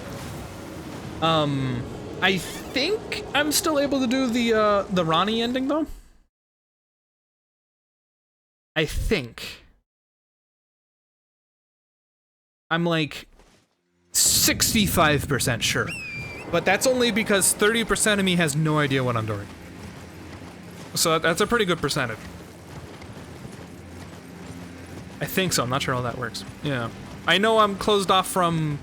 I think I'm still able to do the Ronnie ending though. I think. I'm like 65% sure. But that's only because 30% of me has no idea what I'm doing. So that's a pretty good percentage. I think so, I'm not sure how that works. Yeah. I know I'm closed off from...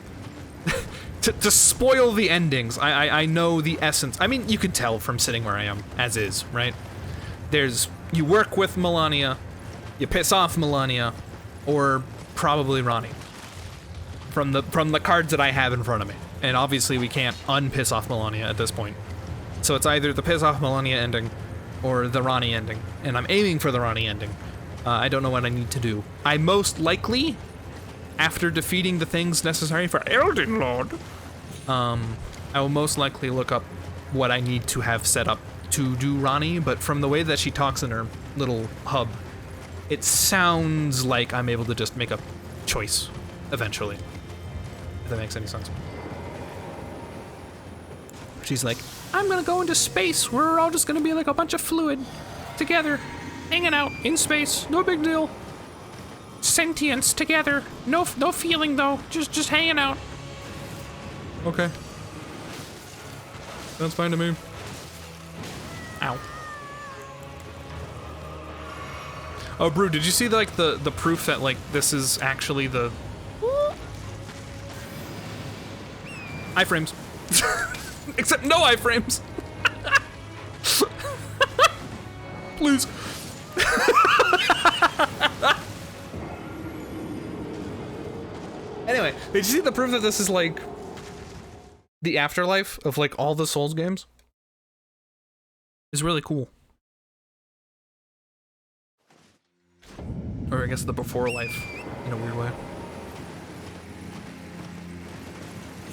to spoil the endings, I know the essence. I mean, you can tell from sitting where I am, as is, right? You work with Melania, you piss off Melania, or probably Ronnie. From the cards that I have in front of me. And obviously we can't unpiss off Melania at this point. So it's either the piss off Melania ending, or the Ronnie ending. And I'm aiming for the Ronnie ending. I don't know what I need to do. I most likely, after defeating the things necessary for Elden Lord, I will most likely look up what I need to have set up to do Ronnie, but from the way that she talks in her little hub, it sounds like I'm able to just make a choice eventually. If that makes any sense. She's like, I'm gonna go into space. We're all just gonna be like a bunch of fluid together, hanging out in space. No big deal. Sentience together. No feeling though. Just hanging out. Okay. Sounds fine to me. Ow. Oh, Brew, did you see like the proof that like this is actually the iframes? Except no iframes. Please. Anyway, did you see the proof that this is like the afterlife of like all the Souls games? It's really cool. Or I guess the before life in a weird way.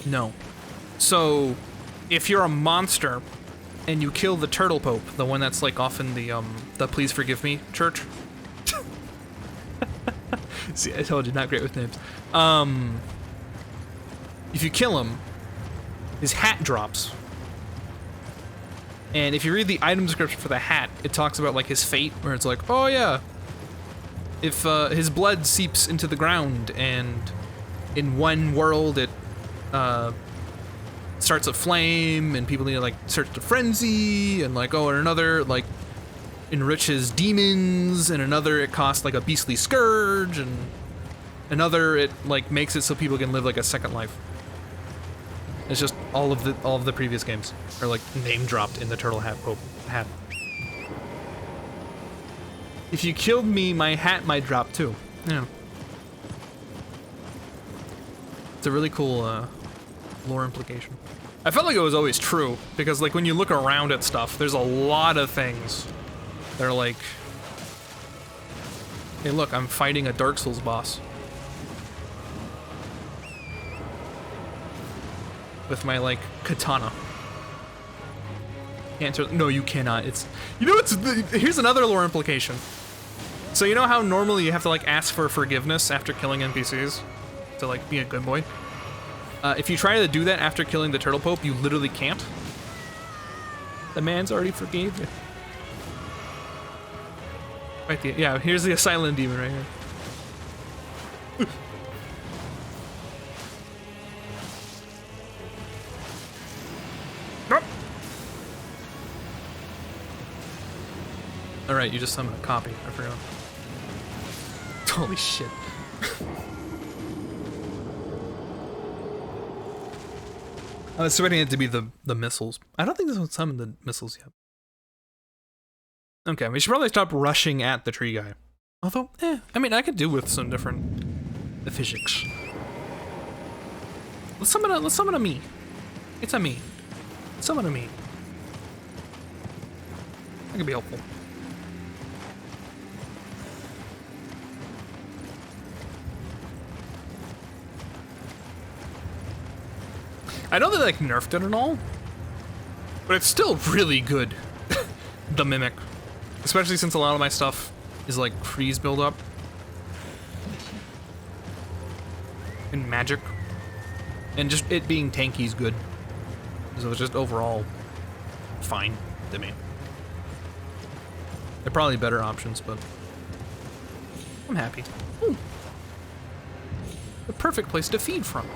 No. So, if you're a monster and you kill the Turtle Pope, the one that's like off in the Please Forgive Me church. See, I told you, not great with names. If you kill him, his hat drops. And if you read the item description for the hat, it talks about like his fate, where it's like, oh yeah, if his blood seeps into the ground and in one world it starts a flame and people need to like search the frenzy, and like, oh, and another like enriches demons, and another it costs like a beastly scourge, and another it like makes it so people can live like a second life. It's just all of the previous games are like name dropped in the Turtle Hat Pope hat. If you killed me, my hat might drop too. Yeah. It's a really cool lore implication. I felt like it was always true, because like when you look around at stuff, there's a lot of things that are like, hey look, I'm fighting a Dark Souls boss. With my like katana. Can't, no, you cannot. It's, you know, here's another lore implication. So you know how normally you have to like ask for forgiveness after killing NPCs to like be a good boy? If you try to do that after killing the Turtle Pope, you literally can't. The man's already forgave you. Right there, yeah, here's the Silent Demon right here. Nope. Alright, you just summoned a copy, I forgot. Holy shit. I was expecting it to be the missiles. I don't think this one summoned the missiles yet. Okay, we should probably stop rushing at the tree guy. Although, I mean, I could do with some different physics. Let's summon a me. It's a me. Summon a me. That could be helpful. I know they like nerfed it and all, but it's still really good. The Mimic. Especially since a lot of my stuff is like freeze buildup. And magic. And just it being tanky is good. So it's just overall fine to me. They're probably better options, but I'm happy. Ooh. The perfect place to feed from.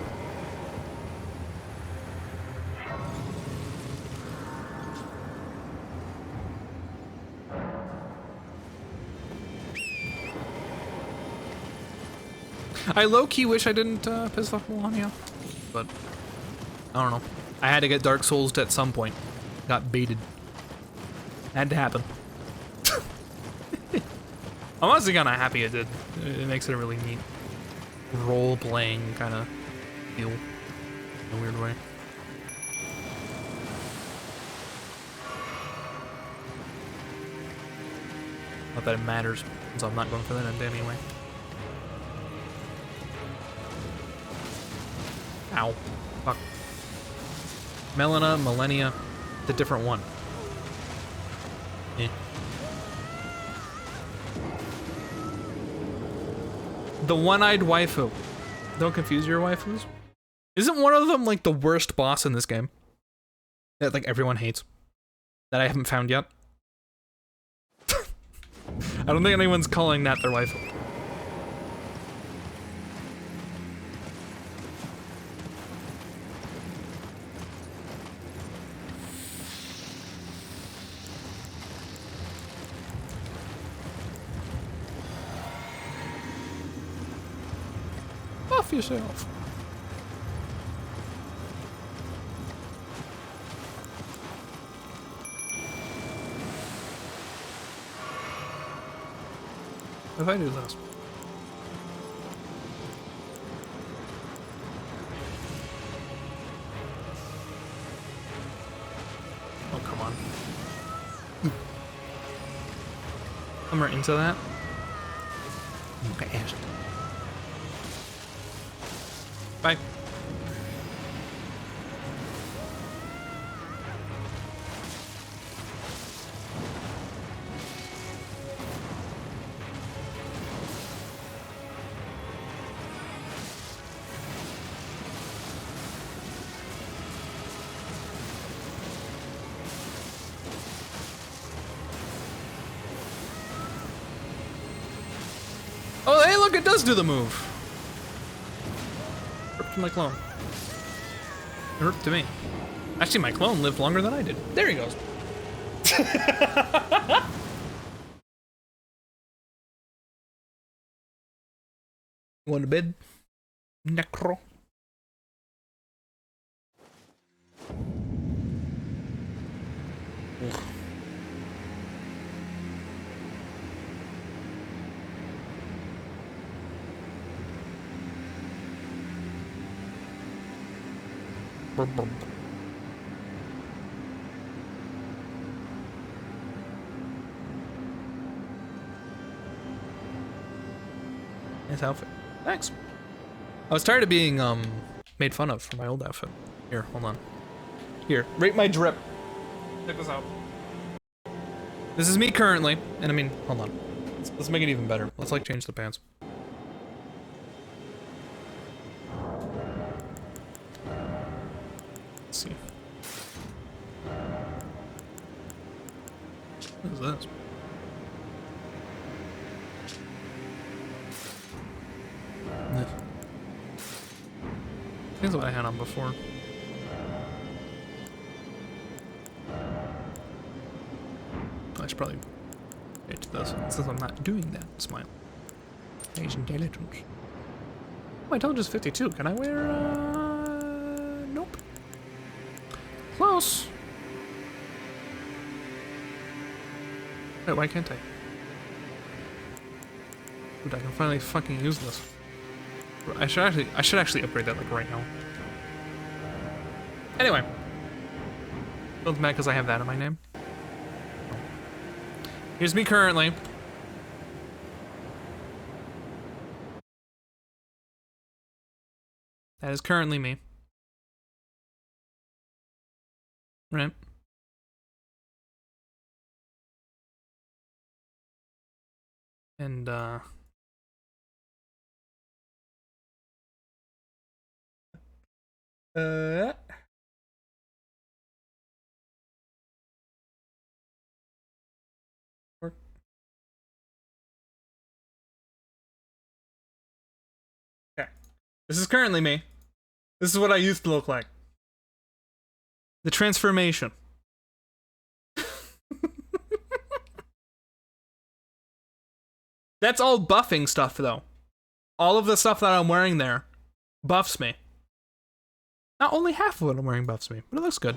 I low-key wish I didn't piss off Melania, but I don't know. I had to get Dark Souls at some point. Got baited. Had to happen. I'm honestly kind of happy it did. It makes it a really neat role-playing kind of feel in a weird way. Not that it matters, since I'm not going for that end anyway. Ow. Fuck. Millennia, the different one. Eh. The one-eyed waifu. Don't confuse your waifus. Isn't one of them like the worst boss in this game? That like everyone hates? That I haven't found yet? I don't think anyone's calling that their waifu. Off yourself. If I do this. Oh, come on. I'm right into that. Okay, ask. Bye. Oh, hey, look, it does do the move. Ripped to my clone. It ripped to me. Actually, my clone lived longer than I did. There he goes. Going to bed? Necro. Ugh. Nice outfit. Thanks. I was tired of being made fun of for my old outfit. Here, hold on. Here, rate my drip. Check this out. This is me currently, and I mean, hold on. Let's make it even better. Let's like change the pants. Let's see. What is this? Here's what I had on before. I should probably change this since I'm not doing that. Smile. Age intelligence. My intelligence is 52. Can I wear nope. Close. Wait, why can't I? Dude, I can finally fucking use this. I should actually upgrade that like right now. Anyway. Don't mad because I have that in my name. Here's me currently. That is currently me. Right. And Okay. This is currently me. This is what I used to look like. The transformation. That's all buffing stuff, though. All of the stuff that I'm wearing there buffs me. Not only half of what I'm wearing buffs me, but it looks good.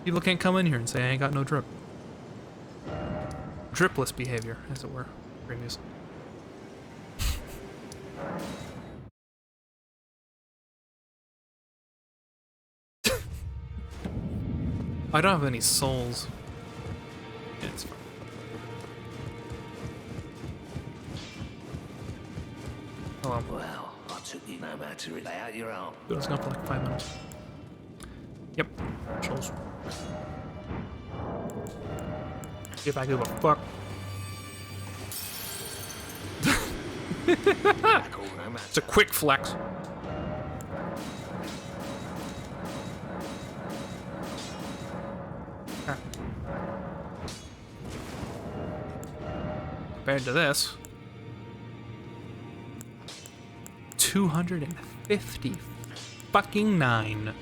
People can't come in here and say I ain't got no drip. Dripless behavior, as it were, previously. I don't have any souls. It's fine. Hello. Well, I took you no matter to lay out your arm. Been on for like 5 minutes. Yep. Souls. If I give a fuck. It's a quick flex. Huh. Compared to this, 250 fucking 9.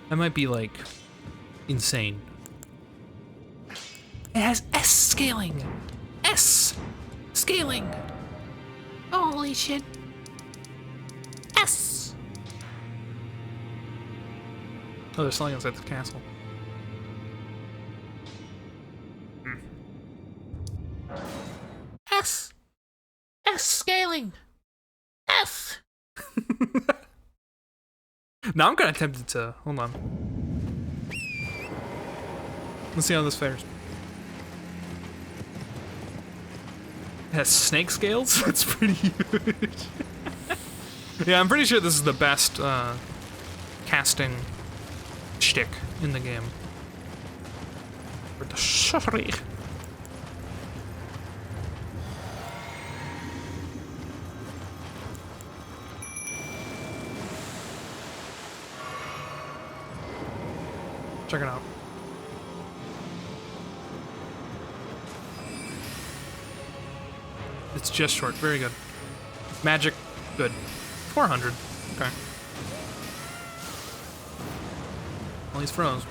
That might be like insane. It has S scaling. S scaling. Holy shit. S. Oh, they're selling inside the castle. S. S scaling. S. Now I'm kind of tempted to. Hold on. Let's see how this fares. It has snake scales? That's pretty huge. Yeah, I'm pretty sure this is the best casting shtick in the game. For the shottery. Check it out. It's just short. Very good. Magic. Good. 400. Okay. Well, he's froze.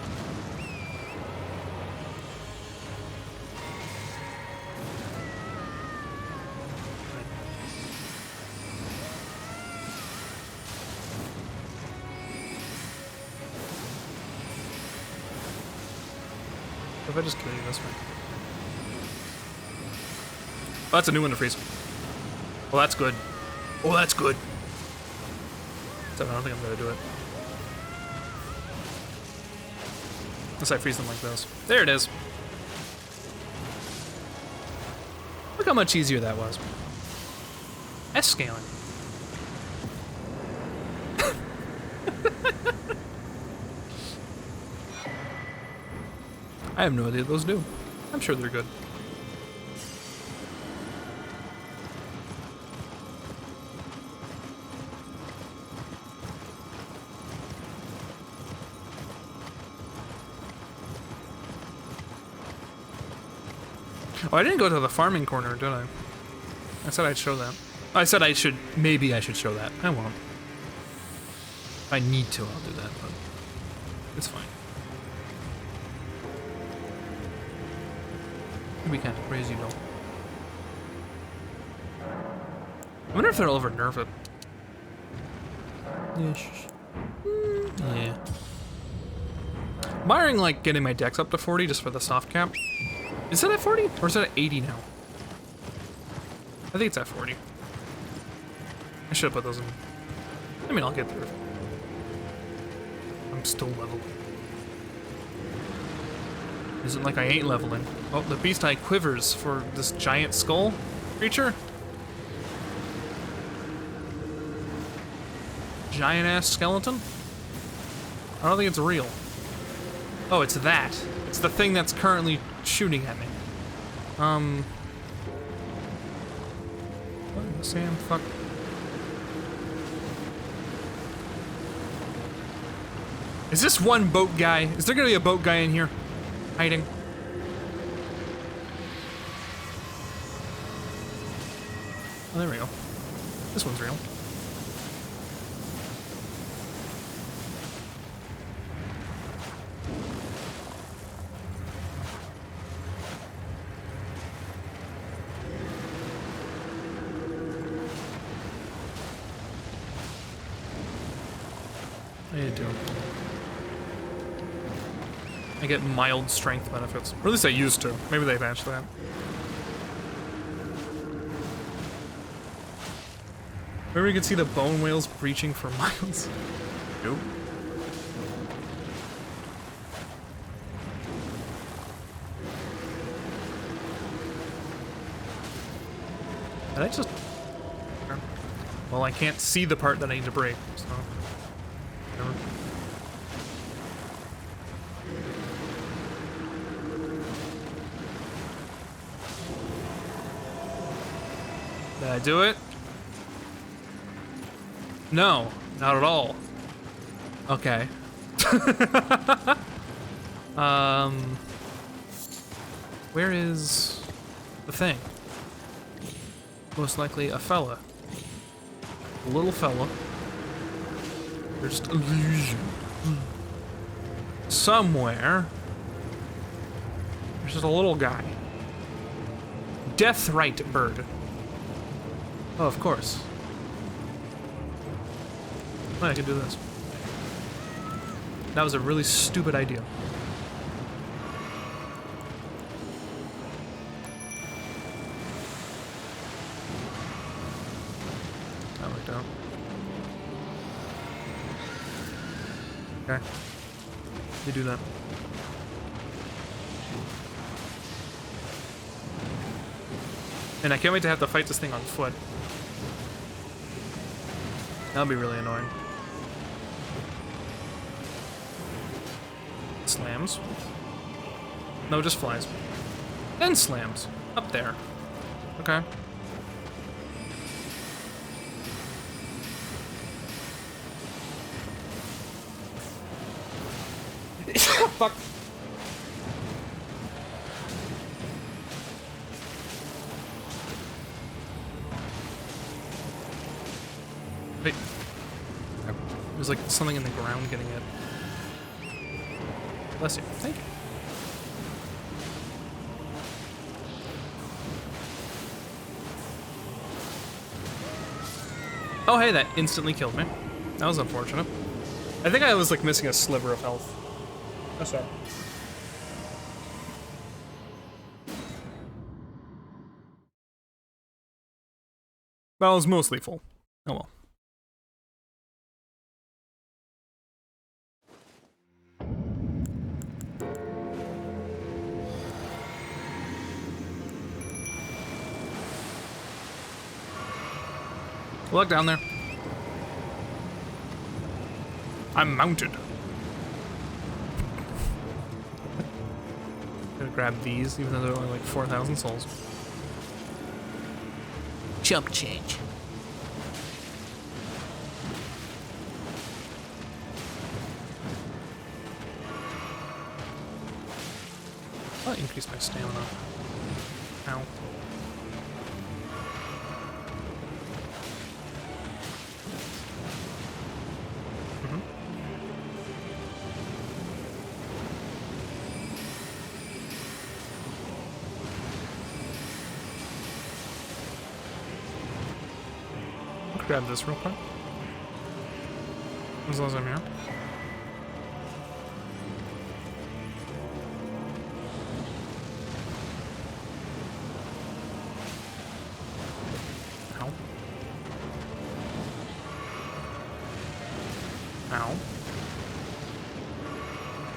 If I just kill you this way. Oh, that's a new one to freeze. Well, that's good. Oh, that's good. So I don't think I'm gonna do it. Unless I freeze them like this. There it is. Look how much easier that was. S scaling. I have no idea what those do. I'm sure they're good. Oh, I didn't go to the farming corner, did I? I said I'd show that. I said I should, maybe I should show that. I won't. If I need to, I'll do that, but it's fine. It'd be kind of crazy, though. I wonder if they'll ever nerf it. Yeah. I'm eyeing, like, getting my dex up to 40 just for the soft cap. Is it at 40? Or is it at 80 now? I think it's at 40. I should have put those in. I mean, I'll get there. I'm still leveling. Isn't like I ain't leveling. Oh, the beast eye quivers for this giant skull creature. Giant ass skeleton? I don't think it's real. Oh, it's that. It's the thing that's currently shooting at me. What in the sand? Fuck. Is this one boat guy? Is there gonna be a boat guy in here? Hiding? Oh, there we go. This one's real. How you doing? I get mild strength benefits. Or at least I used to. Maybe they patched that. Maybe we could see the bone whales breaching for miles. Nope. Did I just... Well, I can't see the part that I need to break, so... Whatever. Did I do it? No, not at all. Okay. Where is the thing? Most likely a fella. A little fella. There's just illusion. Somewhere. There's just a little guy. Deathrite bird. Oh, of course. Oh, I can do this. That was a really stupid idea. That worked out. Okay. You do that. And I can't wait to have to fight this thing on foot. That'll be really annoying. Slams. No, just flies. Then slams. Up there. Okay. Fuck. Wait. There's like something in the ground getting it. Bless you. Thank you. Oh, hey, that instantly killed me. That was unfortunate. I think I was like missing a sliver of health. That's all. Well, it was mostly full. Oh well. Look down there. I'm mounted. Gonna grab these, even though they're only like 4,000 souls. Chump change. I'll increase my stamina. Ow. Grab this real quick. As long as I'm here. Ow. Ow.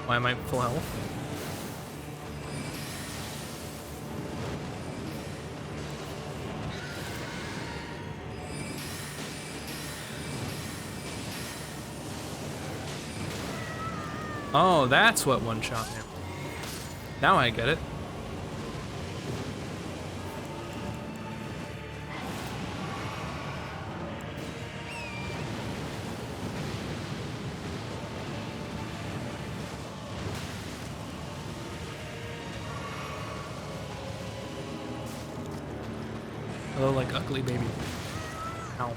Why am I full health? Oh, that's what one shot me. Now I get it. A little, like, ugly baby. Ow.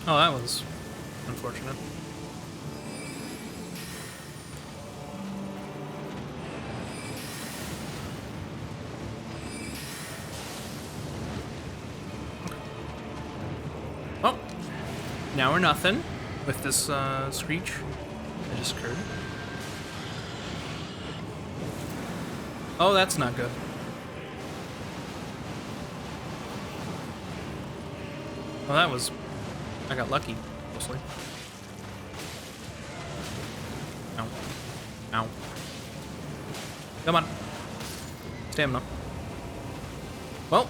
Oh, that was unfortunate. Oh, now we're nothing with this screech that just occurred. Oh, that's not good. Well, that was... I got lucky, mostly. Ow. Ow. Come on. Stamina. Well,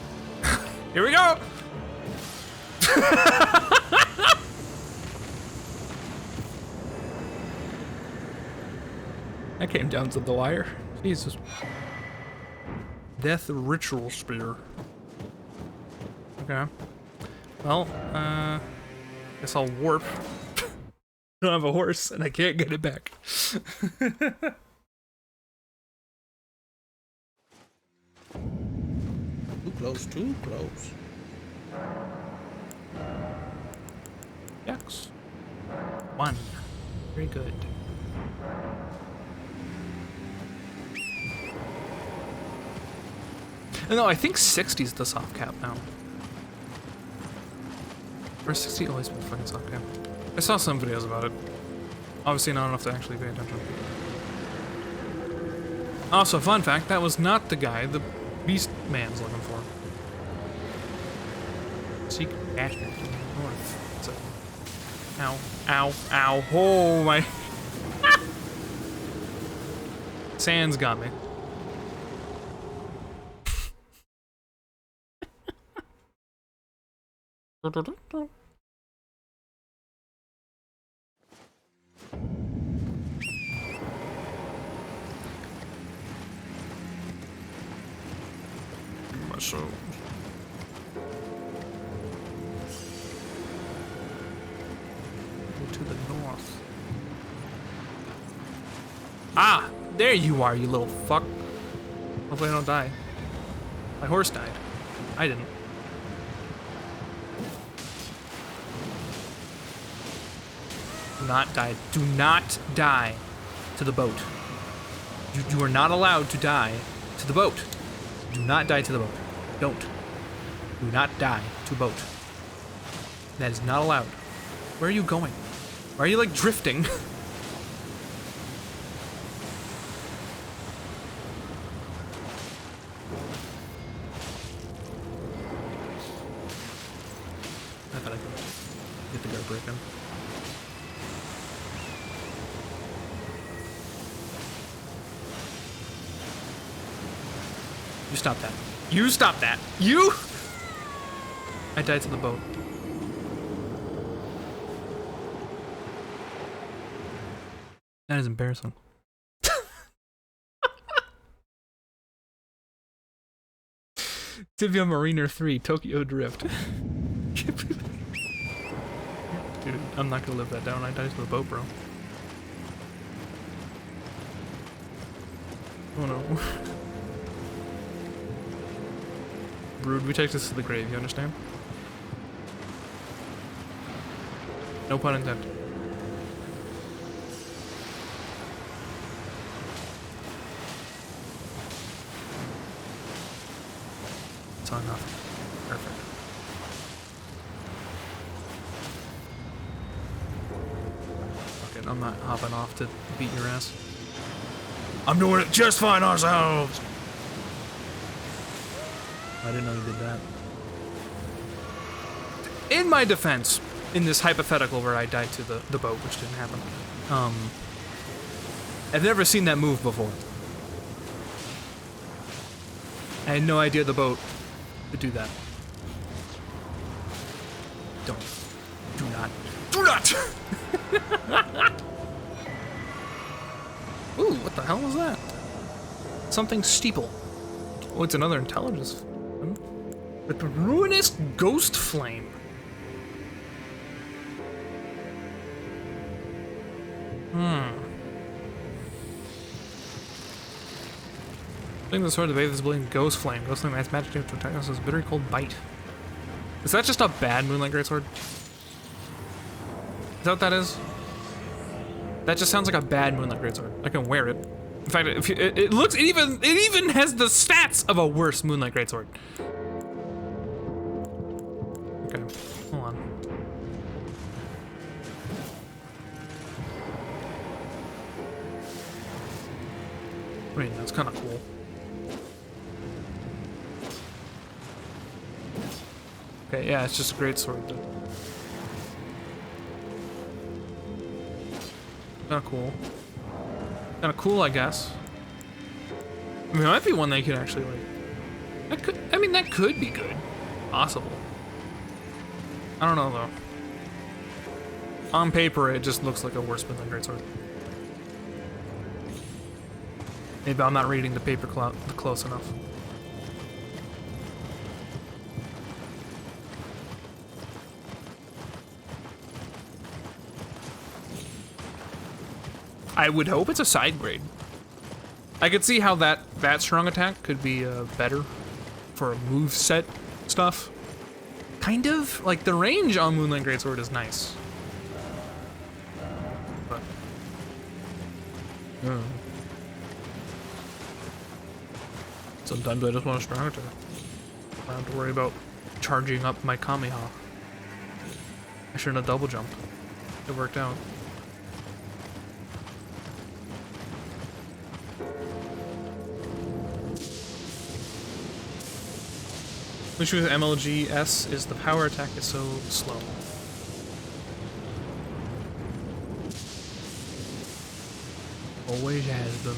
here we go! I came down to the wire. Jesus. Death Ritual Spear. Okay. Well, guess I'll warp. I don't have a horse, and I can't get it back. Too close, too close. X. 1. Very good. No, I think 60 is the soft cap now. Or 60 always been fucking soft cap. I saw some videos about it. Obviously not enough to actually pay attention. Also, fun fact, that was not the guy the Beast Man's looking for. Seek Ashton north. So, ow, ow, ow, oh my. Sand's got me. Myself. Go to the north. Ah! There you are, you little fuck. Hopefully I don't die. My horse died. I didn't. Do not die. Do not die to the boat. You are not allowed to die to the boat. Do not die to the boat. Don't. Do not die to boat. That is not allowed. Where are you going? Why are you like drifting? I thought I could get the guard breaking. You stop that. You stop that. You! I died to the boat. That is embarrassing. Tibia Mariner 3, Tokyo Drift. Dude, I'm not gonna live that down. I died to the boat, bro. Oh no. Brood, we take this to the grave, you understand? No pun intended. It's on nothing. Perfect. Fuck it, I'm not hopping off to beat your ass. I'm doing it just fine ourselves! I didn't know you did that. In my defense, in this hypothetical where I died to the boat, which didn't happen, I've never seen that move before. I had no idea the boat could do that. Don't. Do not. Do not! Ooh, what the hell was that? something steeple. Oh, it's another intelligence. The ruinous ghost flame. Fling the sword to bathe this bleeding ghost flame. Ghost flame adds magic to attack us with a bitterly cold bite. Is that just a bad Moonlight Greatsword? Is that what that is? That just sounds like a bad Moonlight Greatsword. I can wear it. In fact, if you, it looks, it even has the stats of a worse Moonlight Greatsword. Okay, hold on. Wait, that's kind of cool. Okay, yeah, it's just a great sword. Kinda cool. Kinda cool, I guess. I mean, it might be one that you could actually, like... That could, I mean, that could be good. Possible. I don't know, though. On paper, it just looks like a worse than greatsword. Maybe I'm not reading the paper close enough. I would hope it's a side grade. I could see how that strong attack could be better for move set stuff. Kind of like the range on Moonlight Greatsword is nice. But sometimes I just want a strong attack. I don't have to worry about charging up my Kamehameha. I shouldn't have double jumped. It worked out. The issue with MLGS is the power attack is so slow. Always has been.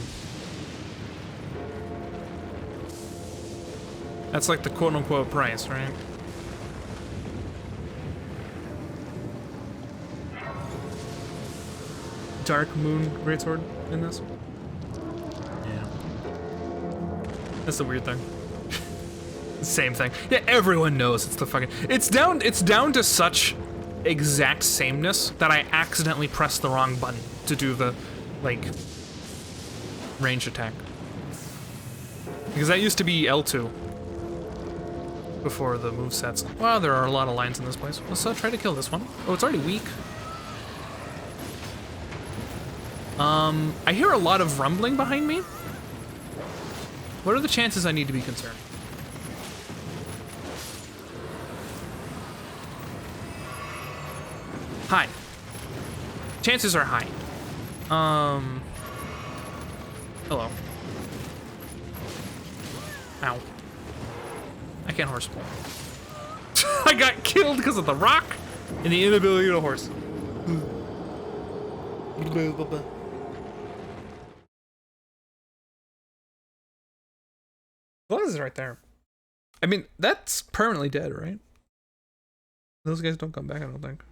That's like the quote-unquote price, right? Dark Moon Greatsword in this? Yeah. That's the weird thing. Same thing. Yeah, everyone knows it's the fucking... It's down to such exact sameness that I accidentally pressed the wrong button to do the, like, range attack. Because that used to be L2 before the move sets. Wow, there are a lot of lines in this place. Let's try to kill this one. Oh, it's already weak. I hear a lot of rumbling behind me. What are the chances I need to be concerned? High. Chances are high. Hello. Ow. I can't horse pull. I got killed because of the rock and the inability to horse. What is right there? I mean, that's permanently dead, right? Those guys don't come back, I don't think.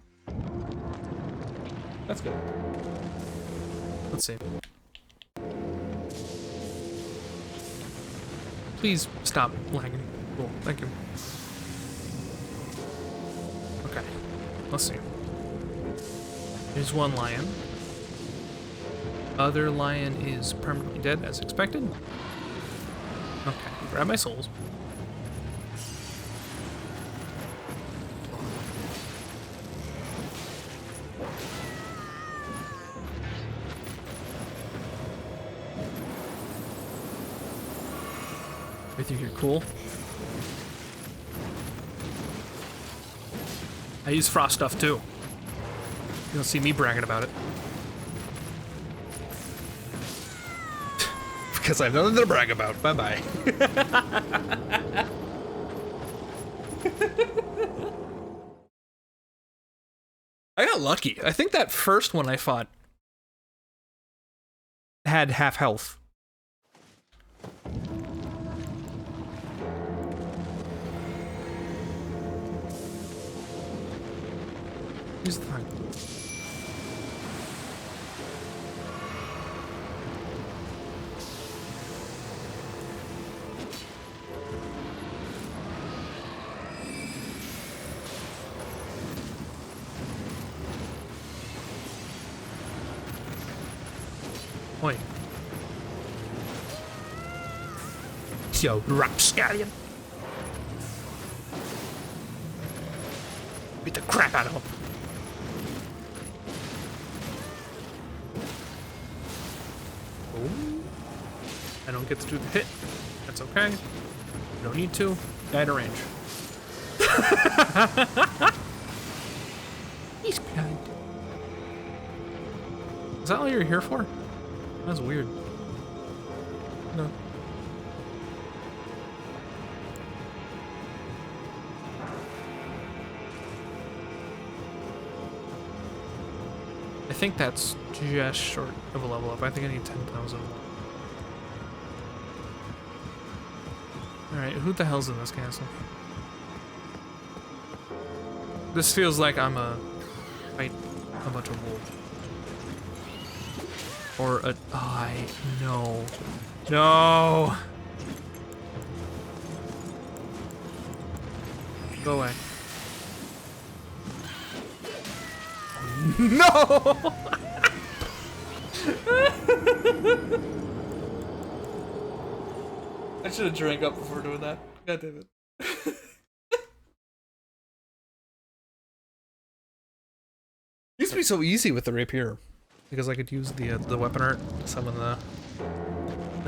That's good. Let's see. Please stop lagging. Cool, thank you. Okay, let's see. There's one lion. Other lion is permanently dead as expected. Okay, grab my souls. I think you're cool. I use frost stuff too. You don't see me bragging about it. Because I have nothing to brag about. Bye-bye. I got lucky. I think that first one I fought had half health. Here's the thing. Yo, rapscallion. Beat the crap out of him. Oh. I don't get to do the hit. That's okay. No need to. Die to range. He's kind. Is that all you're here for? That's weird. No. I think that's just short of a level up. I think I need 10,000. Alright, who the hell's in this castle? This feels like I'm fight a bunch of wolves. Or a... no. No! Go away. No! I should have drank up before doing that. God damn it. Used to be so easy with the rapier because I could use the weapon art to summon the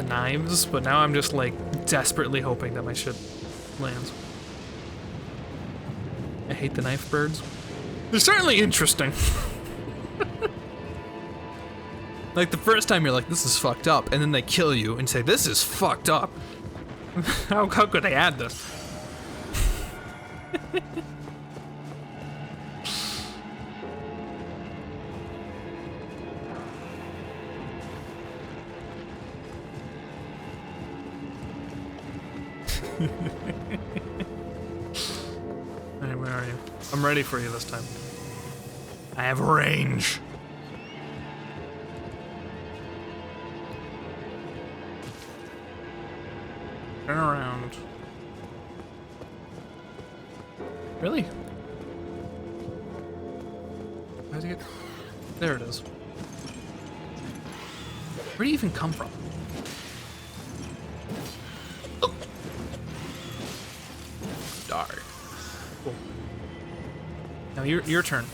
knives, but now I'm just like desperately hoping that my shit lands. I hate the knife birds. They're certainly interesting. Like the first time you're like, this is fucked up, and then they kill you and say, this is fucked up. How could they add this? Alright, where are you? I'm ready for you this time. I have range. Turn around. Really? How did you get... There it is. Where do you even come from? Oh. Dark. Cool. Now your turn.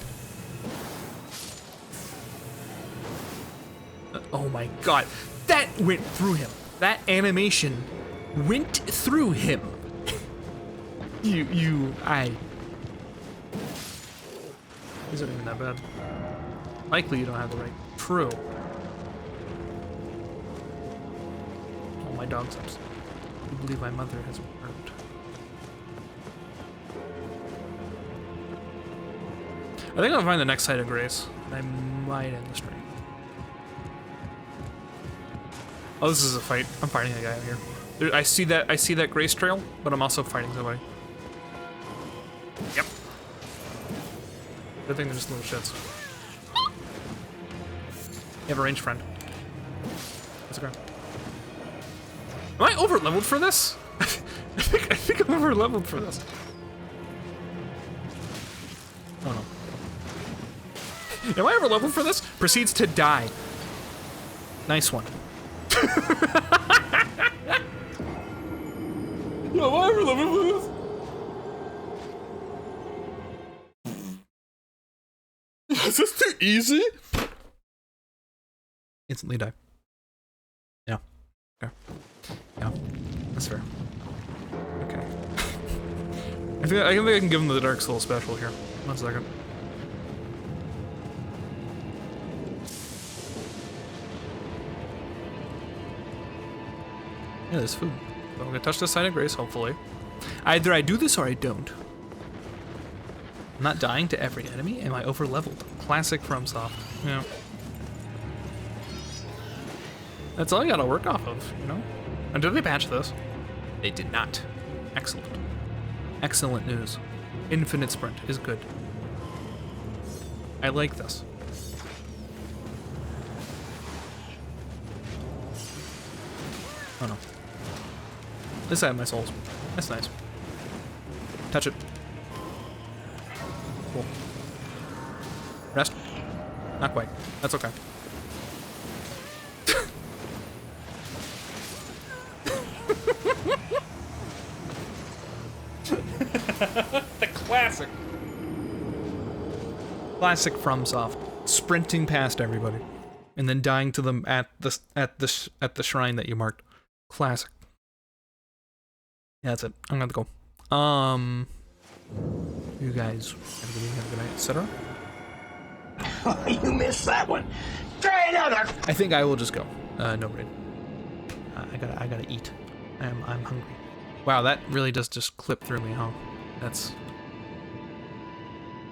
Oh my god. That went through him. That animation went through him. These aren't even that bad. Likely you don't have the right. True. Oh, my dog's upset. I believe my mother has returned. I think I'll find the next site of Grace. And I might end the stream. Oh, this is a fight. I'm fighting a guy out here. I see that Grace trail, but I'm also fighting somebody. Yep. Good thing they're just little shits. You have a ranged friend. That's okay. Am I over leveled for this? I think I'm over leveled for this. Oh no. Am I over leveled for this? Proceeds to die. Nice one. Yo, am I over leveled for this? Is this too easy? Instantly die. Yeah. Okay. Yeah. That's fair. Okay. I think I can give him the Dark Soul special here. 1 second. Yeah, there's food. So I'm gonna touch the sign of Grace, hopefully. Either I do this or I don't. I'm not dying to every enemy. Am I over leveled? Classic FromSoft. Yeah. That's all I gotta work off of, you know? And did they patch this? They did not. Excellent. Excellent news. Infinite sprint is good. I like this. Oh no. At least I have my souls. That's nice. Touch it. Cool. Rest? Not quite. That's okay. The classic. Classic FromSoft. Sprinting past everybody. And then dying to them at the shrine that you marked. Classic. Yeah, that's it. I'm gonna go. You guys have a good night, etc. You missed that one. Try another. I think I will just go. No raid. I gotta eat. I'm hungry. Wow, that really does just clip through me, huh? That's...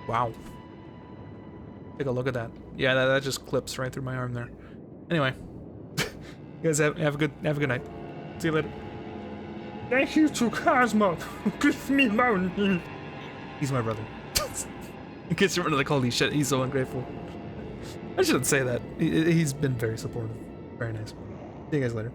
Wow. Take a look at that. Yeah, that just clips right through my arm there. Anyway. You guys have a good night. See you later. Thank you to Cosmo. Give me money. He's my brother. In case you remember, like, holy shit, he's so ungrateful. I shouldn't say that. He's been very supportive. Very nice. See you guys later.